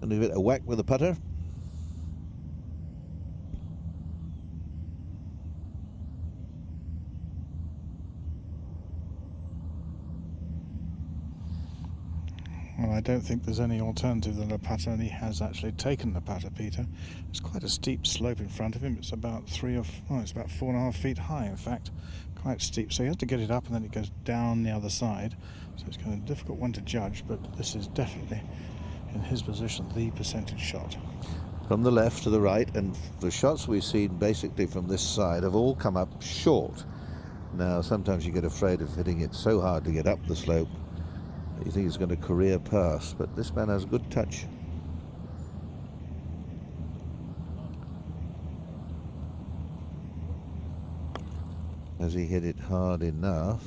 Going to give it a whack with the putter. Well, I don't think there's any alternative than a putter, and he has actually taken the putter, Peter. It's quite a steep slope in front of him. It's about it's about 4.5 feet high, in fact. Quite steep, so he has to get it up and then it goes down the other side. So it's kind of a difficult one to judge, but this is definitely, in his position, the percentage shot. From the left to the right, and the shots we've seen basically from this side have all come up short. Now, sometimes you get afraid of hitting it so hard to get up the slope that you think it's going to career past, but this man has good touch. Has he hit it hard enough?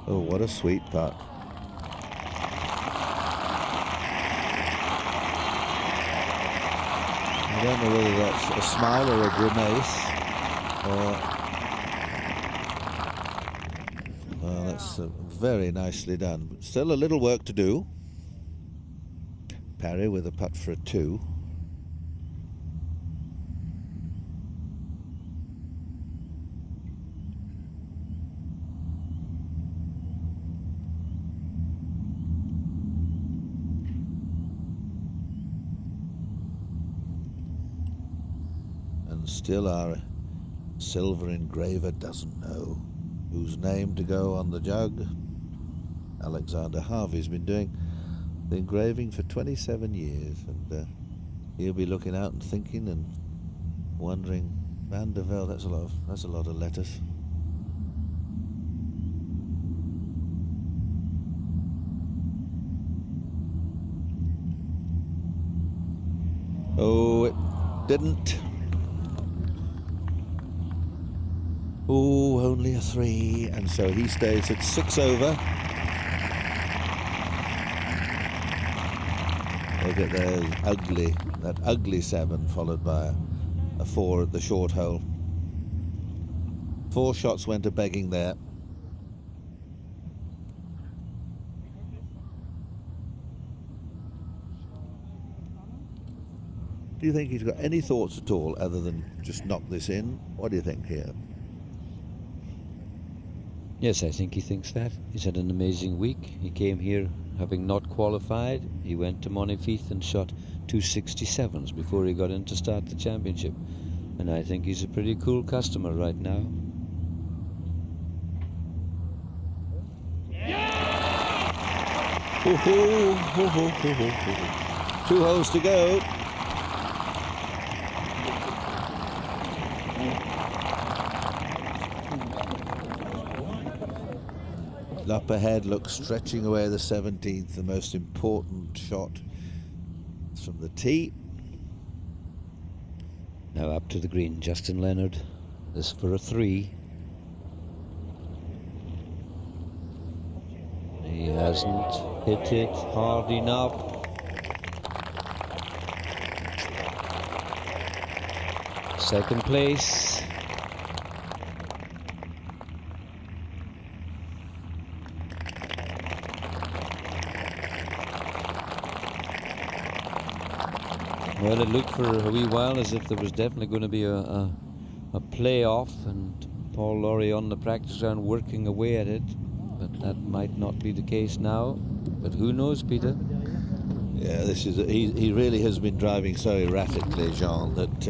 Oh, what a sweet putt. I don't know whether that's a smile or a grimace. Well, that's very nicely done. But still a little work to do. Parry with a putt for a 2. And still our silver engraver doesn't know whose name to go on the jug. Alexander Harvey's been doing the engraving for 27 years, and he'll be looking out and thinking and wondering, Van de Velde, that's a lot of letters. Oh, it didn't. Oh, only a 3, and so he stays at 6 over. Look at that ugly 7 followed by a 4 at the short hole. 4 shots went a begging there. Do you think he's got any thoughts at all other than just knock this in? What do you think here? Yes, I think he thinks that. He's had an amazing week. He came here having not qualified. He went to Montefieth and shot 267s before he got in to start the championship. And I think he's a pretty cool customer right now. Hoo hoo, hoo hoo, hoo hoo, hoo. 2 holes to go. Up ahead looks stretching away the 17th, the most important shot from the tee. Now up to the green, Justin Leonard. This for a 3. He hasn't hit it hard enough. Second place. Well, it looked for a wee while as if there was definitely going to be a playoff, and Paul Lawrie on the practice ground working away at it, but that might not be the case now. But who knows, Peter? Yeah, this is he really has been driving so erratically, Jean, that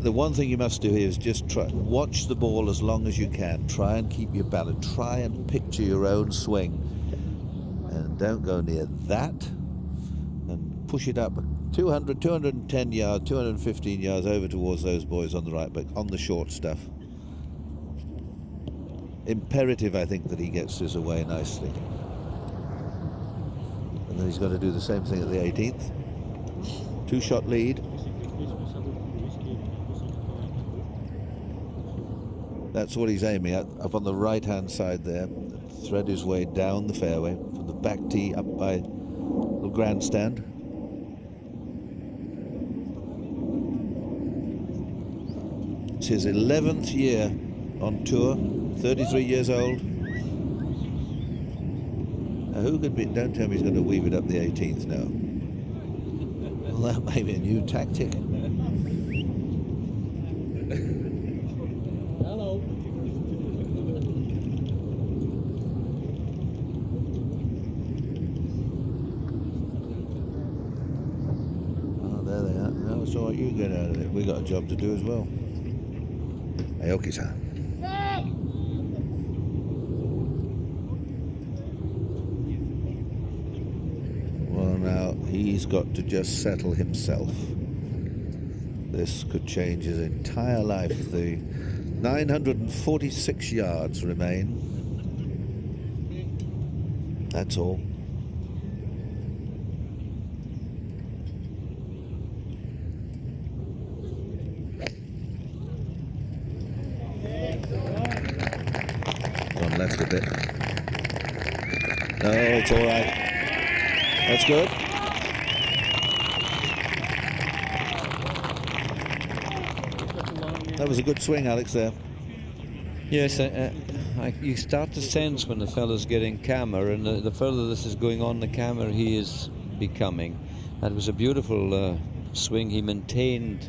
the one thing you must do here is just watch the ball as long as you can. Try and keep your balance. Try and picture your own swing, and don't go near that. Push it up 200, 210 yards, 215 yards over towards those boys on the right, but on the short stuff. Imperative, I think, that he gets this away nicely. And then he's got to do the same thing at the 18th. 2-shot lead. That's what he's aiming at, up on the right-hand side there. Thread his way down the fairway from the back tee up by the grandstand. It's his 11th year on tour, 33 years old. Now who could be, don't tell me he's going to weave it up the 18th now. Well, that may be a new tactic. Hello. No, it's all right, you get out of it. We got a job to do as well. Aoki-san. Well, now he's got to just settle himself. This could change his entire life. The 946 yards remain. That's all. Gone left a bit. No, it's all right. That's good. That was a good swing, Alex, there. Yes, you start to sense when the fella's getting calmer, and the further this is going on, the calmer he is becoming. That was a beautiful swing. He maintained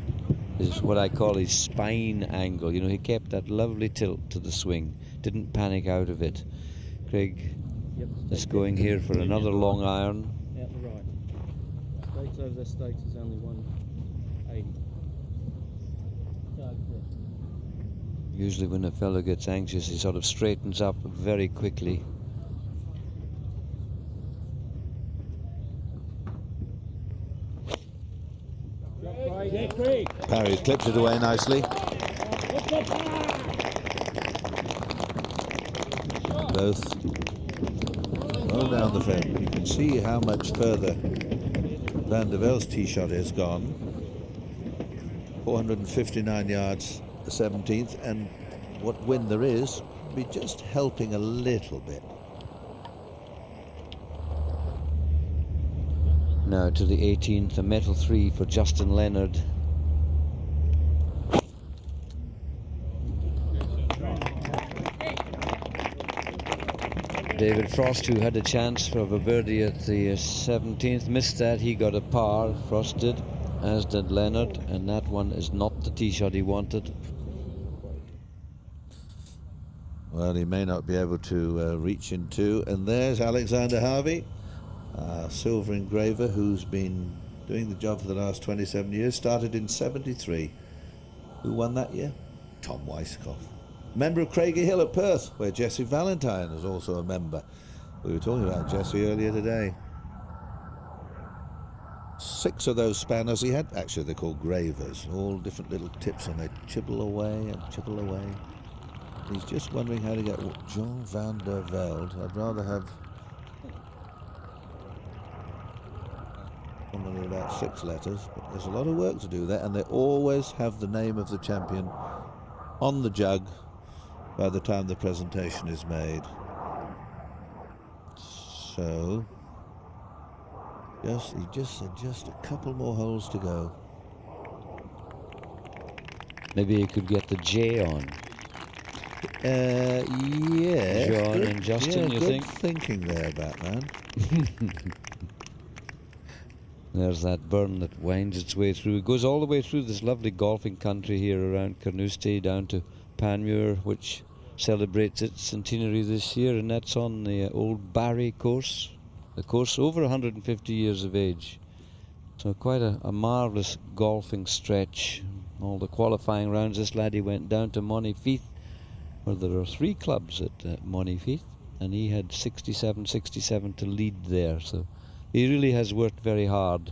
what I call his spine angle. You know, he kept that lovely tilt to the swing, didn't panic out of it. Craig is going here for another long iron. Out the right. Stakes over the stakes is only 180. Usually when a fellow gets anxious, he sort of straightens up very quickly. Parry clipped it away nicely. Both well down the fairway. You can see how much further Van de Velde's tee shot has gone. 459 yards, the 17th, and what wind there is will be just helping a little bit. Now to the 18th, a metal 3 for Justin Leonard. David Frost, who had a chance for a birdie at the 17th, missed that. He got a par, Frost did, as did Leonard, and that one is not the tee shot he wanted. Well, he may not be able to reach into. And there's Alexander Harvey, silver engraver, who's been doing the job for the last 27 years. Started in 73. Who won that year? Tom Weiskopf. Member of Craigie Hill at Perth, where Jesse Valentine is also a member. We were talking about Jesse earlier today. 6 of those spanners he had. Actually, they're called gravers. All different little tips, and they chibble away and chibble away. He's just wondering how to get Jean Van de Velde. I'd rather have somebody with about 6 letters, but there's a lot of work to do there, and they always have the name of the champion on the jug by the time the presentation is made. So he just said just a couple more holes to go. Maybe he could get the J on. Yeah. John and Justin, yeah, you good think? Thinking there, Batman. There's that burn that winds its way through. It goes all the way through this lovely golfing country here around Carnoustie down to Panmure, which celebrates its centenary this year, and that's on the old Barry course. The course over 150 years of age. So quite a marvellous golfing stretch. All the qualifying rounds, this laddie went down to Montefieth, where there are 3 clubs at Montefieth, and he had 67 to lead there. So he really has worked very hard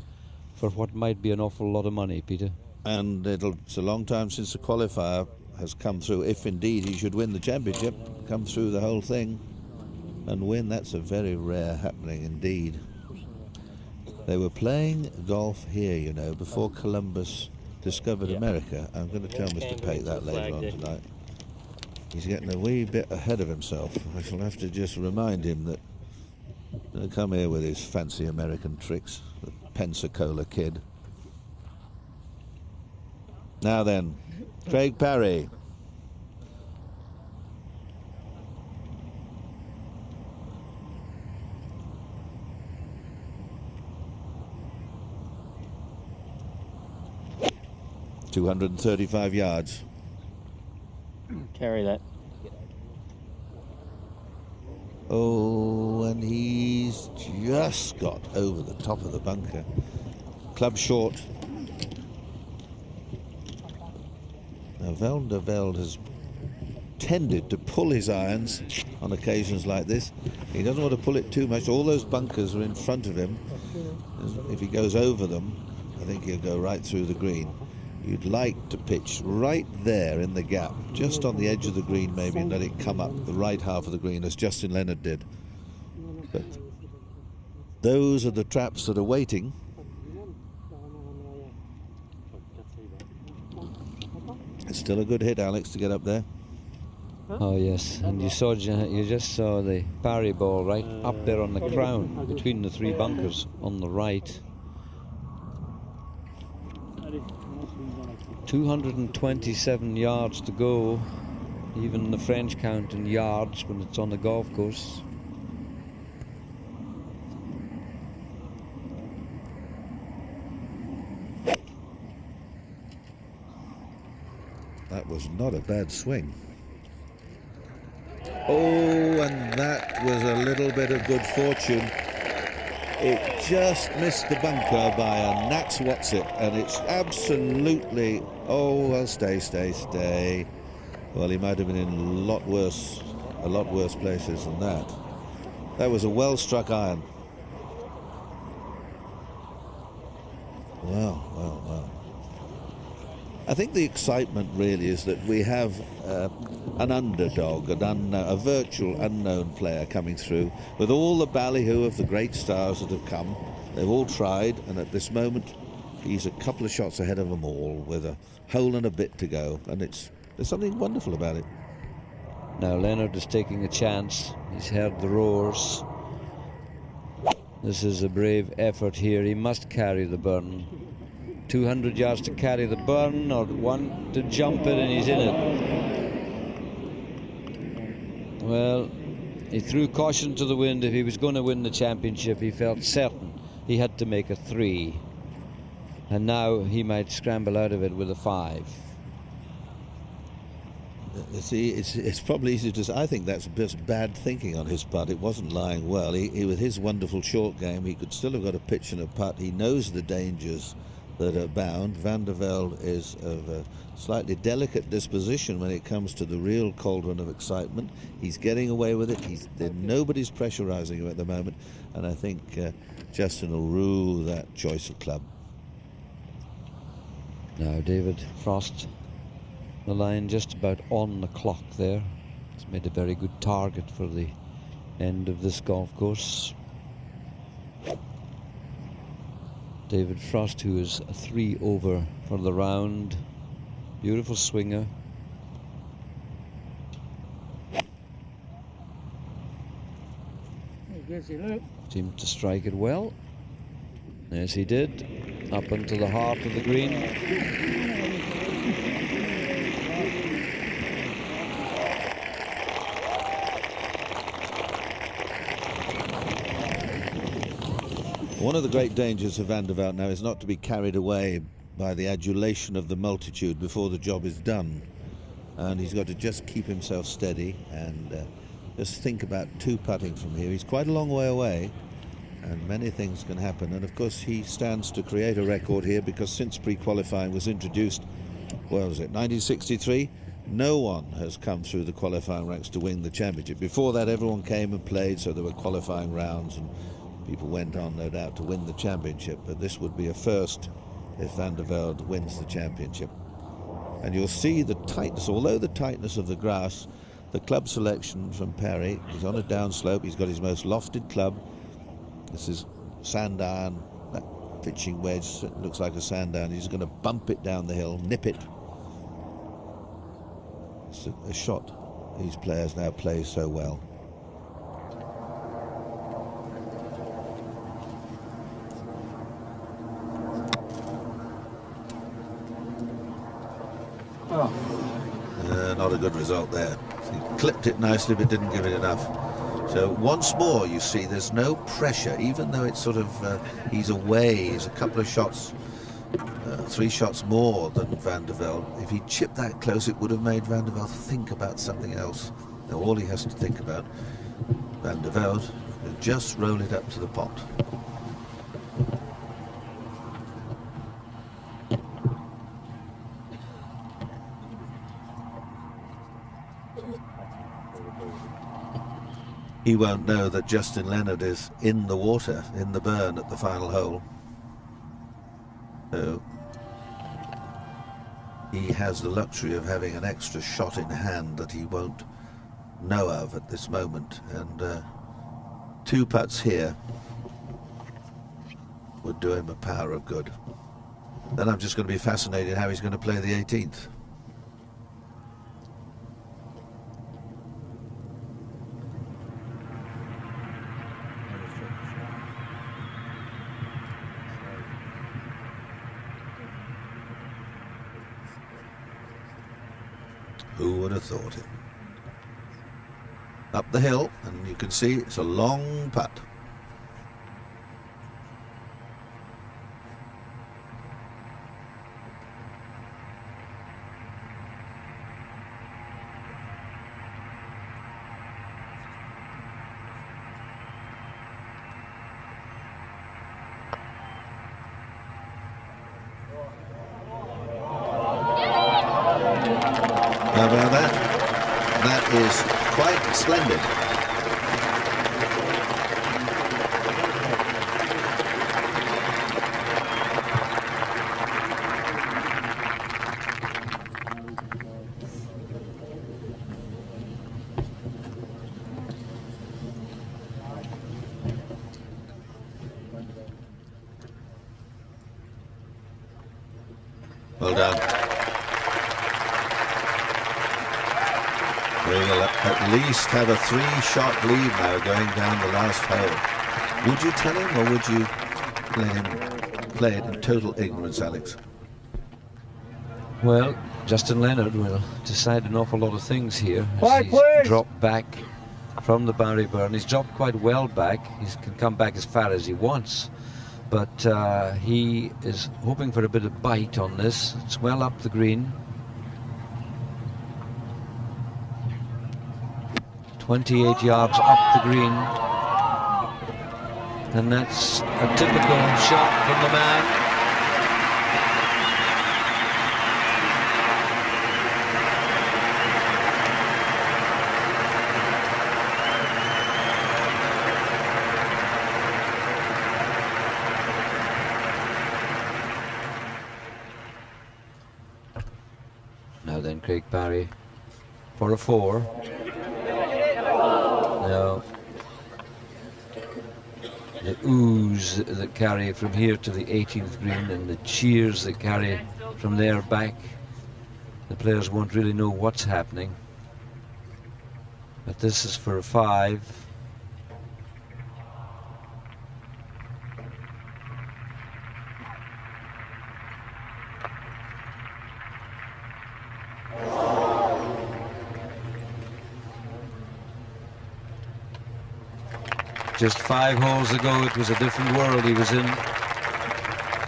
for what might be an awful lot of money, Peter. And it's a long time since the qualifier has come through. If indeed he should win the championship, come through the whole thing and win, that's a very rare happening indeed. They were playing golf here, you know, before Columbus discovered America. I'm going to tell Mr. Pate that later on tonight. He's getting a wee bit ahead of himself. I shall have to just remind him that he'll come here with his fancy American tricks, the Pensacola kid. Now then, Craig Parry. ...235 yards. Carry that. Oh, and he's just got over the top of the bunker. Club short. Now, Jean Van de Velde has tended to pull his irons on occasions like this. He doesn't want to pull it too much. All those bunkers are in front of him. If he goes over them, I think he'll go right through the green. You'd like to pitch right there in the gap, just on the edge of the green maybe, and let it come up the right half of the green, as Justin Leonard did. But those are the traps that are waiting. It's still a good hit, Alex, to get up there. Oh yes, and you just saw the parry ball right up there on the crown between the three bunkers on the right. 227 yards to go. Even the French count in yards when it's on the golf course. That was not a bad swing. Oh, and that was a little bit of good fortune. It just missed the bunker by a gnat's whatsit, and it's absolutely, oh, well, stay. Well, he might have been in a lot worse places than that. That was a well-struck iron. Well. I think the excitement really is that we have an underdog, a virtual unknown player coming through with all the ballyhoo of the great stars that have come. They've all tried, and at this moment he's a couple of shots ahead of them all with a hole and a bit to go, and there's something wonderful about it. Now Leonard is taking a chance. He's heard the roars. This is a brave effort here. He must carry the burn. 200 yards to carry the burn, or one to jump it, and he's in it. Well, he threw caution to the wind. If he was going to win the championship, he felt certain he had to make a 3. And now he might scramble out of it with a 5. See, it's probably easy to say. I think that's just bad thinking on his part. It wasn't lying well. He with his wonderful short game, he could still have got a pitch and a putt. He knows the dangers that are bound. Van de Velde is of a slightly delicate disposition when it comes to the real cauldron of excitement. He's getting away with it. Nobody's pressurizing him at the moment, and I think Justin will rue that choice of club. Now David Frost, the line just about on the clock there. He's made a very good target for the end of this golf course. David Frost, who is a 3 over for the round. Beautiful swinger. Seemed to strike it well. Yes, he did. Up into the heart of the green. One of the great dangers of Van de Velde now is not to be carried away by the adulation of the multitude before the job is done. And he's got to just keep himself steady and just think about 2-putting from here. He's quite a long way away, and many things can happen. And of course he stands to create a record here, because since pre-qualifying was introduced, what was it, 1963? No one has come through the qualifying ranks to win the championship. Before that, everyone came and played, so there were qualifying rounds, and people went on, no doubt, to win the championship. But this would be a first if Van de Velde wins the championship. And you'll see the tightness, although the tightness of the grass, the club selection from Perry, he's on a downslope, he's got his most lofted club. This is sand iron, that pitching wedge looks like a sand iron. He's going to bump it down the hill, nip it. It's a shot these players now play so well. Not a good result there. He clipped it nicely but didn't give it enough. So once more you see there's no pressure, even though it's sort of he's away, he's a couple of shots, 3 shots more than Van de Velde. If he chipped that close, it would have made Van de Velde think about something else. Now all he has to think about, Van de Velde, will just roll it up to the pot. he won't know that Justin Leonard is in the water, in the burn at the final hole. So he has the luxury of having an extra shot in hand that he won't know of at this moment, and 2 putts here would do him a power of good. Then I'm just going to be fascinated how he's going to play the 18th. Who would have thought it? Up the hill, and you can see it's a long putt. How about that? That is quite splendid. Well done. We'll at least have a 3-shot lead now going down the last hole. Would you tell him, or would you let him play it in total ignorance, Alex? Well, Justin Leonard will decide an awful lot of things here. He's dropped back from the Barry burn. He's dropped quite well back. He can come back as far as he wants. But he is hoping for a bit of bite on this. It's well up the green. 28 yards up the green. And that's a typical shot from the man. Now then, Craig Parry for a 4. Now, the oohs that carry from here to the 18th green and the cheers that carry from there back, the players won't really know what's happening. But this is for a 5. Just 5 holes ago, it was a different world he was in.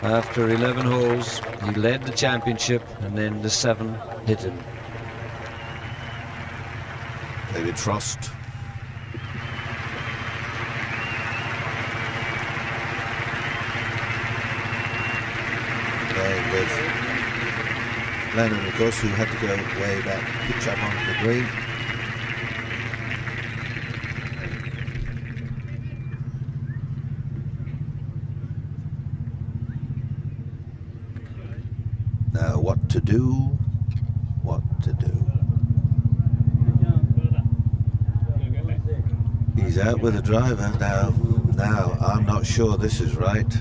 After 11 holes, he led the championship, and then the 7 hit him. David Frost. Playing with Leonard, of course, who had to go way back, pitch up onto the green. Now, what to do? What to do? He's out with a driver now. Now, I'm not sure this is right.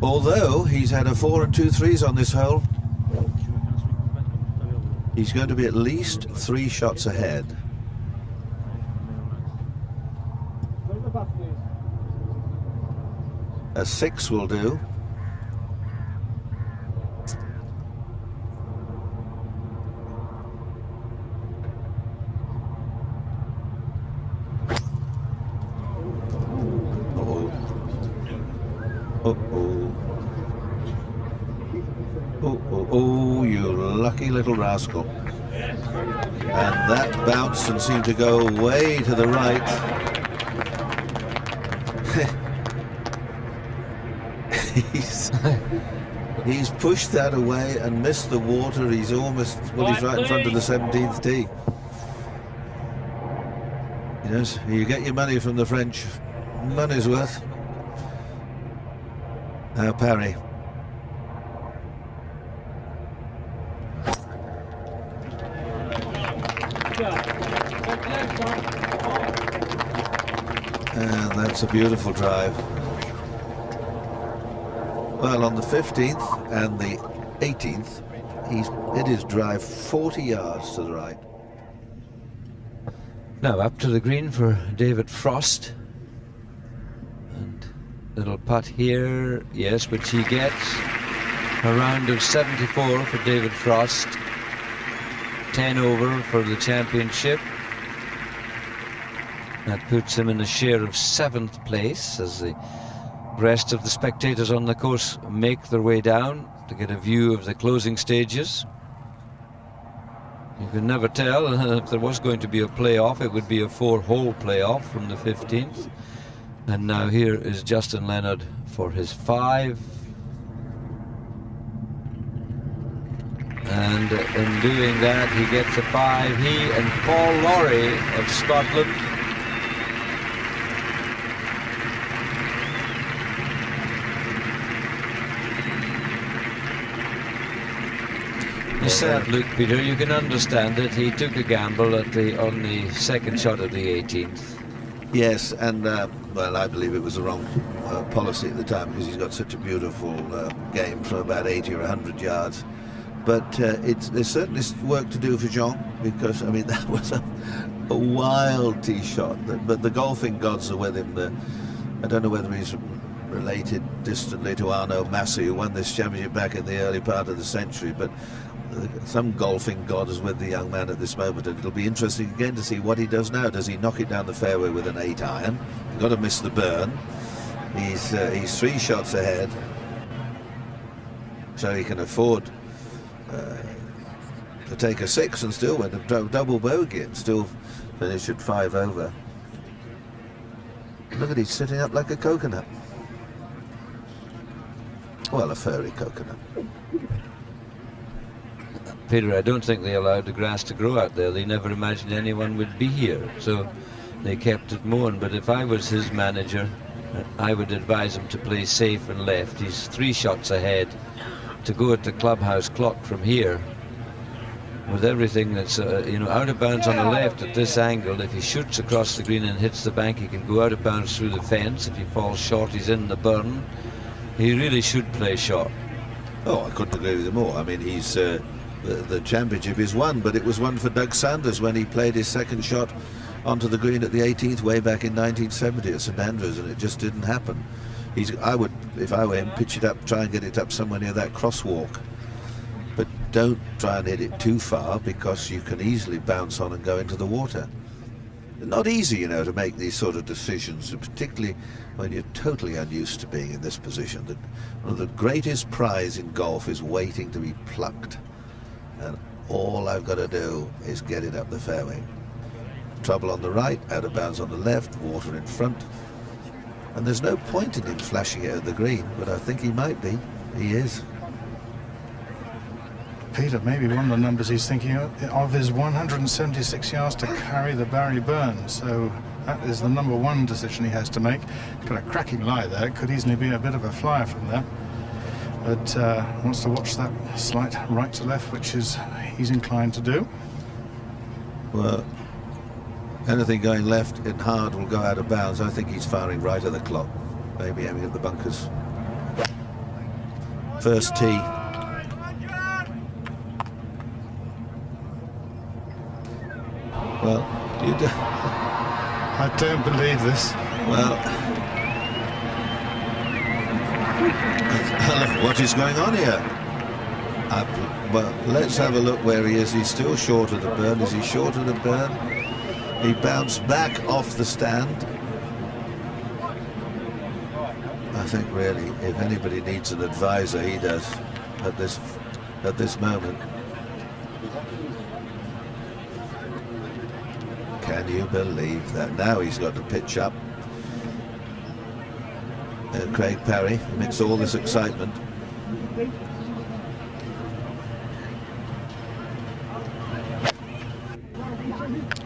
Although he's had a 4 and 2 3s on this hole, he's going to be at least 3 shots ahead. A 6 will do. Oh, you lucky little rascal. And that bounced and seemed to go way to the right. He's pushed that away and missed the water. He's almost, well, he's right in front of the 17th tee. You Yes, you get your money from the French. Money's worth. Now Parry. And that's a beautiful drive. Well, on the 15th and the 18th, he's hit his drive 40 yards to the right. Now up to the green for David Frost. And little putt here, yes, which he gets. A round of 74 for David Frost. 10 over for the championship. That puts him in a share of 7th place as the rest of the spectators on the course make their way down to get a view of the closing stages. You can never tell. If there was going to be a playoff, it would be a 4-hole playoff from the 15th. And now here is Justin Leonard for his 5. And in doing that, he gets a 5. He and Paul Lawrie of Scotland. A sad look, Peter. You can understand it. He took a gamble on the second shot of the 18th. Yes, and well, I believe it was the wrong policy at the time because he's got such a beautiful game from about 80 or 100 yards. But there's certainly work to do for Jean because, I mean, that was a wild tee shot. But the golfing gods are with him. I don't know whether he's related distantly to Arnaud Massy, who won this championship back in the early part of the century, but some golfing god is with the young man at this moment, and it'll be interesting again to see what he does now. Does he knock it down the fairway with an 8-iron? Got to miss the burn. He's 3 shots ahead, so he can afford to take a 6 and still win a double bogey and still finish at 5 over. Look at he's sitting up like a coconut. Well, a furry coconut. Peter, I don't think they allowed the grass to grow out there. They never imagined anyone would be here, so they kept it mowing. But if I was his manager, I would advise him to play safe and left. He's 3 shots ahead. To go at the clubhouse clock from here, with everything that's out of bounds on the left at this angle, if he shoots across the green and hits the bank, he can go out of bounds through the fence. If he falls short, he's in the burn. He really should play short. Oh, I couldn't agree with him more. I mean, he's the championship is won, but it was won for Doug Sanders when he played his second shot onto the green at the 18th way back in 1970 at St Andrews, and it just didn't happen. I would, if I were him, pitch it up, try and get it up somewhere near that crosswalk, but don't try and hit it too far because you can easily bounce on and go into the water. Not easy, to make these sort of decisions, particularly when you're totally unused to being in this position. One of the greatest prize in golf is waiting to be plucked. And all I've got to do is get it up the fairway. Trouble on the right, out of bounds on the left, water in front. And there's no point in him flashing it at the green, but I think he might be. He is. Peter, maybe one of the numbers he's thinking of is 176 yards to carry the Barry Burn. So that is the number 1 decision he has to make. Got a cracking lie there. Could easily be a bit of a flyer from there. But wants to watch that slight right to left, which he's inclined to do. Well, anything going left in hard will go out of bounds. I think he's firing right at the clock, maybe aiming at the bunkers. First tee. Well, I don't believe this. Well, what is going on here? Well, let's have a look where he is. He's still short of the burn. Is he short of the burn? He bounced back off the stand. I think really, if anybody needs an advisor, he does at this moment. Can you believe that? Now he's got to pitch up. Craig Parry, amidst all this excitement.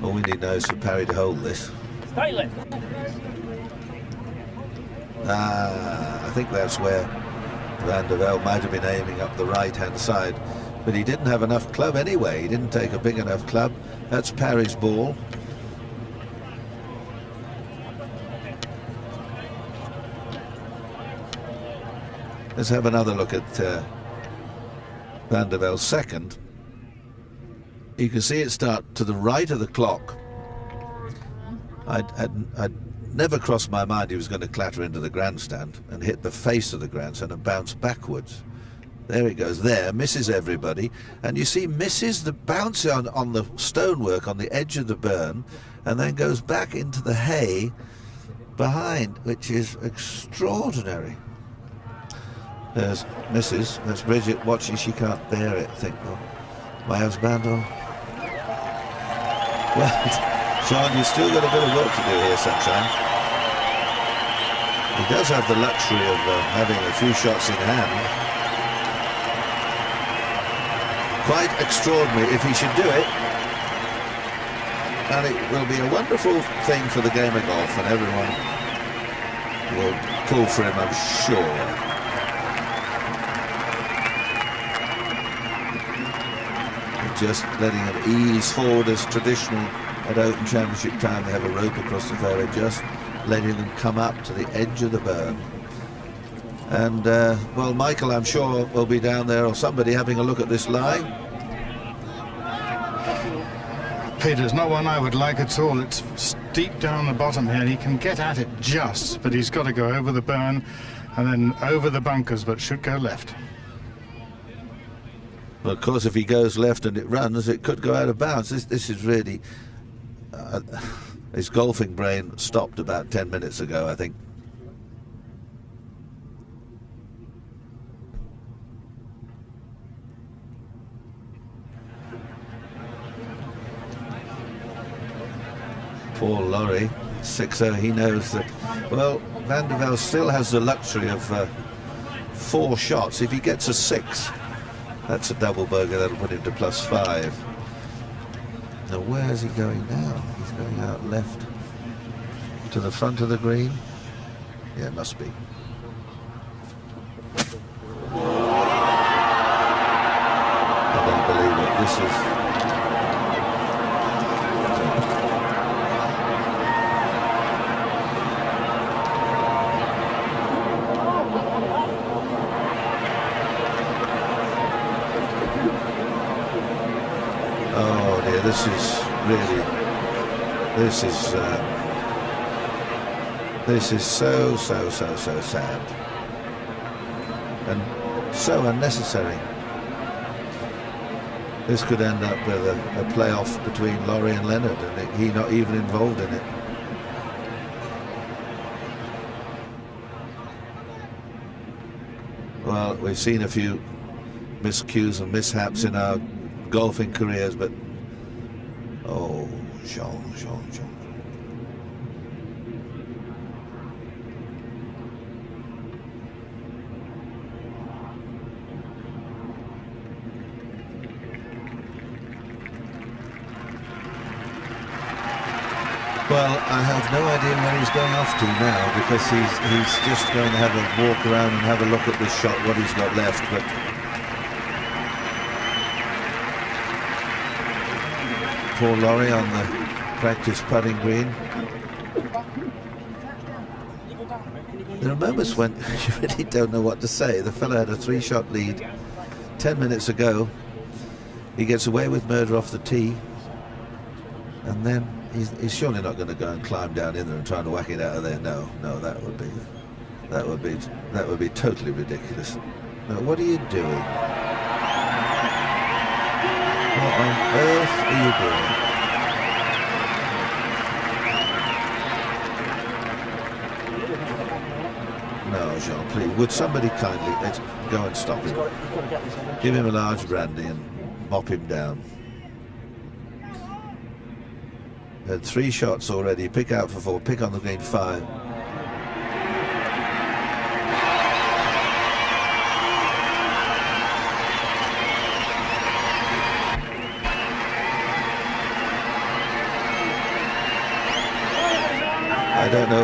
All we need now is for Parry to hold this. I think that's where Van de Velde might have been aiming up the right-hand side, but he didn't have enough club anyway. He didn't take a big enough club. That's Parry's ball. Let's have another look at Van de Velde's second. You can see it start to the right of the clock. I'd never crossed my mind he was going to clatter into the grandstand and hit the face of the grandstand and bounce backwards. There he goes there, misses everybody, and you see misses the bounce on the stonework on the edge of the burn, and then goes back into the hay behind, which is extraordinary. There's Mrs. That's Bridget watching. She can't bear it. Think, oh, my husband. Oh. Well, Sean, you've still got a bit of work to do here, sunshine. He does have the luxury of having a few shots in hand. Quite extraordinary if he should do it. And it will be a wonderful thing for the game of golf, and everyone will pull for him, I'm sure. Just letting him ease forward as traditional at Open Championship time. They have a rope across the fairway, just letting them come up to the edge of the burn. And, well, Michael, I'm sure, will be down there, or somebody having a look at this lie. Peter, it's not one I would like at all. It's steep down the bottom here. He can get at it just, but he's got to go over the burn and then over the bunkers, but should go left. Well, of course, if he goes left and it runs, it could go out of bounds. This is really... his golfing brain stopped about 10 minutes ago, I think. Paul Lawrie, 6-0, he knows that... Well, Van de Velde still has the luxury of 4 shots. If he gets a 6... that's a double bogey, that'll put him to +5. Now where is he going now? He's going out left to the front of the green. Yeah, it must be. I don't believe it. This is... This is really, this is so sad and so unnecessary. This could end up with a playoff between Lawrie and Leonard, and he not even involved in it. Well, we've seen a few miscues and mishaps in our golfing careers, but oh, Jean. Well, I have no idea where he's going off to now, because he's just going to have a walk around and have a look at this shot, what he's got left. But Paul Lawrie on the practice putting green. There are moments when you really don't know what to say. The fellow had a 3-shot lead 10 minutes ago. He gets away with murder off the tee, and then he's surely not going to go and climb down in there and try to whack it out of there. No, that would be totally ridiculous. No, what are you doing? What on earth are you doing? No, Jean, please, would somebody kindly go and stop him? Give him a large brandy and mop him down. Had 3 shots already. Pick out for 4. Pick on the green 5. I don't know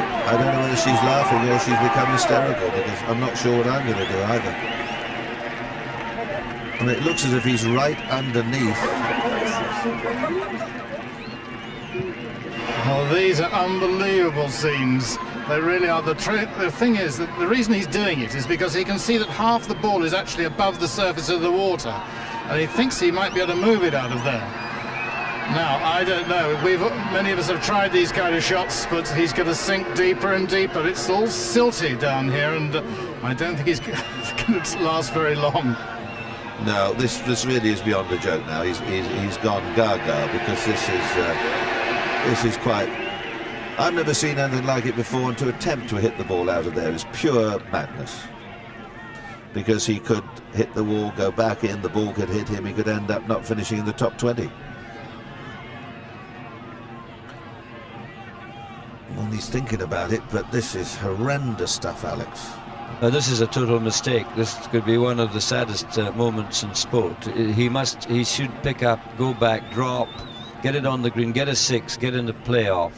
whether she's laughing or she's become hysterical, because I'm not sure what I'm going to do either. I mean, it looks as if he's right underneath. Oh, these are unbelievable scenes. They really are. The thing is that the reason he's doing it is because he can see that half the ball is actually above the surface of the water, and he thinks he might be able to move it out of there. Now, I don't know. Many of us have tried these kind of shots, but he's going to sink deeper and deeper. It's all silty down here, and I don't think he's going to last very long. No, this really is beyond a joke now. He's gone gaga, because this is quite... I've never seen anything like it before, and to attempt to hit the ball out of there is pure madness. Because he could hit the wall, go back in, the ball could hit him, he could end up not finishing in the top 20. Well, he's thinking about it, but this is horrendous stuff, Alex. This is a total mistake. This could be one of the saddest moments in sport. He should pick up, go back, drop, get it on the green, get a 6, get in the playoff.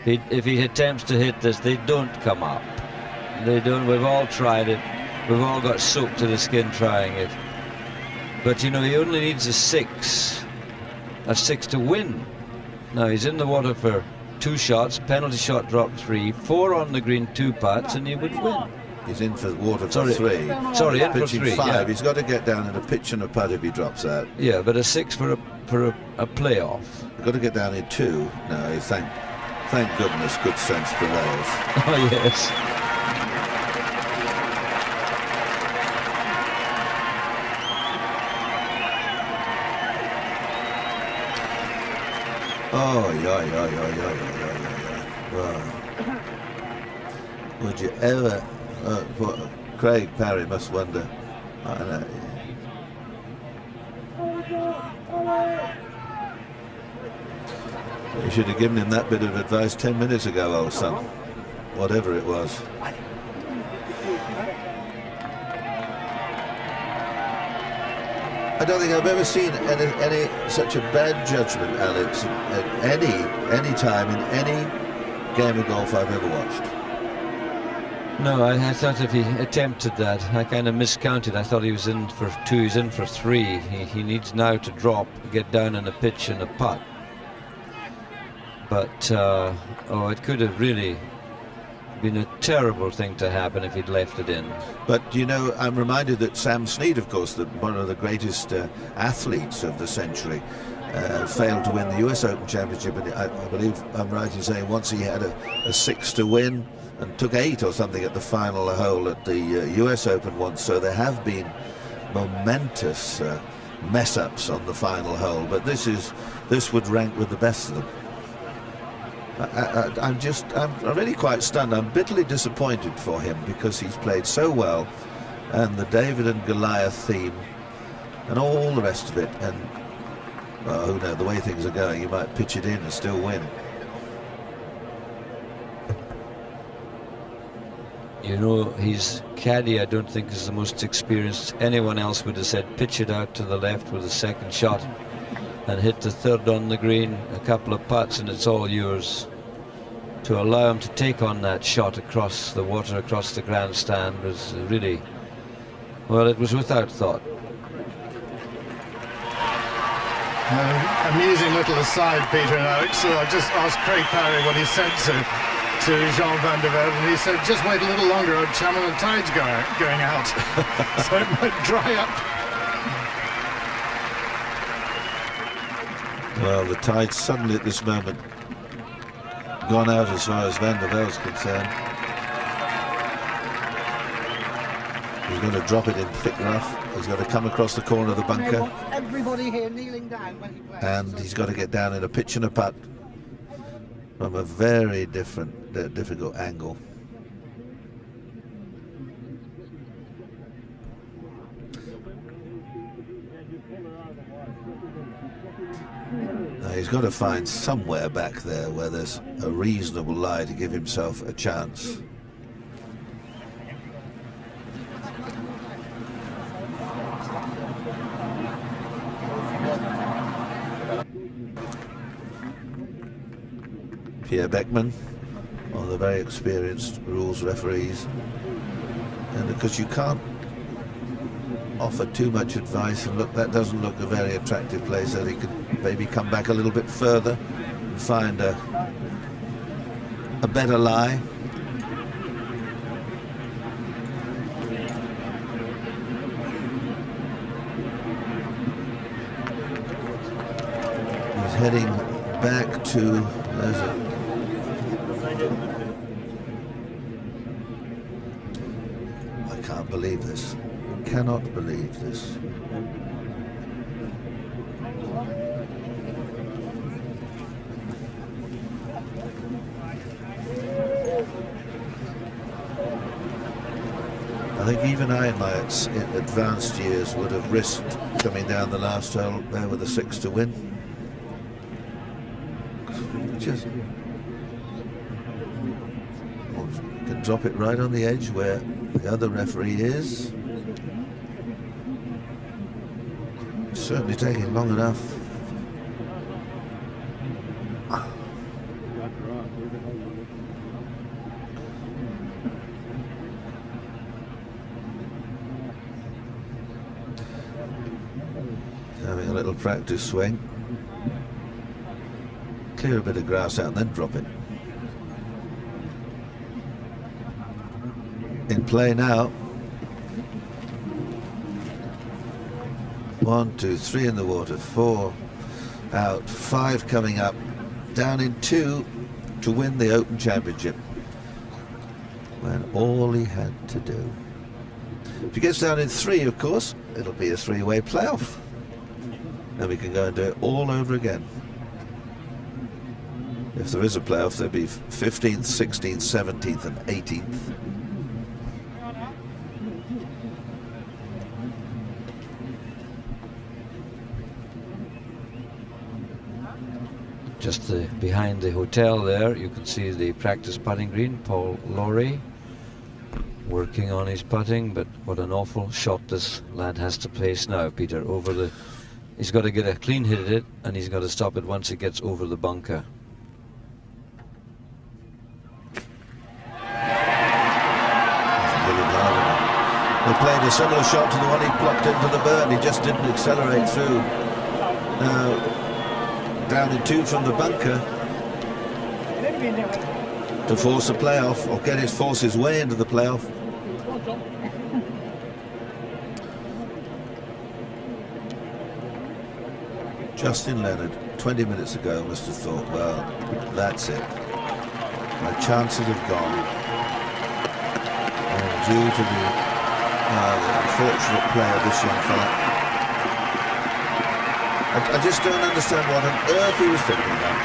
If he attempts to hit this, they don't come up. They don't. We've all tried it. We've all got soaked to the skin trying it. But, you know, he only needs a 6 to win. Now, he's in the water for 2 shots, penalty shot drop 3, 4 on the green, 2 putts, and he would win. He's in for water for 3. Sorry, in for 3. 5. Yeah. He's got to get down in a pitch and a putt if he drops out. Yeah, but a 6 for a playoff. He's got to get down in 2. No, thank goodness, good sense prevails. Oh yes. Oh, yeah. Wow. Would you ever... Craig Parry must wonder. I know. You should have given him that bit of advice 10 minutes ago, old son. Whatever it was. I don't think I've ever seen any such a bad judgment, Alex, at any time in any game of golf I've ever watched. No, I thought if he attempted that, I kind of miscounted. I thought he was in for 2, he's in for 3. He needs now to drop, get down in a pitch and a putt. But, it could have really been a terrible thing to happen if he'd left it in. But, you know, I'm reminded that Sam Snead, of course, one of the greatest athletes of the century, failed to win the US Open Championship, and I believe I'm right in saying once he had a 6 to win and took 8 or something at the final hole at the US Open once. So there have been momentous mess-ups on the final hole, but this would rank with the best of them. I'm really quite stunned. I'm bitterly disappointed for him, because he's played so well, and the David and Goliath theme and all the rest of it, and well, who knows, the way things are going, you might pitch it in and still win. You know, his caddy, I don't think, is the most experienced. Anyone else would have said pitch it out to the left with a second shot and hit the 3rd on the green, a couple of putts, and it's all yours. To allow him to take on that shot across the water, across the grandstand, was really, well, it was without thought. Amusing little aside, Peter and Alex. So I just asked Craig Parry what he said to Jean Van de Velde, and he said, just wait a little longer, old chum, and the tide's going out. So it might dry up. Well, the tide's suddenly at this moment gone out as far as Van de Velde's concerned. He's going to drop it in thick rough. He's got to come across the corner of the bunker. Everybody here kneeling down when he plays. And he's got to get down in a pitch and a putt from a very difficult angle. Now he's got to find somewhere back there where there's a reasonable lie to give himself a chance. Pierre Beckman of the very experienced rules referees, and because you can't offer too much advice, and look, that doesn't look a very attractive place, that he could maybe come back a little bit further and find a better lie. He's heading back to, there's a, I can't believe this. Cannot believe this. I think even I in my advanced years would have risked coming down the last hole there with a 6 to win. Just can drop it right on the edge where the other referee is. Certainly taking long enough. Having a little practice swing. Clear a bit of grass out and then drop it. In play now. 1, 2, 3 in the water, 4 out, 5 coming up, down in 2 to win the Open Championship. When all he had to do. If he gets down in 3, of course, it'll be a 3-way playoff. And we can go and do it all over again. If there is a playoff, there'll be 15th, 16th, 17th and 18th. Just behind the hotel there, you can see the practice putting green. Paul Lawrie working on his putting, but what an awful shot this lad has to place now, Peter. Over the, he's got to get a clean hit at it, and he's got to stop it once it gets over the bunker. They played a similar shot to the one he blocked into the bird. He just didn't accelerate through. Now, down in 2 from the bunker to force a playoff, or force his way into the playoff. Justin Leonard 20 minutes ago must have thought, well, that's it, my chances have gone, and due to the unfortunate play of this young fella, I just don't understand what on earth he was thinking about.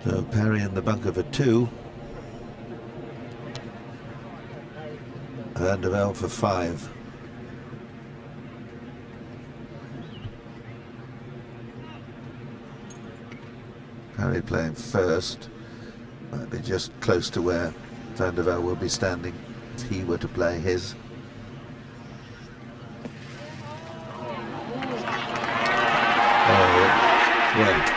So Parry in the bunker for 2. Van de Velde for 5. Parry playing first. Might be just close to where Van de Velde will be standing if he were to play his. Oh, well.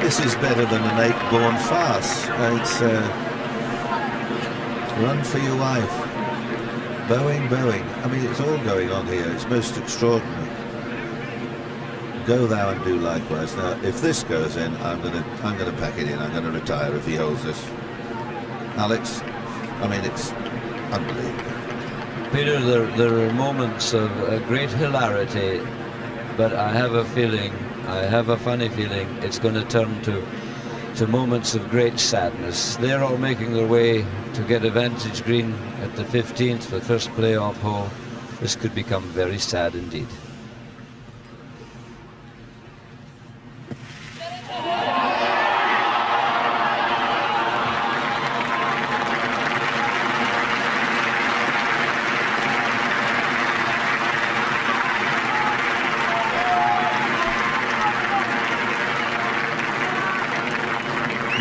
This is better than an 8-born farce. It's run for your wife. Bowing. I mean, it's all going on here. It's most extraordinary. Go thou and do likewise. Now, if this goes in, I'm gonna pack it in. I'm gonna retire if he holds this. Alex, I mean, it's unbelievable. Peter, there are moments of great hilarity, but I have a funny feeling it's going to turn to to moments of great sadness. They're all making their way to get a vantage green at the 15th, the first playoff hole. This could become very sad indeed.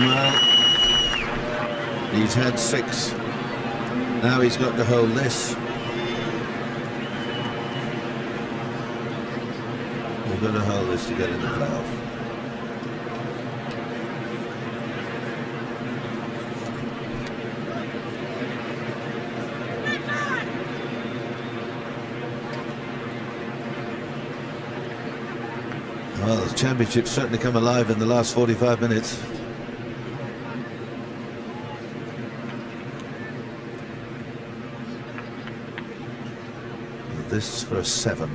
Well, he's had 6. Now he's got to hold this. He's got to hold this to get in the playoff. Well, the championship's certainly come alive in the last 45 minutes. This for a 7.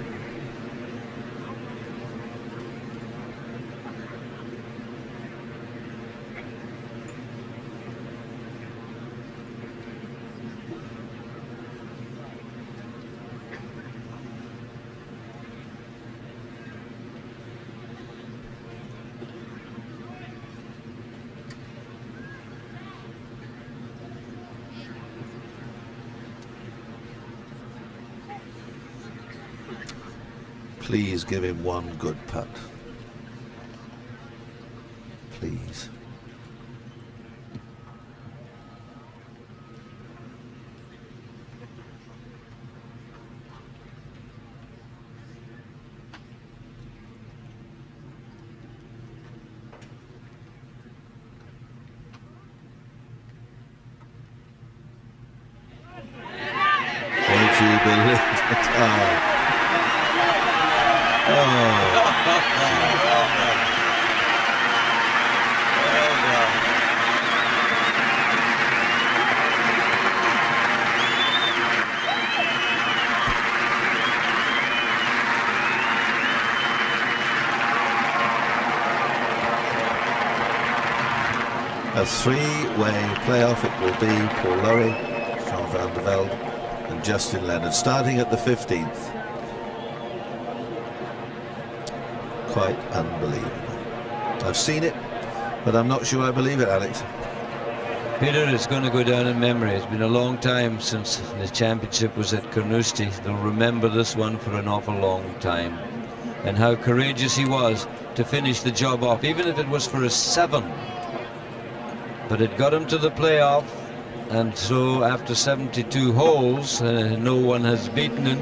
Please give him one good putt. Please. Won't you believe it? Oh. A 3-way playoff it will be. Paul Lawrie, Jean Van de Velde and Justin Leonard starting at the 15th. Quite unbelievable. I've seen it, but I'm not sure I believe it, Alex. Peter, it's going to go down in memory. It's been a long time since the championship was at Carnoustie. They'll remember this one for an awful long time. And how courageous he was to finish the job off, even if it was for a 7. But it got him to the playoff, and so after 72 holes, no one has beaten him.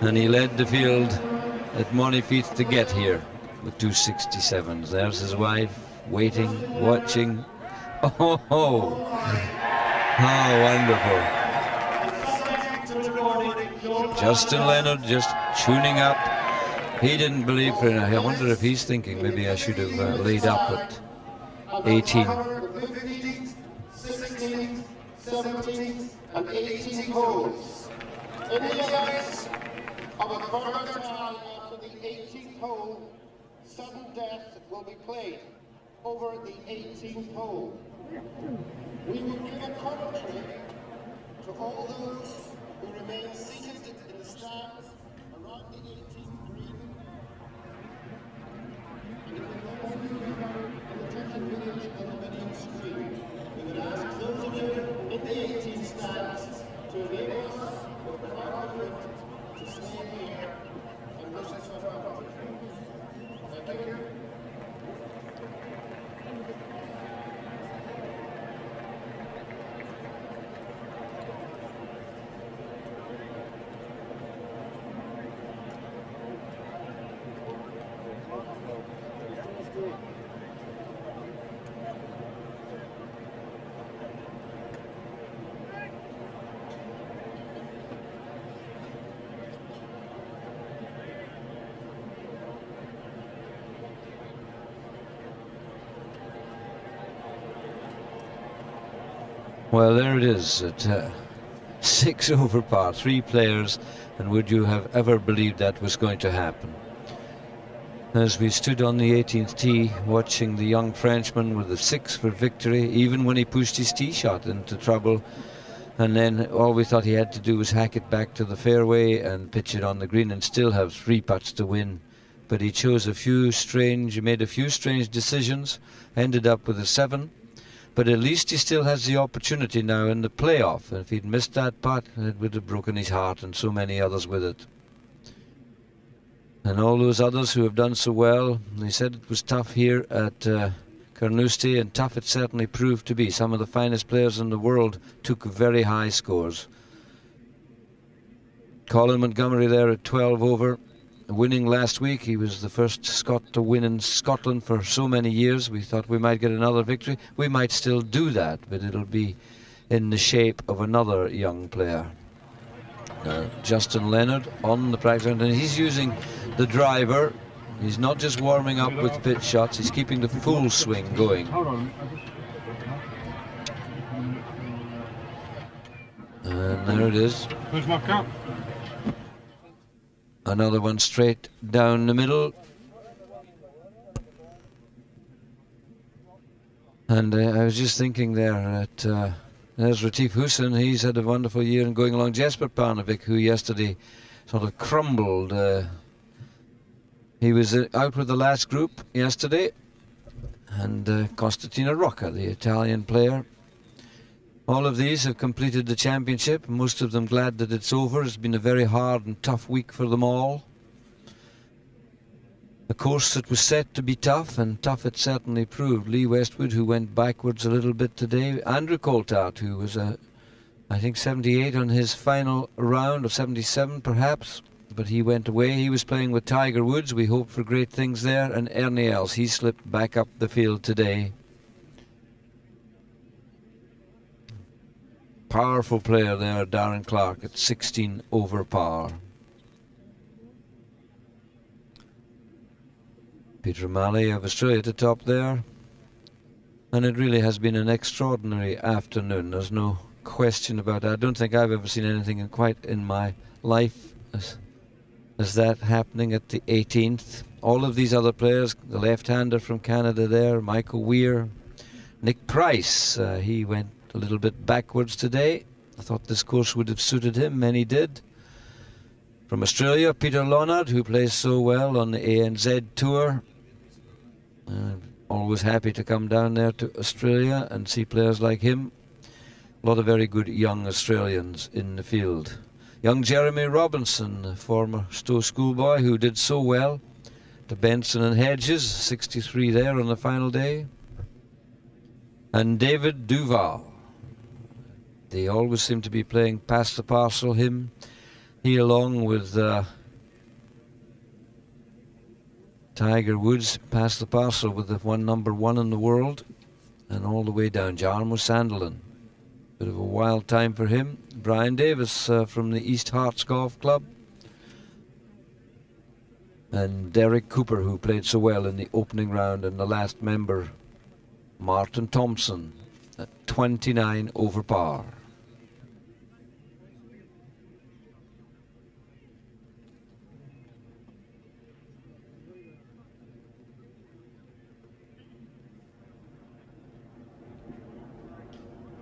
And he led the field at Montefiore to get here with 267s. There's his wife, waiting, watching. Oh, how wonderful. Justin Leonard just tuning up. He didn't believe for it. I wonder if he's thinking maybe I should have laid up at 18. 16, 17, and 18 holes. In the event of a further tie after the 18th hole, sudden death will be played over the 18th hole. We will give a commentary to all those who remain seated in the stands around the 18th green. And it will also be covered in the Texan village on the main street. We would ask those of you in the 18th stands to enable us with the argument to stay here and wish us well. Thank you. Well, there it is at 6 over par, 3 players, and would you have ever believed that was going to happen? as we stood on the 18th tee watching the young Frenchman with the 6 for victory, even when he pushed his tee shot into trouble. And then all we thought he had to do was hack it back to the fairway and pitch it on the green and still have 3 putts to win. But he chose made a few strange decisions, ended up with a 7. But at least he still has the opportunity now in the playoff. And if he'd missed that putt, it would have broken his heart and so many others with it. And all those others who have done so well, they said it was tough here at Carnoustie, and tough it certainly proved to be. Some of the finest players in the world took very high scores. Colin Montgomery there at 12 over, winning last week. He was the first Scot to win in Scotland for so many years. We thought we might get another victory. We might still do that, but it'll be in the shape of another young player. Justin Leonard on the practice round, and he's using the driver. He's not just warming up with pitch shots, he's keeping the full swing going. And there it is. Where's my cup? Another one straight down the middle. And I was just thinking there that there's Retief Hussain. He's had a wonderful year, and going along Jesper Parnevik, who yesterday sort of crumbled. He was out with the last group yesterday, and Costatina Rocca, the Italian player. All of these have completed the championship, most of them glad that it's over. It's been a very hard and tough week for them all. A course that was set to be tough, and tough it certainly proved. Lee Westwood, who went backwards a little bit today. Andrew Coulthard, who was, I think, 78 on his final round, or 77 perhaps. But he went away. He was playing with Tiger Woods. We hoped for great things there. And Ernie Els, he slipped back up the field today. Powerful player there, Darren Clarke, at 16 over par. Peter O'Malley of Australia at the top there. And it really has been an extraordinary afternoon. There's no question about that. I don't think I've ever seen anything quite in my life as that happening at the 18th. All of these other players, the left-hander from Canada there, Michael Weir, Nick Price, he went a little bit backwards today. I thought this course would have suited him, many did. From Australia, Peter Leonard, who plays so well on the ANZ Tour. Always happy to come down there to Australia and see players like him. A lot of very good young Australians in the field. Young Jeremy Robinson, the former Stowe schoolboy who did so well. To Benson and Hedges, 63 there on the final day. And David Duval. They always seem to be playing past the parcel, him. He along with Tiger Woods past the parcel with the number one in the world, and all the way down Jarmo Sanderlin. Bit of a wild time for him. Brian Davis from the East Hearts Golf Club, and Derek Cooper, who played so well in the opening round, and the last member, Martin Thompson, at 29 over par.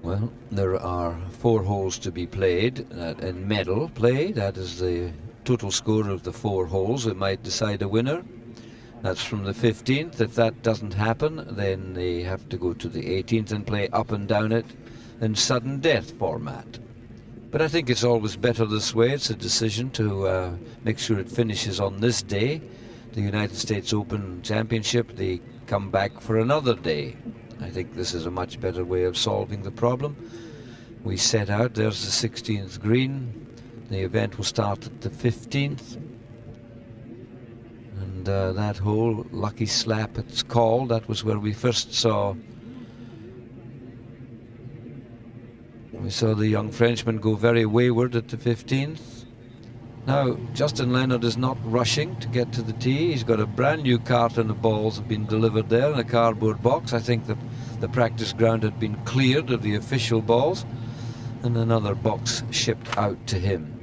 Well, there are 4 holes to be played in medal play. That is the total score of the 4 holes. It might decide a winner. That's from the 15th. If that doesn't happen, then they have to go to the 18th and play up and down it in sudden death format. But I think it's always better this way. It's a decision to make sure it finishes on this day. The United States Open Championship, they come back for another day. I think this is a much better way of solving the problem. We set out, there's the 16th green. The event will start at the 15th. And that hole, Lucky Slap it's called, that was where we first saw. We saw the young Frenchman go very wayward at the 15th. Now, Justin Leonard is not rushing to get to the tee. He's got a brand new cart and the balls have been delivered there in a cardboard box. I think the practice ground had been cleared of the official balls, and another box shipped out to him.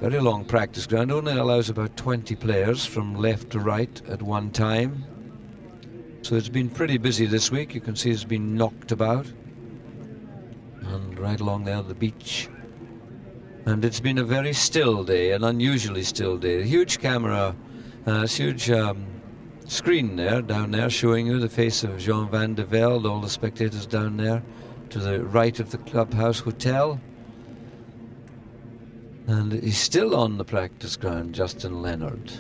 Very long practice ground, only allows about 20 players from left to right at one time. So it's been pretty busy this week. You can see it's been knocked about. And right along there, the beach. And it's been a very still day, an unusually still day. A huge camera, huge screen there, down there, showing you the face of Jean Van de Velde, all the spectators down there to the right of the clubhouse hotel. And he's still on the practice ground, Justin Leonard.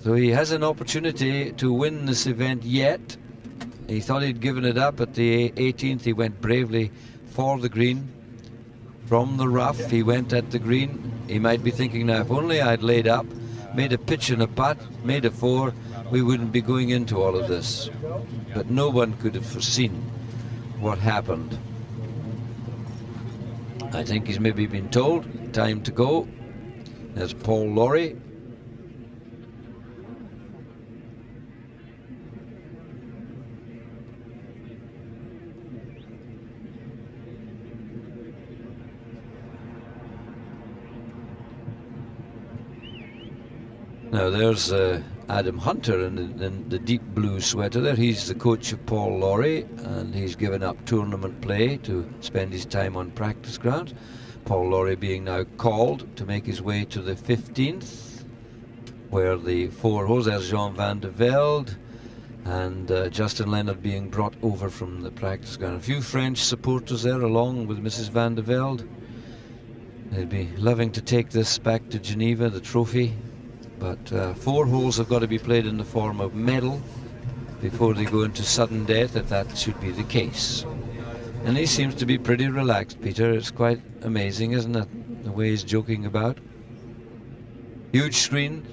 So he has an opportunity to win this event yet. He thought he'd given it up at the 18th. He went bravely for the green. From the rough, he went at the green. He might be thinking now, if only I'd laid up, made a pitch and a putt, made a 4, we wouldn't be going into all of this. But no one could have foreseen what happened. I think he's maybe been told, time to go. There's Paul Lawrie. Now there's Adam Hunter in the deep blue sweater there. He's the coach of Paul Lawrie, and he's given up tournament play to spend his time on practice grounds. Paul Lawrie being now called to make his way to the 15th, where the 4 holes, there's Jean Van de Velde and Justin Leonard being brought over from the practice ground. A few French supporters there along with Mrs. Van de Velde. They'd be loving to take this back to Geneva, the trophy. But 4 holes have got to be played in the form of medal before they go into sudden death, if that should be the case. And he seems to be pretty relaxed, Peter. It's quite amazing, isn't it, the way he's joking about. Huge screen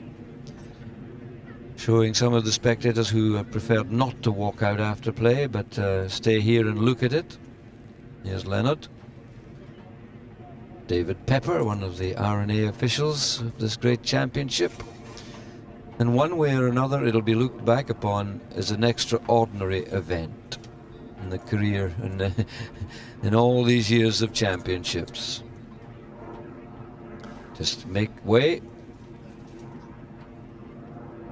showing some of the spectators who have preferred not to walk out after play, but stay here and look at it. Here's Leonard. David Pepper, one of the R&A officials of this great championship. And one way or another, it'll be looked back upon as an extraordinary event in the career and in all these years of championships. Just make way.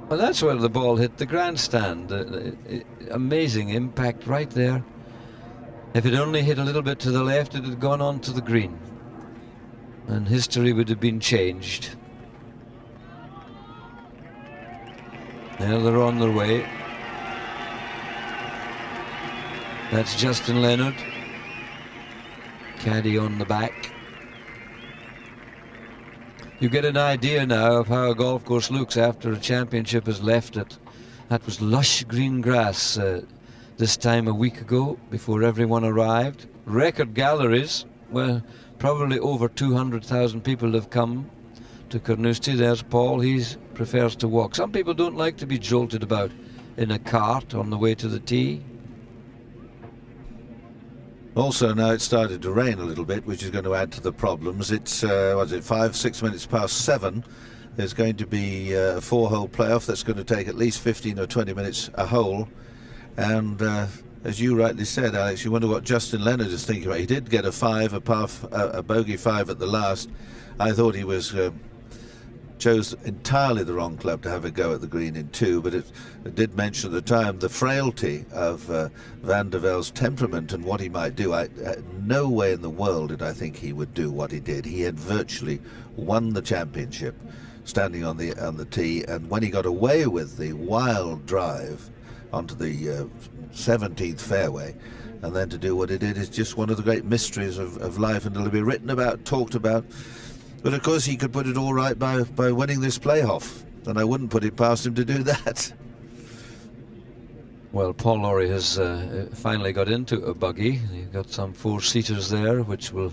Well, that's where the ball hit the grandstand. Amazing impact right there. If it only hit a little bit to the left, it had gone on to the green, and history would have been changed. There they're on their way. That's Justin Leonard. Caddy on the back. You get an idea now of how a golf course looks after a championship has left it. That was lush green grass this time a week ago, before everyone arrived. Record galleries, well, probably over 200,000 people have come to Carnoustie. There's Paul. He prefers to walk. Some people don't like to be jolted about in a cart on the way to the tee. Also, now it's started to rain a little bit, which is going to add to the problems. It's, 5-6 minutes past 7. There's going to be a 4-hole playoff that's going to take at least 15 or 20 minutes a hole. And as you rightly said, Alex, you wonder what Justin Leonard is thinking about. He did get a bogey 5 at the last. I thought he chose entirely the wrong club to have a go at the green in 2, but it did mention at the time the frailty of Van de Velde's temperament and what he might do. No way in the world did I think he would do what he did. He had virtually won the championship standing on the tee, and when he got away with the wild drive onto the 17th fairway, and then to do what he did is just one of the great mysteries of life, and it'll be written about, talked about. But of course he could put it all right by winning this playoff, and I wouldn't put it past him to do that. Well, Paul Lawrie has finally got into a buggy. You've got some 4-seaters there, which will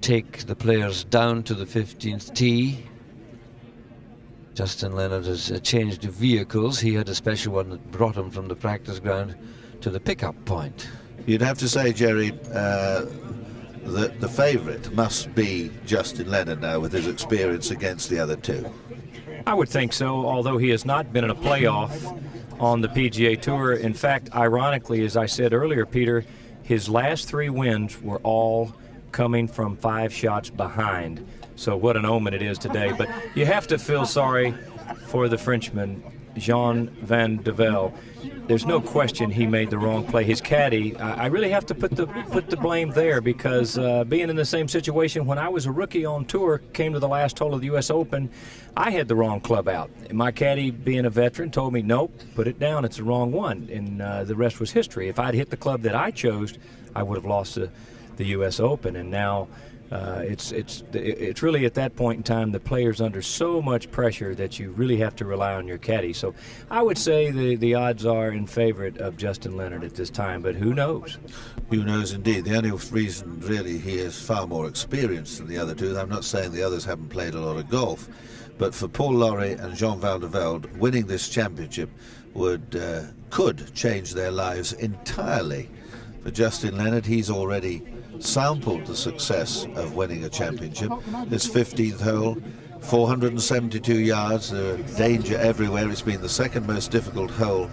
take the players down to the 15th tee. Justin Leonard has changed vehicles. He had a special one that brought him from the practice ground to the pickup point. You'd have to say, Jerry, the favourite must be Justin Leonard now, with his experience against the other 2. I would think so, although he has not been in a playoff on the PGA Tour. In fact, ironically, as I said earlier, Peter, his last 3 wins were all coming from 5 shots behind. So what an omen it is today. But you have to feel sorry for the Frenchman, Jean Van de Velde. There's no question he made the wrong play. His caddy, I really have to put the blame there, because being in the same situation when I was a rookie on tour, came to the last hole of the U.S. Open, I had the wrong club out. My caddy, being a veteran, told me, nope, put it down, it's the wrong one, and the rest was history. If I'd hit the club that I chose, I would have lost the U.S. Open, and now it's really at that point in time the player's under so much pressure that you really have to rely on your caddy. So I would say the odds are in favor of Justin Leonard at this time, but who knows? Who knows indeed. The only reason really he is far more experienced than the other two. I'm not saying the others haven't played a lot of golf, but for Paul Lawrie and Jean Van de Velde, winning this championship could change their lives entirely. For Justin Leonard, he's already sampled the success of winning a championship. This 15th hole, 472 yards, danger everywhere. It's been the second most difficult hole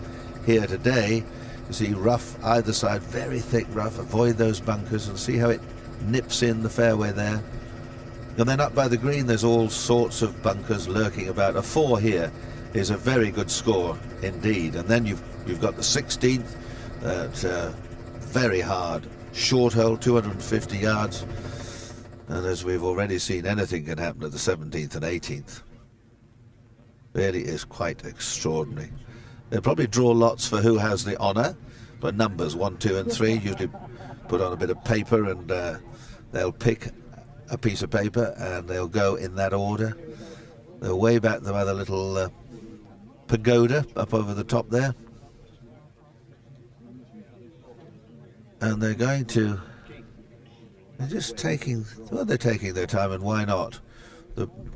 here today. You see rough either side, very thick rough. Avoid those bunkers and see how it nips in the fairway there. And then up by the green, there's all sorts of bunkers lurking about. A 4 here is a very good score indeed. And then you've got the 16th, very hard short hole, 250 yards, and as we've already seen, anything can happen at the 17th and 18th. Really is quite extraordinary. They'll probably draw lots for who has the honour, but numbers 1, 2 and 3 usually put on a bit of paper, and they'll pick a piece of paper and they'll go in that order. They're way back by the little pagoda up over the top there. And they're taking their time, and why not?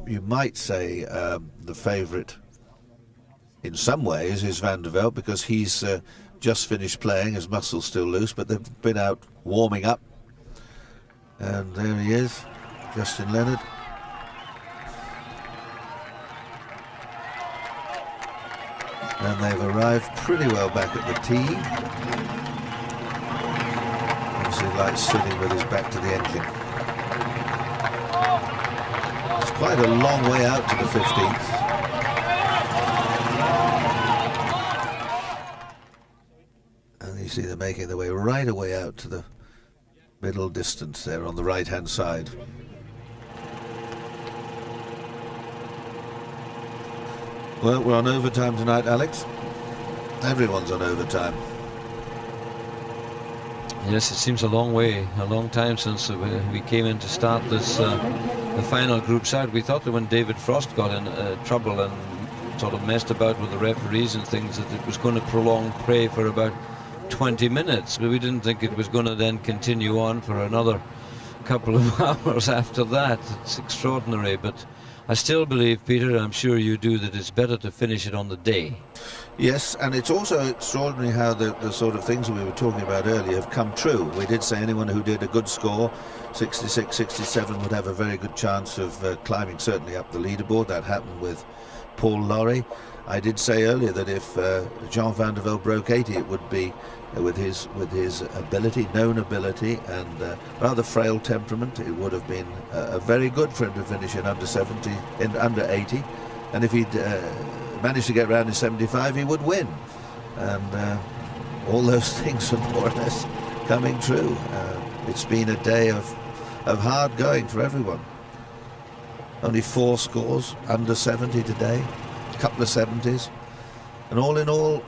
You might say the favourite in some ways is Van de Velde, because he's just finished playing, his muscles still loose, but they've been out warming up. And there he is, Justin Leonard. And they've arrived pretty well back at the tee. Like sitting with his back to the engine. It's quite a long way out to the 15th. And you see they're making their way right away out to the middle distance there on the right hand side. Well, we're on overtime tonight, Alex. Everyone's on overtime. Yes, it seems a long time since we came in to start this the final groups out. We thought that when David Frost got in trouble and sort of messed about with the referees and things, that it was going to prolong play for about 20 minutes, but we didn't think it was going to then continue on for another couple of hours after that. It's extraordinary, but I still believe, Peter, I'm sure you do, that it's better to finish it on the day. Yes, and it's also extraordinary how the sort of things we were talking about earlier have come true. We did say anyone who did a good score, 66, 67, would have a very good chance of climbing certainly up the leaderboard. That happened with Paul Lawrie. I did say earlier that if Jean Van de Velde broke 80, it would be with his ability, known ability, and rather frail temperament. It would have been very good for him to finish in under 70, in under 80, and if he'd managed to get around in 75, he would win. And all those things are more or less coming true. It's been a day of hard going for everyone. Only 4 scores under 70 today, a couple of 70s, and all in all,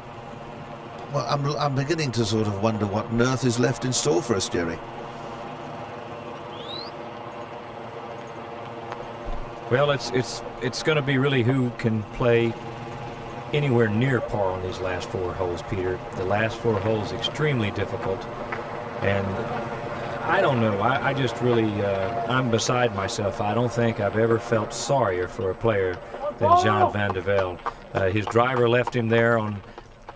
well, I'm beginning to sort of wonder what on earth is left in store for us, Jerry. Well, it's going to be really who can play anywhere near par on these last 4 holes, Peter. The last 4 holes extremely difficult, and I don't know. I just really I'm beside myself. I don't think I've ever felt sorrier for a player than Jean Van de Velde. His driver left him there on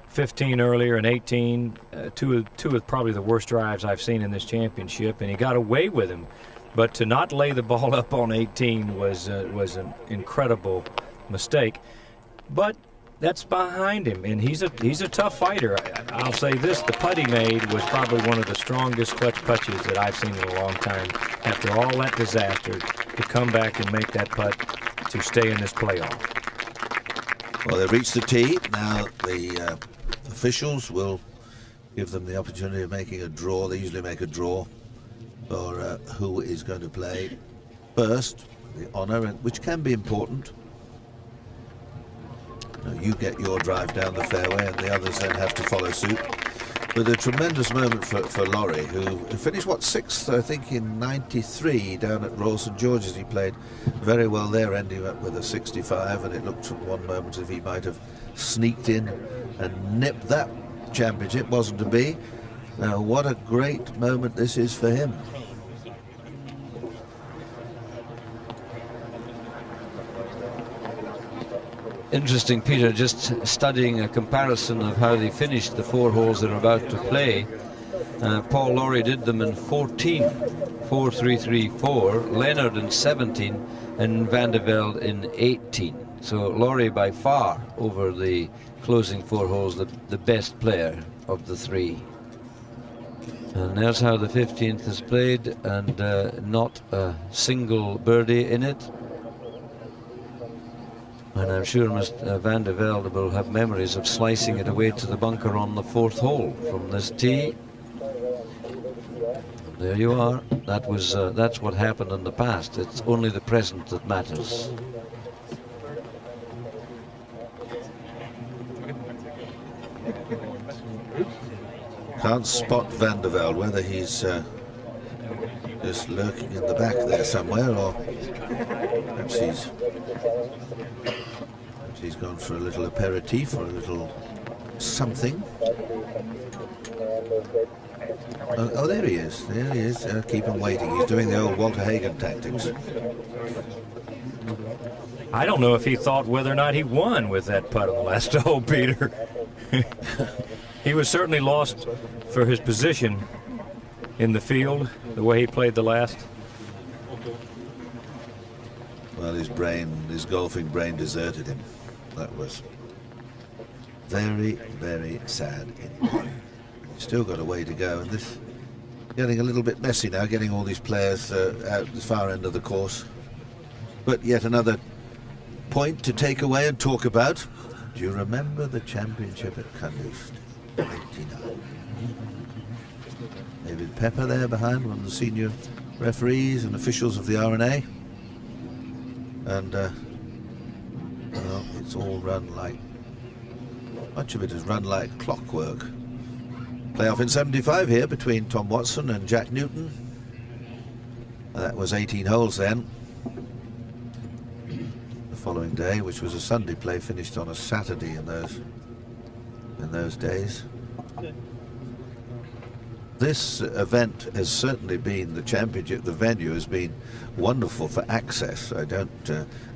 15 earlier and 18, two of probably the worst drives I've seen in this championship, and he got away with him. But to not lay the ball up on 18 was an incredible mistake. But that's behind him, and he's a tough fighter. I'll say this: the putt he made was probably one of the strongest clutch putches that I've seen in a long time. After all that disaster, to come back and make that putt to stay in this playoff. Well, they've reached the tee. Now the officials will give them the opportunity of making a draw. They usually make a draw for who is going to play first, the honour, which can be important. You get your drive down the fairway and the others then have to follow suit. But a tremendous moment for Lawrie, who finished, what, 6th, I think, in '93 down at Royal St George's. He played very well there, ending up with a 65, and it looked at one moment as if he might have sneaked in and nipped that championship. Wasn't to be. Now, what a great moment this is for him. Interesting, Peter, just studying a comparison of how they finished the 4 holes they're about to play. Paul Lawrie did them in 14, 4, 3, 3, 4, Leonard in 17, and Van de Velde in 18. So Lawrie by far over the closing 4 holes, the best player of the 3. And there's how the 15th is played, and not a single birdie in it. And I'm sure Mr. Van de Velde will have memories of slicing it away to the bunker on the 4th hole from this tee. There you are. That's what happened in the past. It's only the present that matters. Can't spot Van de Velde, whether he's just lurking in the back there somewhere, or perhaps he's gone for a little aperitif or a little something. Oh, there he is. There he is. Keep him waiting. He's doing the old Walter Hagen tactics. I don't know if he thought whether or not he won with that putt on the last hole, Peter. He was certainly lost for his position in the field, the way he played the last. Well, his golfing brain deserted him. That was very, very sad. Still got a way to go, and this getting a little bit messy now, getting all these players out the far end of the course. But yet another point to take away and talk about. Do you remember the championship at Carnoustie? 89. David Pepper there behind, one of the senior referees and officials of the R&A. And well, it's all run like, much of it is run like clockwork. Playoff in 75 here between Tom Watson and Jack Newton. That was 18 holes then. The following day, which was a Sunday play, finished on a Saturday in those days. This event has certainly been, the championship, the venue has been wonderful for access. I don't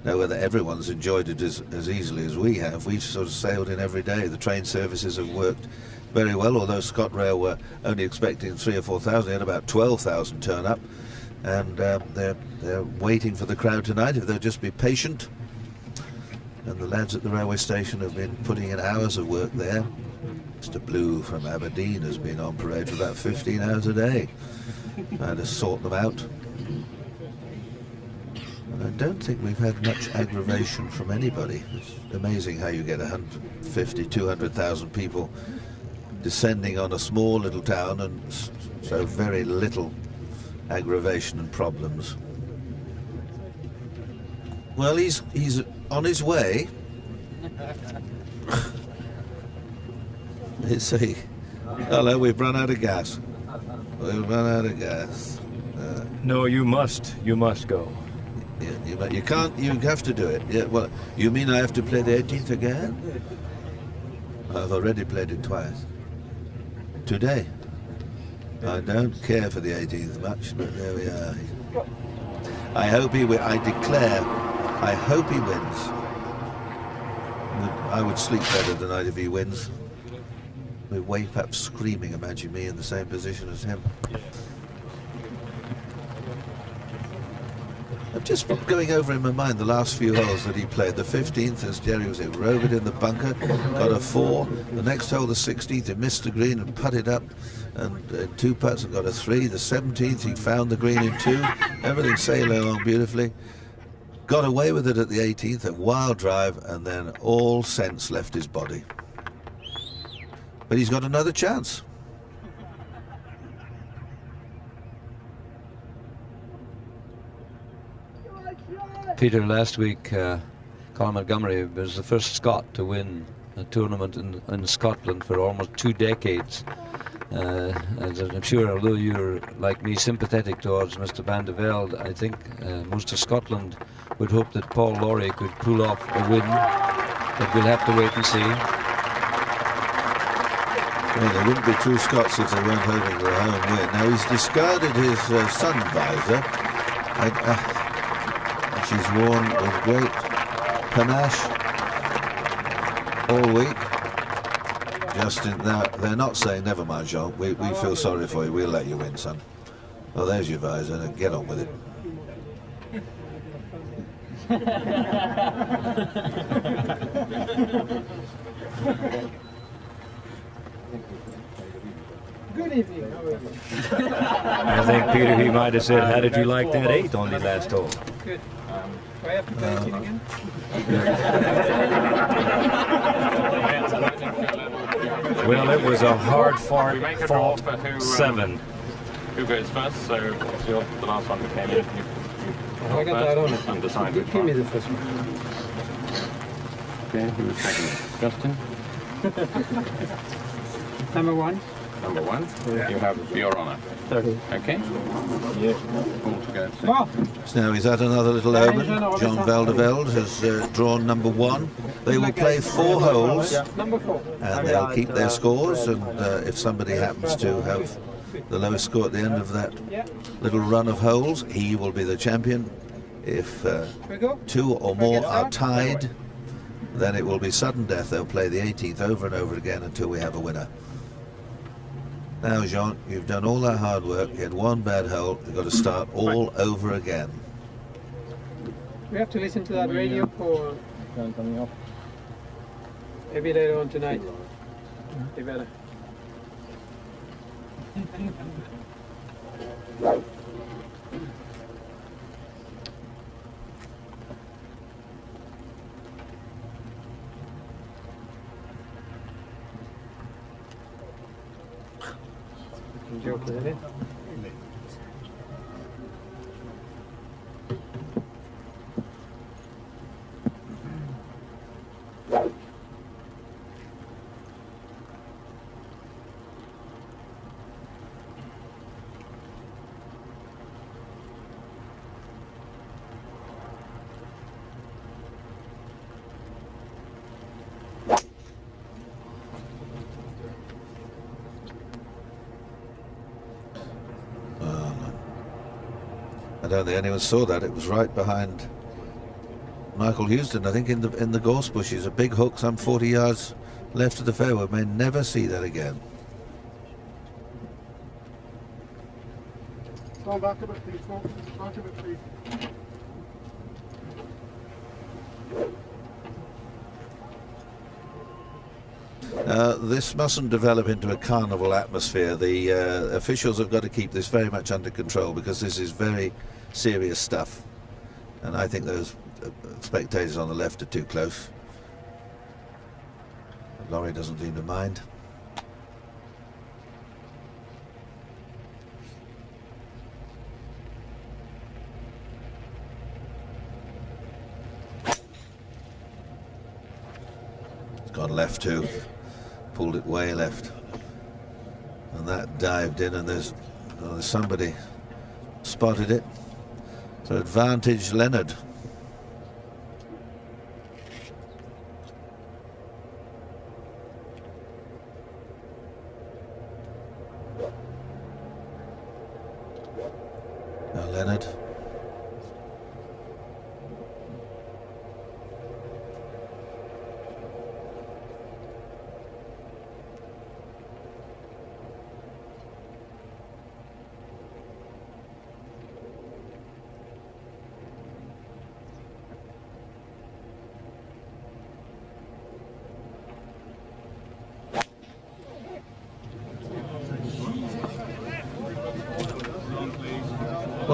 know whether everyone's enjoyed it as easily as we have. We've sort of sailed in every day. The train services have worked very well, although ScotRail were only expecting 3,000 or 4,000. They had about 12,000 turn up, and they're waiting for the crowd tonight, if they'll just be patient. And the lads at the railway station have been putting in hours of work there. Mr. Blue from Aberdeen has been on parade for about 15 hours a day, trying to sort them out. And I don't think we've had much aggravation from anybody. It's amazing how you get 150, 200,000 people descending on a small little town, and so very little aggravation and problems. Well, he's on his way. Let's see. Hello, we've run out of gas. We've run out of gas. No, you must go. Yeah, you can't. You have to do it. Yeah. Well, you mean I have to play the 18th again? I've already played it twice. Today. I don't care for the 18th much, but there we are. I hope he wins. I declare, I hope he wins. I would sleep better tonight if he wins. We wake up screaming, imagine me in the same position as him. I'm just going over in my mind the last few holes that he played. The 15th, as Jerry was saying, rove it in the bunker, got a 4. The next hole, the 16th, he missed the green and putted up, and 2 putts and got a 3. The 17th, he found the green in 2. Everything sailing along beautifully. Got away with it at the 18th, a wild drive, and then all sense left his body. But he's got another chance. Peter, last week, Colin Montgomery was the first Scot to win a tournament in Scotland for almost 2 decades. As I'm sure, although you're, like me, sympathetic towards Mr. Van de Velde, I think most of Scotland would hope that Paul Lawrie could pull off a win, but we'll have to wait and see. Well, they wouldn't be true Scots if they weren't hoping for a home win. Now, he's discarded his sun visor, which he's worn with great panache all week. Justin, now, they're not saying, never mind, Jean, we feel sorry for you, we'll let you win, son. Well, there's your visor, and get on with it. Good evening. I think, Peter, he might have said, how did you like that 8 on the last hole? Good. Do I have to play it again? Well, it was a hard fought 7. Who goes first? So you're the last one who came in. I got that on it. Undecided. Give me the first one. Okay, who was second? Justin? Number 1. Number 1. Yeah. You have your honour. 30. Okay. Yeah. All to go. Oh. So now he's had another little omen. Jean Van de Velde has drawn number 1. They will play 4 holes, Number 4. and they'll keep their scores, and if somebody happens to have the lowest score at the end of that little run of holes, he will be the champion. If 2 or more are tied, then it will be sudden death. They'll play the 18th over and over again until we have a winner. Now, Jean, you've done all that hard work. You had 1 bad hole. You've got to start all over again. We have to listen to that radio for maybe later on tonight. Be better. Joke, isn't it? I don't think anyone saw that. It was right behind Michael Houston, I think, in the gorse bushes. A big hook, some 40 yards left of the fairway. May never see that again. Stand back a bit, please. Back a bit, please. This mustn't develop into a carnival atmosphere. The officials have got to keep this very much under control, because this is very serious stuff, and I think those spectators on the left are too close. Lawrie doesn't seem to mind. It's gone left too. Pulled it way left, and that dived in, and there's somebody spotted it. So advantage Leonard. Now Leonard.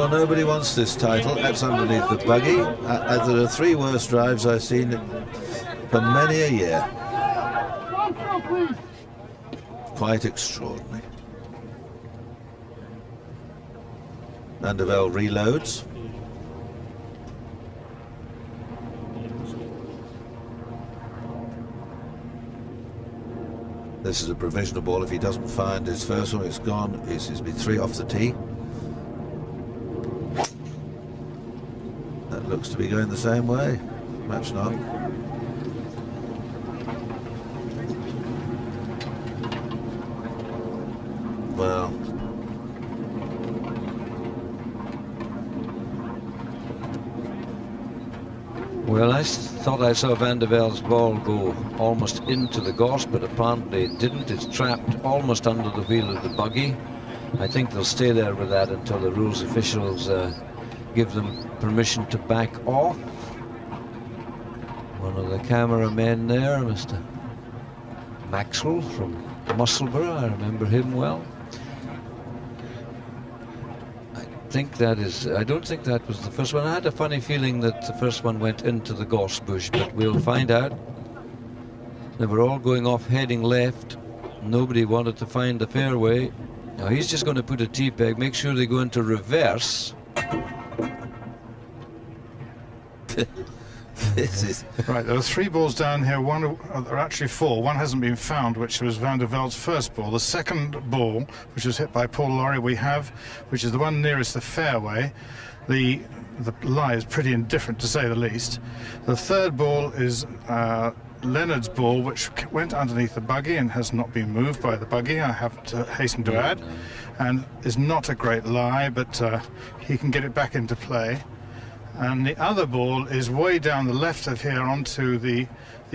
Well, nobody wants this title. That's underneath the buggy. There are 3 worst drives I've seen for many a year. Quite extraordinary. Van de Velde reloads. This is a provisional ball. If he doesn't find his first one, it's gone. It's been 3 off the tee. That looks to be going the same way. Perhaps not. Well, I thought I saw Van de Velde's ball go almost into the gorse, but apparently it didn't. It's trapped almost under the wheel of the buggy. I think they'll stay there with that until the rules officials give them permission to back off. One of the cameramen there, Mr. Maxwell from Musselburgh, I remember him well. I don't think that was the first one. I had a funny feeling that the first one went into the gorse bush, but we'll find out. They were all going off heading left. Nobody wanted to find the fairway. Now he's just going to put a tee peg, make sure they go into reverse. Right, there are 3 balls down here. There are actually 4. One hasn't been found, which was Van de Velde's first ball. The second ball, which was hit by Paul Lawrie, we have, which is the one nearest the fairway. The lie is pretty indifferent, to say the least. The third ball is Leonard's ball, which went underneath the buggy and has not been moved by the buggy, I have to hasten to add, and is not a great lie, but he can get it back into play. And the other ball is way down the left of here onto the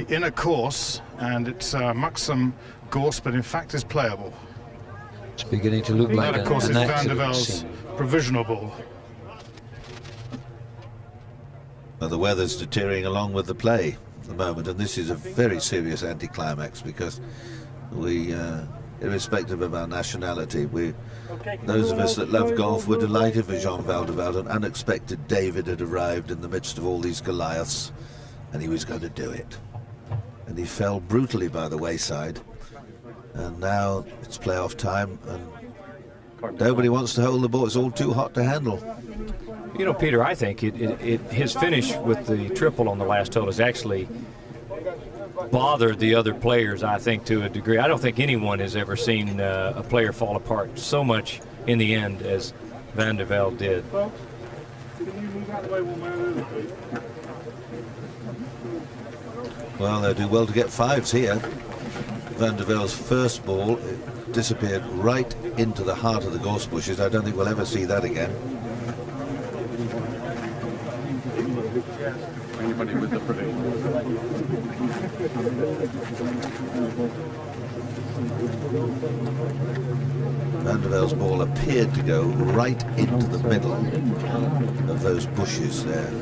inner course, and it's mucksome gorse, but in fact is playable. It's beginning to look like that, of course, is Van de Velde's provisional ball. Well, the weather's deteriorating along with the play at the moment, and this is a very serious anticlimax because we, irrespective of our nationality, those of us that love golf were delighted for Jean Van de Velde. An unexpected David had arrived in the midst of all these Goliaths, and he was going to do it. And he fell brutally by the wayside. And now it's playoff time, and nobody wants to hold the ball. It's all too hot to handle. You know, Peter, I think his finish with the triple on the last hole has actually bothered the other players, I think, to a degree. I don't think anyone has ever seen a player fall apart so much in the end as Van de Velde did. Well, they'll do well to get 5s here. Van de Velde's first ball disappeared right into the heart of the gorse bushes. I don't think we'll ever see that again. Anybody with the prediction? Van de Velde's ball appeared to go right into the middle of those bushes there.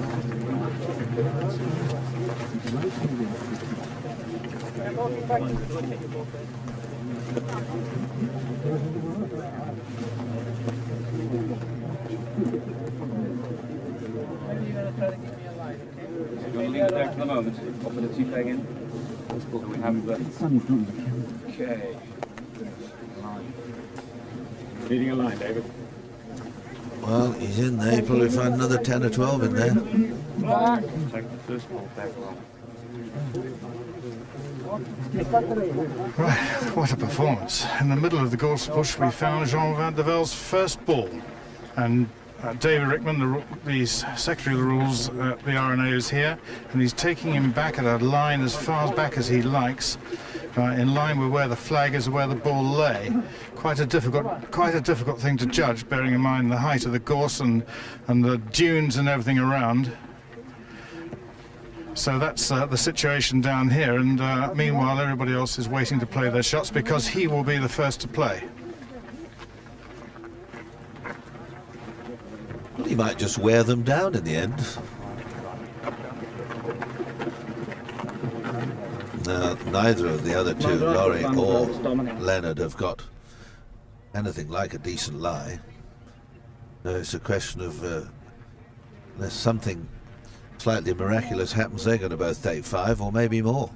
Do you leave it there for the moment? Or put the tee peg in? So we have the... Okay. Leading a line, David. Well, he's in there. He'll probably find another 10 or 12 in there. Take the first ball back along. Right, what a performance. In the middle of the gorse bush, we found Jean Van de Velde's first ball. And David Rickman, the Secretary of the Rules at the RNA, is here, and he's taking him back at a line as far back as he likes, in line with where the flag is, where the ball lay. Quite a difficult thing to judge, bearing in mind the height of the gorse and the dunes and everything around. So that's the situation down here, and meanwhile everybody else is waiting to play their shots because he will be the first to play. Well, he might just wear them down in the end. Neither of the other two, Lawrie or Leonard, have got anything like a decent lie. It's a question of unless something slightly miraculous happens, they're going to both take 5 or maybe more.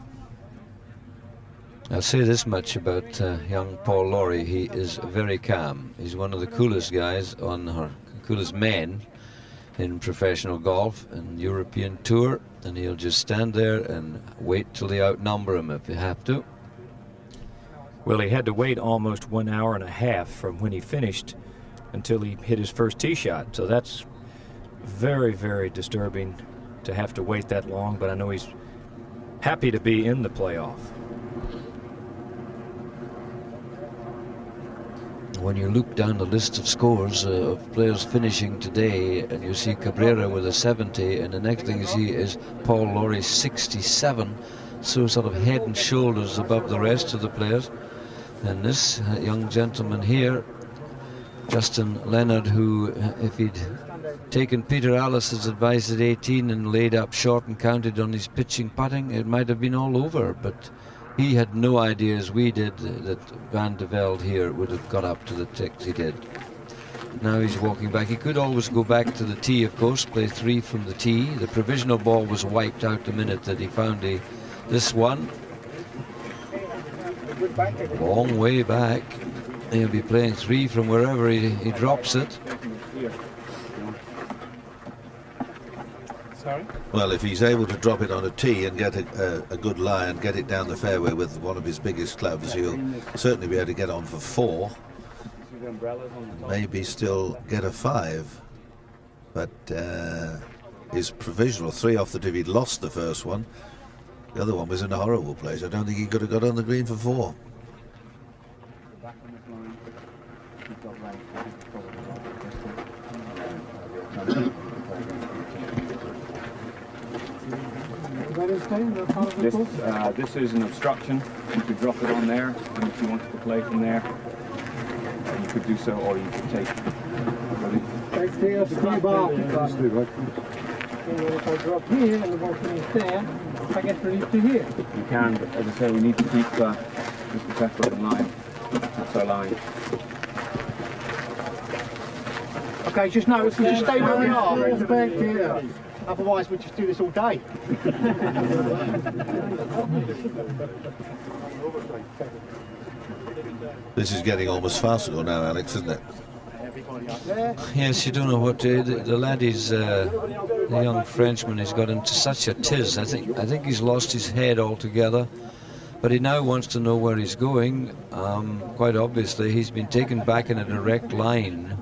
I'll say this much about young Paul Lawrie. He is very calm. He's one of the coolest guys coolest men in professional golf and European Tour, and he'll just stand there and wait till they outnumber him if you have to. Well, he had to wait almost 1 hour and a half from when he finished until he hit his first tee shot. So that's very, very disturbing to have to wait that long, but I know he's happy to be in the playoff. When you look down the list of scores of players finishing today, and you see Cabrera with a 70, and the next thing you see is Paul Lawrie 67, so sort of head and shoulders above the rest of the players. And this young gentleman here, Justin Leonard, who if he'd taken Peter Allis's advice at 18 and laid up short and counted on his pitching putting, it might have been all over, but he had no idea, as we did, that Van de Velde here would have got up to the ticks he did. Now he's walking back. He could always go back to the tee, of course, play 3 from the tee. The provisional ball was wiped out the minute that he found this one. Long way back. He'll be playing 3 from wherever he drops it. Sorry? Well, if he's able to drop it on a tee and get a good lie and get it down the fairway with one of his biggest clubs, he'll certainly be able to get on for 4. Maybe still get a 5. But his provisional 3 off the tee, he'd lost the first one. The other one was in a horrible place. I don't think he could have got on the green for 4. This is an obstruction. You could drop it on there, and if you wanted to play from there, you could do so, or you could take. If I drop here and the ball is there, I get relief to here. You can, but as I say, we need to keep Mr. Pepper in line. That's our line. Okay, just notice we just stay where we are. Otherwise, we'll just do this all day. This is getting almost farcical now, Alex, isn't it? Yes, you don't know what the lad is, the young Frenchman, has got into such a tiz. I think he's lost his head altogether, but he now wants to know where he's going. Quite obviously, he's been taken back in a direct line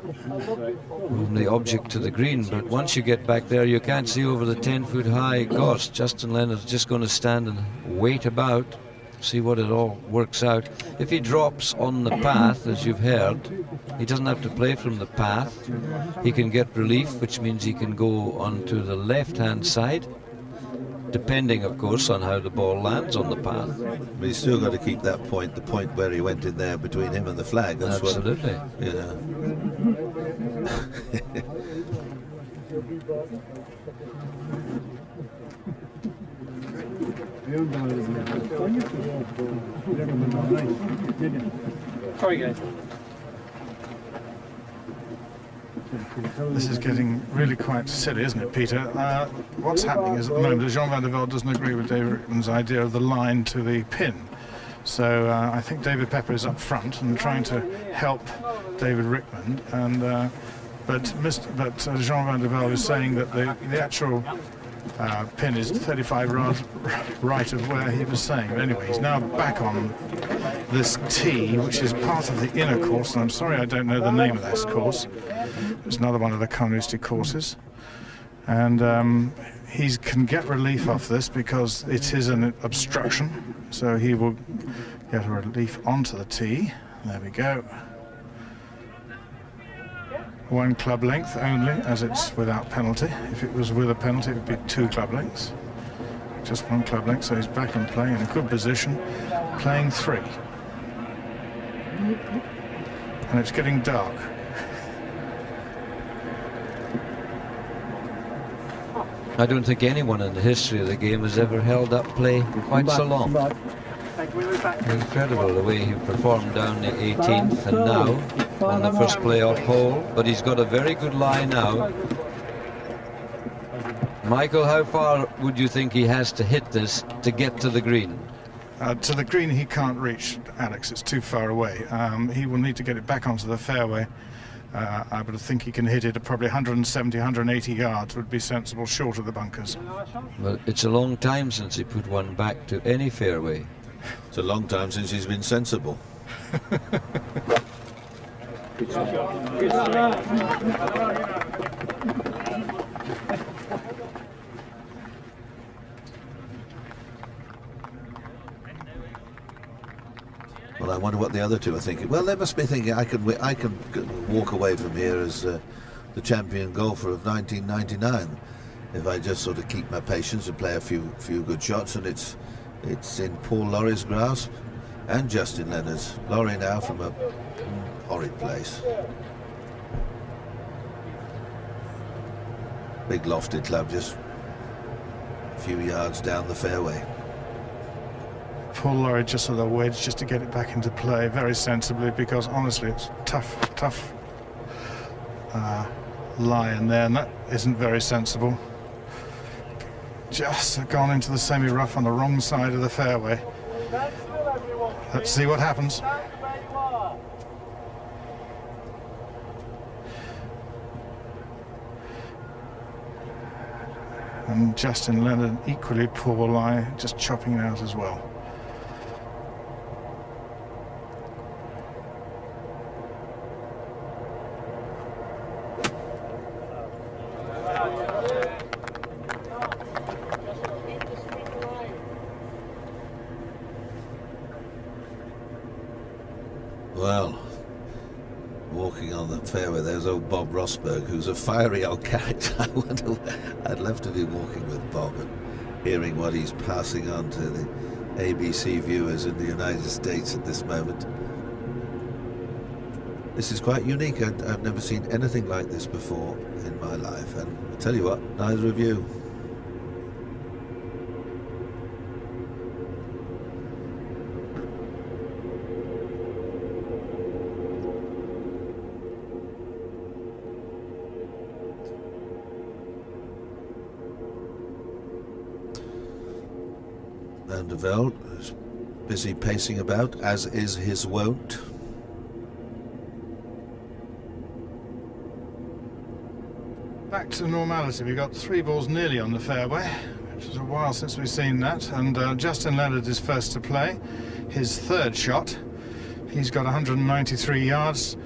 from the object to the green, but once you get back there, you can't see over the 10-foot high gorse. Justin Leonard's just going to stand and wait about, see what it all works out. If he drops on the path, as you've heard, he doesn't have to play from the path. He can get relief, which means he can go onto the left-hand side, depending, of course, on how the ball lands on the path. But he's still got to keep that point, the point where he went in there between him and the flag. That's absolutely. What, you know. Sorry, guys. This is getting really quite silly, isn't it, Peter? What's happening is at the moment Jean Van de Velde doesn't agree with David Rickman's idea of the line to the pin. So I think David Pepper is up front and trying to help David Rickman, and but Jean Van de Velde is saying that the actual pin is 35 yards right of where he was saying. But anyway, he's now back on this tee, which is part of the inner course, and I'm sorry I don't know the name of this course. It's another one of the Carnoustie courses, and he can get relief off this because it is an obstruction, so he will get a relief onto the tee. There we go. 1 club length only, as it's without penalty. If it was with a penalty, it would be 2 club lengths. Just 1 club length, so he's back and playing in a good position, playing 3. And it's getting dark. I don't think anyone in the history of the game has ever held up play quite so long. Incredible the way he performed down the 18th, and now on the first playoff hole, but he's got a very good lie now. Michael, how far would you think he has to hit this to get to the green? To the green he can't reach, Alex. It's too far away. He will need to get it back onto the fairway. I would think he can hit it at probably 170, 180 yards would be sensible, short of the bunkers. Well, it's a long time since he put one back to any fairway. It's a long time since he's been sensible. Good shot. Well, I wonder what the other two are thinking. Well, they must be thinking, I can walk away from here as the champion golfer of 1999 if I just sort of keep my patience and play a few good shots. And it's in Paul Lawrie's grasp and Justin Leonard's. Lawrie now from a horrid place. Big lofted club, just a few yards down the fairway. Paul Lawrie just with a wedge just to get it back into play very sensibly, because honestly it's tough lie in there, and that isn't very sensible. Just gone into the semi-rough on the wrong side of the fairway. Let's see what happens. And Justin Leonard equally poor lie, just chopping it out as well. Well, walking on the fairway, there's old Bob Rosberg, who's a fiery old character. I wonder, I'd love to be walking with Bob and hearing what he's passing on to the ABC viewers in the United States at this moment. This is quite unique. I've never seen anything like this before in my life, and I tell you what, neither of you. Van de Velde is busy pacing about, as is his wont. Back to normality. We've got 3 balls nearly on the fairway, which is a while since we've seen that. And Justin Leonard is first to play. His third shot. He's got 193 yards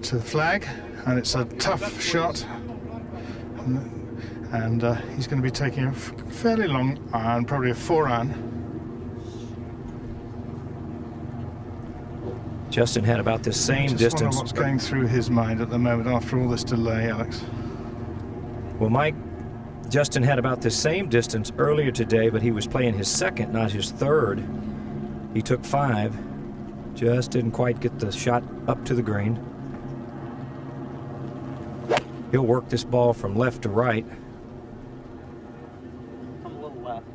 to the flag, and it's a tough shot. And he's going to be taking a fairly long iron, probably a 4-iron. Justin had about the same Just distance. wonder what's going through his mind at the moment after all this delay, Alex. Well, Mike, Justin had about the same distance earlier today, but he was playing his second, not his third. He took 5. Just didn't quite get the shot up to the green. He'll work this ball from left to right. A little left.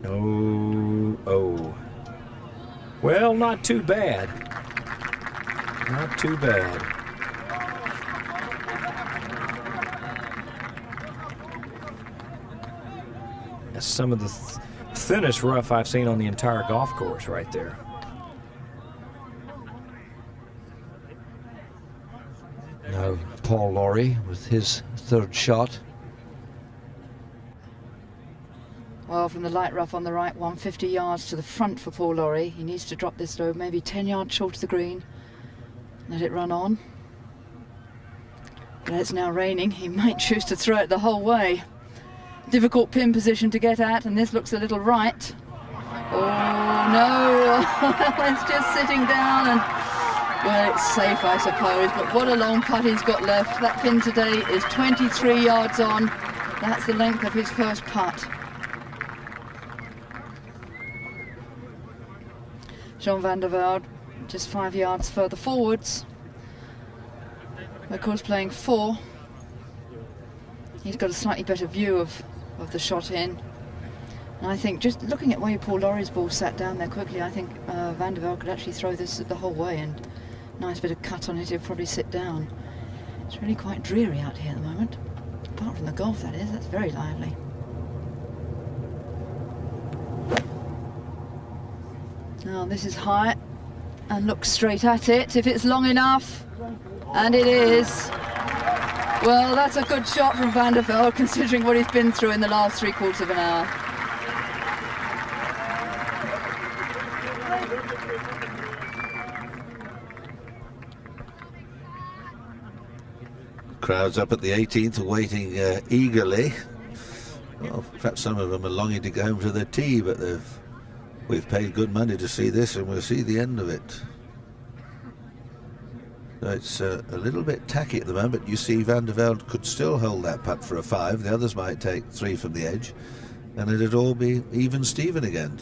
Oh. Well, not too bad. Not too bad. That's some of the thinnest rough I've seen on the entire golf course right there. Now Paul Lawrie with his third shot. Well, from the light rough on the right, 150 yards to the front for Paul Lawrie. He needs to drop this though, maybe 10 yards short of the green. Let it run on. But it's now raining. He might choose to throw it the whole way. Difficult pin position to get at, and this looks a little right. Oh no, it's just sitting down, and well, it's safe I suppose, but what a long putt he's got left. That pin today is 23 yards on. That's the length of his first putt. Jean Van de Velde just 5 yards further forwards. Of course, playing 4. He's got a slightly better view of the shot in. And I think just looking at where Paul Lawrie's ball sat down there quickly, I think Van de Velde could actually throw this the whole way and nice bit of cut on it, he'll probably sit down. It's really quite dreary out here at the moment. Apart from the golf, that is. That's very lively. Now this is high and looks straight at it if it's long enough. And it is. Well, that's a good shot from Van de Velde considering what he's been through in the last 3/4 of an hour. Crowds up at the 18th waiting eagerly. Well, perhaps some of them are longing to go home to their tea, but we've paid good money to see this and we'll see the end of it. So it's a little bit tacky at the moment. You see Van de Velde could still hold that putt for a 5. The others might take 3 from the edge and it'd all be even Steven again.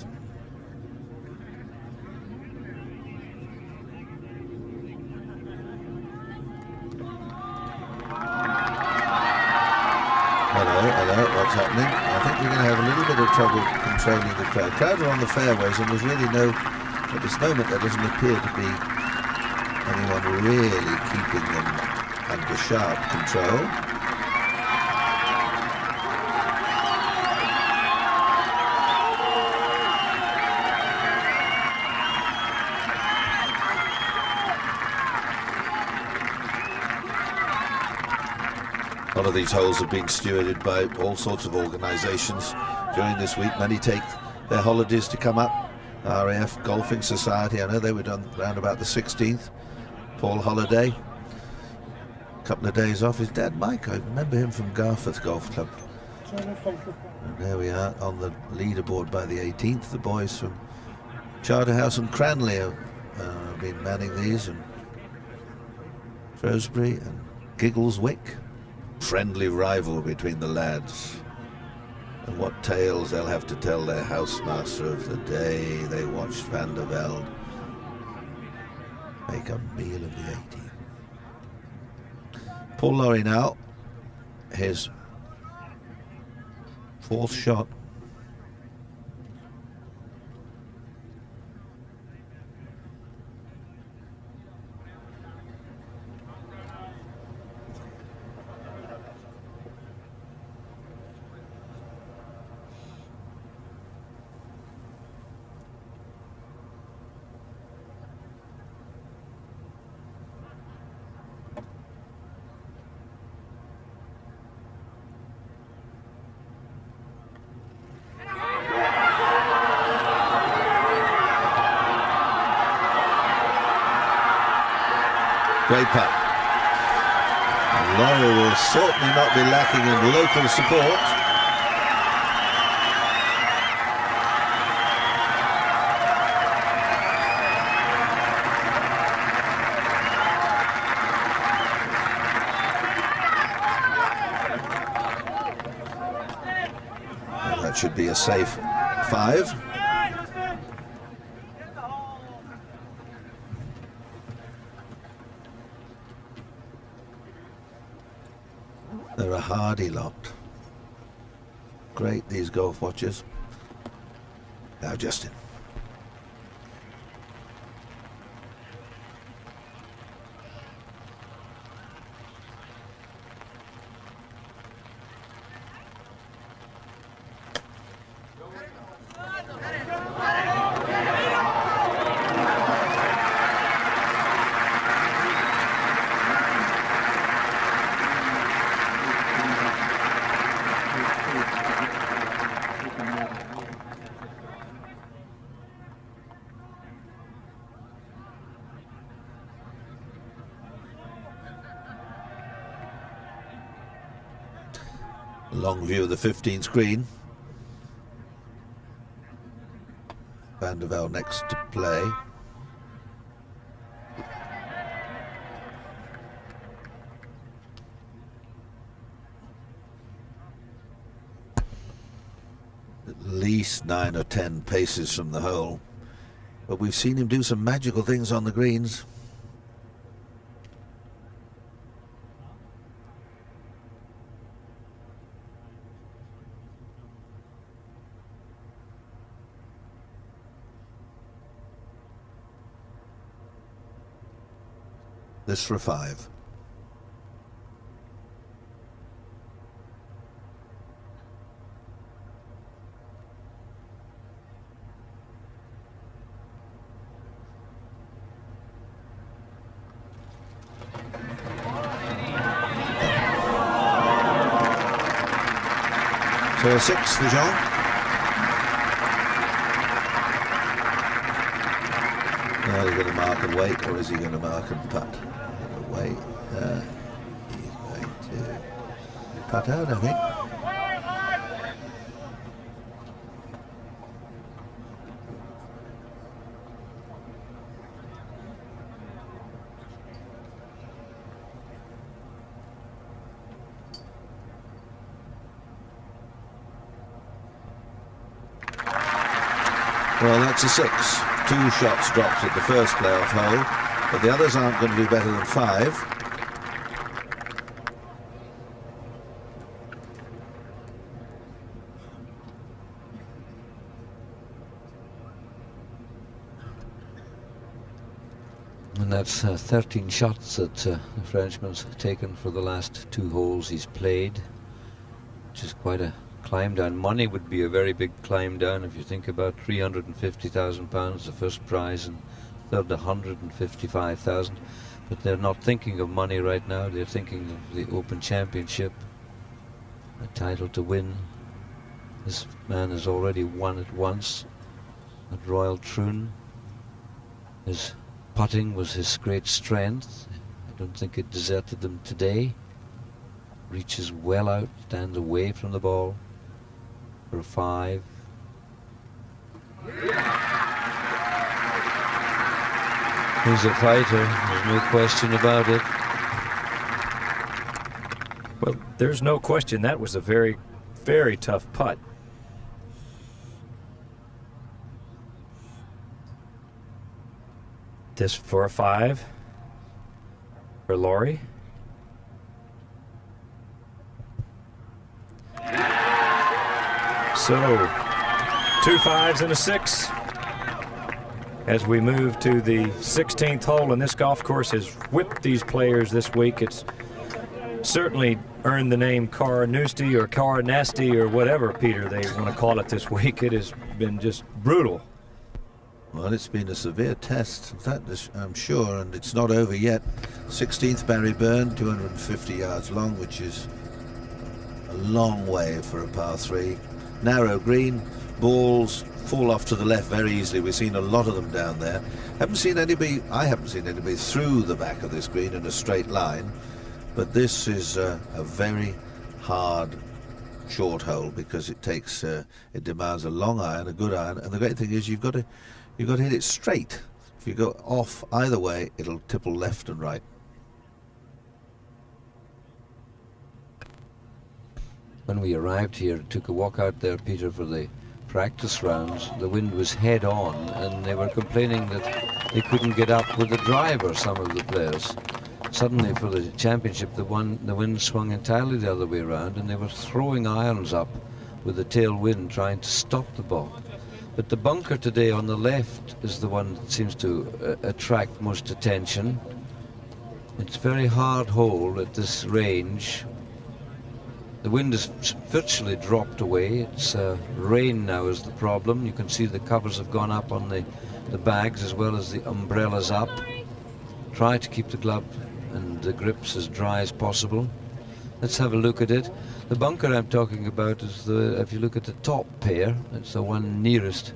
Hello, what's happening? I think we're going to have a little bit of trouble controlling the crowd. Crowd are on the fairways and there's really at this moment there doesn't appear to be anyone really keeping them under sharp control. A lot of these holes have been stewarded by all sorts of organisations during this week. Many take their holidays to come up. RAF Golfing Society, I know they were done around about the 16th. Paul Holiday, a couple of days off. His dad Mike, I remember him from Garforth Golf Club. And there we are on the leaderboard by the 18th. The boys from Charterhouse and Cranley have been manning these, and Shrewsbury and Giggleswick. Friendly rival between the lads, and what tales they'll have to tell their housemaster of the day they watched Van de Velde make a meal of the 18. Paul Lawrie now, his 4th shot. Great putt. Lawrie will certainly not be lacking in local support. And that should be a safe 5. They're a hardy lot. Great, these golf watchers. Now Justin. Long view of the 15th green. Van de Velde next to play. At least 9 or 10 paces from the hole. But we've seen him do some magical things on the greens. This for a 5. So a 6 for Jean. Now he's going to mark and wait, or is he going to mark and putt? Wait. He's going to putt out, I think. Well, that's a 6. 2 shots dropped at the first playoff hole, but the others aren't going to be better than 5. And that's 13 shots that the Frenchman's taken for the last 2 holes he's played, which is quite a climb down. Money would be a very big climb down if you think about £350,000 the first prize and third 155,000. But they're not thinking of money right now. They're thinking of the Open Championship, a title to win. This man has already won it once at Royal Troon. His putting was his great strength. I don't think it deserted him today. Reaches well out, stands away from the ball for a 5. He's a fighter, there's no question about it. Well, there's no question that was a very, very tough putt. This for a 5 for Lawrie. So, 2 5s and a 6 as we move to the 16th hole, and this golf course has whipped these players this week. It's certainly earned the name Carnoustie or Carnoustie or whatever, Peter, they want to call it this week. It has been just brutal. Well, it's been a severe test, that is, I'm sure, and it's not over yet. 16th Barry Burn, 250 yards long, which is a long way for a par 3. Narrow green, balls fall off to the left very easily. We've seen a lot of them down there. I haven't seen anybody through the back of this green in a straight line, but this is a very hard short hole because it takes it demands a long iron, a good iron, and the great thing is you've got to hit it straight. If you go off either way, it'll tipple left and right. When we arrived here, took a walk out there, Peter, for the practice rounds. The wind was head on, and they were complaining that they couldn't get up with the driver, some of the players. Suddenly, for the championship, the wind swung entirely the other way around, and they were throwing irons up with the tailwind, trying to stop the ball. But the bunker today on the left is the one that seems to attract most attention. It's a very hard hole at this range. The wind has virtually dropped away. It's rain now is the problem. You can see the covers have gone up on the bags as well as the umbrellas up. Try to keep the glove and the grips as dry as possible. Let's have a look at it. The bunker I'm talking about is if you look at the top pair, it's the one nearest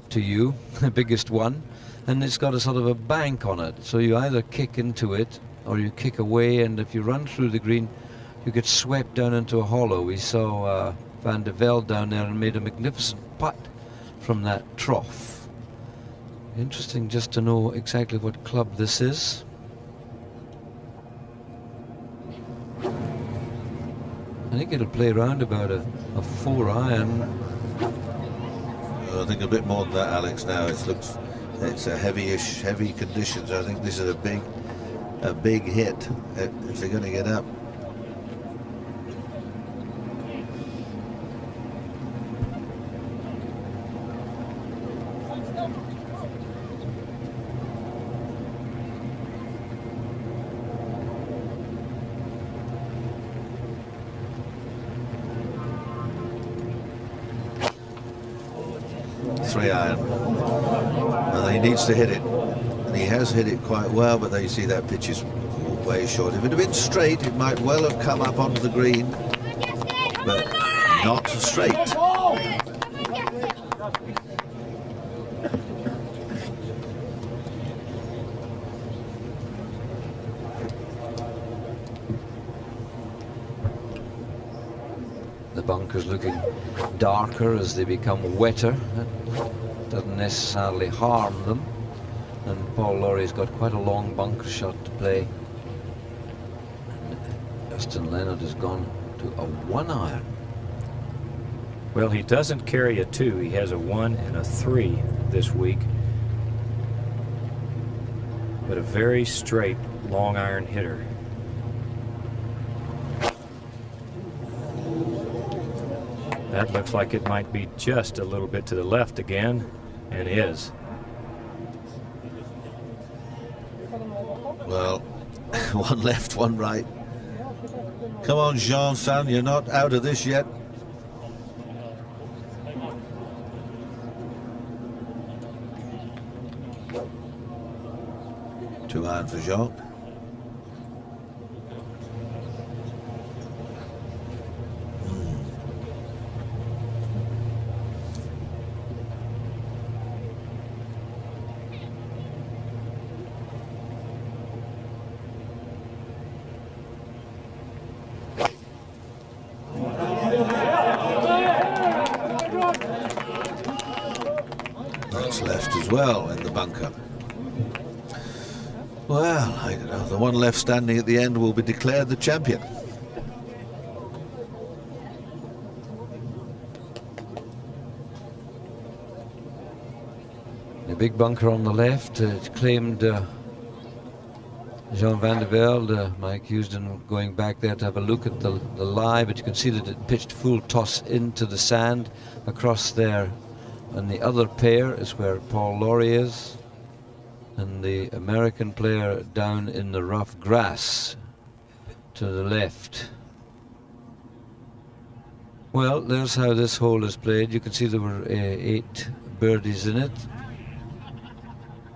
to you, the biggest one, and it's got a sort of a bank on it. So you either kick into it or you kick away, and if you run through the green, you get swept down into a hollow. We saw Van de Velde down there and made a magnificent putt from that trough. Interesting just to know exactly what club this is. I think it'll play around about a 4-iron. I think a bit more than that, Alex. Now it's a heavy conditions. I think this is a big hit if they're going to get up. 3-iron. And he needs to hit it. And he has hit it quite well, but there you see that pitch is way short. If it had been straight, it might well have come up onto the green, but not straight. The bunkers looking darker as they become wetter. That doesn't necessarily harm them. And Paul Laurie's got quite a long bunker shot to play. And Justin Leonard has gone to a 1-iron. Well, he doesn't carry a 2. He has a 1 and a 3 this week. But a very straight long iron hitter. That looks like it might be just a little bit to the left again, and is. Well, one left, one right. Come on, Jean, son, you're not out of this yet. Two iron for Jean. Well in the bunker. Well, I don't know. The one left standing at the end will be declared the champion. The big bunker on the left, it claimed Jean Van de Velde. Mike Houston going back there to have a look at the lie, but you can see that it pitched full toss into the sand across there. And the other pair is where Paul Lawrie is, and the American player down in the rough grass to the left. Well, there's how this hole is played. You can see there were 8 birdies in it.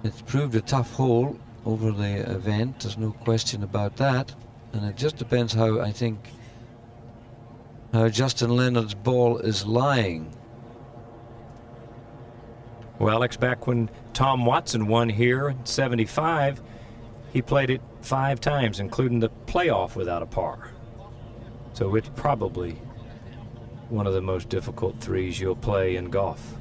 It's proved a tough hole over the event, there's no question about that. And it just depends how, I think, how Justin Leonard's ball is lying. Well, Alex, back when Tom Watson won here in '75, he played it 5 times, including the playoff without a par. So it's probably one of the most difficult threes you'll play in golf.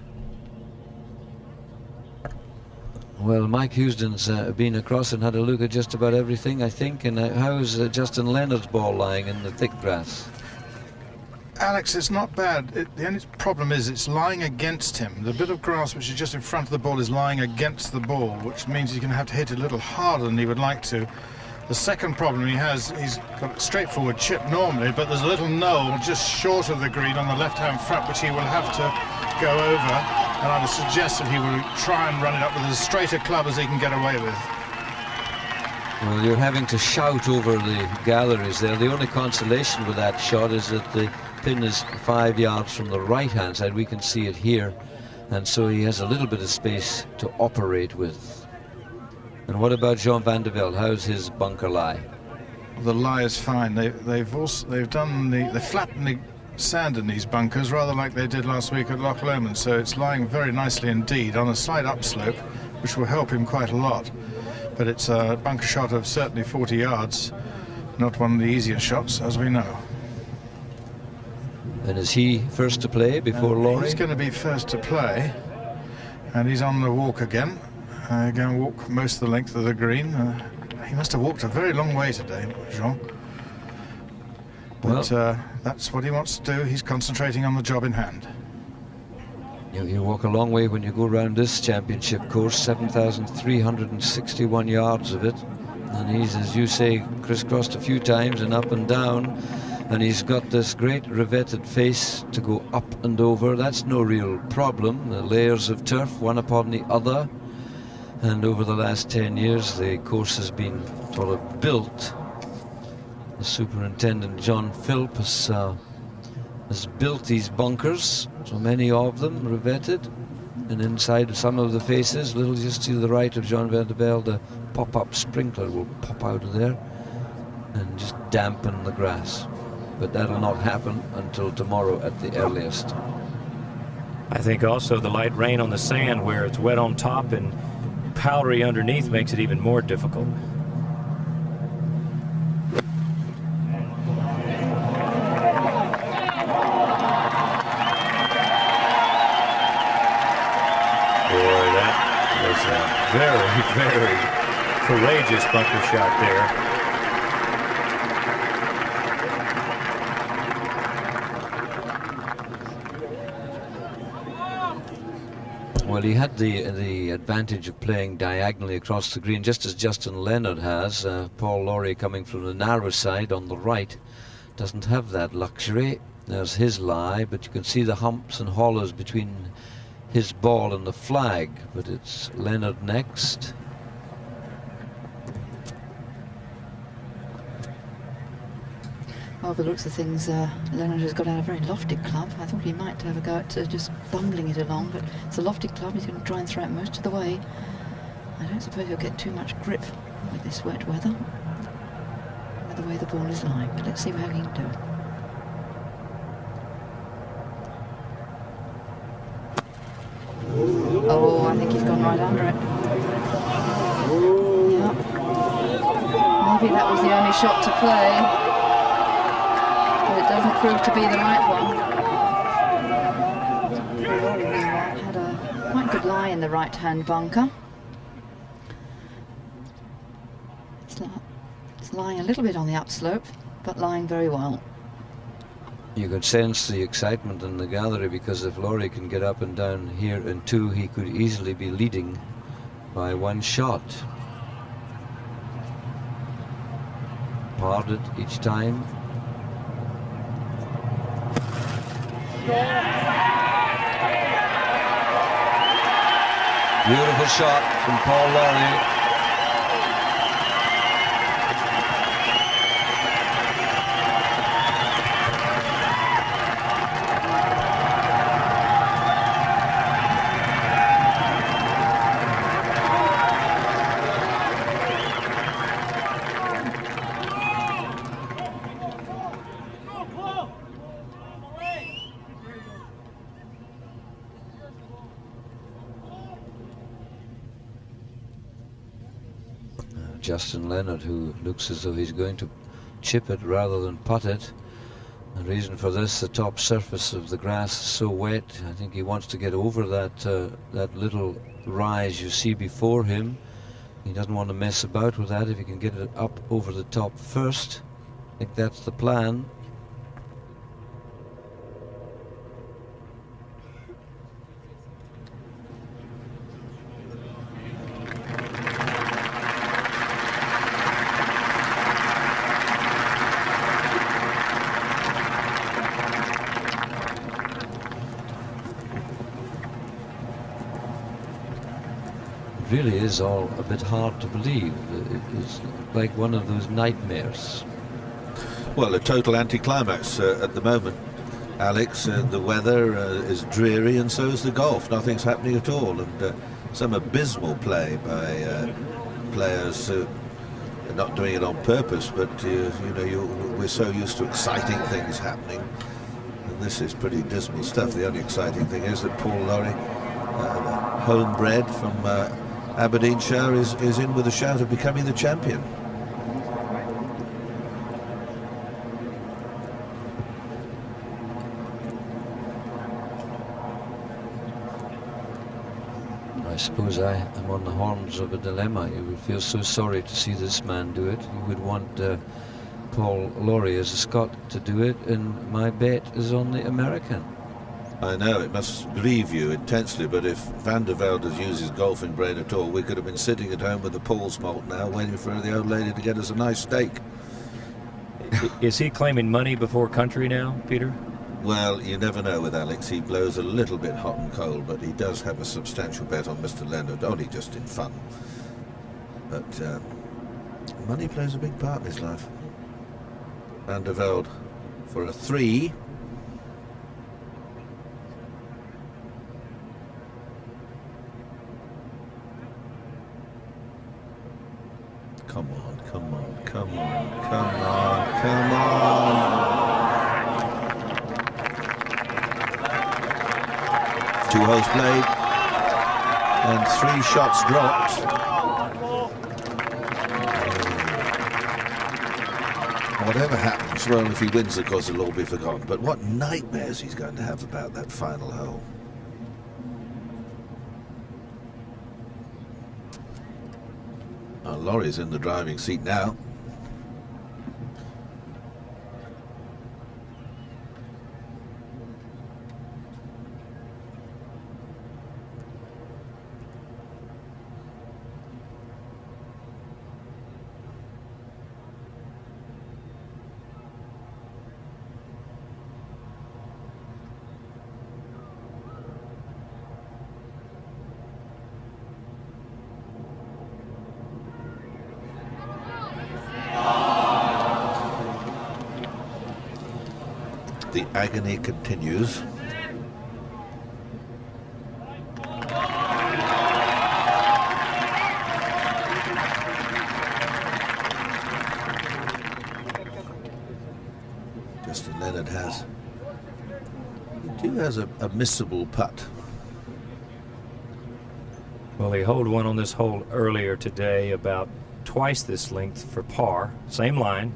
Well, Mike Houston's been across and had a look at just about everything, I think. And how's Justin Leonard's ball lying in the thick grass? Alex, it's not bad. The only problem is it's lying against him. The bit of grass which is just in front of the ball is lying against the ball, which means he's going to have to hit it a little harder than he would like to. The second problem he has, he's got a straightforward chip normally, but there's a little knoll just short of the green on the left-hand front, which he will have to go over. And I would suggest that he will try and run it up with as straight a club as he can get away with. Well, you're having to shout over the galleries there. The only consolation with that shot is that the pin is 5 yards from the right-hand side. We can see it here, and so he has a little bit of space to operate with. And what about Jean Van de Velde? How's his bunker lie? The lie is fine. They've flattened the sand in these bunkers rather like they did last week at Loch Lomond, so it's lying very nicely indeed on a slight upslope, which will help him quite a lot. But it's a bunker shot of certainly 40 yards, not one of the easier shots, as we know. And is he first to play before Lawrie? He's going to be first to play, and he's on the walk again. Going to walk most of the length of the green. He must have walked a very long way today, Jean. But that's what he wants to do. He's concentrating on the job in hand. You walk a long way when you go around this championship course, 7,361 yards of it. And he's, as you say, crisscrossed a few times and up and down. And he's got this great revetted face to go up and over. That's no real problem. The layers of turf, one upon the other. And over the last 10 years, the course has been sort of built. The superintendent, John Philp, has built these bunkers, so many of them revetted. and inside some of the faces, little just to the right of Jean Van de Velde, a pop-up sprinkler will pop out of there and just dampen the grass. But that'll not happen until tomorrow at the earliest. I think also the light rain on the sand where it's wet on top and powdery underneath makes it even more difficult. Boy, that was a very, very courageous bunker shot there. Well, he had the advantage of playing diagonally across the green, just as Justin Leonard has. Paul Lawrie, coming from the narrow side on the right, doesn't have that luxury. There's his lie, but you can see the humps and hollows between his ball and the flag. But it's Leonard next. Well, by the looks of things, Leonard has got out a very lofty club. I thought he might have a go at just bumbling it along, but it's a lofty club. He's going to try and throw it most of the way. I don't suppose he'll get too much grip with this wet weather, with the way the ball is lying. But let's see how he can do it. Oh, I think he's gone right under it. Yep. Maybe that was the only shot to play. But it doesn't prove to be the right one. Lawrie had a quite good lie in the right-hand bunker. It's lying a little bit on the upslope, but lying very well. You could sense the excitement in the gallery, because if Lawrie can get up and down here in two, he could easily be leading by one shot. Parred it each time. Beautiful shot from Paul Lawrie. Justin Leonard, who looks as though he's going to chip it rather than putt it. The reason for this, the top surface of the grass is so wet. I think he wants to get over that little rise you see before him. He doesn't want to mess about with that. If he can get it up over the top first, I think that's the plan. Really is all a bit hard to believe. It's like one of those nightmares. Well, a total anticlimax at the moment, Alex. The weather is dreary, and so is the golf. Nothing's happening at all, and some abysmal play by players who are not doing it on purpose, but we're so used to exciting things happening, and this is pretty dismal stuff. The only exciting thing is that Paul Lawrie, homebred from Aberdeenshire, is in with a shout of becoming the champion. I suppose I am on the horns of a dilemma. You would feel so sorry to see this man do it. You would want Paul Lawrie as a Scot to do it, and my bet is on the American. I know, it must grieve you intensely, but if Van de Velde has used his golfing brain at all, we could have been sitting at home with the Paul's malt now, waiting for the old lady to get us a nice steak. Is he claiming money before country now, Peter? Well, you never know with Alex. He blows a little bit hot and cold, but he does have a substantial bet on Mr. Leonard, only just in fun. But money plays a big part in his life. Van de Velde for a 3. Come on, come on, come on, come on, come on. Two holes played and 3 shots dropped. Whatever happens, well, if he wins, of course, it'll all be forgotten. But what nightmares he's going to have about that final hole. Lawrie's in the driving seat now. The agony continues. Justin Leonard has a missable putt. Well, he holed one on this hole earlier today, about twice this length for par. Same line.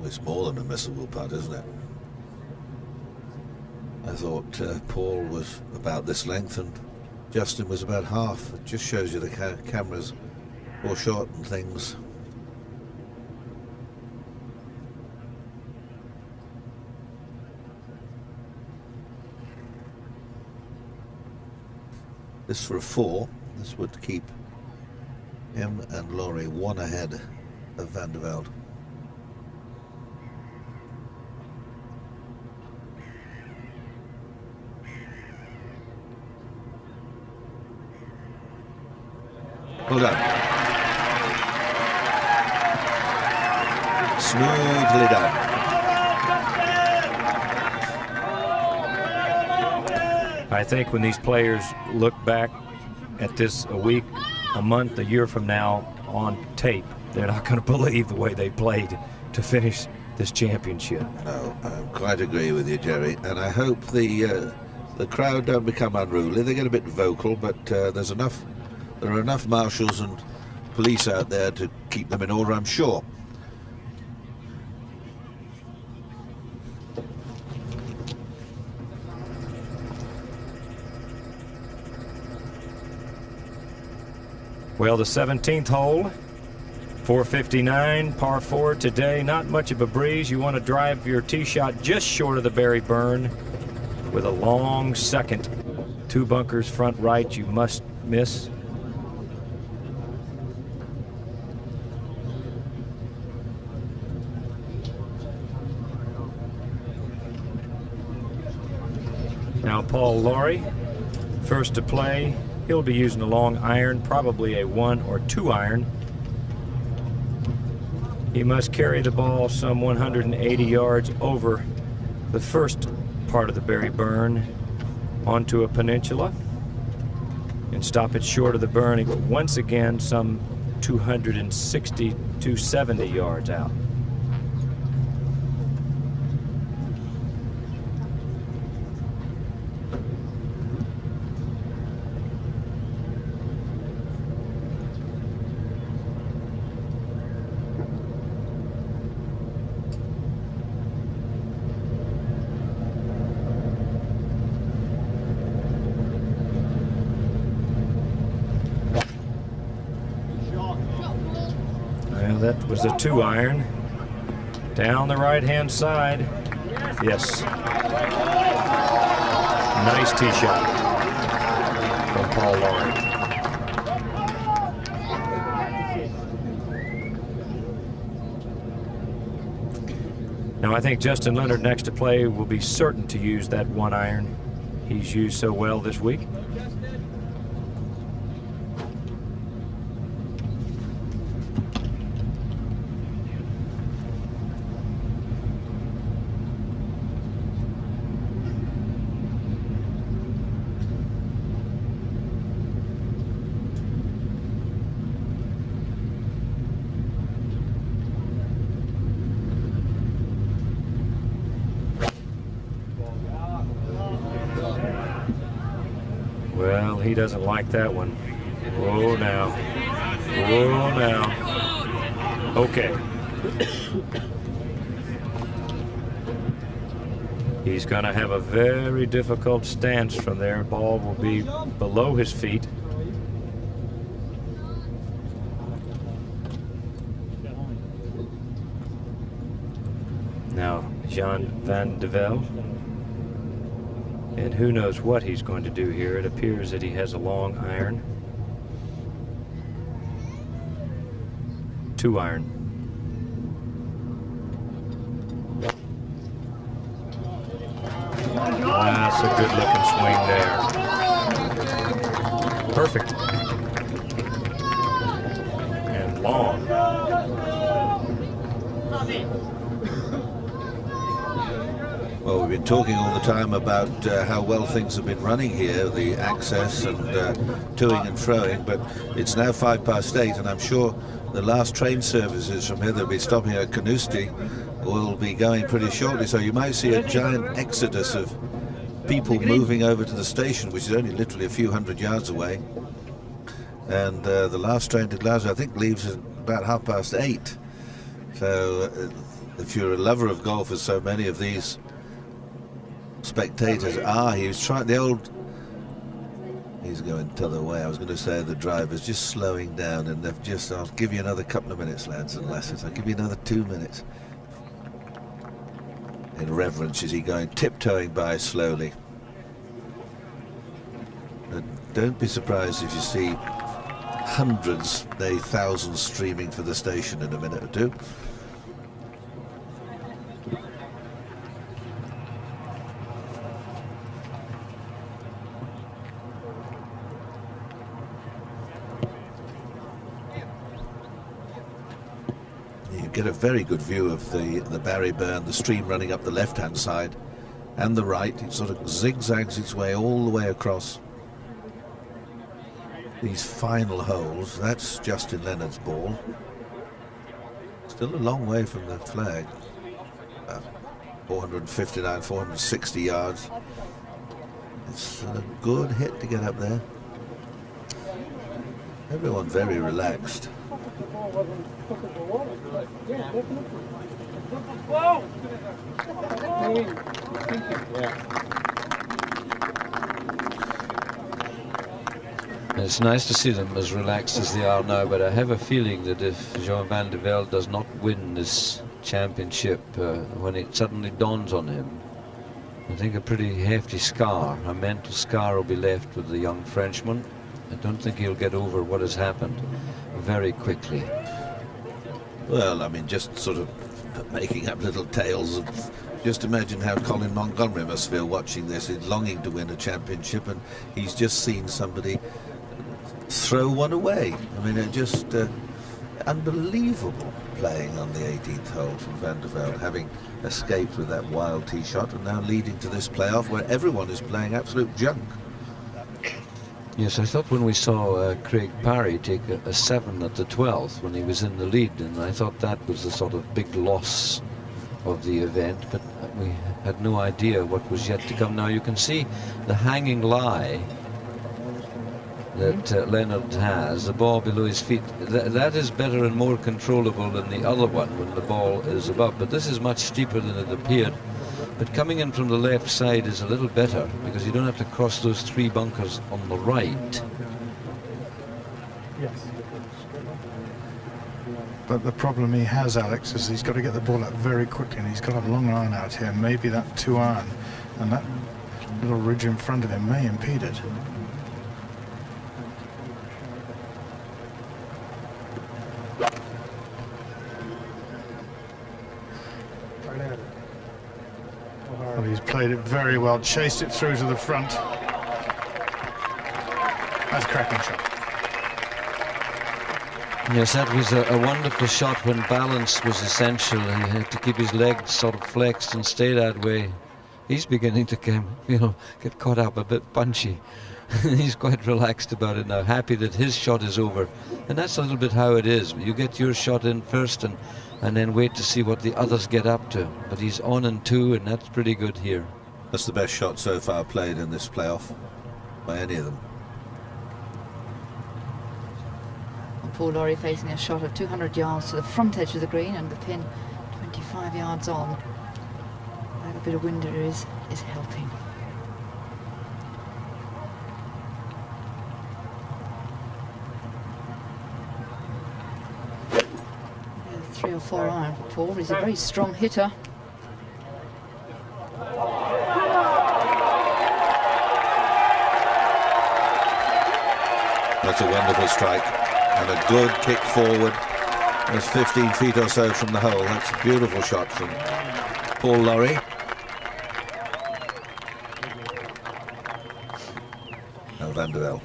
It's more than a missable putt, isn't it? I thought Paul was about this length and Justin was about half. It just shows you the cameras foreshorten things. This for a 4. This would keep him and Lawrie 1 ahead of Van de Velde. Well done. Smoothly done. I think when these players look back at this a week, a month, a year from now on tape, they're not going to believe the way they played to finish this championship. No, I quite agree with you, Jerry, and I hope the crowd don't become unruly. They get a bit vocal, but there are enough marshals and police out there to keep them in order, I'm sure. Well, the 17th hole, 459, par 4 today. Not much of a breeze. You want to drive your tee shot just short of the berry burn with a long second. 2 bunkers front right you must miss. Now Paul Lawrie, first to play. He'll be using a long iron, probably a 1 or 2 iron. He must carry the ball some 180 yards over the first part of the berry burn onto a peninsula and stop it short of the burn once again some 260, 270 yards out. That was a 2 iron. Down the right-hand side. Yes. Nice tee shot from Paul Lawrie. Now I think Justin Leonard next to play will be certain to use that 1 iron he's used so well this week. he doesn't like that one. Oh, now. Oh, now. Okay. He's going to have a very difficult stance from there. Ball will be below his feet. Now, Jean Van de Velde. And who knows what he's going to do here. It appears that he has a long iron. 2 iron. That's a good looking swing there. Perfect. And long. Well, we've been talking all the time about how well things have been running here, the access and toing and froing, but it's now 8:05, and I'm sure the last train services from here, they'll be stopping at Carnoustie, will be going pretty shortly, so you might see a giant exodus of people moving over to the station, which is only literally a few hundred yards away. And the last train to Glasgow, I think, leaves at about 8:30. So if you're a lover of golf, as so many of these spectators are, he was trying the old, he's going the other way. I was going to say the driver's just slowing down, and they've just, I'll give you another couple of minutes, lads and lasses, I'll give you another 2 minutes. In reverence is he going tiptoeing by slowly. But don't be surprised if you see hundreds, maybe thousands streaming for the station in a minute or two. Get a very good view of the Barry Burn, the stream running up the left-hand side and the right. It sort of zigzags its way all the way across these final holes. That's Justin Leonard's ball. Still a long way from the flag. 459, 460 yards. It's a good hit to get up there. Everyone very relaxed. It's nice to see them as relaxed as they are now, but I have a feeling that if Jean Van de Velde does not win this championship, when it suddenly dawns on him, I think a pretty hefty scar, a mental scar, will be left with the young Frenchman. I don't think he'll get over what has happened very quickly. Well, I mean, just sort of making up little tales of, just imagine how Colin Montgomery must feel watching this. He's longing to win a championship, and he's just seen somebody throw one away. I mean, it just unbelievable playing on the 18th hole from Van de Velde, having escaped with that wild tee shot and now leading to this playoff where everyone is playing absolute junk. Yes, I thought when we saw Craig Parry take a 7 at the 12th when he was in the lead, and I thought that was the sort of big loss of the event, but we had no idea what was yet to come. Now you can see the hanging lie that Leonard has, the ball below his feet. That is better and more controllable than the other one when the ball is above, but this is much steeper than it appeared. But coming in from the left side is a little better because you don't have to cross those 3 bunkers on the right. Yes. But the problem he has, Alex, is he's got to get the ball out very quickly, and he's got a long iron out here. Maybe that 2 iron and that little ridge in front of him may impede it. Well, he's played it very well, chased it through to the front. That's a cracking shot. Yes, that was a wonderful shot when balance was essential. He had to keep his legs sort of flexed and stay that way. He's beginning to get caught up a bit punchy. He's quite relaxed about it now, happy that his shot is over. And that's a little bit how it is. You get your shot in first and then wait to see what the others get up to. But he's on in 2, and that's pretty good here. That's the best shot so far played in this playoff by any of them. Paul Lawrie facing a shot of 200 yards to the front edge of the green and the pin 25 yards on. A little bit of wind there is helping. 3 or 4 iron for Paul. He's a very strong hitter. That's a wonderful strike and a good kick forward. That's 15 feet or so from the hole. That's a beautiful shot from Paul Lawrie. Now Van de Velde.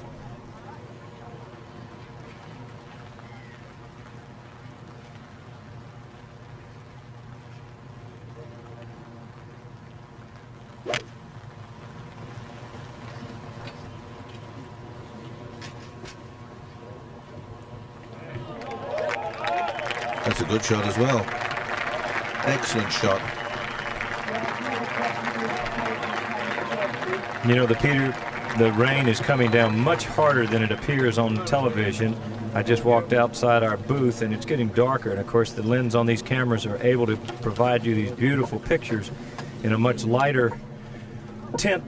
That's a good shot as well. Excellent shot. You know, Peter, the rain is coming down much harder than it appears on television. I just walked outside our booth and it's getting darker, and of course the lens on these cameras are able to provide you these beautiful pictures in a much lighter tint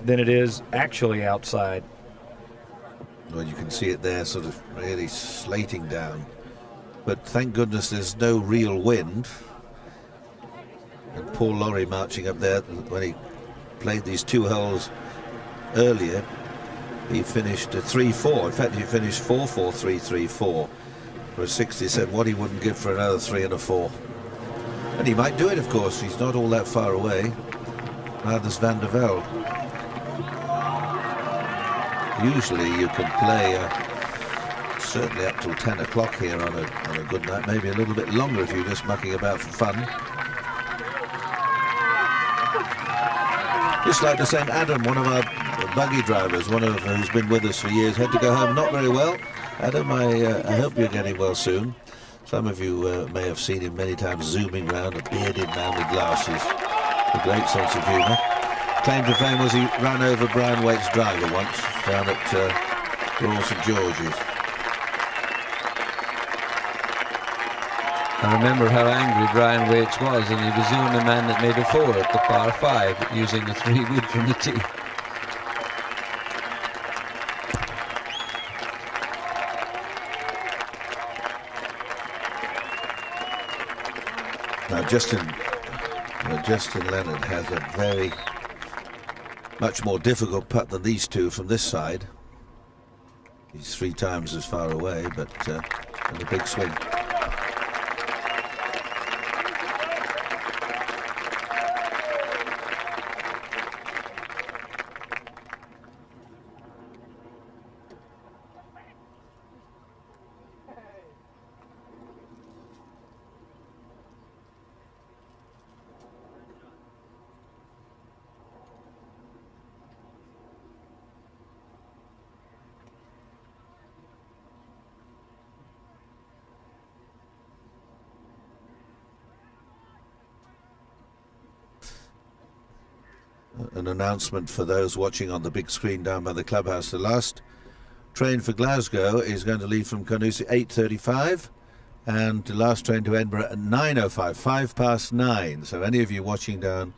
than it is actually outside. Well, you can see it there sort of really slating down. But thank goodness there's no real wind. And Paul Lawrie marching up there, when he played these 2 holes earlier, he finished a 3-4. In fact, he finished 4-4, 3-3-4 for a 60. He said what he wouldn't give for another 3 and a 4. And he might do it, of course. He's not all that far away. Neither's Van de Velde. Usually you can play certainly up till 10 o'clock here on a good night, maybe a little bit longer if you're just mucking about for fun. Just like to send Adam, one of our buggy drivers, who's been with us for years, had to go home not very well. Adam, I hope you're getting well soon. Some of you may have seen him many times zooming around, a bearded man with glasses, a great sense of humour. Claim to fame was he ran over Brian Waite's driver once down at Royal St George's. I remember how angry Brian Waits was, and he was the only man that made a 4 at the par 5 using the 3 wood from the tee. Now Justin Leonard has a very much more difficult putt than these two from this side. He's 3 times as far away, but and a big swing. An announcement for those watching on the big screen down by the clubhouse. The last train for Glasgow is going to leave from Carnoustie at 8:35, and the last train to Edinburgh at 9:05, 9:05. So any of you watching down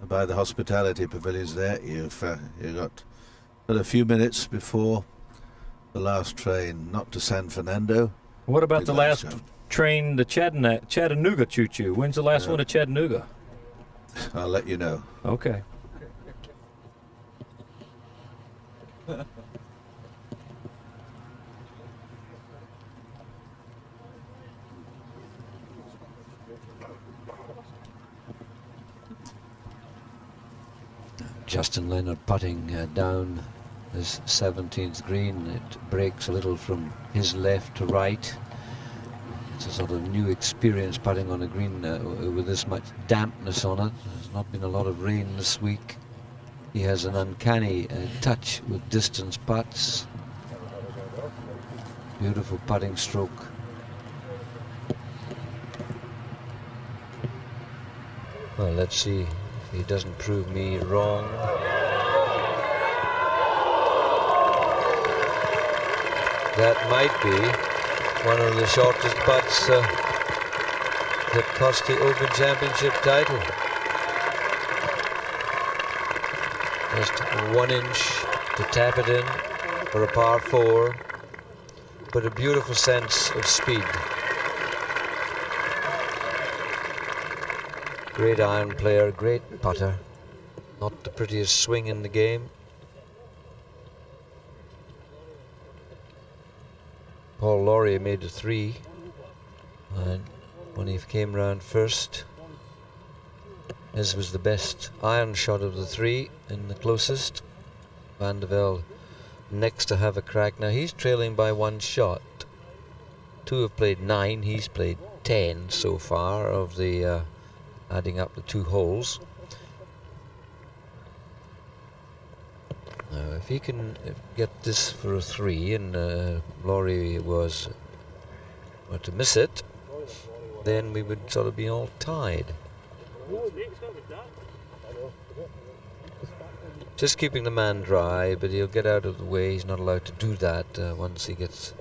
by the hospitality pavilions there, you've got a few minutes before the last train, not to San Fernando. What about the last train to Chattanooga choo-choo? When's the last one to Chattanooga? I'll let you know. Okay. Justin Leonard putting down this 17th green. It breaks a little from his left to right. It's a sort of new experience putting on a green with this much dampness on it. There's not been a lot of rain this week. He has an uncanny touch with distance putts. Beautiful putting stroke. Well, let's see if he doesn't prove me wrong. That might be one of the shortest putts that cost the Open Championship title. Just 1 inch to tap it in for a par 4, but a beautiful sense of speed. Great iron player, great putter. Not the prettiest swing in the game. Paul Lawrie made a 3, and when he came round first, his was the best iron shot of the 3 and the closest. Van de Velde next to have a crack. Now he's trailing by 1 shot. 2 have played 9, he's played 10 so far of the adding up the 2 holes. Now if he can get this for a 3 and Lawrie was to miss it, then we would sort of be all tied. Just keeping the man dry, but he'll get out of the way. He's not allowed to do that once he gets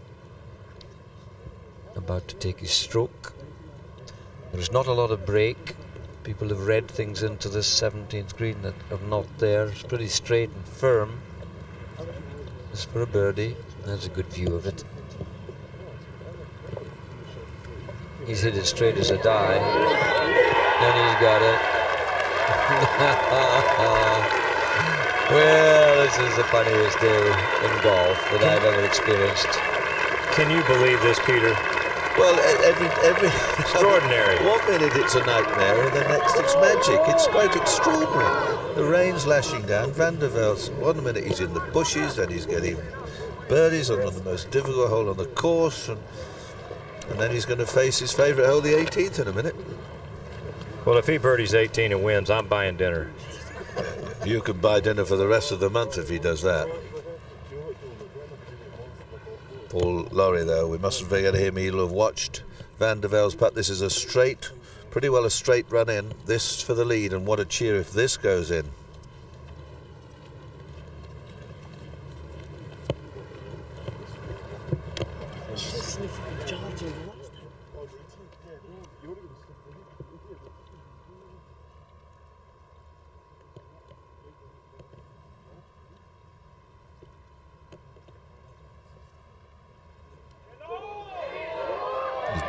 about to take his stroke. There's not a lot of break. People have read things into this 17th green that are not there. It's pretty straight and firm. This for a birdie. That's a good view of it. He's hit it straight as a die. Then he's got it. Well, this is the funniest day in golf that I've ever experienced. Can you believe this, Peter? Well, every extraordinary. 1 minute it's a nightmare, and the next it's magic. It's quite extraordinary. The rain's lashing down. Van de Velde, 1 minute he's in the bushes, then he's getting birdies on the most difficult hole on the course, and then he's going to face his favourite hole, the 18th, in a minute. Well, if he birdies 18 and wins, I'm buying dinner. You can buy dinner for the rest of the month if he does that. Paul Lawrie, though, we mustn't forget him. He'll have watched Van de Velde's putt. This is a straight, pretty well a straight run in. This for the lead, and what a cheer if this goes in.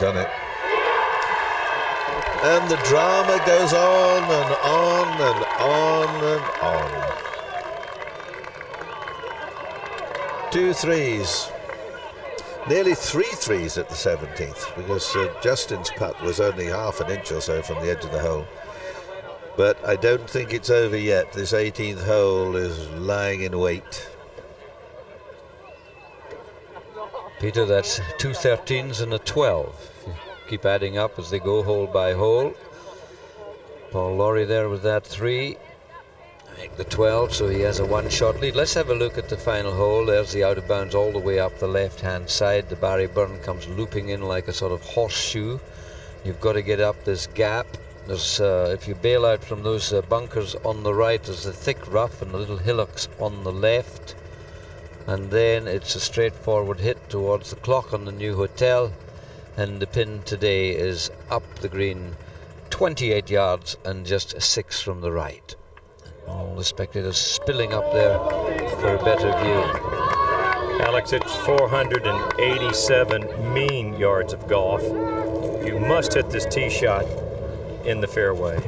Done it. And the drama goes on and on and on and on. 2 threes. Nearly 3 threes at the 17th, because Justin's putt was only half an inch or so from the edge of the hole. But I don't think it's over yet. This 18th hole is lying in wait. Peter, that's 2 13s and a 12. You keep adding up as they go hole by hole. Paul Lawrie there with that 3. Make the 12, so he has a 1-shot lead. Let's have a look at the final hole. There's the out of bounds all the way up the left-hand side. The Barry Burn comes looping in like a sort of horseshoe. You've got to get up this gap. There's, if you bail out from those bunkers on the right, there's a thick rough and the little hillocks on the left. And then it's a straightforward hit towards the clock on the new hotel, and the pin today is up the green 28 yards and just 6 from the right. And all the spectators spilling up there for a better view. Alex, it's 487 mean yards of golf. You must hit this tee shot in the fairway.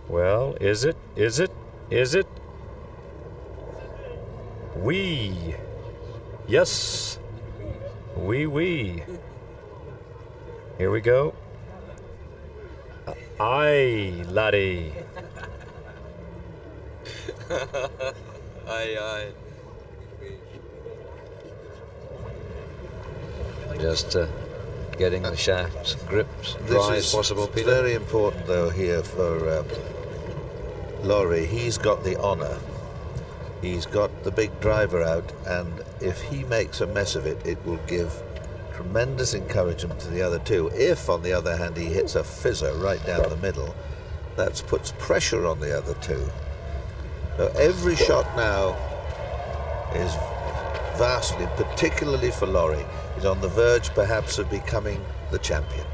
Well, is it? Is it? Is it? Oui. Yes. Oui. Here we go. Aye, laddie. Aye. Just getting the shafts grips dry as possible, Peter. Very important, though, here for Lawrie. He's got the honour. He's got the big driver out, and if he makes a mess of it, it will give tremendous encouragement to the other two. If, on the other hand, he hits a fizzer right down the middle, that puts pressure on the other two. So every shot now is vastly, particularly for Lawrie, is on the verge perhaps of becoming the champion.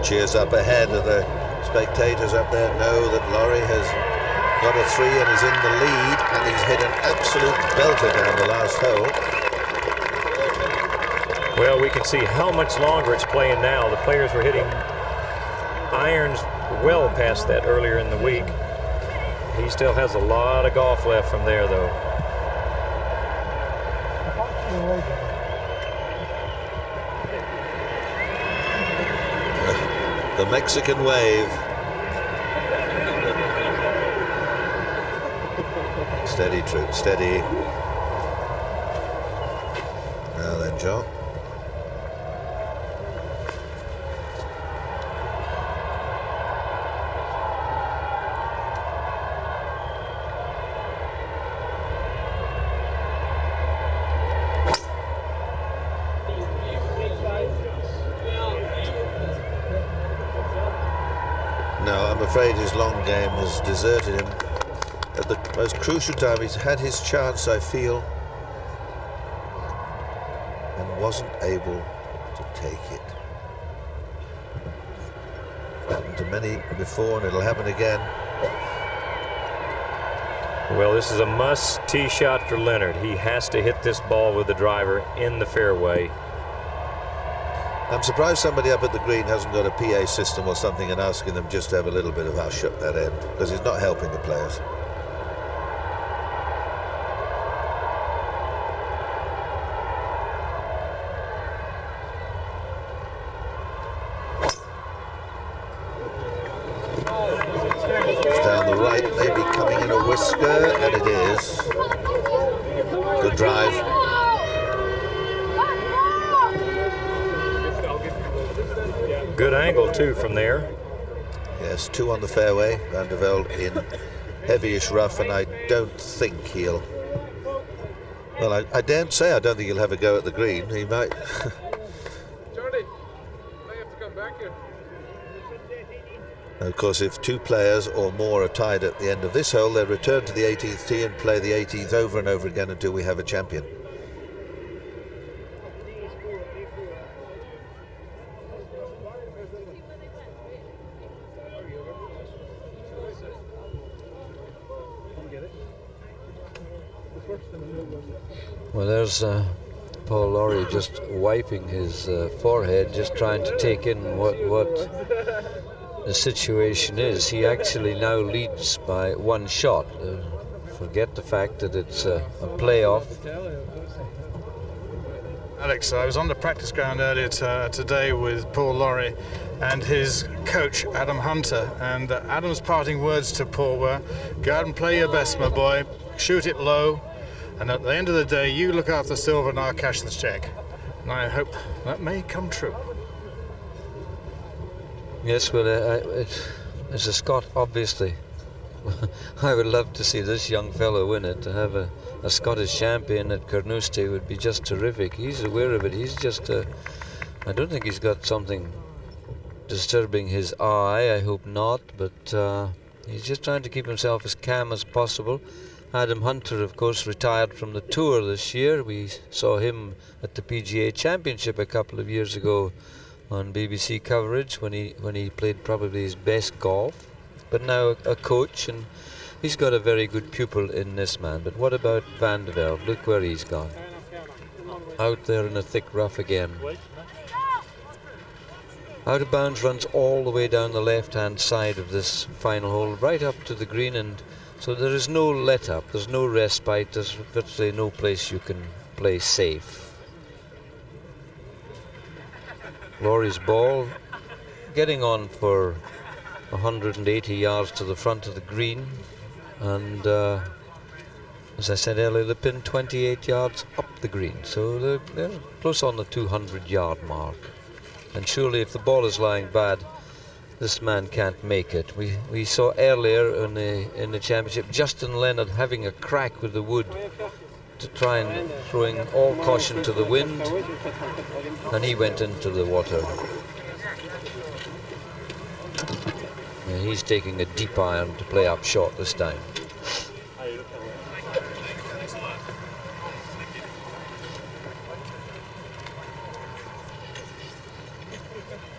Cheers up ahead of the spectators up there know that Lawrie has got a 3 and is in the lead, and he's hit an absolute belter down the last hole. Well, we can see how much longer it's playing now. The players were hitting irons well past that earlier in the week. He still has a lot of golf left from there, though. The Mexican wave. Steady, Troop, steady. Now then, John. No, I'm afraid his long game has deserted him. At the most crucial time, he's had his chance, I feel, and wasn't able to take it. Happened to many before, and it'll happen again. Well, this is a must tee shot for Leonard. He has to hit this ball with the driver in the fairway. I'm surprised somebody up at the green hasn't got a PA system or something and asking them just to have a little bit of hush up that end, because it's not helping the players. Down the right, maybe coming in a whisker, and it is. Good drive. Good angle, too, from there. Yes, 2 on the fairway. Van de Velde in heavyish rough, and I don't think he'll... Well, I daren't say I don't think he'll have a go at the green. He might... Jordy, may have to come back here. Of course, if 2 players or more are tied at the end of this hole, they'll return to the 18th tee and play the 18th over and over again until we have a champion. Well, there's Paul Lawrie just wiping his forehead, just trying to take in what the situation is. He actually now leads by 1 shot. Forget the fact that it's a playoff. Alex, I was on the practice ground earlier today with Paul Lawrie and his coach, Adam Hunter, and Adam's parting words to Paul were, go out and play your best, my boy, shoot it low, and at the end of the day, you look after silver and I'll cash the check. And I hope that may come true. Yes, well, as a Scot, obviously, I would love to see this young fellow win it. To have a Scottish champion at Carnoustie would be just terrific. He's aware of it. He's just, I don't think he's got something disturbing his eye. I hope not, but he's just trying to keep himself as calm as possible. Adam Hunter, of course, retired from the tour this year. We saw him at the PGA Championship a couple of years ago on BBC coverage when he played probably his best golf. But now a coach, and he's got a very good pupil in this man. But what about Van de Velde? Look where he's gone. Out there in a thick rough again. Out of bounds runs all the way down the left-hand side of this final hole, right up to the green, and so there is no let-up, there's no respite, there's virtually no place you can play safe. Lawrie's ball getting on for 180 yards to the front of the green, and as I said earlier, the pin 28 yards up the green, so they're close on the 200-yard mark. And surely if the ball is lying bad, this man can't make it. We saw earlier in the championship Justin Leonard having a crack with the wood to try and throwing all caution to the wind, and he went into the water. Yeah, he's taking a deep iron to play up short this time.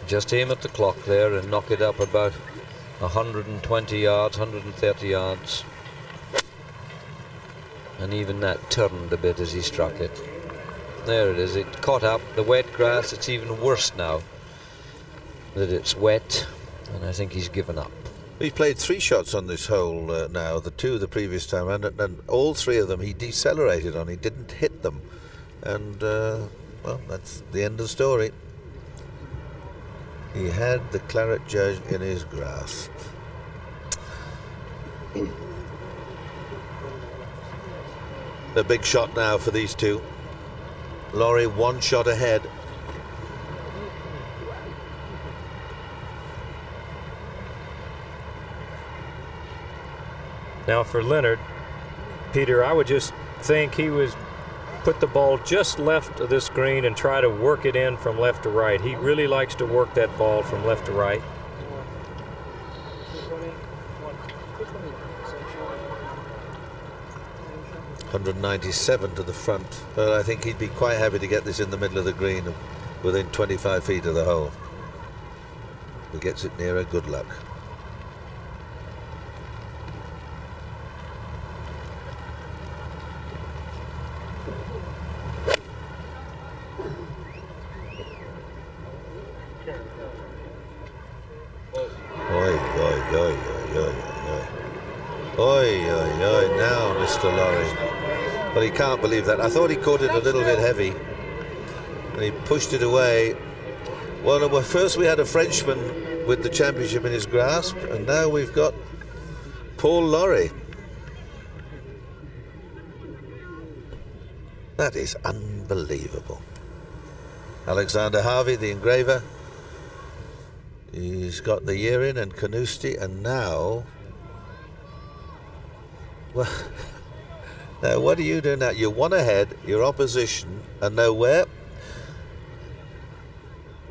Just aim at the clock there and knock it up about 120 yards, 130 yards. And even that turned a bit as he struck it. There it is, it caught up. The wet grass, it's even worse now that it's wet, and I think he's given up. He's played 3 shots on this hole now, the 2 the previous time, and all 3 of them he decelerated on. He didn't hit them. And, well, that's the end of the story. He had the claret jug in his grasp. A big shot now for these two. Lawrie 1 shot ahead. Now for Leonard, Peter, I would just think he was put the ball just left of this green and try to work it in from left to right. He really likes to work that ball from left to right. .197 to the front. Well, I think he'd be quite happy to get this in the middle of the green, within 25 feet of the hole. If he gets it nearer, good luck. Now, Mr. Lawrie. Well, he can't believe that. I thought he caught it a little bit heavy, and he pushed it away. Well, first we had a Frenchman with the championship in his grasp, and now we've got Paul Lawrie. That is unbelievable. Alexander Harvey, the engraver. He's got the year in and Carnoustie, and now... Well, now what do you do now? You're 1 ahead, your opposition, and nowhere.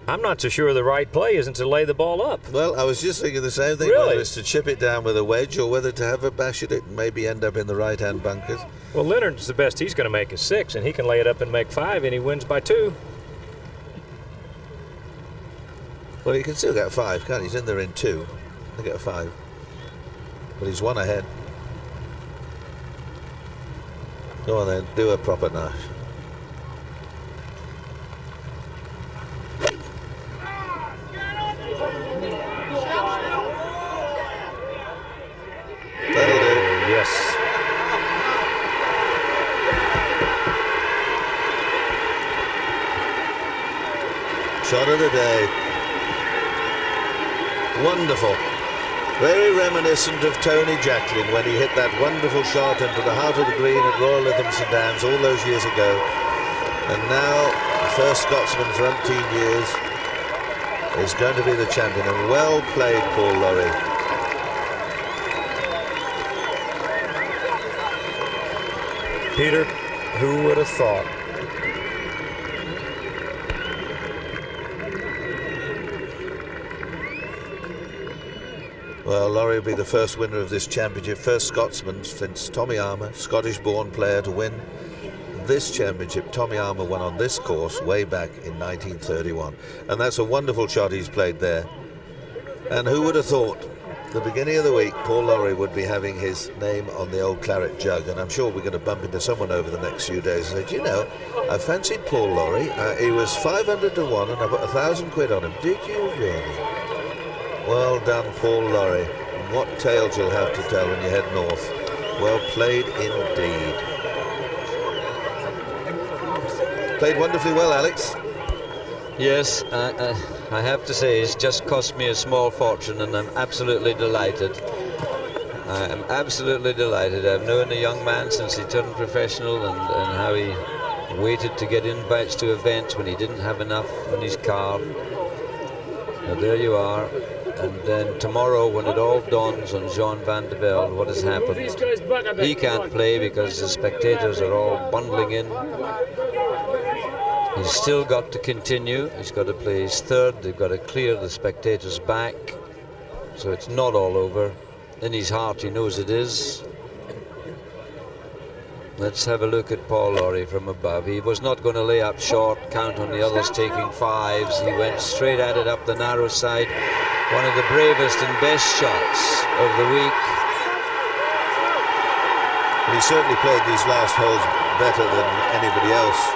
I'm not so sure the right play isn't to lay the ball up. Well, I was just thinking the same thing. Really? Whether it's to chip it down with a wedge or whether to have a bash at it and maybe end up in the right-hand bunkers. Well, Leonard's the best he's going to make is 6, and he can lay it up and make 5, and he wins by 2. Well, he can still get 5, can't he? He's in there in 2. He'll get a 5. But he's 1 ahead. Go on then, do a proper Nash. That'll do. Yes. Shot of the day. Wonderful. Very reminiscent of Tony Jacklin when he hit that wonderful shot into the heart of the green at Royal Lytham St Anne's all those years ago. And now, the first Scotsman for umpteen years is going to be the champion. And well played, Paul Lawrie. Peter, who would have thought? Well, Lawrie will be the first winner of this championship, first Scotsman since Tommy Armour, Scottish-born player, to win this championship. Tommy Armour won on this course way back in 1931. And that's a wonderful shot he's played there. And who would have thought, the beginning of the week, Paul Lawrie would be having his name on the old claret jug, and I'm sure we're going to bump into someone over the next few days and say, you know, I fancied Paul Lawrie. He was 500 to 1 and I put 1,000 quid on him. Did you really? Well done, Paul Lawrie. What tales you'll have to tell when you head north. Well played indeed. Played wonderfully well, Alex. Yes, I have to say it's just cost me a small fortune, and I'm absolutely delighted. I am absolutely delighted. I've known the young man since he turned professional, and how he waited to get invites to events when he didn't have enough in his car. Now there you are. And then tomorrow, when it all dawns on Jean Van de Velde what has happened, he can't play because the spectators are all bundling in. He's still got to continue. He's got to play his third. They've got to clear the spectators back, so it's not all over. In his heart, he knows it is. Let's have a look at Paul Lawrie from above. He was not going to lay up short, count on the others taking fives. He went straight at it up the narrow side. One of the bravest and best shots of the week. He certainly played these last holes better than anybody else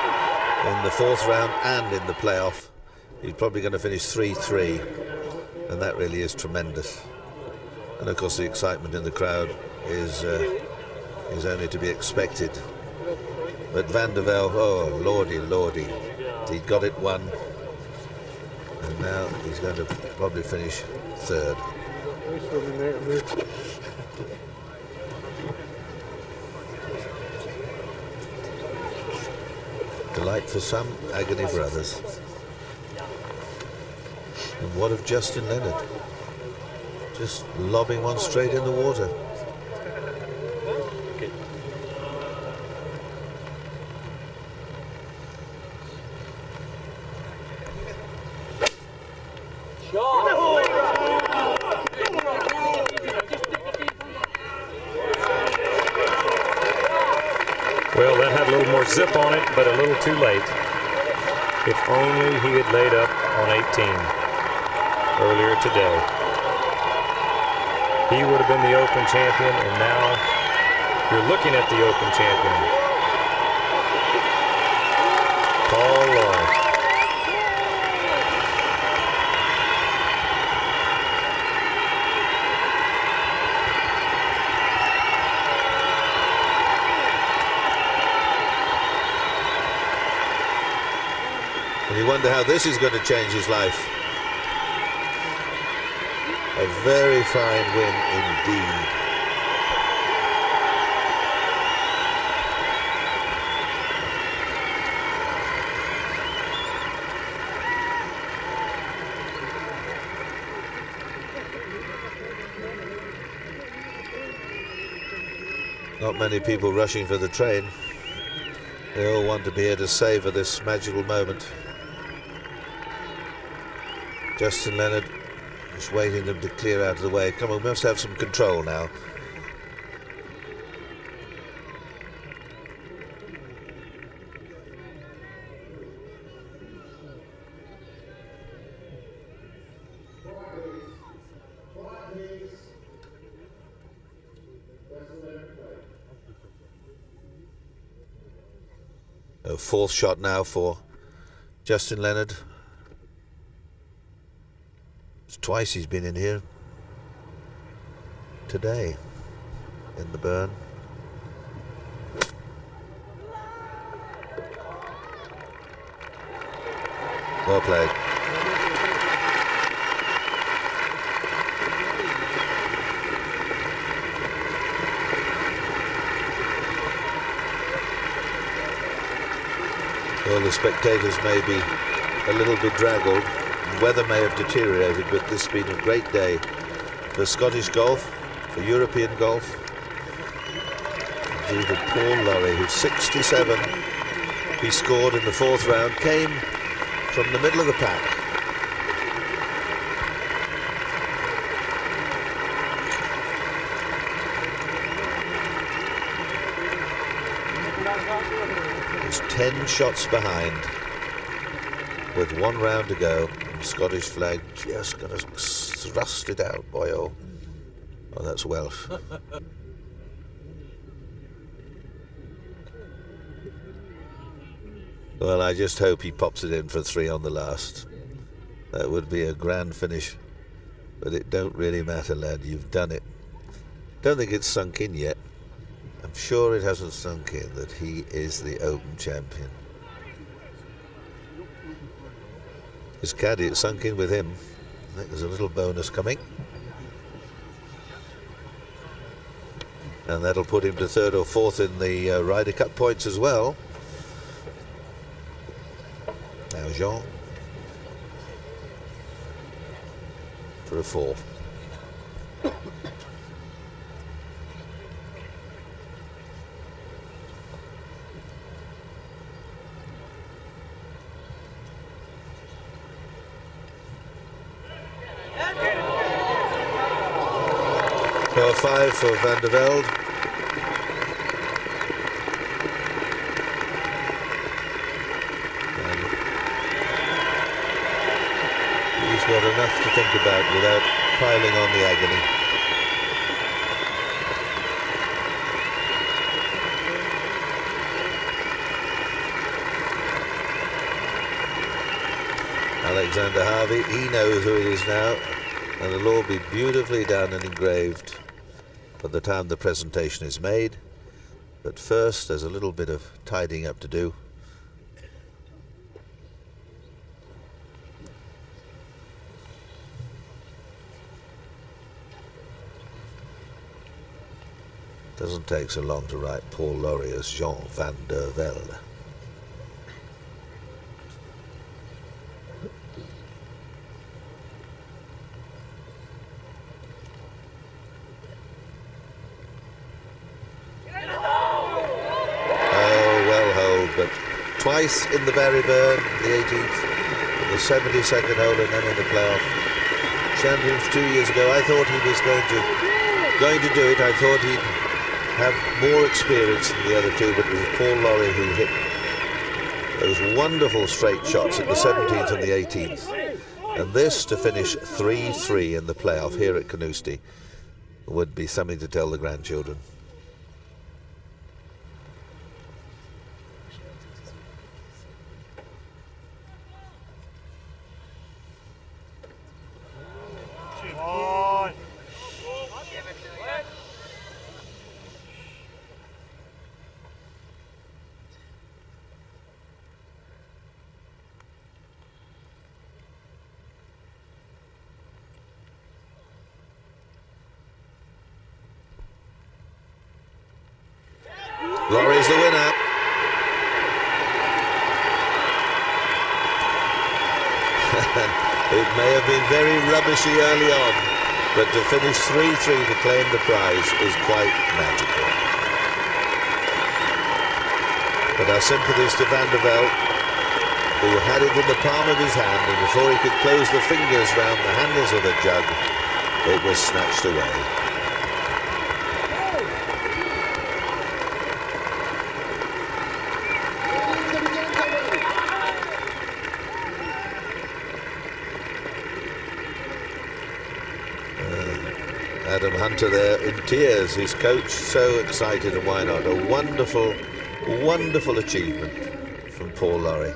in the fourth round and in the playoff. He's probably going to finish 3-3, and that really is tremendous. And of course the excitement in the crowd is only to be expected. But Van de Velde, oh lordy, lordy, he got it one, and now he's going to probably finish third. Delight for some, agony for others. And what of Justin Leonard? Just lobbing one straight in the water. Well, that had a little more zip on it, but a little too late. If only he had laid up on 18 earlier today. He would have been the Open champion, and now you're looking at the Open champion. Paul Lawrie. And you wonder how this is going to change his life. A very fine win indeed. Not many people rushing for the train. They all want to be here to savour this magical moment. Justin Leonard just waiting them to clear out of the way. Come on, we must have some control now. A fourth shot now for Justin Leonard. It's twice he's been in here today in the burn. Well played. Well, the spectators may be a little bedraggled. Weather may have deteriorated, but this has been a great day for Scottish golf, for European golf. Indeed, Paul Lawrie, who's 67, he scored in the fourth round, came from the middle of the pack. He's 10 shots behind with 1 round to go. Scottish flag just going to thrust it out, boy. Oh, that's Welsh. Well, I just hope he pops it in for 3 on the last. That would be a grand finish. But it don't really matter, lad. You've done it. Don't think it's sunk in yet. I'm sure it hasn't sunk in that he is the Open champion. His caddy, it sunk in with him. I think there's a little bonus coming. And that'll put him to 3rd or 4th in the Ryder Cup points as well. Now Jean. for a 4. Par 5 for Van de Velde. And he's got enough to think about without piling on the agony. Alexander Harvey, he knows who it is now, and it'll all be beautifully done and engraved by the time the presentation is made. But first, there's a little bit of tidying up to do. Doesn't take so long to write Paul Lawrie as Jean Van de Velde. Twice in the Barry Burn, the 18th, the 72nd hole, and then in the playoff. Champions 2 years ago. I thought he was going to do it. I thought he'd have more experience than the other two, but it was Paul Lawrie who hit those wonderful straight shots at the 17th and the 18th. And this to finish 3-3 in the playoff here at Carnoustie would be something to tell the grandchildren. Laurie's the winner. It may have been very rubbishy early on, but to finish 3-3 to claim the prize is quite magical. But our sympathies to Van de Velde, who had it in the palm of his hand, and before he could close the fingers round the handles of the jug, it was snatched away. Adam Hunter there in tears, his coach so excited, and why not? A wonderful, wonderful achievement from Paul Lawrie.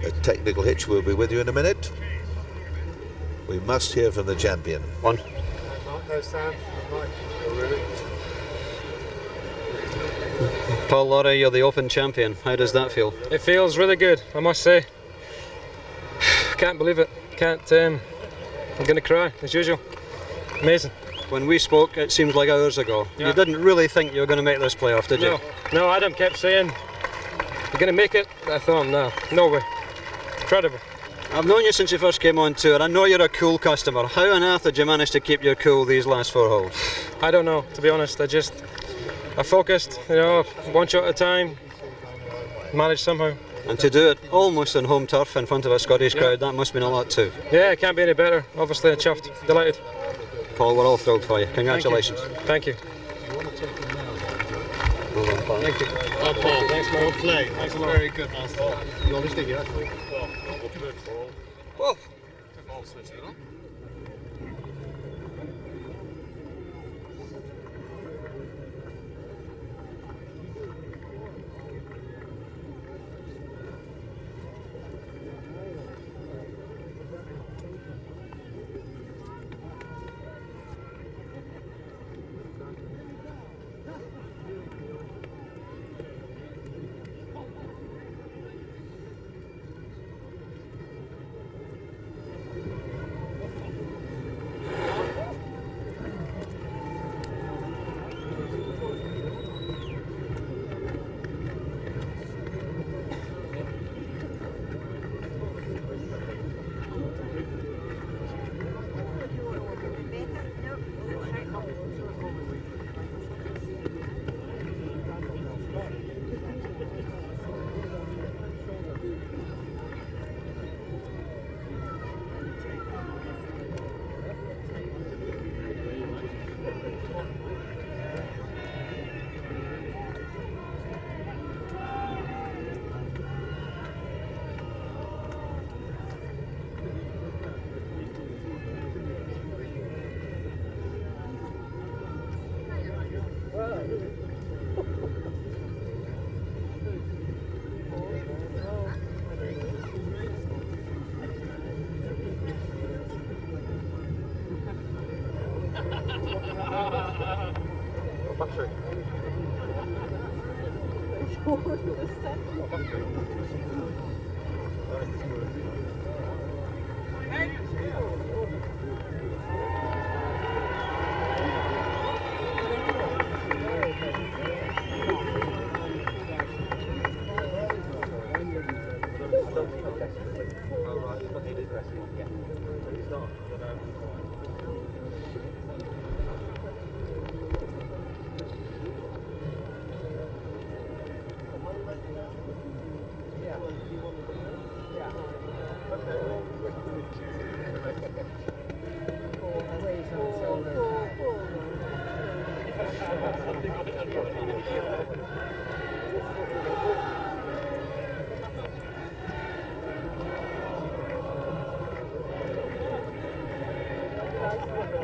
A technical hitch. We'll be with you in a minute. We must hear from the champion. One. Paul Lawrie, you're the Open champion. How does that feel? It feels really good, I must say. Can't believe it. I'm going to cry, as usual. Amazing. When we spoke, it seemed like hours ago. Yeah. You didn't really think you were going to make this playoff, did you? No, Adam kept saying, you're going to make it. I thought, no way. Incredible. I've known you since you first came on tour. I know you're a cool customer. How on earth did you manage to keep your cool these last 4 holes? I don't know, to be honest. I focused, one shot at a time, managed somehow. And to do it almost on home turf in front of a Scottish crowd, that must have been a lot too. Yeah, it can't be any better. Obviously, chuffed, delighted. Paul, we're all thrilled for you. Congratulations. Thank you. Well done, Paul. Thank you. Paul, thanks for your play. Thanks a lot. Very good, man. You obviously get it. Whoa.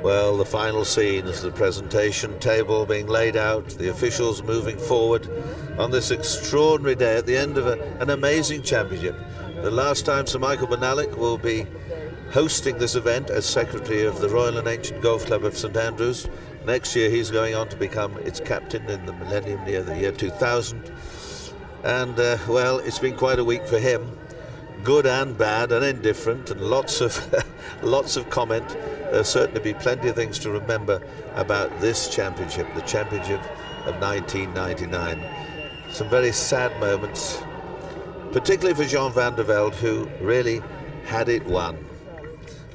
Well, the final scene is the presentation table being laid out, the officials moving forward on this extraordinary day at the end of an amazing championship. The last time Sir Michael Benalek will be hosting this event as Secretary of the Royal and Ancient Golf Club of St Andrews. Next year he's going on to become its captain in the millennium year, the year 2000. And, well, it's been quite a week for him. Good and bad and indifferent, and lots of comment. There'll certainly be plenty of things to remember about this championship, the championship of 1999. Some very sad moments, particularly for Jean Van de Velde, who really had it won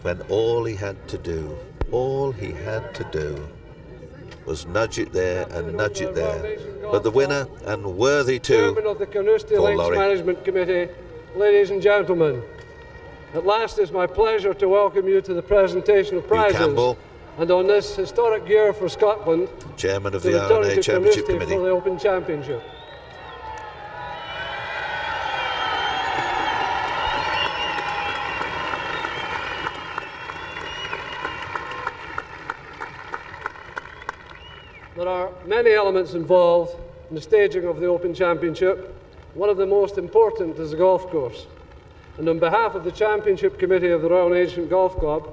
when all he had to do was nudge it there and nudge it there. But the winner, and worthy too, Chairman of the Carnoustie Paul Links Lawrie. Management Committee, ladies and gentlemen, at last it's my pleasure to welcome you to the presentation of prizes. Campbell, and on this historic year for Scotland, Chairman of to the return R&A to Championship Carnoustie Committee. for the Open Championship. There are many elements involved in the staging of the Open Championship. One of the most important is the golf course. And on behalf of the Championship Committee of the Royal and Ancient Golf Club,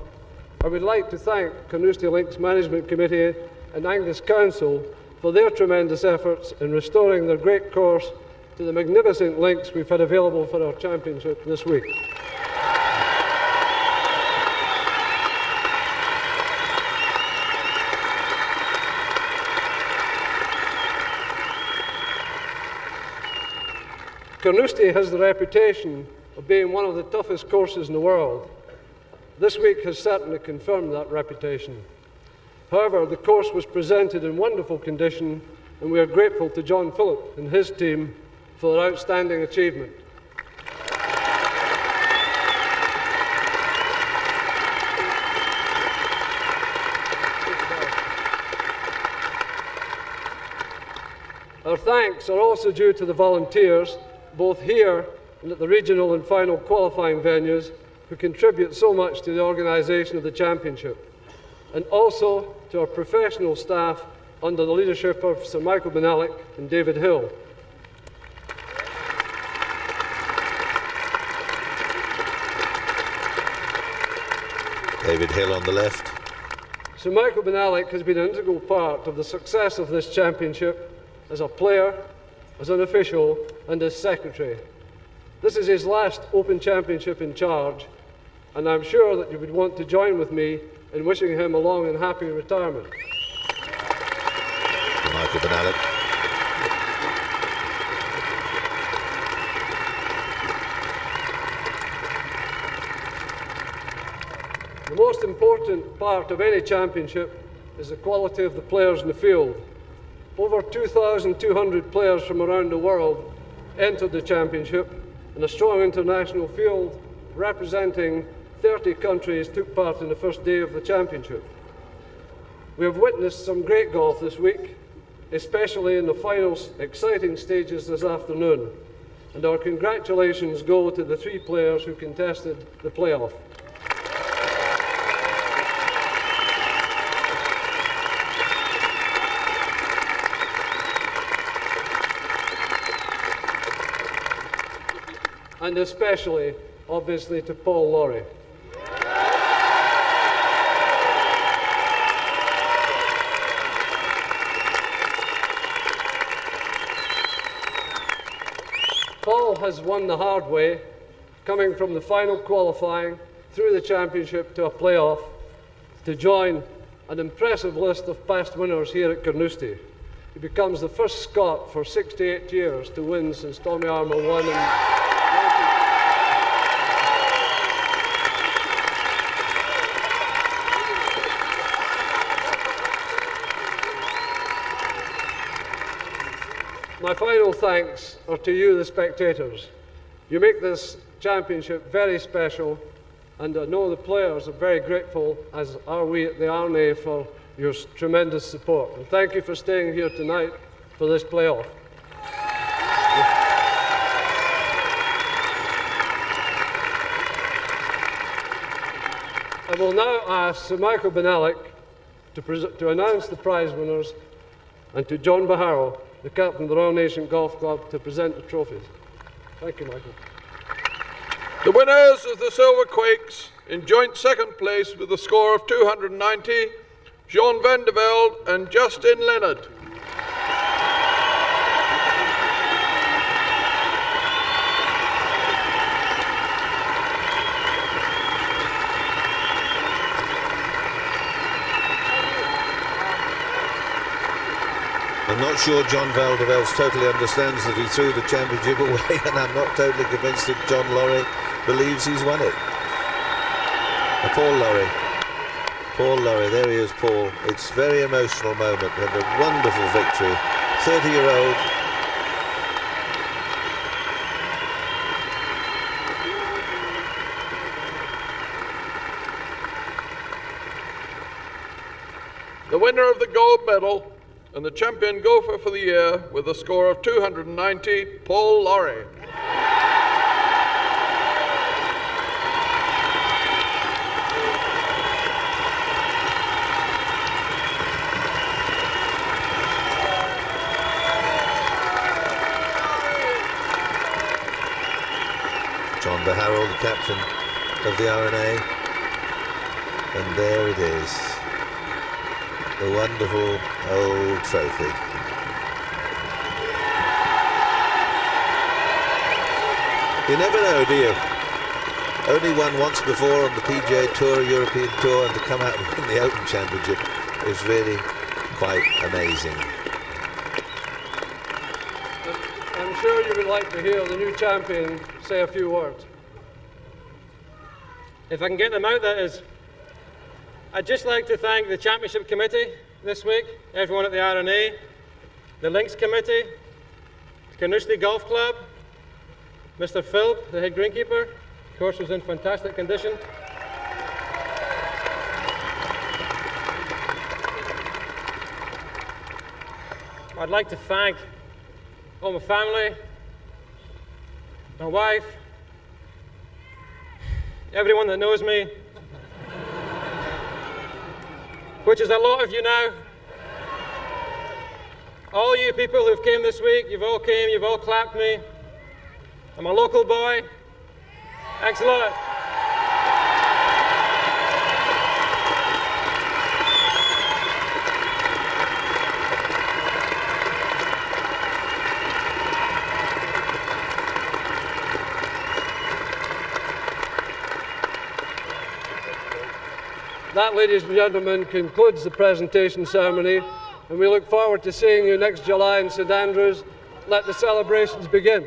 I would like to thank Carnoustie Links Management Committee and Angus Council for their tremendous efforts in restoring their great course to the magnificent links we've had available for our championship this week. Carnoustie has the reputation of being one of the toughest courses in the world. This week has certainly confirmed that reputation. However, the course was presented in wonderful condition, and we are grateful to John Phillip and his team for their outstanding achievement. Our thanks are also due to the volunteers, both here and at the regional and final qualifying venues, who contribute so much to the organisation of the championship, and also to our professional staff under the leadership of Sir Michael Benalek and David Hill. David Hill on the left. Sir Michael Benalek has been an integral part of the success of this championship as a player, as an official, and as secretary. This is his last Open Championship in charge, and I'm sure that you would want to join with me in wishing him a long and happy retirement. Michael Benalek. The most important part of any championship is the quality of the players in the field. Over 2,200 players from around the world entered the championship, and a strong international field representing 30 countries took part in the first day of the championship. We have witnessed some great golf this week, especially in the final exciting stages this afternoon, and our congratulations go to the 3 players who contested the playoff. And especially, obviously, to Paul Lawrie. Paul has won the hard way, coming from the final qualifying through the championship to a playoff to join an impressive list of past winners here at Carnoustie. He becomes the first Scot for 68 years to win since Tommy Armour won in My final thanks are to you, the spectators. You make this championship very special, and I know the players are very grateful, as are we at the RNA, for your tremendous support. And thank you for staying here tonight for this playoff. I will now ask Sir Michael Benellick to announce the prize winners, and to John Baharo, the captain of the Royal Nation Golf Club, to present the trophies. Thank you, Michael. The winners of the Silver Quakes in joint second place with a score of 290, Jean Van de Velde and Justin Leonard. I'm not sure Jean Van de Velde totally understands that he threw the championship away, and I'm not totally convinced that John Lawrie believes he's won it. Paul Lawrie, there he is, Paul. It's a very emotional moment and a wonderful victory. 30-year-old. The winner of the gold medal and the champion golfer for the year with a score of 290, Paul Lawrie. John Baharo, the captain of the RNA, and there it is, the wonderful old trophy. You never know, do you? Only won once before on the PGA Tour, European Tour, and to come out and win the Open Championship is really quite amazing. I'm sure you would like to hear the new champion say a few words. If I can get them out, that is. I'd just like to thank the Championship Committee this week, everyone at the RNA, the Links Committee, the Carnoustie Golf Club, Mr. Philp, the head greenkeeper, of course, was in fantastic condition. I'd like to thank all my family, my wife, everyone that knows me, which is a lot of you now. All you people who've came this week, you've all came, you've all clapped me. I'm a local boy. Thanks a lot. That, ladies and gentlemen, concludes the presentation ceremony, and we look forward to seeing you next July in St Andrews. Let the celebrations begin.